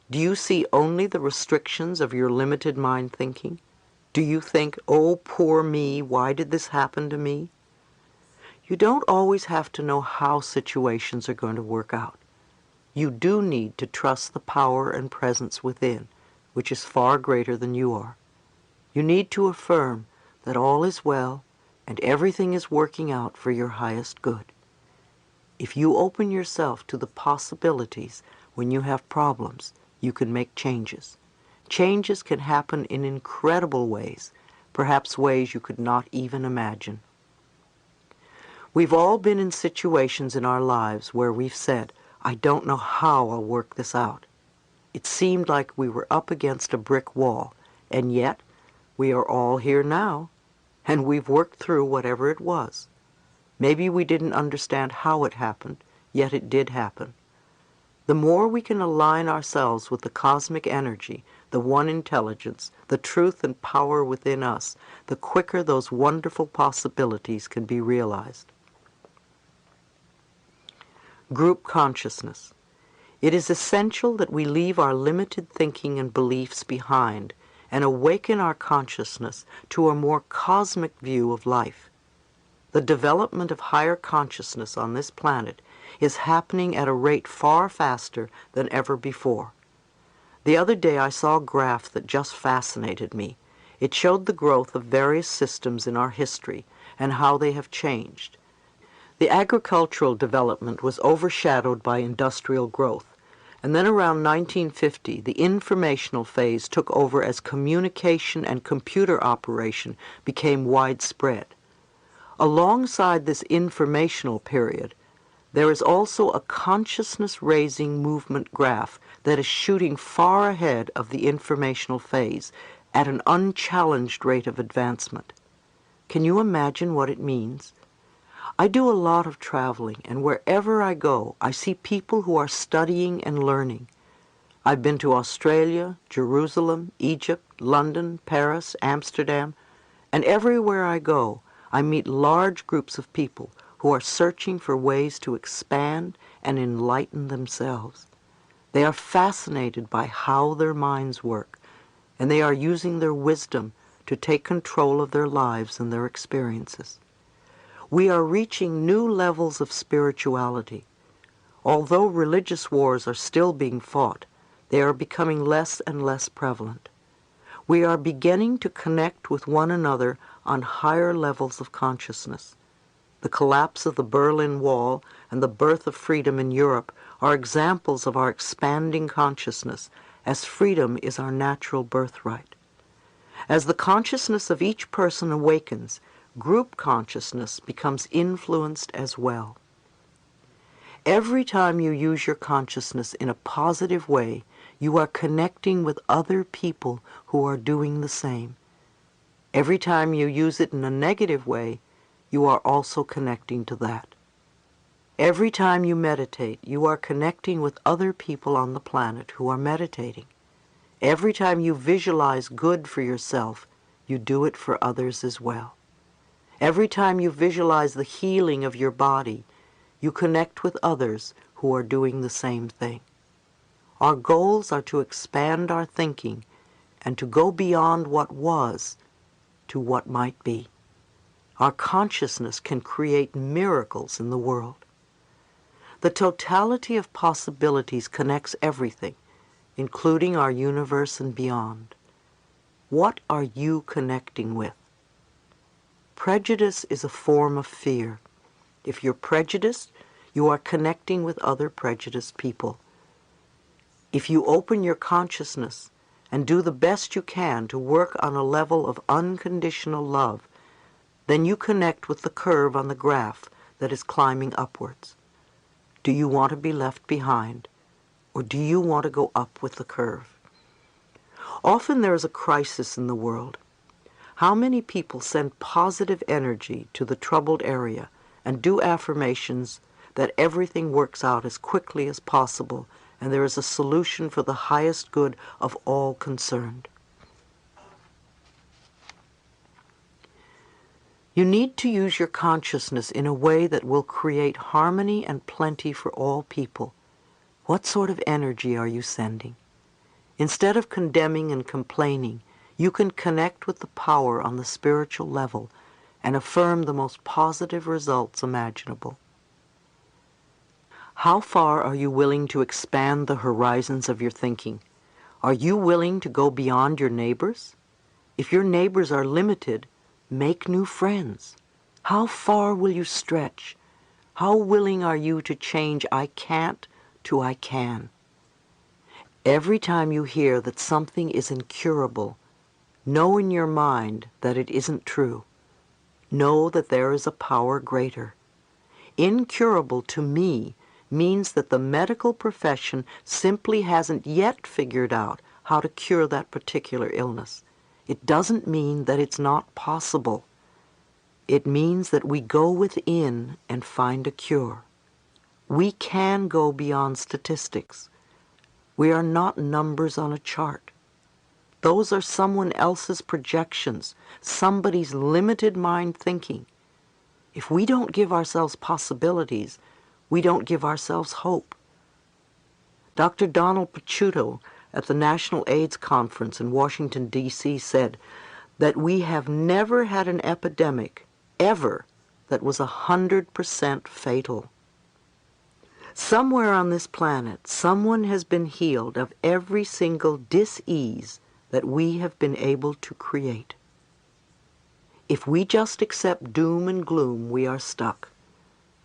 do you see only the restrictions of your limited mind thinking? Do you think, oh, poor me, why did this happen to me? You don't always have to know how situations are going to work out. You do need to trust the power and presence within, which is far greater than you are. You need to affirm that all is well and everything is working out for your highest good. If you open yourself to the possibilities when you have problems, you can make changes. Changes can happen in incredible ways, perhaps ways you could not even imagine. We've all been in situations in our lives where we've said, I don't know how I'll work this out. It seemed like we were up against a brick wall, and yet we are all here now, and we've worked through whatever it was. Maybe we didn't understand how it happened, yet it did happen. The more we can align ourselves with the cosmic energy, the one intelligence, the truth and power within us, the quicker those wonderful possibilities can be realized. Group consciousness. It is essential that we leave our limited thinking and beliefs behind and awaken our consciousness to a more cosmic view of life. The development of higher consciousness on this planet is happening at a rate far faster than ever before. The other day I saw a graph that just fascinated me. It showed the growth of various systems in our history and how they have changed. The agricultural development was overshadowed by industrial growth, and then around 1950 the informational phase took over as communication and computer operation became widespread. Alongside this informational period, there is also a consciousness-raising movement graph that is shooting far ahead of the informational phase at an unchallenged rate of advancement. Can you imagine what it means? I do a lot of traveling, and wherever I go, I see people who are studying and learning. I've been to Australia, Jerusalem, Egypt, London, Paris, Amsterdam, and everywhere I go, I meet large groups of people who are searching for ways to expand and enlighten themselves. They are fascinated by how their minds work, and they are using their wisdom to take control of their lives and their experiences. We are reaching new levels of spirituality. Although religious wars are still being fought, they are becoming less and less prevalent. We are beginning to connect with one another on higher levels of consciousness. The collapse of the Berlin Wall and the birth of freedom in Europe are examples of our expanding consciousness, as freedom is our natural birthright. As the consciousness of each person awakens, group consciousness becomes influenced as well. Every time you use your consciousness in a positive way, you are connecting with other people who are doing the same. Every time you use it in a negative way, you are also connecting to that. Every time you meditate, you are connecting with other people on the planet who are meditating. Every time you visualize good for yourself, you do it for others as well. Every time you visualize the healing of your body, you connect with others who are doing the same thing. Our goals are to expand our thinking and to go beyond what was to what might be. Our consciousness can create miracles in the world. The totality of possibilities connects everything, including our universe and beyond. What are you connecting with? prejudice is a form of fear. If you're prejudiced, you are connecting with other prejudiced people. If you open your consciousness and do the best you can to work on a level of unconditional love, then you connect with the curve on the graph that is climbing upwards. Do you want to be left behind, or do you want to go up with the curve? Often there is a crisis in the world. How many people send positive energy to the troubled area and do affirmations that everything works out as quickly as possible and there is a solution for the highest good of all concerned? You need to use your consciousness in a way that will create harmony and plenty for all people. What sort of energy are you sending? Instead of condemning and complaining, you can connect with the power on the spiritual level and affirm the most positive results imaginable. How far are you willing to expand the horizons of your thinking? Are you willing to go beyond your neighbors? If your neighbors are limited, make new friends. How far will you stretch? How willing are you to change I can't to I can? Every time you hear that something is incurable, know in your mind that it isn't true. Know that there is a power greater. Incurable to me means that the medical profession simply hasn't yet figured out how to cure that particular illness. It doesn't mean that it's not possible. It means that we go within and find a cure. We can go beyond statistics. We are not numbers on a chart. Those are someone else's projections, somebody's limited mind thinking. If we don't give ourselves possibilities, we don't give ourselves hope. Dr. Donald Picciuto at the National AIDS Conference in Washington, D.C. said that we have never had an epidemic, ever, that was 100% fatal. Somewhere on this planet, someone has been healed of every single dis-ease that we have been able to create. If we just accept doom and gloom, we are stuck.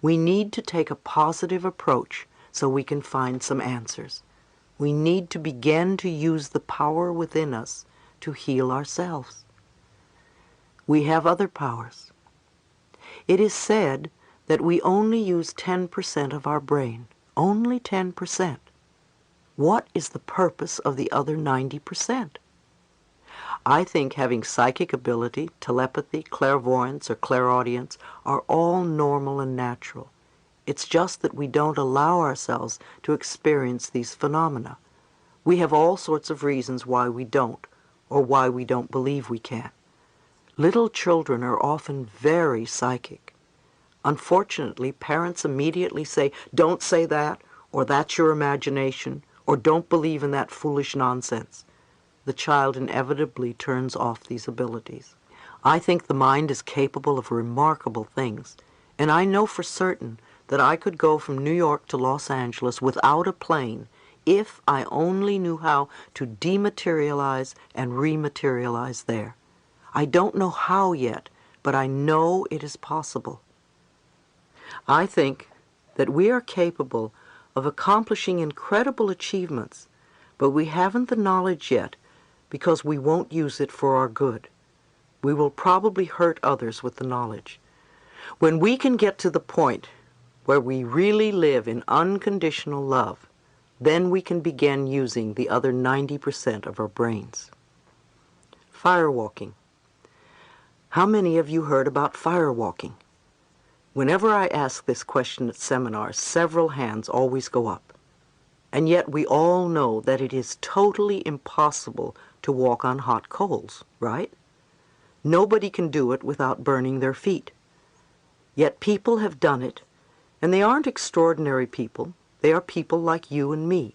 We need to take a positive approach so we can find some answers. We need to begin to use the power within us to heal ourselves. We have other powers. It is said that we only use 10% of our brain, only 10%. What is the purpose of the other 90%? I think having psychic ability, telepathy, clairvoyance, or clairaudience are all normal and natural. It's just that we don't allow ourselves to experience these phenomena. We have all sorts of reasons why we don't, or why we don't believe we can. Little children are often very psychic. Unfortunately, parents immediately say, "Don't say that," or "That's your imagination," or "Don't believe in that foolish nonsense." The child inevitably turns off these abilities. I think the mind is capable of remarkable things, and I know for certain that I could go from New York to Los Angeles without a plane if I only knew how to dematerialize and rematerialize there. I don't know how yet, but I know it is possible. I think that we are capable of accomplishing incredible achievements, but we haven't the knowledge yet because we won't use it for our good. We will probably hurt others with the knowledge. When we can get to the point where we really live in unconditional love, then we can begin using the other 90% of our brains. Firewalking. How many of you heard about firewalking? Whenever I ask this question at seminars, several hands always go up. And yet we all know that it is totally impossible to walk on hot coals, right? Nobody can do it without burning their feet. Yet people have done it, and they aren't extraordinary people. They are people like you and me,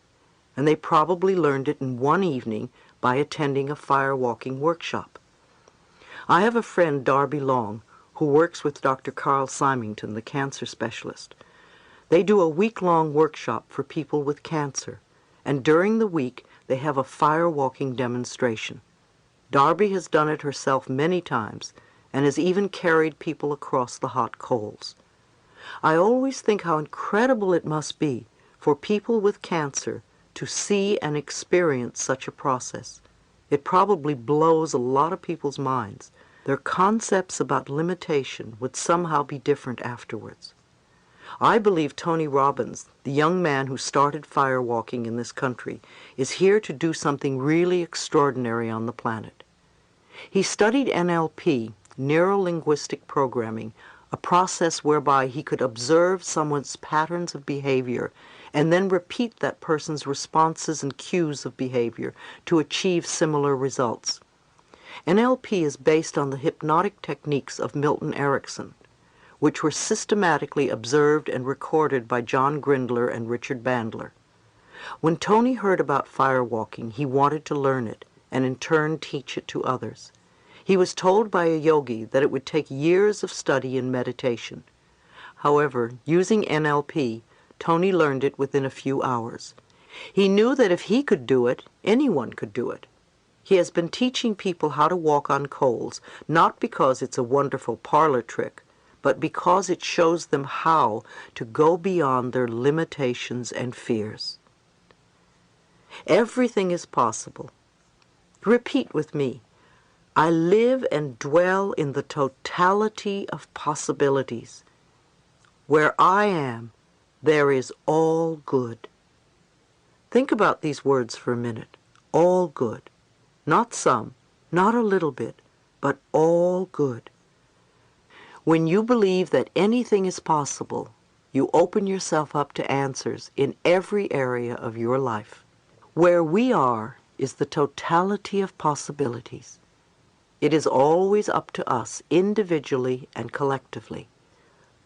and they probably learned it in one evening by attending a firewalking workshop. I have a friend, Darby Long, who works with Dr. Carl Symington, the cancer specialist. They do a week-long workshop for people with cancer, and during the week they have a firewalking demonstration. Darby has done it herself many times, and has even carried people across the hot coals. I always think how incredible it must be for people with cancer to see and experience such a process. It probably blows a lot of people's minds. Their concepts about limitation would somehow be different afterwards. I believe Tony Robbins, the young man who started firewalking in this country, is here to do something really extraordinary on the planet. He studied NLP, neuro-linguistic programming, a process whereby he could observe someone's patterns of behavior and then repeat that person's responses and cues of behavior to achieve similar results. NLP is based on the hypnotic techniques of Milton Erickson, which were systematically observed and recorded by John Grindler and Richard Bandler. When Tony heard about firewalking, he wanted to learn it and in turn teach it to others. He was told by a yogi that it would take years of study and meditation. However, using NLP, Tony learned it within a few hours. He knew that if he could do it, anyone could do it. He has been teaching people how to walk on coals, not because it's a wonderful parlor trick, but because it shows them how to go beyond their limitations and fears. Everything is possible. Repeat with me. I live and dwell in the totality of possibilities. Where I am, there is all good. Think about these words for a minute. All good. Not some, not a little bit, but all good. When you believe that anything is possible, you open yourself up to answers in every area of your life. Where we are is the totality of possibilities. It is always up to us, individually and collectively.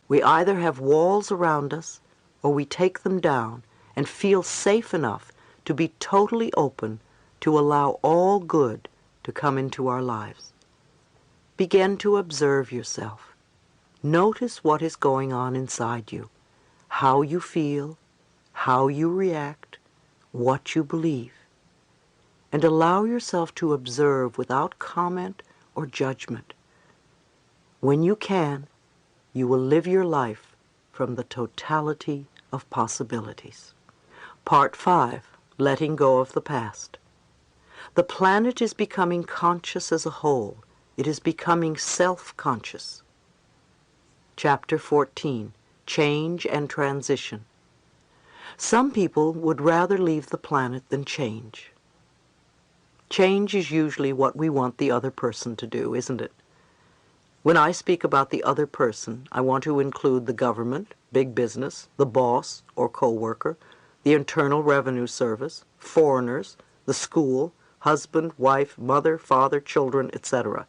We either have walls around us, or we take them down and feel safe enough to be totally open to allow all good to come into our lives. Begin to observe yourself. Notice what is going on inside you, how you feel, how you react, what you believe. And allow yourself to observe without comment or judgment. When you can, you will live your life from the totality of possibilities. Part 5, Letting Go of the Past. The planet is becoming conscious as a whole. It is becoming self-conscious. Chapter 14, Change and Transition. Some people would rather leave the planet than change. Change is usually what we want the other person to do, isn't it? When I speak about the other person, I want to include the government, big business, the boss or co-worker, the Internal Revenue Service, foreigners, the school, husband, wife, mother, father, children, etc.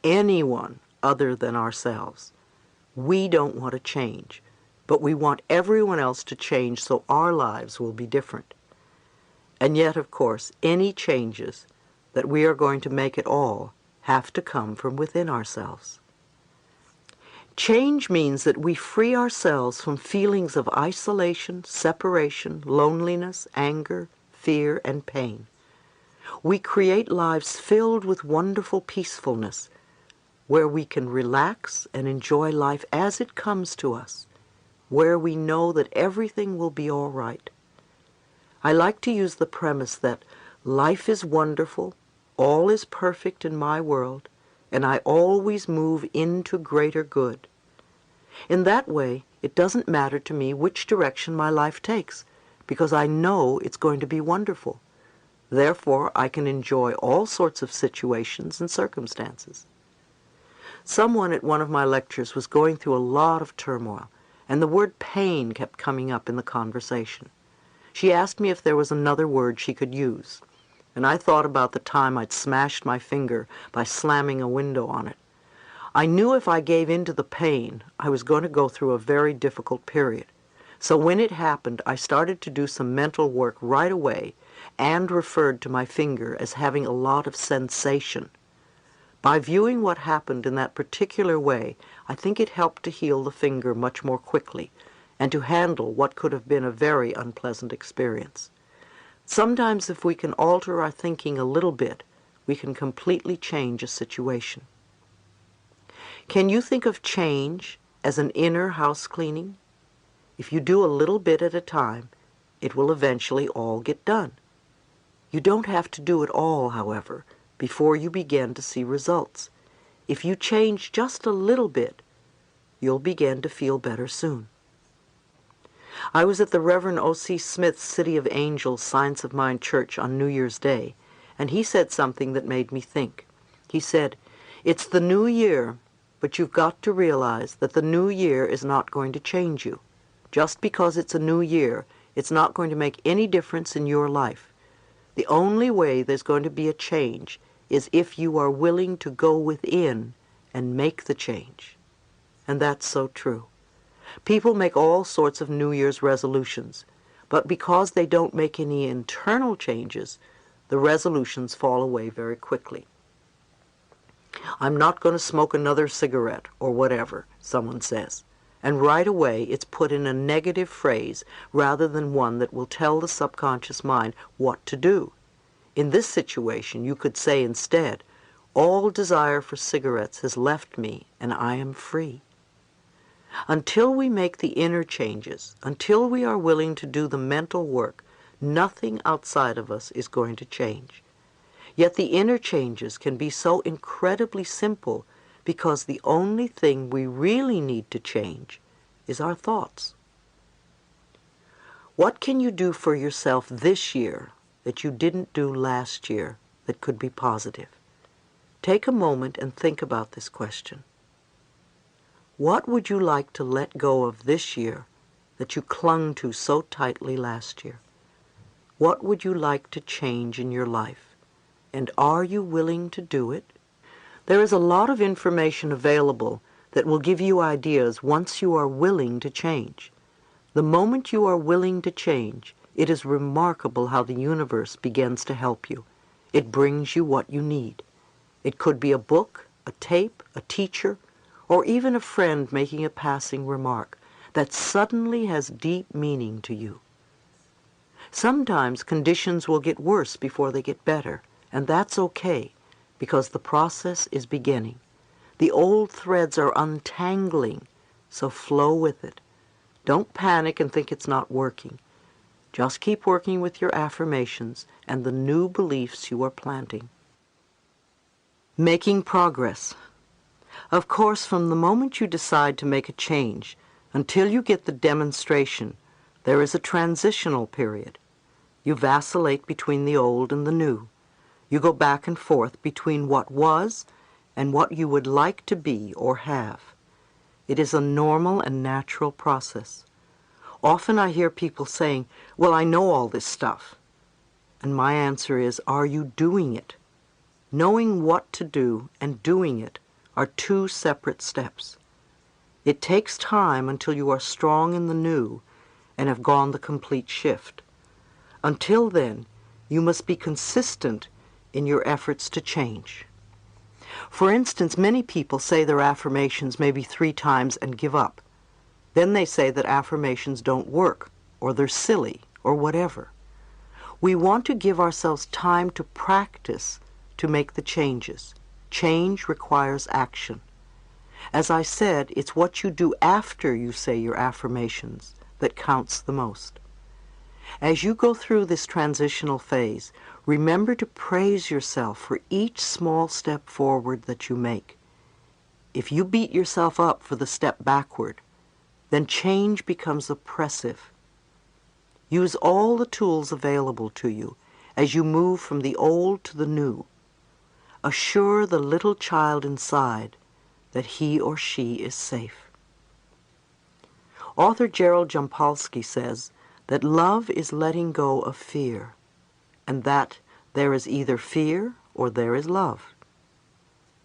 Anyone other than ourselves. We don't want to change, but we want everyone else to change so our lives will be different. And yet, of course, any changes that we are going to make at all have to come from within ourselves. Change means that we free ourselves from feelings of isolation, separation, loneliness, anger, fear, and pain. We create lives filled with wonderful peacefulness, where we can relax and enjoy life as it comes to us, where we know that everything will be all right. I like to use the premise that life is wonderful, all is perfect in my world, and I always move into greater good. In that way, it doesn't matter to me which direction my life takes, because I know it's going to be wonderful. Therefore, I can enjoy all sorts of situations and circumstances. Someone at one of my lectures was going through a lot of turmoil, and the word pain kept coming up in the conversation. She asked me if there was another word she could use, and I thought about the time I'd smashed my finger by slamming a window on it. I knew if I gave in to the pain, I was going to go through a very difficult period. So when it happened, I started to do some mental work right away and referred to my finger as having a lot of sensation. By viewing what happened in that particular way, I think it helped to heal the finger much more quickly and to handle what could have been a very unpleasant experience. Sometimes if we can alter our thinking a little bit, we can completely change a situation. Can you think of change as an inner house cleaning? If you do a little bit at a time, it will eventually all get done. You don't have to do it all, however, before you begin to see results. If you change just a little bit, you'll begin to feel better soon. I was at the Reverend O.C. Smith's City of Angels Science of Mind Church on New Year's Day, and he said something that made me think. He said, "It's the new year, but you've got to realize that the new year is not going to change you. Just because it's a new year, it's not going to make any difference in your life. The only way there's going to be a change is if you are willing to go within and make the change." And that's so true. People make all sorts of New Year's resolutions, but because they don't make any internal changes, the resolutions fall away very quickly. "I'm not going to smoke another cigarette," or whatever, someone says. And right away it's put in a negative phrase rather than one that will tell the subconscious mind what to do. In this situation, you could say instead, "All desire for cigarettes has left me, and I am free." Until we make the inner changes, until we are willing to do the mental work, nothing outside of us is going to change. Yet the inner changes can be so incredibly simple because the only thing we really need to change is our thoughts. What can you do for yourself this year that you didn't do last year that could be positive? Take a moment and think about this question. What would you like to let go of this year that you clung to so tightly last year? What would you like to change in your life? And are you willing to do it? There is a lot of information available that will give you ideas once you are willing to change. The moment you are willing to change, it is remarkable how the universe begins to help you. It brings you what you need. It could be a book, a tape, a teacher, or even a friend making a passing remark that suddenly has deep meaning to you. Sometimes conditions will get worse before they get better, and that's okay, because the process is beginning. The old threads are untangling, so flow with it. Don't panic and think it's not working. Just keep working with your affirmations and the new beliefs you are planting. Making progress. Of course, from the moment you decide to make a change until you get the demonstration, there is a transitional period. You vacillate between the old and the new. You go back and forth between what was and what you would like to be or have. It is a normal and natural process. Often I hear people saying, "Well, I know all this stuff." And my answer is, are you doing it? Knowing what to do and doing it are two separate steps. It takes time until you are strong in the new and have gone the complete shift. Until then, you must be consistent in your efforts to change. For instance, many people say their affirmations maybe 3 times and give up. Then they say that affirmations don't work, or they're silly, or whatever. We want to give ourselves time to practice to make the changes. Change requires action. As I said, it's what you do after you say your affirmations that counts the most. As you go through this transitional phase, remember to praise yourself for each small step forward that you make. If you beat yourself up for the step backward, then change becomes oppressive. Use all the tools available to you as you move from the old to the new. Assure the little child inside that he or she is safe. Author Gerald Jampolsky says that love is letting go of fear, and that there is either fear or there is love.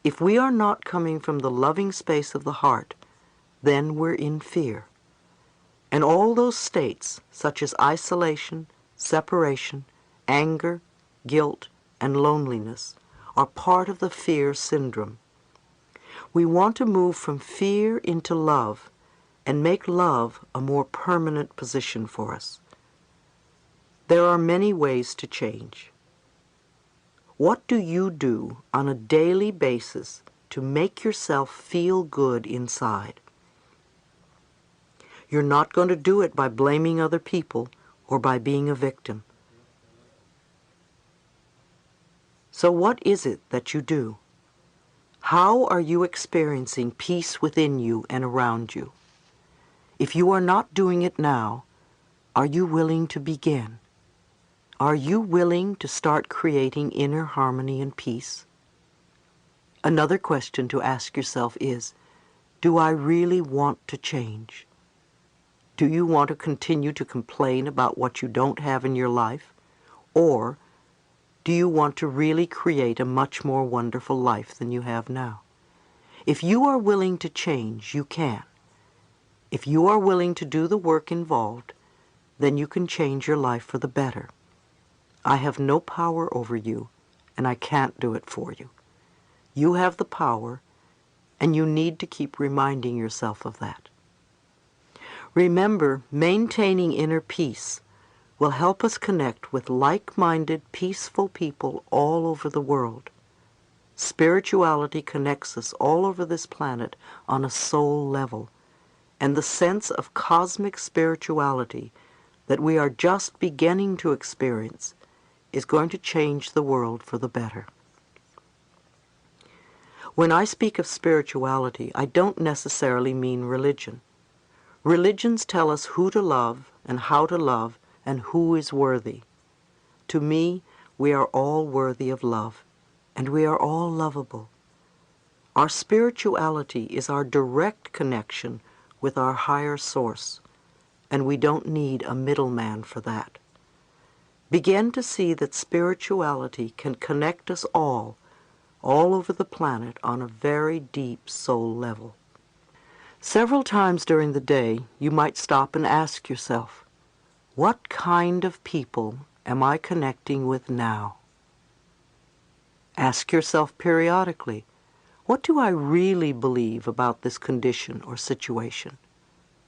If we are not coming from the loving space of the heart, then we're in fear. And all those states, such as isolation, separation, anger, guilt, and loneliness, are part of the fear syndrome. We want to move from fear into love and make love a more permanent position for us. There are many ways to change. What do you do on a daily basis to make yourself feel good inside. You're not going to do it by blaming other people or by being a victim. So what is it that you do? How are you experiencing peace within you and around you? If you are not doing it now, are you willing to begin? Are you willing to start creating inner harmony and peace? Another question to ask yourself is, do I really want to change? Do you want to continue to complain about what you don't have in your life? Or do you want to really create a much more wonderful life than you have now? If you are willing to change, you can. If you are willing to do the work involved, then you can change your life for the better. I have no power over you, and I can't do it for you. You have the power, and you need to keep reminding yourself of that. Remember, maintaining inner peace will help us connect with like-minded, peaceful people all over the world. Spirituality connects us all over this planet on a soul level, and the sense of cosmic spirituality that we are just beginning to experience is going to change the world for the better. When I speak of spirituality, I don't necessarily mean religion. Religions tell us who to love and how to love and who is worthy. To me, we are all worthy of love, and we are all lovable. Our spirituality is our direct connection with our higher source, and we don't need a middleman for that. Begin to see that spirituality can connect us all over the planet on a very deep soul level. Several times during the day, you might stop and ask yourself, what kind of people am I connecting with now? Ask yourself periodically, what do I really believe about this condition or situation?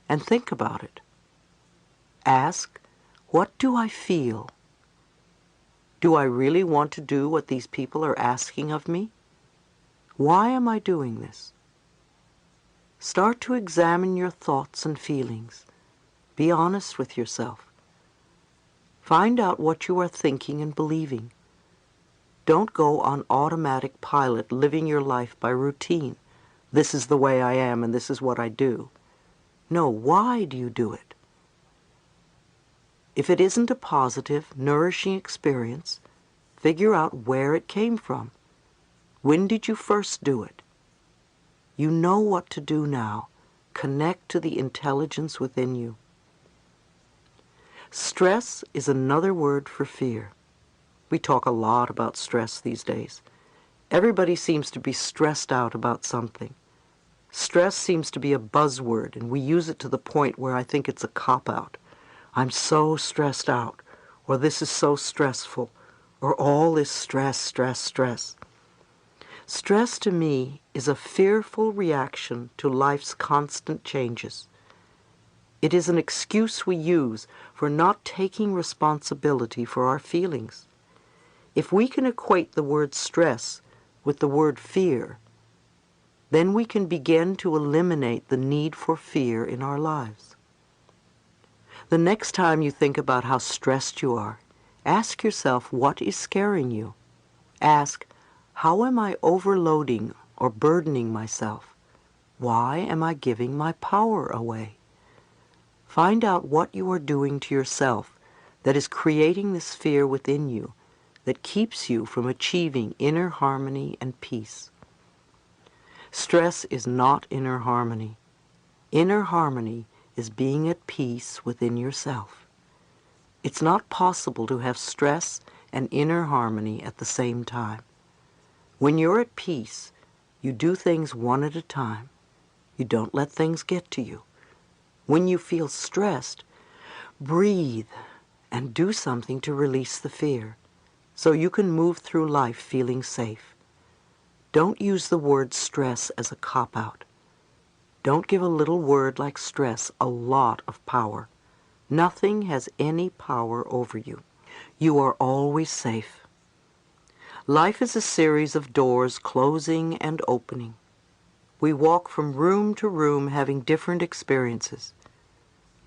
And think about it. Ask, what do I feel? Do I really want to do what these people are asking of me? Why am I doing this? Start to examine your thoughts and feelings. Be honest with yourself. Find out what you are thinking and believing. Don't go on automatic pilot, living your life by routine. This is the way I am and this is what I do. No, why do you do it? If it isn't a positive, nourishing experience, figure out where it came from. When did you first do it? You know what to do now. Connect to the intelligence within you. Stress is another word for fear. We talk a lot about stress these days. Everybody seems to be stressed out about something. Stress seems to be a buzzword, and we use it to the point where I think it's a cop-out. I'm so stressed out, or this is so stressful, or all this stress, stress, stress. Stress to me is a fearful reaction to life's constant changes. It is an excuse we use for not taking responsibility for our feelings. If we can equate the word stress with the word fear, then we can begin to eliminate the need for fear in our lives. The next time you think about how stressed you are, ask yourself what is scaring you. Ask, how am I overloading or burdening myself? Why am I giving my power away? Find out what you are doing to yourself that is creating this fear within you that keeps you from achieving inner harmony and peace. Stress is not inner harmony. Inner harmony is being at peace within yourself. It's not possible to have stress and inner harmony at the same time. When you're at peace, you do things one at a time. You don't let things get to you. When you feel stressed, breathe and do something to release the fear so you can move through life feeling safe. Don't use the word stress as a cop-out. Don't give a little word like stress a lot of power. Nothing has any power over you. You are always safe. Life is a series of doors closing and opening. We walk from room to room having different experiences.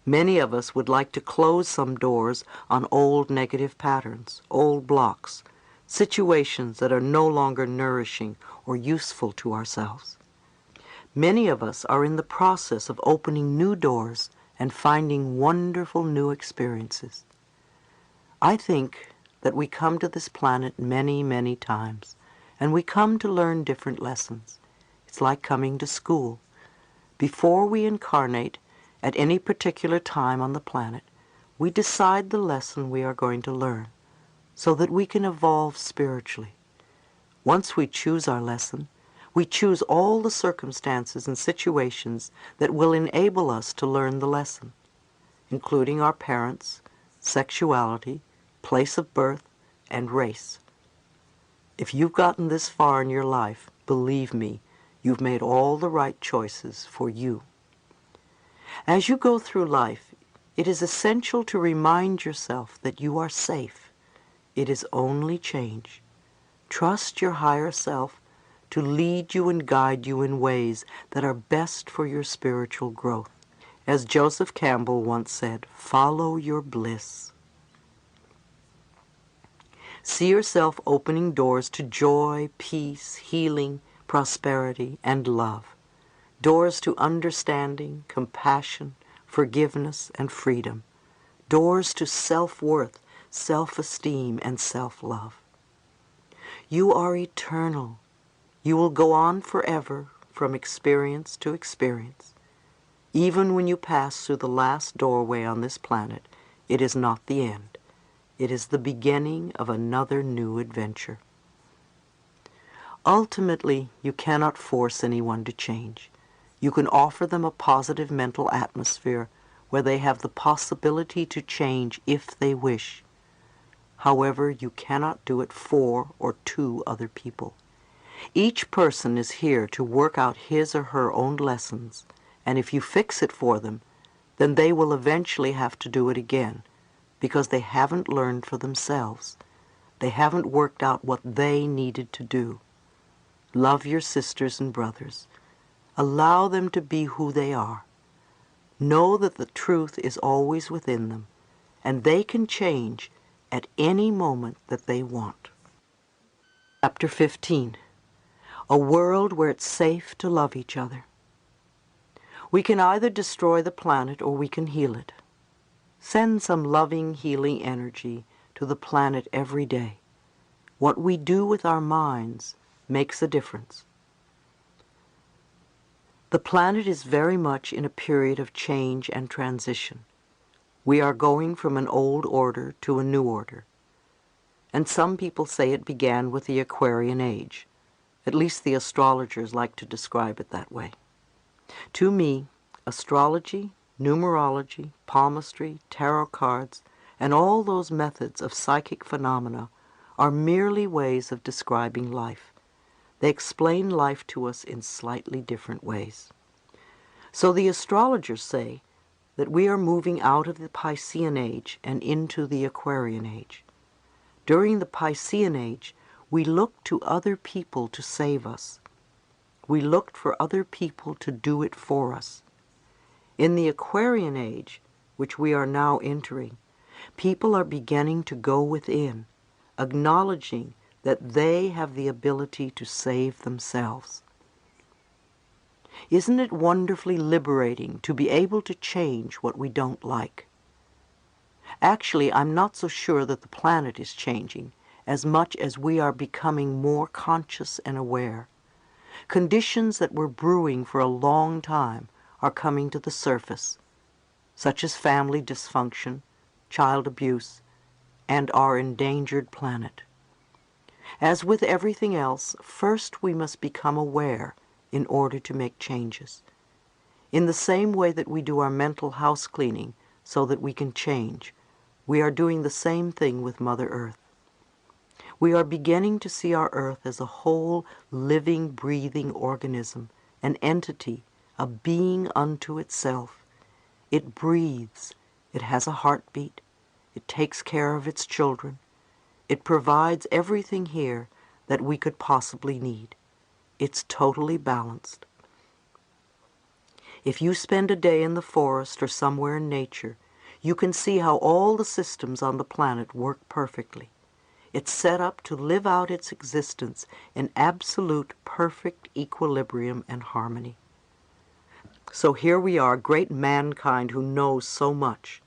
Many of us would like to close some doors on old negative patterns, old blocks, situations that are no longer nourishing or useful to ourselves. Many of us are in the process of opening new doors and finding wonderful new experiences. I think that we come to this planet many, many times, and we come to learn different lessons. It's like coming to school. Before we incarnate at any particular time on the planet, we decide the lesson we are going to learn so that we can evolve spiritually. Once we choose our lesson, we choose all the circumstances and situations that will enable us to learn the lesson, including our parents, sexuality, place of birth, and race. If you've gotten this far in your life, believe me, you've made all the right choices for you. As you go through life, it is essential to remind yourself that you are safe. It is only change. Trust your higher self to lead you and guide you in ways that are best for your spiritual growth. As Joseph Campbell once said, follow your bliss. See yourself opening doors to joy, peace, healing, prosperity, and love. Doors to understanding, compassion, forgiveness, and freedom. Doors to self-worth, self-esteem, and self-love. You are eternal. You will go on forever from experience to experience. Even when you pass through the last doorway on this planet, it is not the end. It is the beginning of another new adventure. Ultimately, you cannot force anyone to change. You can offer them a positive mental atmosphere where they have the possibility to change if they wish. However, you cannot do it for or to other people. Each person is here to work out his or her own lessons, and if you fix it for them, then they will eventually have to do it again, because they haven't learned for themselves. They haven't worked out what they needed to do. Love your sisters and brothers. Allow them to be who they are. Know that the truth is always within them, and they can change at any moment that they want. Chapter 15. A world where it's safe to love each other. We can either destroy the planet or we can heal it. Send some loving, healing energy to the planet every day. What we do with our minds makes a difference. The planet is very much in a period of change and transition. We are going from an old order to a new order. And some people say it began with the Aquarian Age. At least the astrologers like to describe it that way. To me, astrology, numerology, palmistry, tarot cards, and all those methods of psychic phenomena are merely ways of describing life. They explain life to us in slightly different ways. So the astrologers say that we are moving out of the Piscean Age and into the Aquarian Age. During the Piscean Age, we looked to other people to save us. We looked for other people to do it for us. In the Aquarian Age, which we are now entering, people are beginning to go within, acknowledging that they have the ability to save themselves. Isn't it wonderfully liberating to be able to change what we don't like? Actually, I'm not so sure that the planet is changing as much as we are becoming more conscious and aware. Conditions that were brewing for a long time are coming to the surface, such as family dysfunction, child abuse, and our endangered planet. As with everything else, first we must become aware in order to make changes. In the same way that we do our mental house cleaning so that we can change, we are doing the same thing with Mother Earth. We are beginning to see our Earth as a whole, living, breathing organism, an entity, a being unto itself. It breathes. It has a heartbeat. It takes care of its children. It provides everything here that we could possibly need. It's totally balanced. If you spend a day in the forest or somewhere in nature, you can see how all the systems on the planet work perfectly. It's set up to live out its existence in absolute perfect equilibrium and harmony. So here we are, great mankind who knows so much,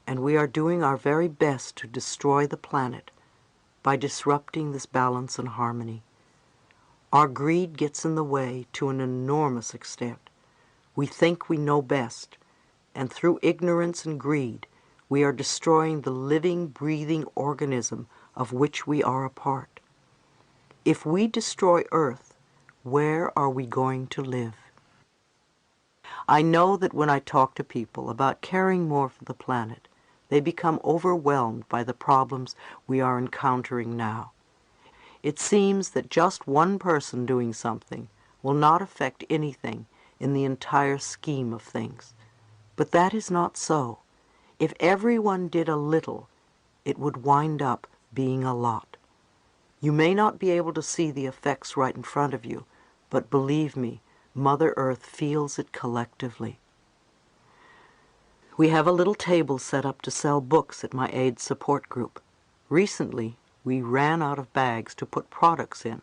and we are doing our very best to destroy the planet by disrupting this balance and harmony. Our greed gets in the way to an enormous extent. We think we know best, and through ignorance and greed, we are destroying the living, breathing organism of which we are a part. If we destroy Earth, where are we going to live? I know that when I talk to people about caring more for the planet, they become overwhelmed by the problems we are encountering now. It seems that just one person doing something will not affect anything in the entire scheme of things. But that is not so. If everyone did a little, it would wind up being a lot. You may not be able to see the effects right in front of you, but believe me, Mother Earth feels it collectively. We have a little table set up to sell books at my AIDS support group. Recently, we ran out of bags to put products in,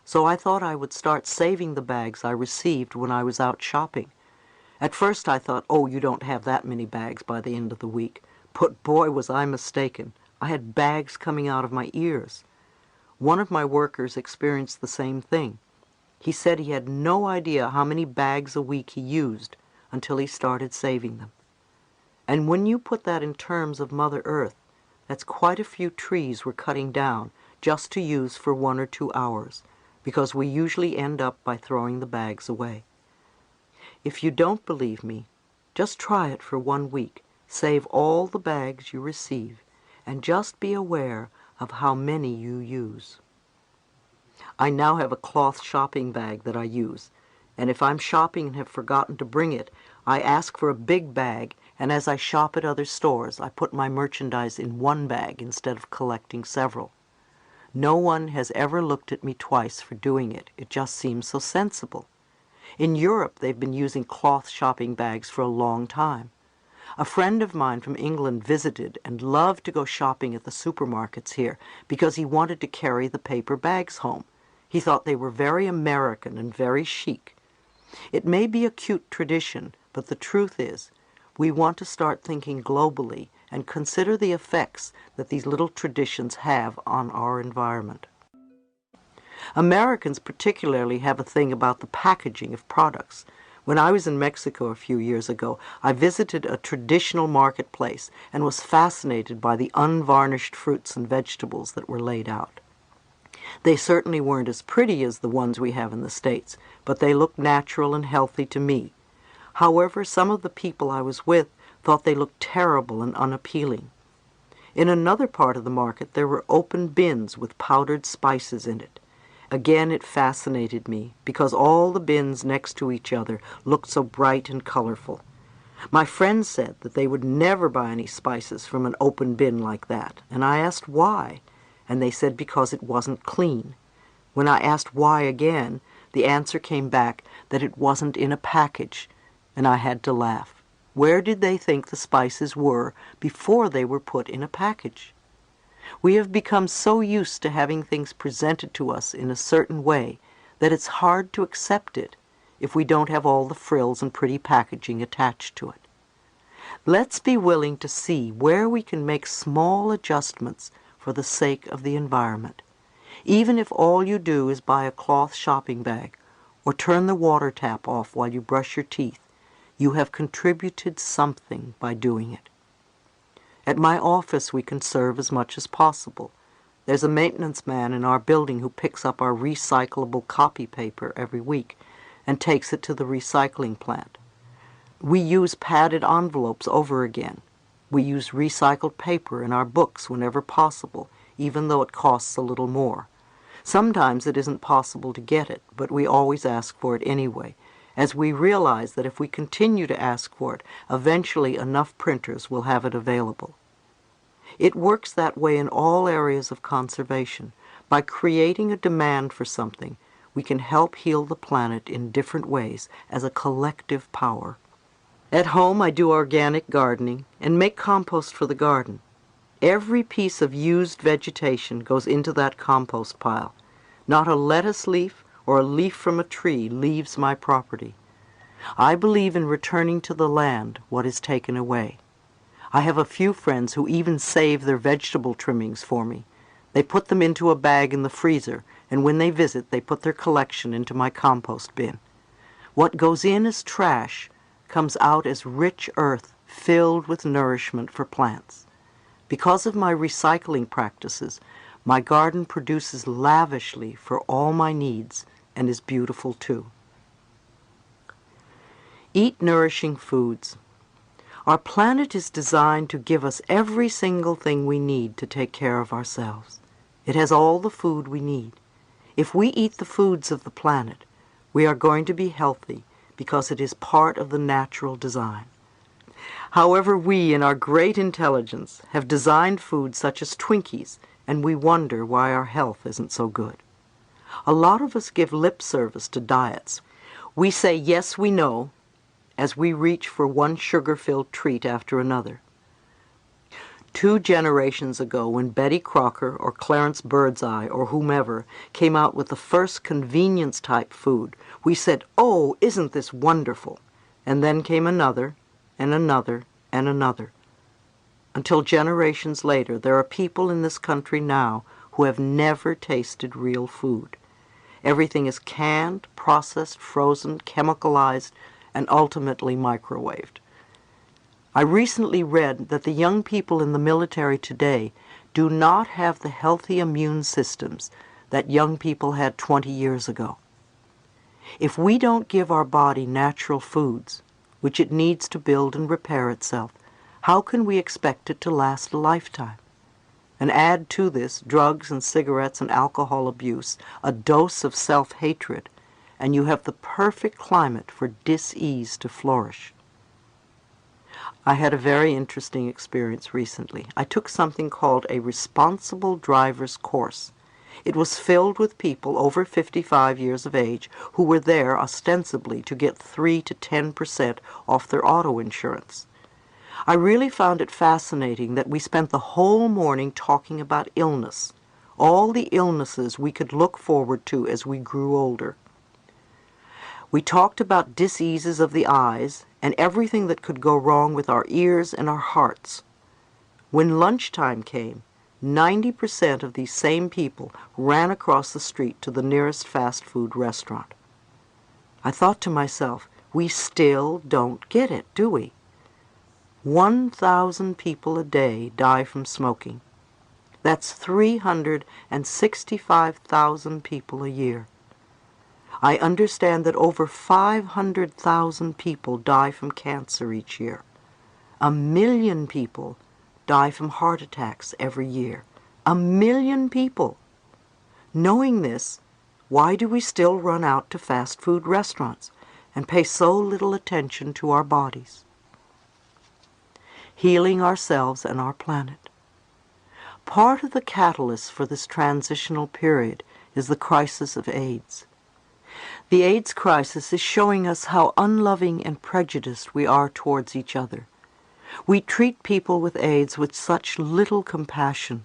so I thought I would start saving the bags I received when I was out shopping. At first I thought, oh, you don't have that many bags by the end of the week. But boy, was I mistaken. I had bags coming out of my ears. One of my workers experienced the same thing. He said he had no idea how many bags a week he used until he started saving them. And when you put that in terms of Mother Earth, that's quite a few trees we're cutting down just to use for 1 or 2 hours, because we usually end up by throwing the bags away. If you don't believe me, just try it for 1 week. Save all the bags you receive, and just be aware of how many you use. I now have a cloth shopping bag that I use, and if I'm shopping and have forgotten to bring it, I ask for a big bag, and as I shop at other stores, I put my merchandise in 1 bag instead of collecting several. No one has ever looked at me twice for doing it. It just seems so sensible. In Europe, they've been using cloth shopping bags for a long time. A friend of mine from England visited and loved to go shopping at the supermarkets here because he wanted to carry the paper bags home. He thought they were very American and very chic. It may be a cute tradition, but the truth is, we want to start thinking globally and consider the effects that these little traditions have on our environment. Americans particularly have a thing about the packaging of products. When I was in Mexico a few years ago, I visited a traditional marketplace and was fascinated by the unvarnished fruits and vegetables that were laid out. They certainly weren't as pretty as the ones we have in the States, but they looked natural and healthy to me. However, some of the people I was with thought they looked terrible and unappealing. In another part of the market, there were open bins with powdered spices in it. Again, it fascinated me because all the bins next to each other looked so bright and colorful. My friends said that they would never buy any spices from an open bin like that, and I asked why, and they said because it wasn't clean. When I asked why again, the answer came back that it wasn't in a package, and I had to laugh. Where did they think the spices were before they were put in a package? We have become so used to having things presented to us in a certain way that it's hard to accept it if we don't have all the frills and pretty packaging attached to it. Let's be willing to see where we can make small adjustments for the sake of the environment. Even if all you do is buy a cloth shopping bag or turn the water tap off while you brush your teeth, you have contributed something by doing it. At my office, we conserve as much as possible. There's a maintenance man in our building who picks up our recyclable copy paper every week and takes it to the recycling plant. We use padded envelopes over again. We use recycled paper in our books whenever possible, even though it costs a little more. Sometimes it isn't possible to get it, but we always ask for it anyway, as we realize that if we continue to ask for it, eventually enough printers will have it available. It works that way in all areas of conservation, By creating a demand for something, we can help heal the planet in different ways as a collective power. At home, I do organic gardening and make compost for the garden. Every piece of used vegetation goes into that compost pile. Not a lettuce leaf or a leaf from a tree leaves my property. I believe in returning to the land what is taken away. I have a few friends who even save their vegetable trimmings for me. They put them into a bag in the freezer, and when they visit, they put their collection into my compost bin. What goes in as trash comes out as rich earth filled with nourishment for plants. Because of my recycling practices, my garden produces lavishly for all my needs and is beautiful too. Eat nourishing foods. Our planet is designed to give us every single thing we need to take care of ourselves. It has all the food we need. If we eat the foods of the planet, we are going to be healthy because it is part of the natural design. However, we, in our great intelligence, have designed foods such as Twinkies, and we wonder why our health isn't so good. A lot of us give lip service to diets. We say, yes, we know, as we reach for one sugar-filled treat after another. 2 generations ago, when Betty Crocker or Clarence Birdseye or whomever came out with the first convenience-type food, we said, oh, isn't this wonderful? And then came another, and another, and another. Until generations later, there are people in this country now who have never tasted real food. Everything is canned, processed, frozen, chemicalized, and ultimately microwaved. I recently read that the young people in the military today do not have the healthy immune systems that young people had 20 years ago. If we don't give our body natural foods, which it needs to build and repair itself, how can we expect it to last a lifetime? And add to this drugs and cigarettes and alcohol abuse, a dose of self-hatred, and you have the perfect climate for dis-ease to flourish. I had a very interesting experience recently. I took something called a responsible driver's course. It was filled with people over 55 years of age who were there ostensibly to get 3 to 10% off their auto insurance. I really found it fascinating that we spent the whole morning talking about illness, all the illnesses we could look forward to as we grew older. We talked about diseases of the eyes and everything that could go wrong with our ears and our hearts. When lunchtime came, 90% of these same people ran across the street to the nearest fast food restaurant. I thought to myself, we still don't get it, do we? 1,000 people a day die from smoking. That's 365,000 people a year. I understand that over 500,000 people die from cancer each year. 1 million people die from heart attacks every year. 1 million people. Knowing this, why do we still run out to fast food restaurants and pay so little attention to our bodies? Healing ourselves and our planet. Part of the catalyst for this transitional period is the crisis of AIDS. The AIDS crisis is showing us how unloving and prejudiced we are towards each other. We treat people with AIDS with such little compassion.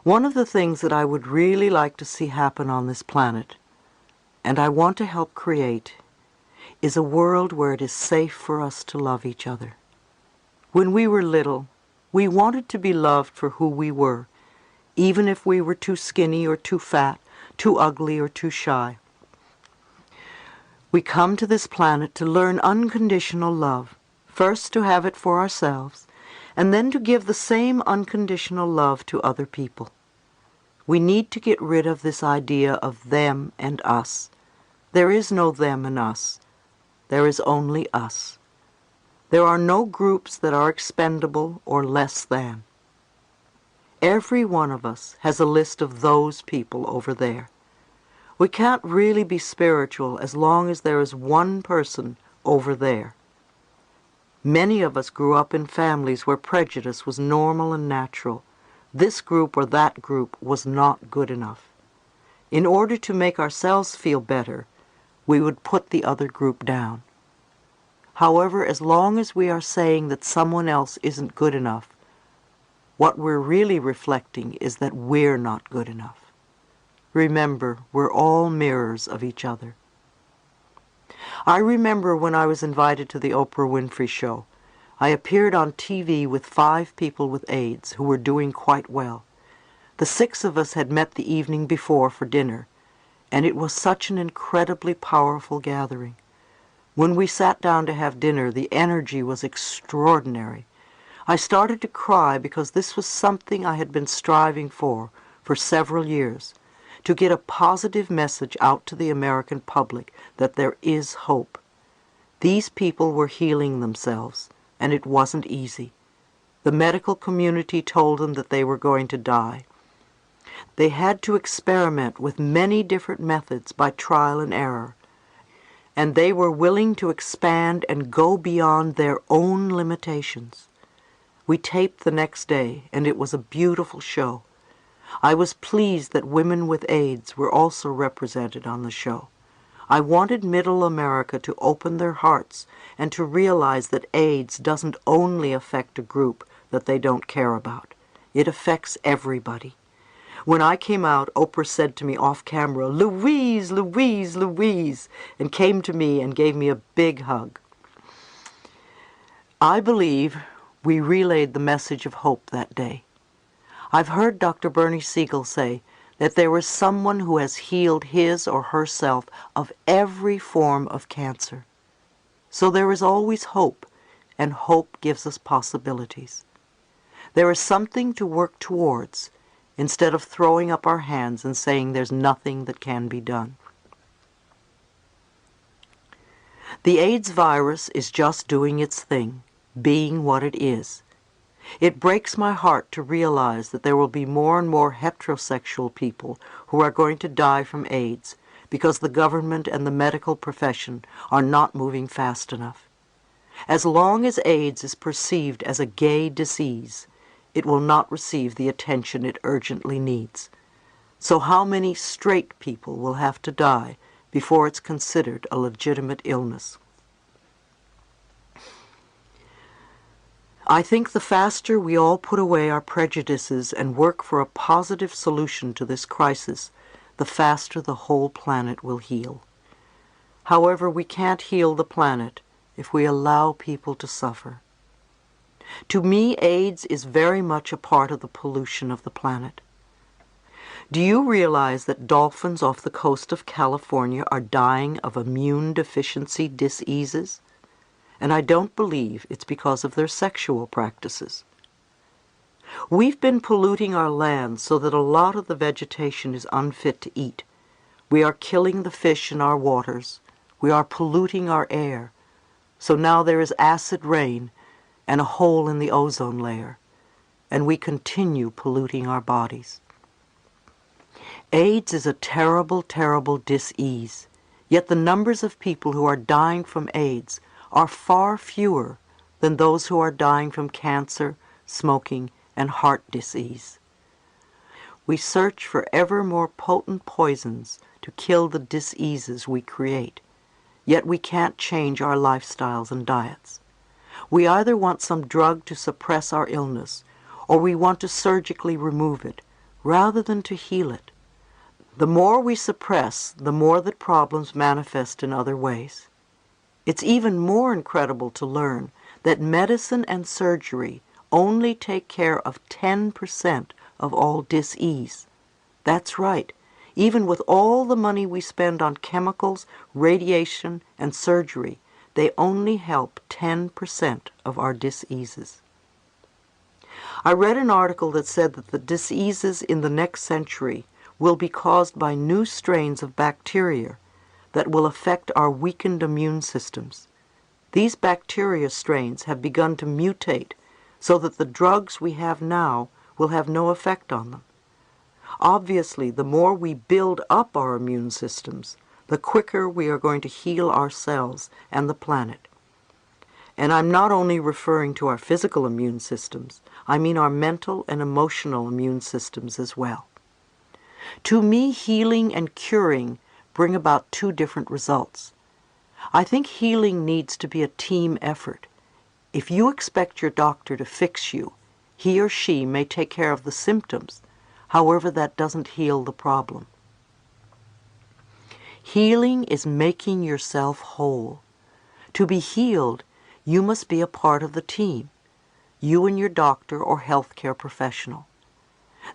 One of the things that I would really like to see happen on this planet, and I want to help create, is a world where it is safe for us to love each other. When we were little, we wanted to be loved for who we were, even if we were too skinny or too fat, too ugly or too shy. We come to this planet to learn unconditional love, first to have it for ourselves, and then to give the same unconditional love to other people. We need to get rid of this idea of them and us. There is no them and us. There is only us. There are no groups that are expendable or less than. Every one of us has a list of those people over there. We can't really be spiritual as long as there is one person over there. Many of us grew up in families where prejudice was normal and natural. This group or that group was not good enough. In order to make ourselves feel better, we would put the other group down. However, as long as we are saying that someone else isn't good enough, what we're really reflecting is that we're not good enough. Remember, we're all mirrors of each other. I remember when I was invited to the Oprah Winfrey Show. I appeared on TV with 5 people with AIDS who were doing quite well. The 6 of us had met the evening before for dinner, and it was such an incredibly powerful gathering. When we sat down to have dinner, the energy was extraordinary. I started to cry because this was something I had been striving for several years, to get a positive message out to the American public that there is hope. These people were healing themselves, and it wasn't easy. The medical community told them that they were going to die. They had to experiment with many different methods by trial and error, and they were willing to expand and go beyond their own limitations. We taped the next day, and it was a beautiful show. I was pleased that women with AIDS were also represented on the show. I wanted Middle America to open their hearts and to realize that AIDS doesn't only affect a group that they don't care about. It affects everybody. When I came out, Oprah said to me off camera, "Louise, Louise, Louise," and came to me and gave me a big hug. I believe we relayed the message of hope that day. I've heard Dr. Bernie Siegel say that there is someone who has healed his or herself of every form of cancer. So there is always hope, and hope gives us possibilities. There is something to work towards, instead of throwing up our hands and saying there's nothing that can be done. The AIDS virus is just doing its thing, being what it is. It breaks my heart to realize that there will be more and more heterosexual people who are going to die from AIDS because the government and the medical profession are not moving fast enough. As long as AIDS is perceived as a gay disease, it will not receive the attention it urgently needs. So how many straight people will have to die before it's considered a legitimate illness? I think the faster we all put away our prejudices and work for a positive solution to this crisis, the faster the whole planet will heal. However, we can't heal the planet if we allow people to suffer. To me, AIDS is very much a part of the pollution of the planet. Do you realize that dolphins off the coast of California are dying of immune deficiency diseases? And I don't believe it's because of their sexual practices. We've been polluting our land so that a lot of the vegetation is unfit to eat. We are killing the fish in our waters. We are polluting our air. So now there is acid rain and a hole in the ozone layer, and we continue polluting our bodies. AIDS is a terrible, terrible disease, yet the numbers of people who are dying from AIDS are far fewer than those who are dying from cancer, smoking, and heart disease. We search for ever more potent poisons to kill the diseases we create, yet we can't change our lifestyles and diets. We either want some drug to suppress our illness, or we want to surgically remove it, rather than to heal it. The more we suppress, the more that problems manifest in other ways. It's even more incredible to learn that medicine and surgery only take care of 10% of all dis-ease. That's right. Even with all the money we spend on chemicals, radiation, and surgery, they only help 10% of our diseases. I read an article that said that the diseases in the next century will be caused by new strains of bacteria that will affect our weakened immune systems. These bacteria strains have begun to mutate so that the drugs we have now will have no effect on them. Obviously, the more we build up our immune systems, the quicker we are going to heal ourselves and the planet. And I'm not only referring to our physical immune systems, I mean our mental and emotional immune systems as well. To me, healing and curing bring about two different results. I think healing needs to be a team effort. If you expect your doctor to fix you, he or she may take care of the symptoms. However, that doesn't heal the problem. Healing is making yourself whole. To be healed, you must be a part of the team, you and your doctor or healthcare professional.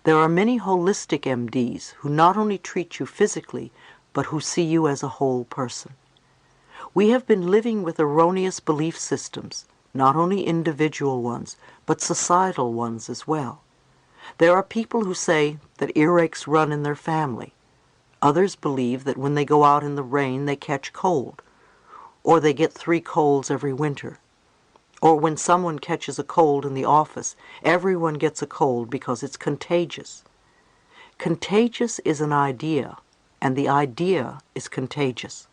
There are many holistic MDs who not only treat you physically, but who see you as a whole person. We have been living with erroneous belief systems, not only individual ones, but societal ones as well. There are people who say that earaches run in their family. Others believe that when they go out in the rain they catch cold, or they get 3 colds every winter. Or when someone catches a cold in the office, everyone gets a cold because it's contagious. Contagious is an idea, and the idea is contagious.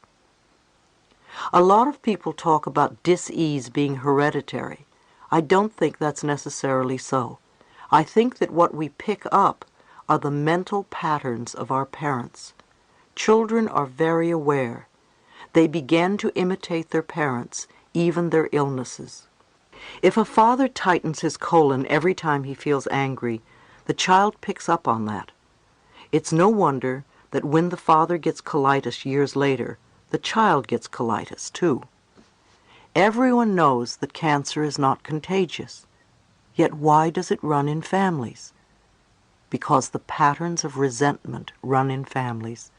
A lot of people talk about dis-ease being hereditary. I don't think that's necessarily so. I think that what we pick up are the mental patterns of our parents. Children are very aware. They begin to imitate their parents, even their illnesses. If a father tightens his colon every time he feels angry, the child picks up on that. It's no wonder that when the father gets colitis years later, the child gets colitis too. Everyone knows that cancer is not contagious. Yet why does it run in families? Because the patterns of resentment run in families.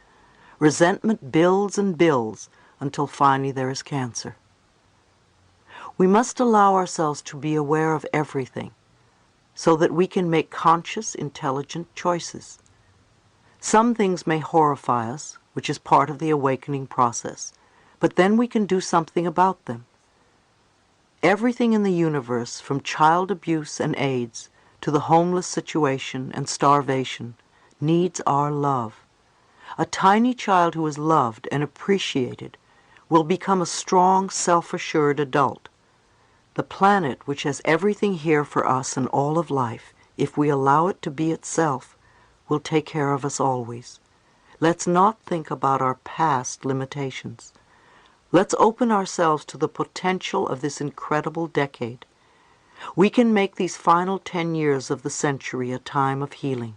Resentment builds and builds until finally there is cancer. We must allow ourselves to be aware of everything so that we can make conscious, intelligent choices. Some things may horrify us, which is part of the awakening process, but then we can do something about them. Everything in the universe, from child abuse and AIDS to the homeless situation and starvation, needs our love. A tiny child who is loved and appreciated will become a strong, self-assured adult. The planet, which has everything here for us and all of life, if we allow it to be itself, will take care of us always. Let's not think about our past limitations. Let's open ourselves to the potential of this incredible decade. We can make these final 10 years of the century a time of healing.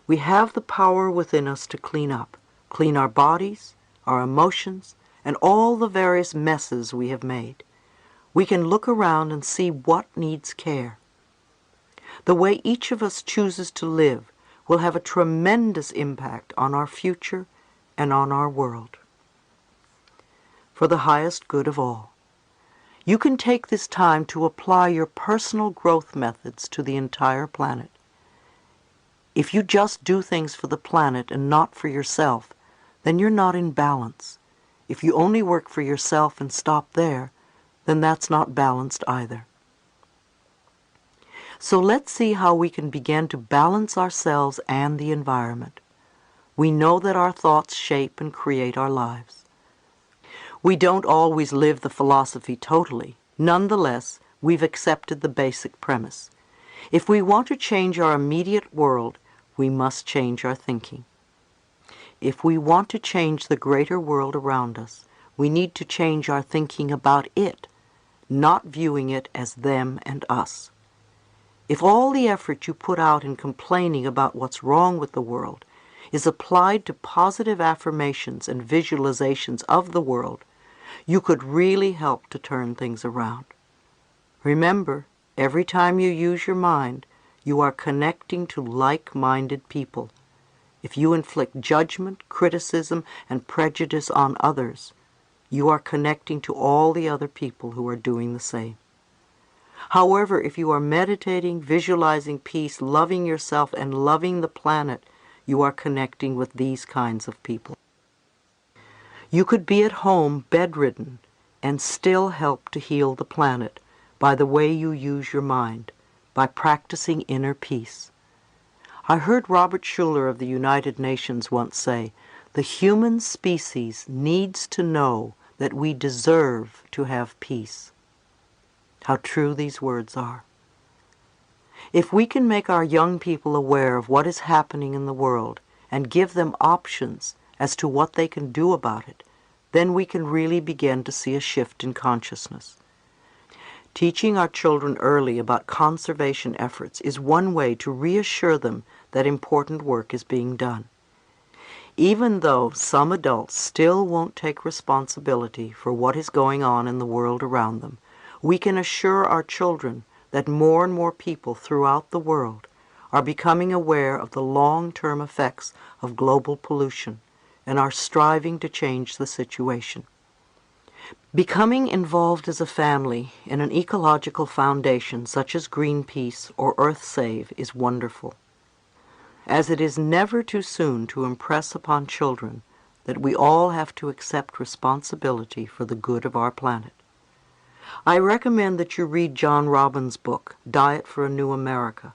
We have the power within us to clean our bodies, our emotions, and all the various messes we have made. We can look around and see what needs care. The way each of us chooses to live will have a tremendous impact on our future and on our world. For the highest good of all. You can take this time to apply your personal growth methods to the entire planet. If you just do things for the planet and not for yourself, then you're not in balance. If you only work for yourself and stop there, then that's not balanced either. So let's see how we can begin to balance ourselves and the environment. We know that our thoughts shape and create our lives. We don't always live the philosophy totally. Nonetheless, we've accepted the basic premise. If we want to change our immediate world, we must change our thinking. If we want to change the greater world around us, we need to change our thinking about it, not viewing it as them and us. If all the effort you put out in complaining about what's wrong with the world is applied to positive affirmations and visualizations of the world, you could really help to turn things around. Remember, every time you use your mind, you are connecting to like-minded people. If you inflict judgment, criticism, and prejudice on others, you are connecting to all the other people who are doing the same. However, if you are meditating, visualizing peace, loving yourself, and loving the planet, you are connecting with these kinds of people. You could be at home bedridden and still help to heal the planet by the way you use your mind, by practicing inner peace. I heard Robert Schuller of the United Nations once say, "The human species needs to know that we deserve to have peace. How true these words are. If we can make our young people aware of what is happening in the world and give them options as to what they can do about it, then we can really begin to see a shift in consciousness. Teaching our children early about conservation efforts is one way to reassure them that important work is being done. Even though some adults still won't take responsibility for what is going on in the world around them, we can assure our children that more and more people throughout the world are becoming aware of the long-term effects of global pollution and are striving to change the situation. Becoming involved as a family in an ecological foundation such as Greenpeace or EarthSave is wonderful, as it is never too soon to impress upon children that we all have to accept responsibility for the good of our planet. I recommend that you read John Robbins' book, Diet for a New America.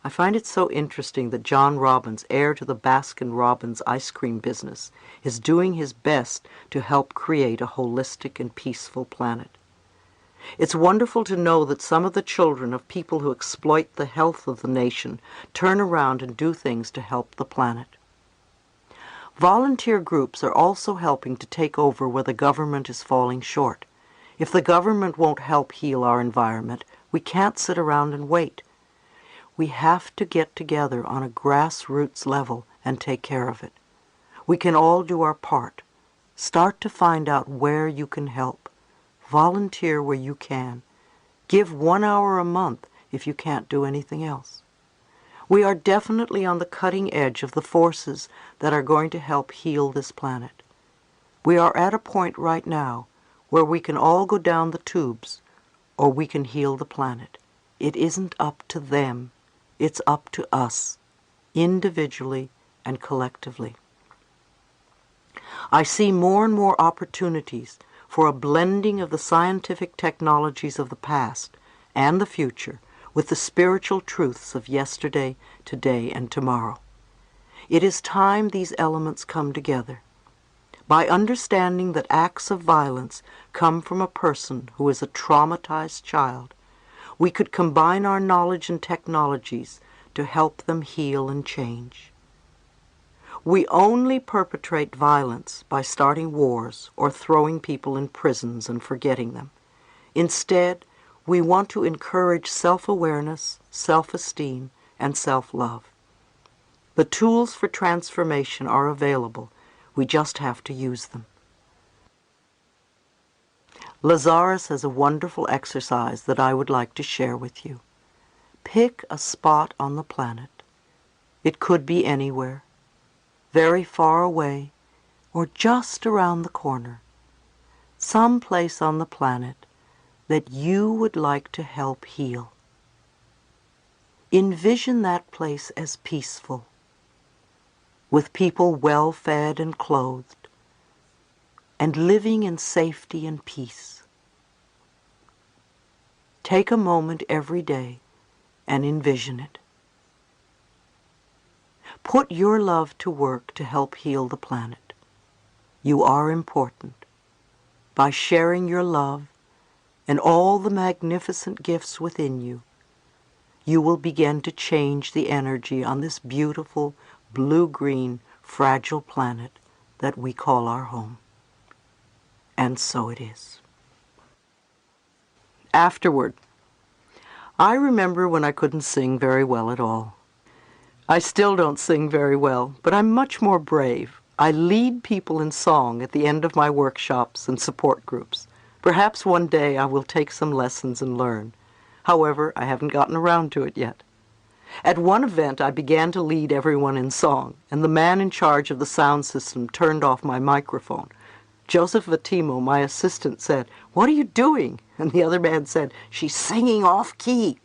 I find it so interesting that John Robbins, heir to the Baskin-Robbins ice cream business, is doing his best to help create a holistic and peaceful planet. It's wonderful to know that some of the children of people who exploit the health of the nation turn around and do things to help the planet. Volunteer groups are also helping to take over where the government is falling short. If the government won't help heal our environment, we can't sit around and wait. We have to get together on a grassroots level and take care of it. We can all do our part. Start to find out where you can help. Volunteer where you can. Give 1 hour a month if you can't do anything else. We are definitely on the cutting edge of the forces that are going to help heal this planet. We are at a point right now where we can all go down the tubes, or we can heal the planet. It isn't up to them. It's up to us, individually and collectively. I see more and more opportunities for a blending of the scientific technologies of the past and the future with the spiritual truths of yesterday, today, and tomorrow. It is time these elements come together. By understanding that acts of violence come from a person who is a traumatized child, we could combine our knowledge and technologies to help them heal and change. We only perpetrate violence by starting wars or throwing people in prisons and forgetting them. Instead, we want to encourage self-awareness, self-esteem, and self-love. The tools for transformation are available. We just have to use them. Lazarus has a wonderful exercise that I would like to share with you. Pick a spot on the planet. It could be anywhere, very far away, or just around the corner. Some place on the planet that you would like to help heal. Envision that place as peaceful, with people well fed and clothed, and living in safety and peace. Take a moment every day and envision it. Put your love to work to help heal the planet. You are important. By sharing your love and all the magnificent gifts within you, you will begin to change the energy on this beautiful, blue-green, fragile planet that we call our home. And so it is. Afterward, I remember when I couldn't sing very well at all. I still don't sing very well, but I'm much more brave. I lead people in song at the end of my workshops and support groups. Perhaps one day I will take some lessons and learn. However, I haven't gotten around to it yet. At one event, I began to lead everyone in song, and the man in charge of the sound system turned off my microphone. Joseph Vatimo, my assistant, said, "What are you doing?" And the other man said, "She's singing off-key."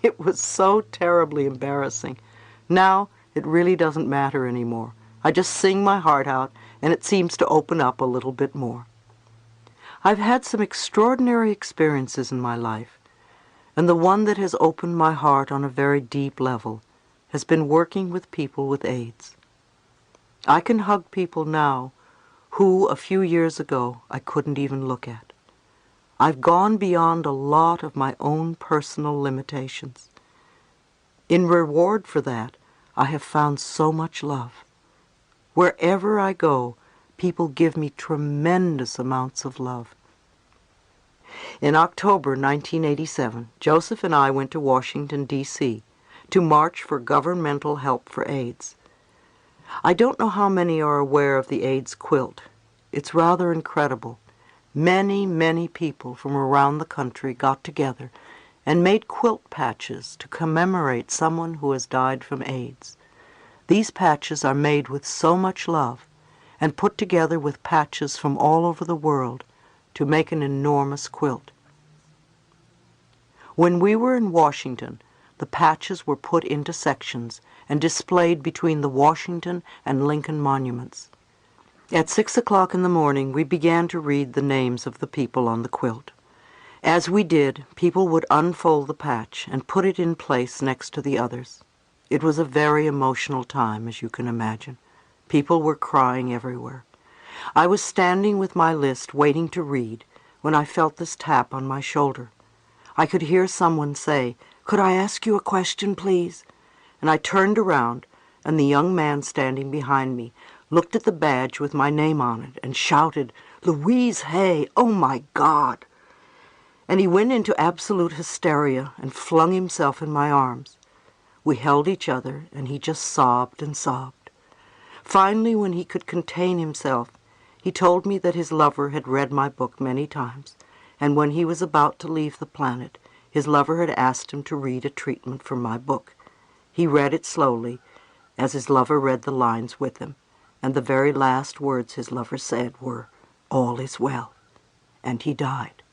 It was so terribly embarrassing. Now, it really doesn't matter anymore. I just sing my heart out, and it seems to open up a little bit more. I've had some extraordinary experiences in my life, and the one that has opened my heart on a very deep level has been working with people with AIDS. I can hug people now who a few years ago I couldn't even look at. I've gone beyond a lot of my own personal limitations. In reward for that, I have found so much love. Wherever I go, people give me tremendous amounts of love. In October 1987, Joseph and I went to Washington, D.C. to march for governmental help for AIDS. I don't know how many are aware of the AIDS quilt. It's rather incredible. Many, many people from around the country got together and made quilt patches to commemorate someone who has died from AIDS. These patches are made with so much love and put together with patches from all over the world to make an enormous quilt. When we were in Washington, the patches were put into sections and displayed between the Washington and Lincoln monuments. At 6 o'clock in the morning, we began to read the names of the people on the quilt. As we did, people would unfold the patch and put it in place next to the others. It was a very emotional time, as you can imagine. People were crying everywhere. I was standing with my list waiting to read when I felt this tap on my shoulder. I could hear someone say, "Could I ask you a question, please?" And I turned around, and the young man standing behind me looked at the badge with my name on it and shouted, "Louise Hay, oh my God!" And he went into absolute hysteria and flung himself in my arms. We held each other, and he just sobbed and sobbed. Finally, when he could contain himself, he told me that his lover had read my book many times, and when he was about to leave the planet, his lover had asked him to read a treatment from my book. He read it slowly, as his lover read the lines with him, and the very last words his lover said were, "All is well," and he died.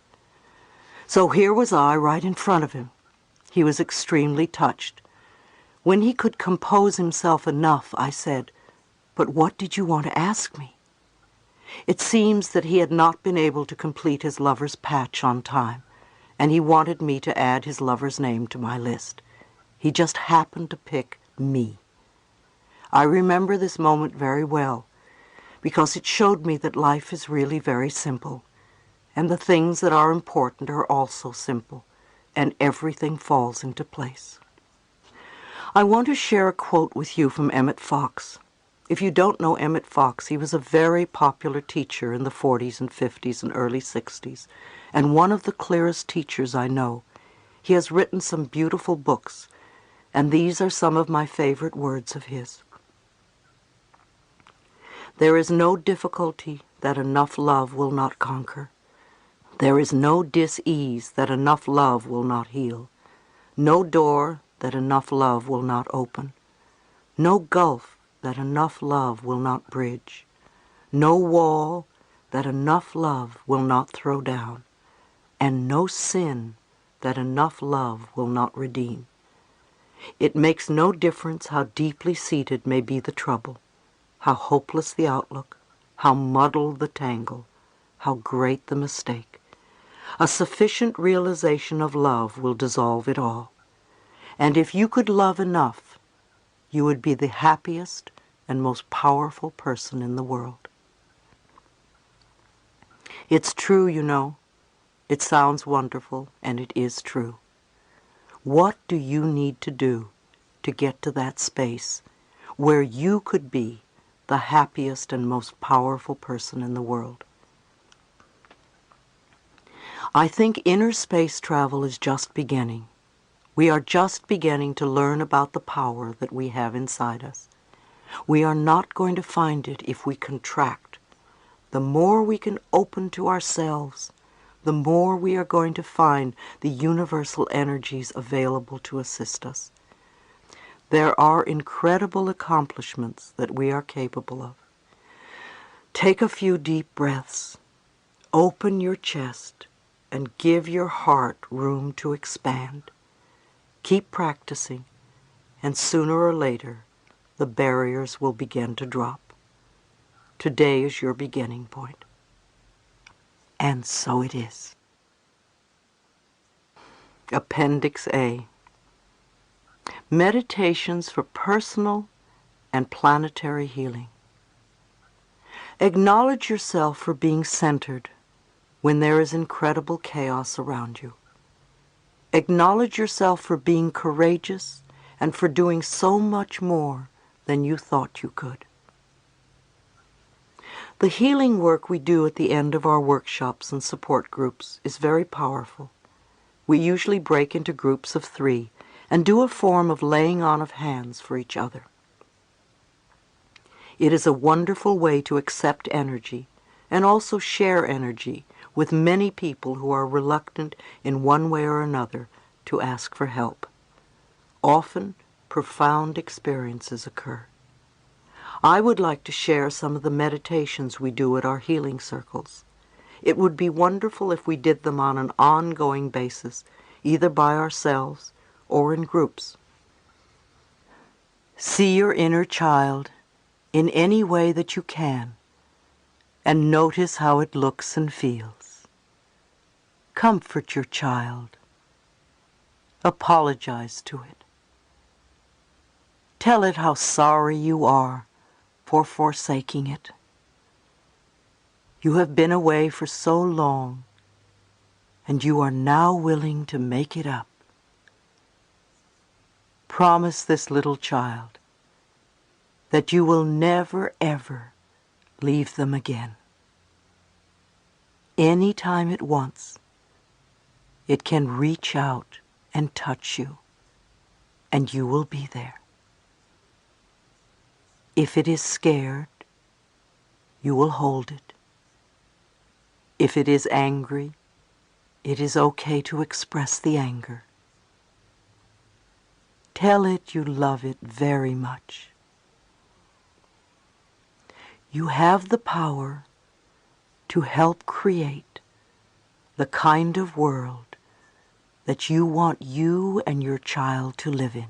So here was I right in front of him. He was extremely touched. When he could compose himself enough, I said, "But what did you want to ask me?" It seems that he had not been able to complete his lover's patch on time, and he wanted me to add his lover's name to my list. He just happened to pick me. I remember this moment very well, because it showed me that life is really very simple, and the things that are important are also simple, and everything falls into place. I want to share a quote with you from Emmett Fox. If you don't know Emmett Fox, he was a very popular teacher in the 40s and 50s and early 60s, and one of the clearest teachers I know. He has written some beautiful books, and these are some of my favorite words of his. "There is no difficulty that enough love will not conquer. There is no dis-ease that enough love will not heal. No door that enough love will not open. No gulf that enough love will not bridge. No wall that enough love will not throw down. And no sin that enough love will not redeem. It makes no difference how deeply seated may be the trouble, how hopeless the outlook, how muddled the tangle, how great the mistake. A sufficient realization of love will dissolve it all. And if you could love enough, you would be the happiest and most powerful person in the world." It's true, you know. It sounds wonderful, and it is true. What do you need to do to get to that space where you could be the happiest and most powerful person in the world? I think inner space travel is just beginning. We are just beginning to learn about the power that we have inside us. We are not going to find it if we contract. The more we can open to ourselves, the more we are going to find the universal energies available to assist us. There are incredible accomplishments that we are capable of. Take a few deep breaths. Open your chest and give your heart room to expand. Keep practicing, and sooner or later, the barriers will begin to drop. Today is your beginning point. And so it is. Appendix A. Meditations for personal and planetary healing. Acknowledge yourself for being centered when there is incredible chaos around you. Acknowledge yourself for being courageous and for doing so much more than you thought you could. The healing work we do at the end of our workshops and support groups is very powerful. We usually break into groups of 3 and do a form of laying on of hands for each other. It is a wonderful way to accept energy and also share energy with many people who are reluctant in one way or another to ask for help. Often, profound experiences occur. I would like to share some of the meditations we do at our healing circles. It would be wonderful if we did them on an ongoing basis, either by ourselves or in groups. See your inner child in any way that you can, and notice how it looks and feels. Comfort your child. Apologize to it. Tell it how sorry you are for forsaking it. You have been away for so long, and you are now willing to make it up. Promise this little child that you will never, ever leave them again. Any time it wants, it can reach out and touch you, and you will be there. If it is scared, you will hold it. If it is angry, it is okay to express the anger. Tell it you love it very much. You have the power to help create the kind of world that you want you and your child to live in.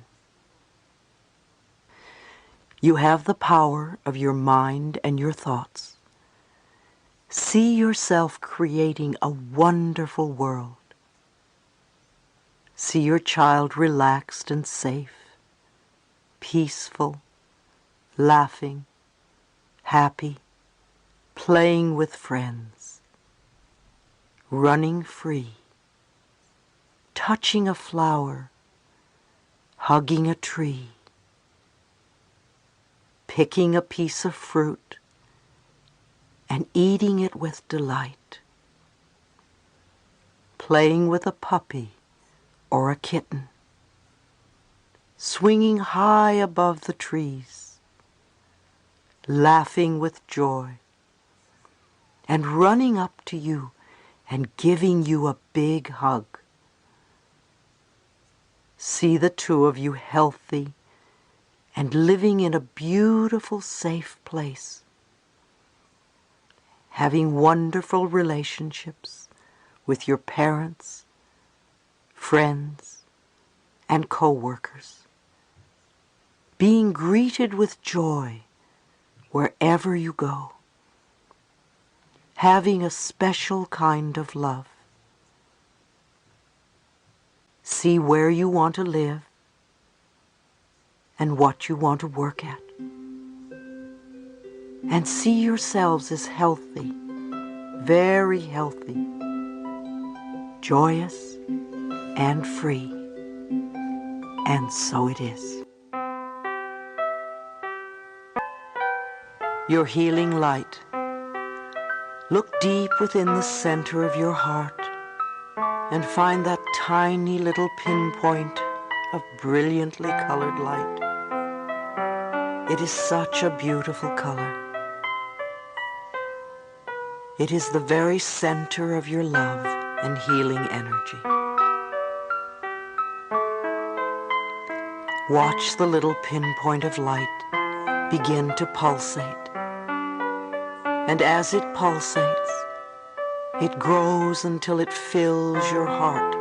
You have the power of your mind and your thoughts. See yourself creating a wonderful world. See your child relaxed and safe, peaceful, laughing, happy, playing with friends, running free, touching a flower, hugging a tree, picking a piece of fruit, and eating it with delight, playing with a puppy or a kitten, swinging high above the trees, laughing with joy, and running up to you and giving you a big hug. See the 2 of you healthy and living in a beautiful, safe place, having wonderful relationships with your parents, friends, and co-workers, being greeted with joy wherever you go, having a special kind of love. See where you want to live and what you want to work at. And see yourselves as healthy, very healthy, joyous, and free. And so it is. Your healing light. Look deep within the center of your heart and find that tiny little pinpoint of brilliantly colored light. It is such a beautiful color. It is the very center of your love and healing energy. Watch the little pinpoint of light begin to pulsate. And as it pulsates, it grows until it fills your heart.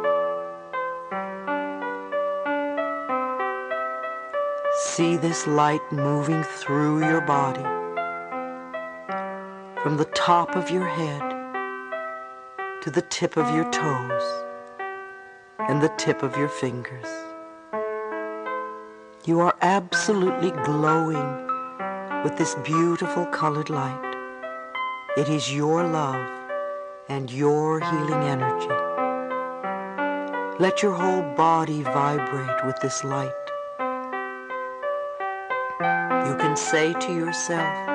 See this light moving through your body, from the top of your head to the tip of your toes and the tip of your fingers. You are absolutely glowing with this beautiful colored light. It is your love and your healing energy. Let your whole body vibrate with this light. You can say to yourself,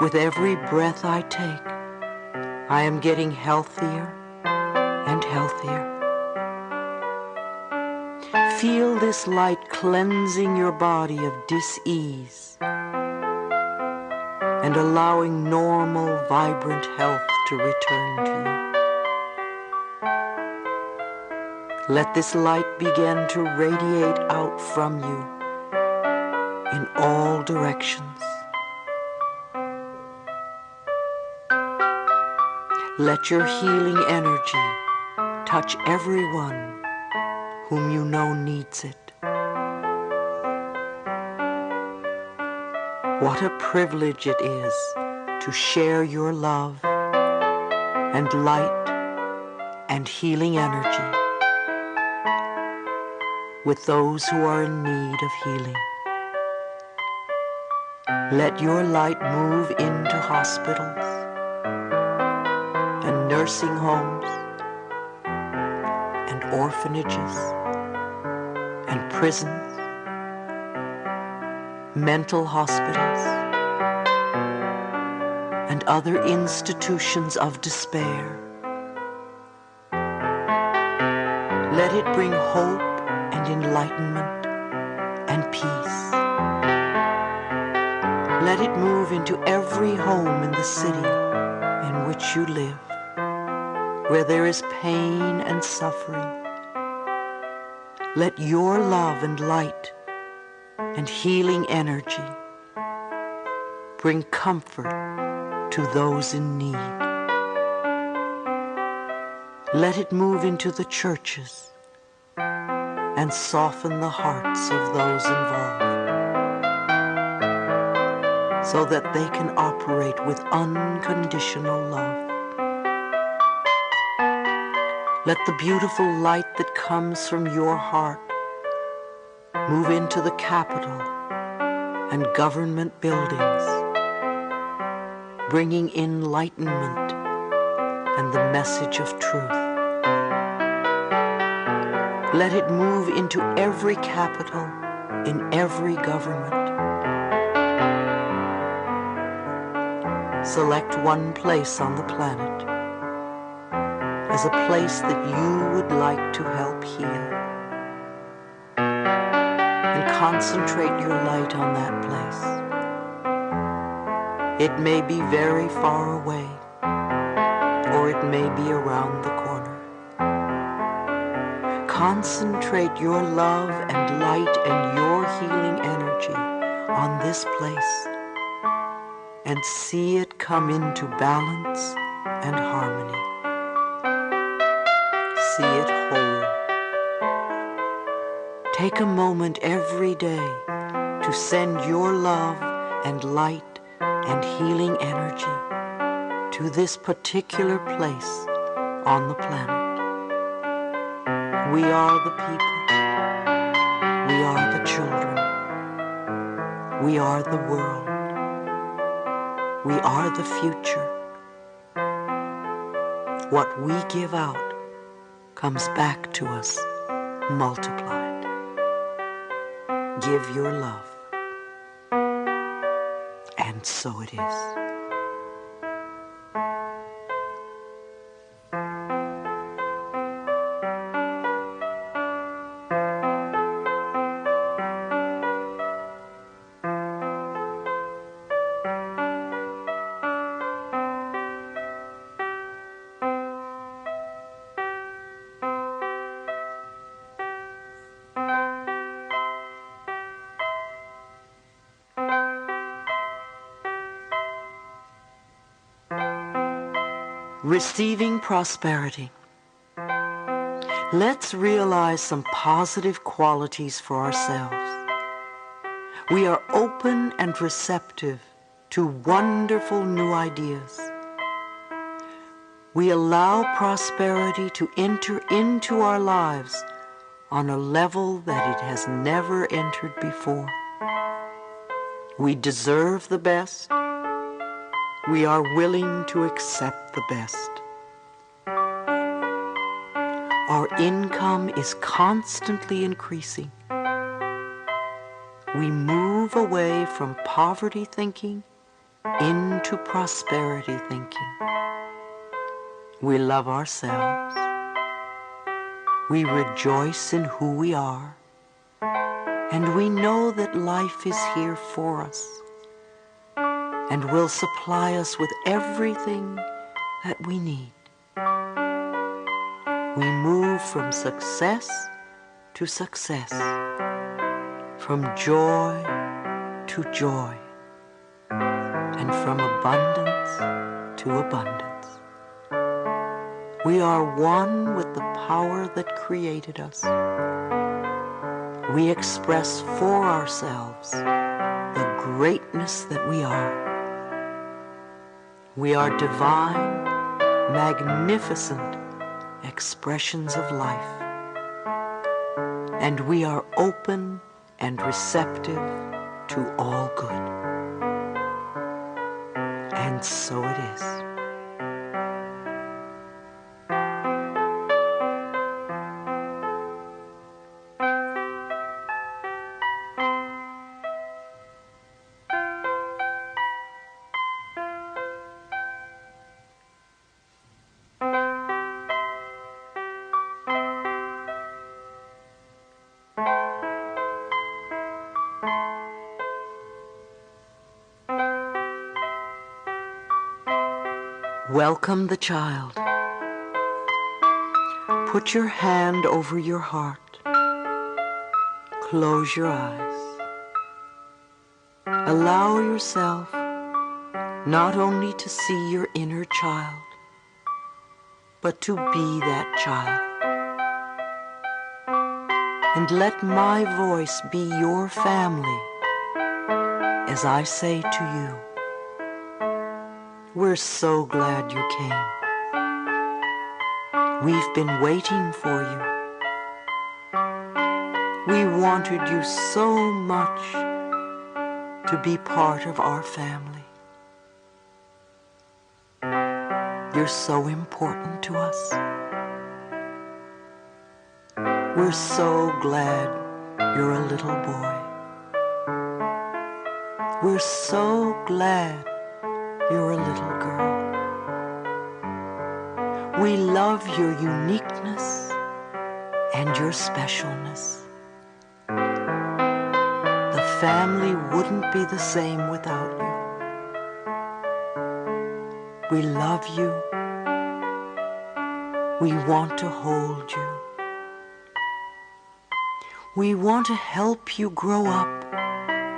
with every breath I take, I am getting healthier and healthier. Feel this light cleansing your body of dis-ease and allowing normal, vibrant health to return to you. Let this light begin to radiate out from you in all directions. Let your healing energy touch everyone whom you know needs it. What a privilege it is to share your love and light and healing energy with those who are in need of healing. Let your light move into hospitals and nursing homes and orphanages and prisons, mental hospitals, and other institutions of despair. Let it bring hope and enlightenment and peace. Let it move into every home in the city in which you live, where there is pain and suffering. Let your love and light and healing energy bring comfort to those in need. Let it move into the churches and soften the hearts of those involved so that they can operate with unconditional love. Let the beautiful light that comes from your heart move into the Capitol and government buildings, bringing enlightenment and the message of truth. Let it move into every capital in every government. Select one place on the planet as a place that you would like to help heal, and concentrate your light on that place. It may be very far away, or it may be around the corner. Concentrate your love and light and your healing energy on this place and see it come into balance and harmony. See it whole. Take a moment every day to send your love and light and healing energy to this particular place on the planet. We are the people. We are the children. We are the world. We are the future. What we give out comes back to us multiplied. Give your love. And so it is. Receiving prosperity. Let's realize some positive qualities for ourselves. We are open and receptive to wonderful new ideas. We allow prosperity to enter into our lives on a level that it has never entered before. We deserve the best. We are willing to accept the best. Our income is constantly increasing. We move away from poverty thinking into prosperity thinking. We love ourselves. We rejoice in who we are. And we know that life is here for us and will supply us with everything that we need. We move from success to success, from joy to joy, and from abundance to abundance. We are one with the power that created us. We express for ourselves the greatness that we are. We are divine, magnificent expressions of life. And we are open and receptive to all good. And so it is. Welcome the child. Put your hand over your heart. Close your eyes. Allow yourself not only to see your inner child, but to be that child. And let my voice be your family as I say to you, we're so glad you came. We've been waiting for you. We wanted you so much to be part of our family. You're so important to us. We're so glad you're a little boy. We're so glad you're a little girl. We love your uniqueness and your specialness. The family wouldn't be the same without you. We love you. We want to hold you. We want to help you grow up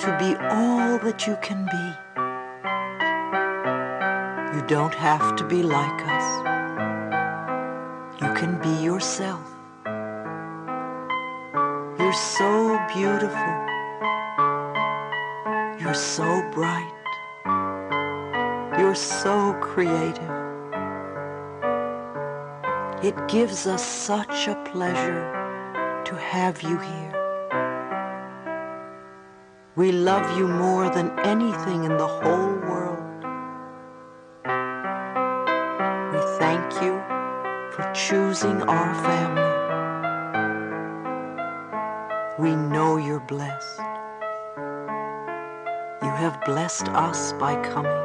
to be all that you can be. You don't have to be like us. You can be yourself. You're so beautiful. You're so bright. You're so creative. It gives us such a pleasure to have you here. We love you more than anything in the whole world. We thank you for choosing our family. We know you're blessed. You have blessed us by coming.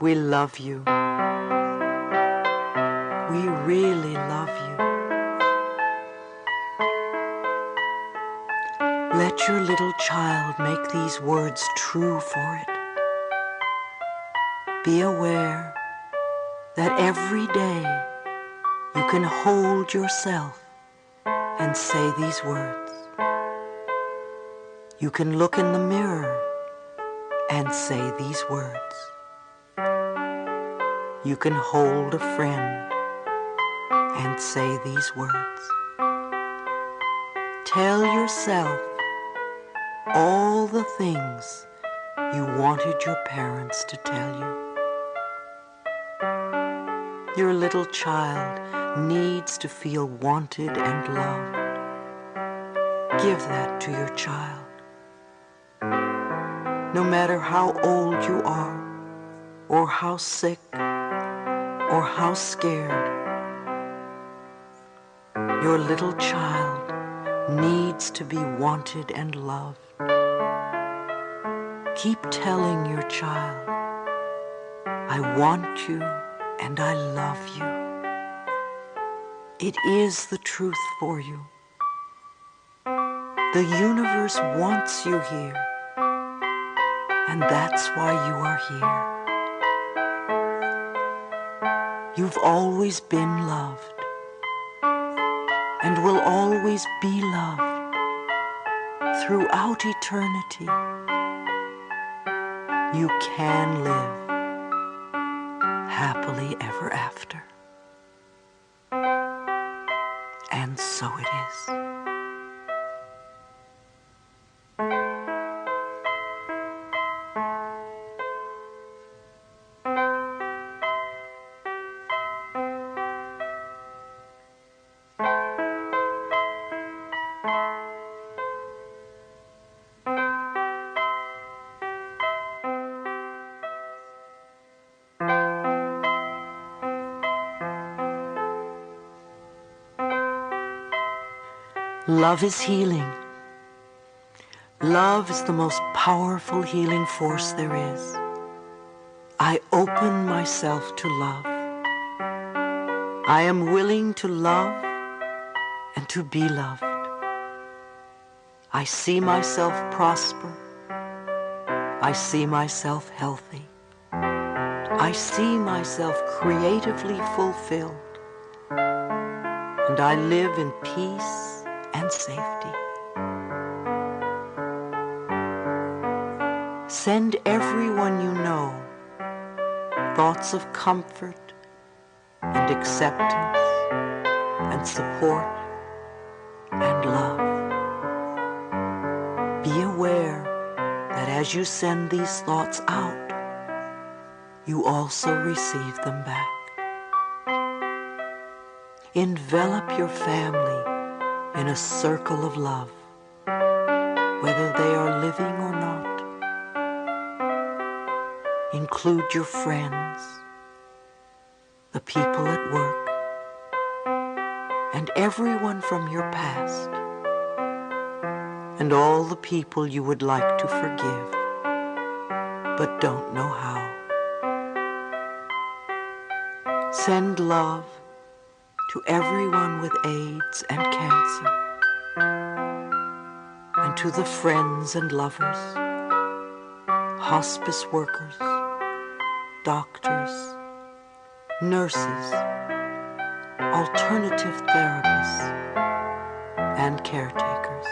We love you. We really love you. Let your little child make these words true for it. Be aware that every day you can hold yourself and say these words. You can look in the mirror and say these words. You can hold a friend and say these words. Tell yourself all the things you wanted your parents to tell you. Your little child needs to feel wanted and loved. Give that to your child. no matter how old you are, or how sick, or how scared. Your little child needs to be wanted and loved. Keep telling your child, I want you and I love you. It is the truth for you. The universe wants you here, and that's why you are here. You've always been loved, and will always be loved throughout eternity. You can live happily ever after. And so it is. Love is healing. Love is the most powerful healing force there is. I open myself to love. I am willing to love and to be loved. I see myself prosper. I see myself healthy. I see myself creatively fulfilled. And I live in peace and safety. Send everyone you know thoughts of comfort and acceptance and support and love. Be aware that as you send these thoughts out, you also receive them back. Envelop your family in a circle of love, whether they are living or not. Include your friends, the people at work, and everyone from your past, and all the people you would like to forgive, but don't know how. Send love to everyone with AIDS and cancer, and to the friends and lovers, hospice workers, doctors, nurses, alternative therapists, and caretakers.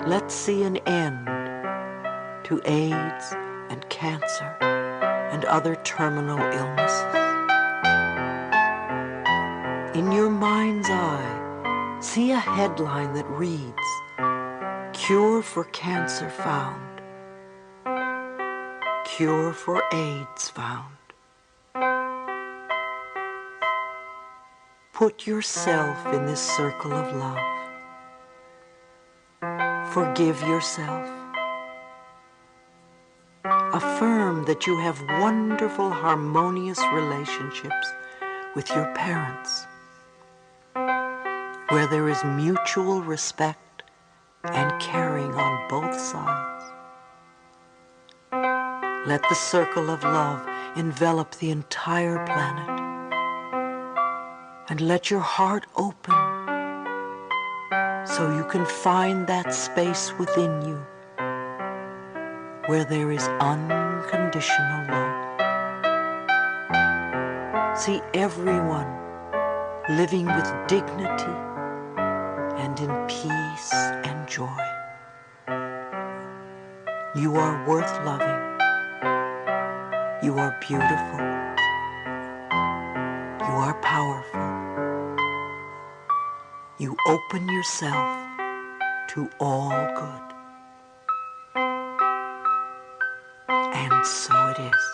Let's see an end to AIDS and cancer and other terminal illnesses. In your mind's eye, see a headline that reads, "Cure for cancer found. Cure for AIDS found." Put yourself in this circle of love. Forgive yourself. Affirm that you have wonderful, harmonious relationships with your parents, where there is mutual respect and caring on both sides. Let the circle of love envelop the entire planet, and let your heart open so you can find that space within you where there is unconditional love. See everyone living with dignity and in peace and joy. You are worth loving. You are beautiful. You are powerful. You open yourself to all good. And so it is.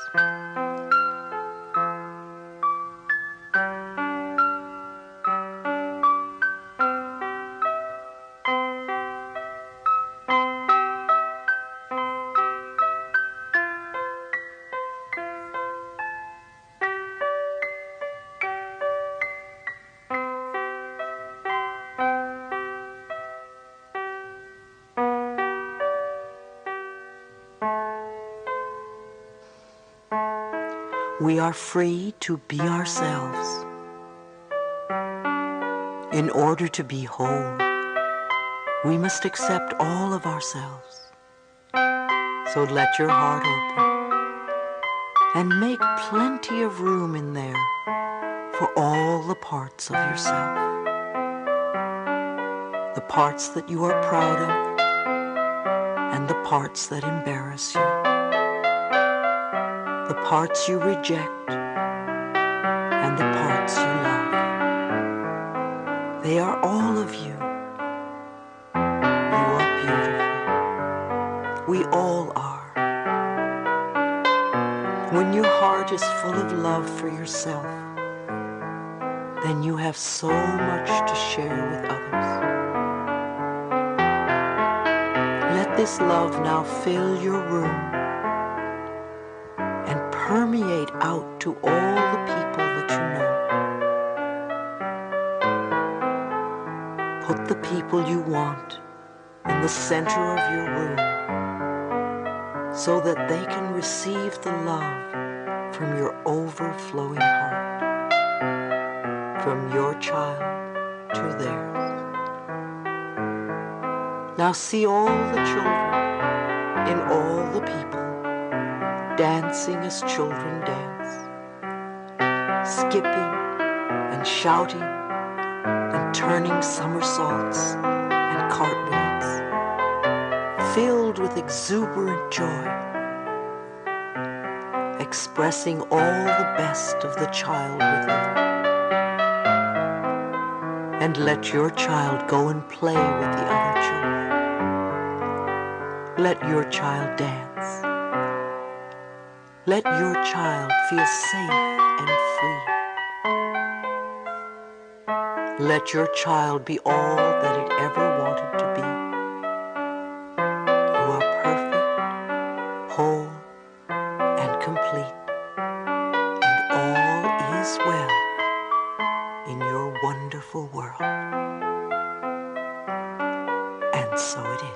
We are free to be ourselves. In order to be whole, we must accept all of ourselves. So let your heart open and make plenty of room in there for all the parts of yourself. The parts that you are proud of and the parts that embarrass you. The parts you reject and the parts you love. They are all of you. You are beautiful. We all are. When your heart is full of love for yourself, then you have so much to share with others. Let this love now fill your room and permeate out to all the people that you know. Put the people you want in the center of your room so that they can receive the love from your overflowing heart, from your child to theirs. Now see all the children in all the people dancing as children dance, skipping and shouting and turning somersaults and cartwheels, filled with exuberant joy, expressing all the best of the child within. And let your child go and play with the other children. Let your child dance. Let your child feel safe and free. Let your child be all that it ever wanted to be. You are perfect, whole, and complete, and all is well in your wonderful world. And so it is.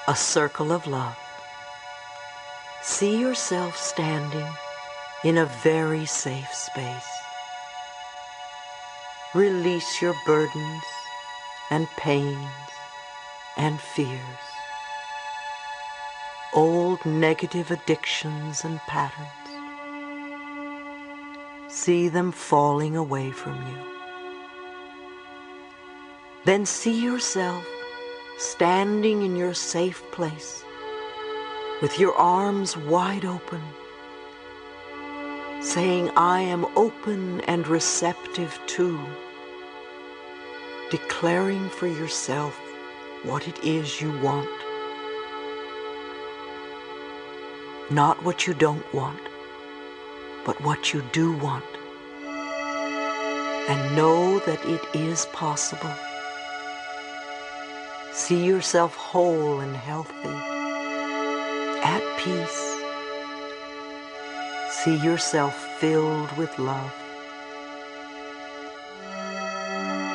A circle of love. See yourself standing in a very safe space. Release your burdens and pains and fears, old negative addictions and patterns. See them falling away from you. Then see yourself standing in your safe place with your arms wide open, saying, I am open and receptive to, declaring for yourself what it is you want. Not what you don't want, but what you do want. And know that it is possible. See yourself whole and healthy, at peace. See yourself filled with love.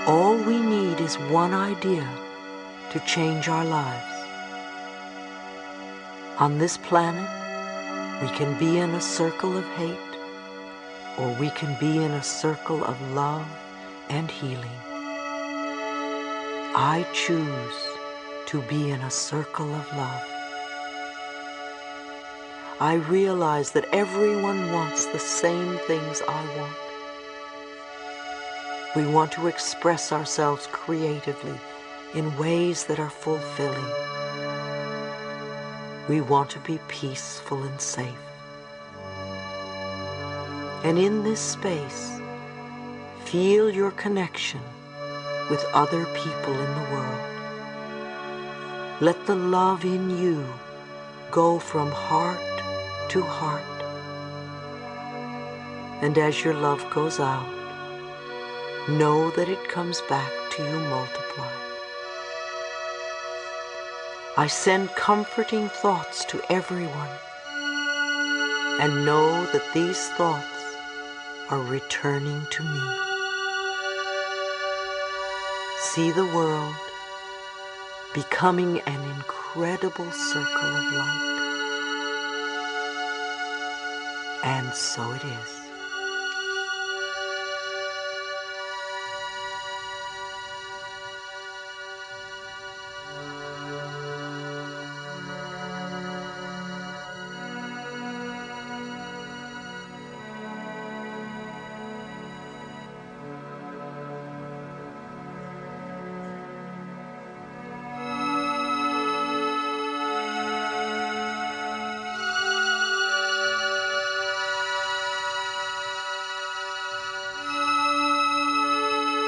All we need is one idea to change our lives. On this planet, we can be in a circle of hate, or we can be in a circle of love and healing. I choose to be in a circle of love. I realize that everyone wants the same things I want. We want to express ourselves creatively in ways that are fulfilling. We want to be peaceful and safe. And in this space, feel your connection with other people in the world. Let the love in you go from heart to heart. And as your love goes out, know that it comes back to you multiplied. I send comforting thoughts to everyone, and know that these thoughts are returning to me. See the world becoming an incredible circle of light. And so it is.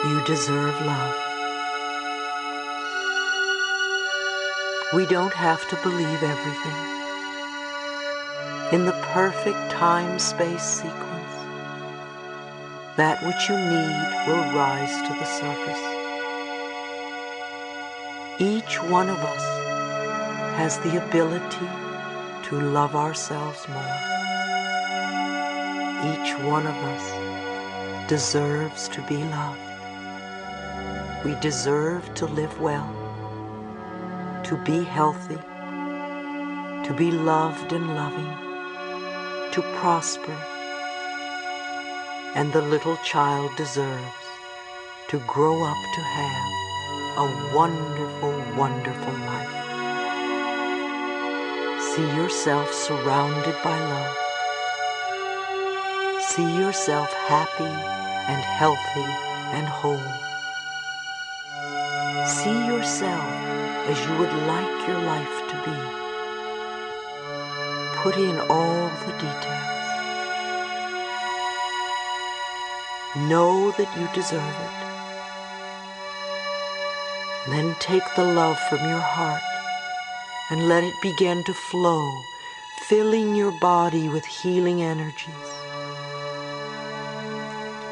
You deserve love. We don't have to believe everything. In the perfect time-space sequence, that which you need will rise to the surface. Each one of us has the ability to love ourselves more. Each one of us deserves to be loved. We deserve to live well, to be healthy, to be loved and loving, to prosper. And the little child deserves to grow up to have a wonderful, wonderful life. See yourself surrounded by love. See yourself happy and healthy and whole. See yourself as you would like your life to be. Put in all the details. Know that you deserve it. Then take the love from your heart and let it begin to flow, filling your body with healing energies.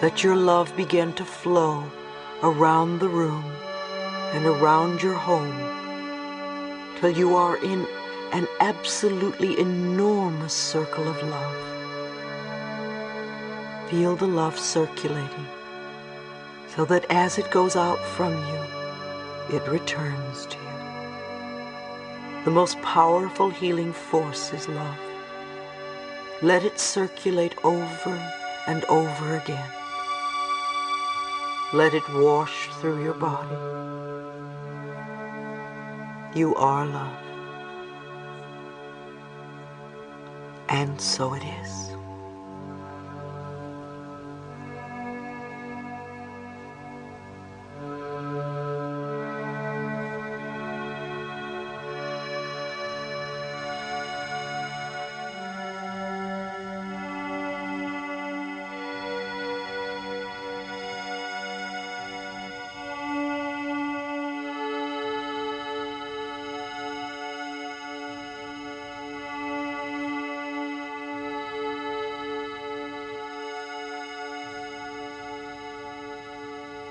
Let your love begin to flow around the room and around your home till you are in an absolutely enormous circle of love. Feel the love circulating so that as it goes out from you, it returns to you. The most powerful healing force is love. Let it circulate over and over again. Let it wash through your body. You are love. And so it is.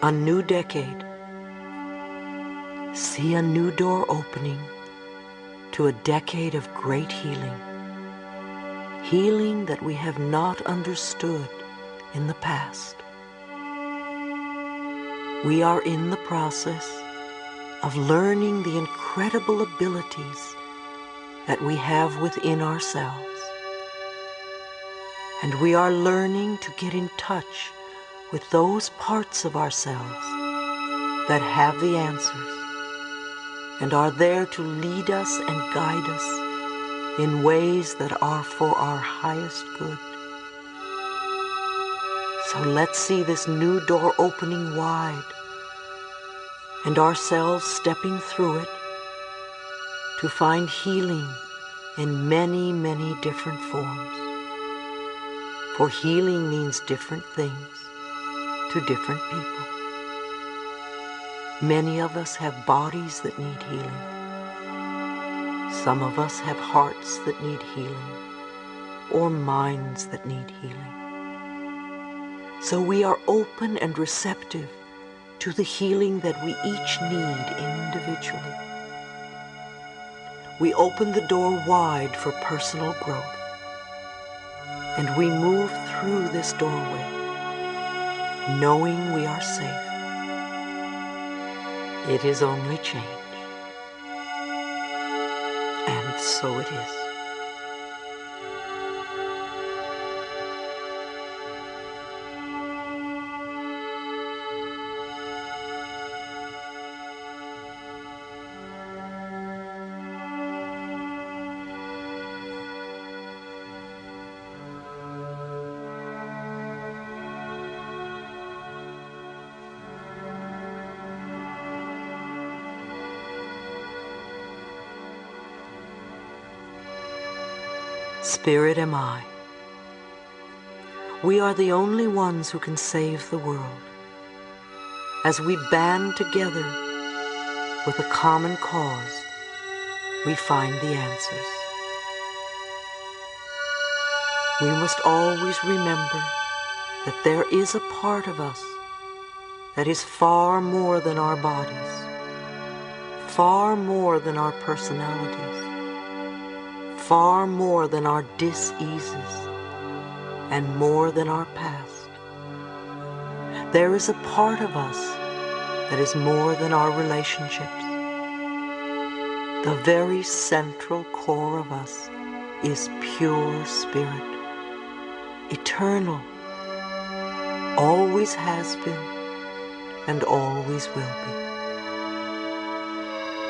A new decade. See a new door opening to a decade of great healing. Healing that we have not understood in the past. We are in the process of learning the incredible abilities that we have within ourselves. And we are learning to get in touch with those parts of ourselves that have the answers and are there to lead us and guide us in ways that are for our highest good. So let's see this new door opening wide and ourselves stepping through it to find healing in many, many different forms. For healing means different things to different people. Many of us have bodies that need healing. Some of us have hearts that need healing, or minds that need healing. So we are open and receptive to the healing that we each need individually. We open the door wide for personal growth, and we move through this doorway, knowing we are safe. It is only change. And so it is. Spirit am I. We are the only ones who can save the world. As we band together with a common cause, we find the answers. We must always remember that there is a part of us that is far more than our bodies, far more than our personalities, far more than our dis-eases, and more than our past. There is a part of us that is more than our relationships. The very central core of us is pure spirit, eternal, always has been, and always will be.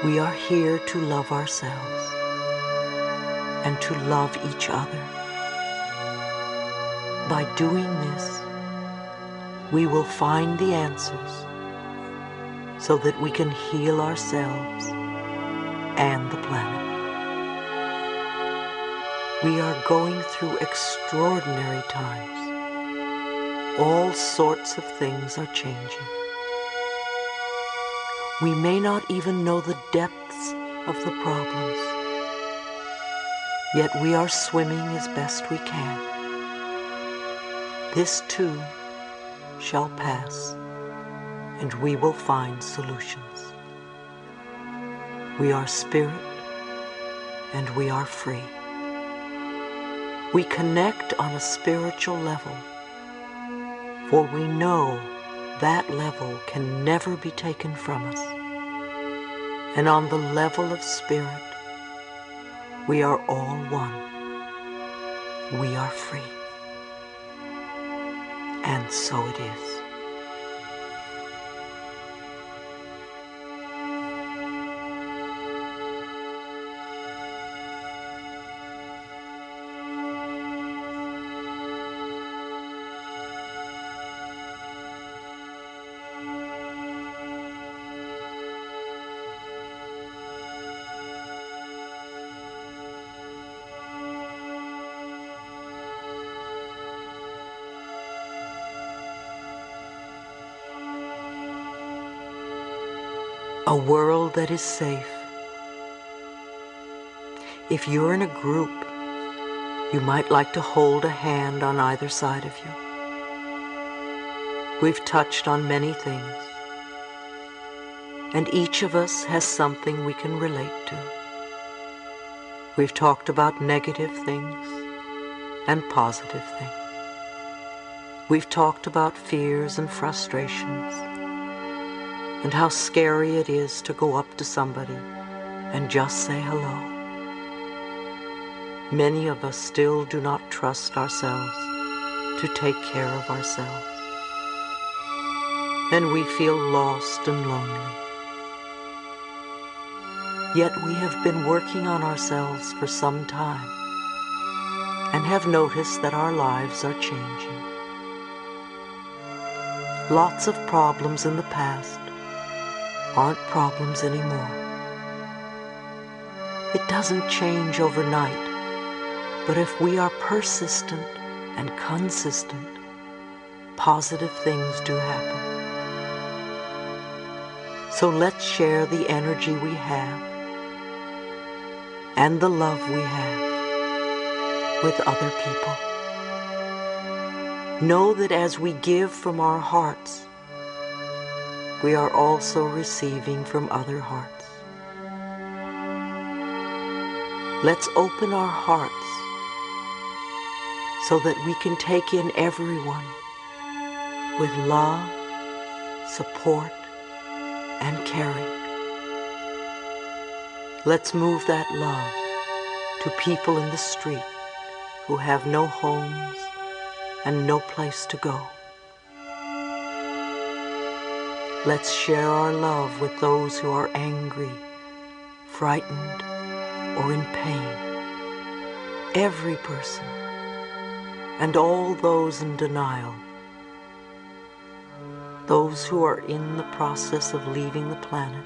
We are here to love ourselves and to love each other. By doing this, we will find the answers so that we can heal ourselves and the planet. We are going through extraordinary times. All sorts of things are changing. We may not even know the depths of the problems, yet we are swimming as best we can. This too shall pass, and we will find solutions. We are spirit, and we are free. We connect on a spiritual level, for we know that level can never be taken from us. And on the level of spirit, we are all one. We are free. And so it is. A world that is safe. If you're in a group, you might like to hold a hand on either side of you. We've touched on many things, and each of us has something we can relate to. We've talked about negative things and positive things. We've talked about fears and frustrations, and how scary it is to go up to somebody and just say hello. Many of us still do not trust ourselves to take care of ourselves, and we feel lost and lonely. Yet we have been working on ourselves for some time and have noticed that our lives are changing. Lots of problems in the past aren't problems anymore. It doesn't change overnight, but if we are persistent and consistent, positive things do happen. So let's share the energy we have and the love we have with other people. Know that as we give from our hearts, we are also receiving from other hearts. Let's open our hearts so that we can take in everyone with love, support, and caring. Let's move that love to people in the street who have no homes and no place to go. Let's share our love with those who are angry, frightened, or in pain. Every person, and all those in denial. Those who are in the process of leaving the planet,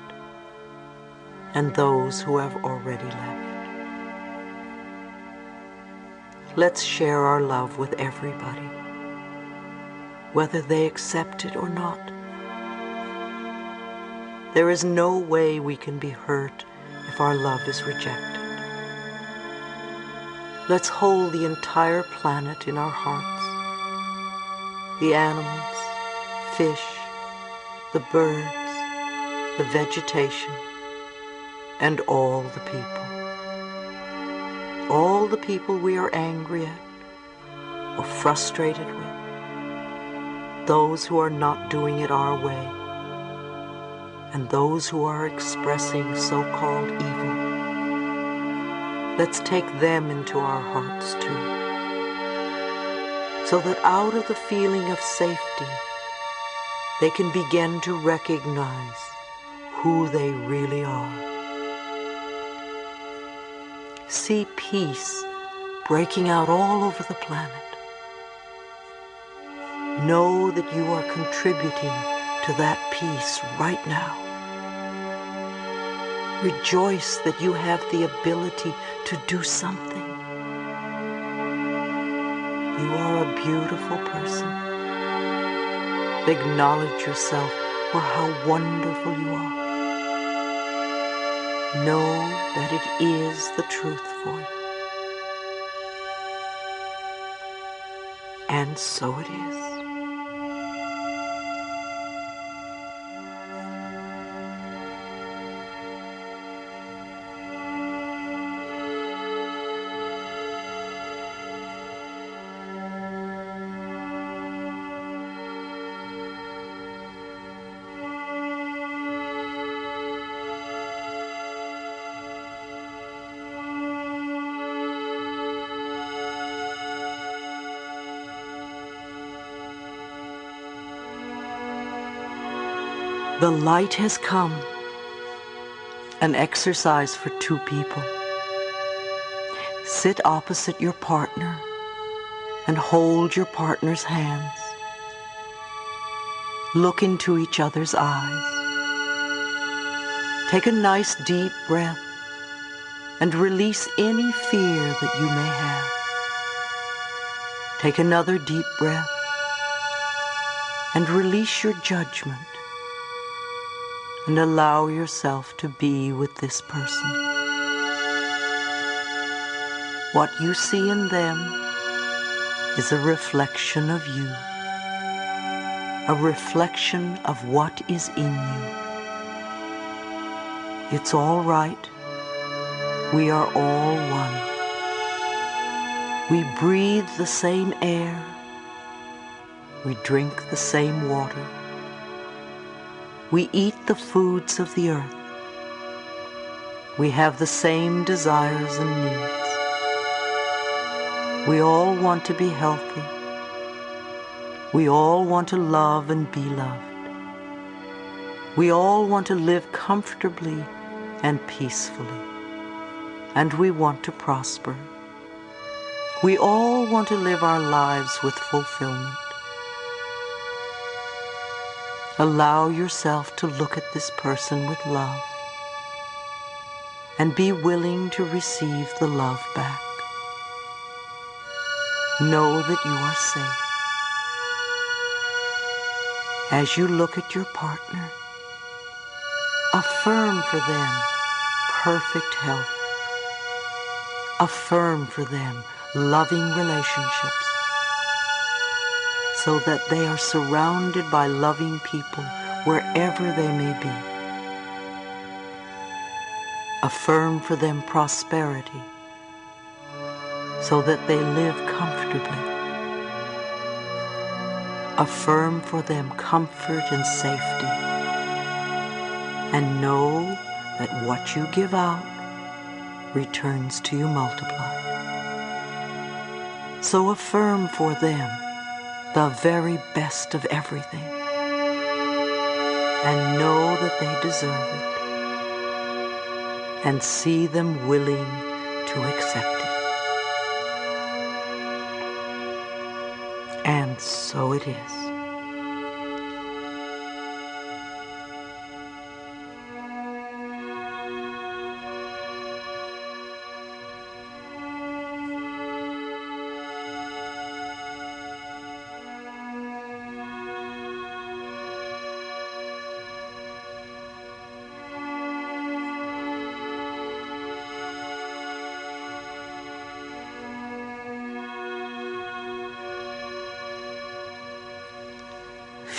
and those who have already left. Let's share our love with everybody, whether they accept it or not. There is no way we can be hurt if our love is rejected. Let's hold the entire planet in our hearts. The animals, fish, the birds, the vegetation, and all the people. All the people we are angry at or frustrated with. Those who are not doing it our way, and those who are expressing so-called evil. Let's take them into our hearts too, so that out of the feeling of safety, they can begin to recognize who they really are. See peace breaking out all over the planet. Know that you are contributing to that peace right now. Rejoice that you have the ability to do something. You are a beautiful person. Acknowledge yourself for how wonderful you are. Know that it is the truth for you. And so it is. The light has come, an exercise for two people. Sit opposite your partner and hold your partner's hands. Look into each other's eyes. Take a nice deep breath and release any fear that you may have. Take another deep breath and release your judgment. And allow yourself to be with this person. What you see in them is a reflection of you, a reflection of what is in you. It's all right. We are all one. We breathe the same air. We drink the same water. We eat the foods of the earth. We have the same desires and needs. We all want to be healthy. We all want to love and be loved. We all want to live comfortably and peacefully, and we want to prosper. We all want to live our lives with fulfillment. Allow yourself to look at this person with love and be willing to receive the love back. Know that you are safe. As you look at your partner, affirm for them perfect health. Affirm for them loving relationships so that they are surrounded by loving people wherever they may be. Affirm for them prosperity so that they live comfortably. Affirm for them comfort and safety. And know that what you give out returns to you multiplied. So affirm for them the very best of everything, and know that they deserve it, and see them willing to accept it. And so it is.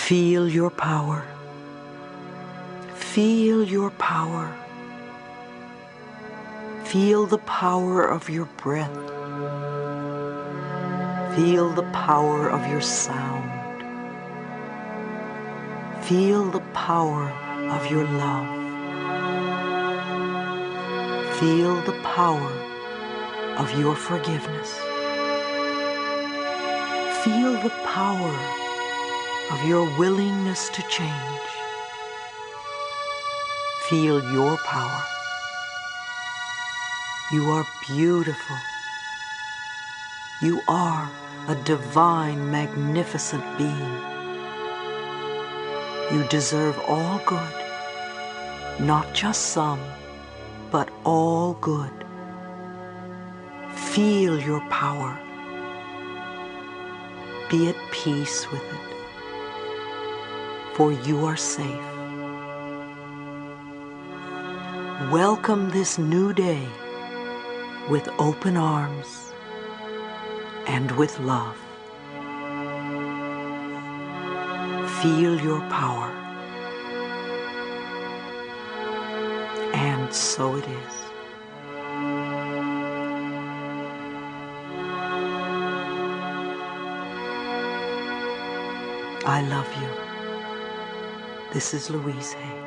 Feel your power. Feel your power. Feel the power of your breath. Feel the power of your sound. Feel the power of your love. Feel the power of your forgiveness. Feel the power of your willingness to change. Feel your power. You are beautiful. You are a divine, magnificent being. You deserve all good, not just some, but all good. Feel your power. Be at peace with it, for you are safe. Welcome this new day with open arms and with love. Feel your power. And so it is. I love you. This is Louise Hay.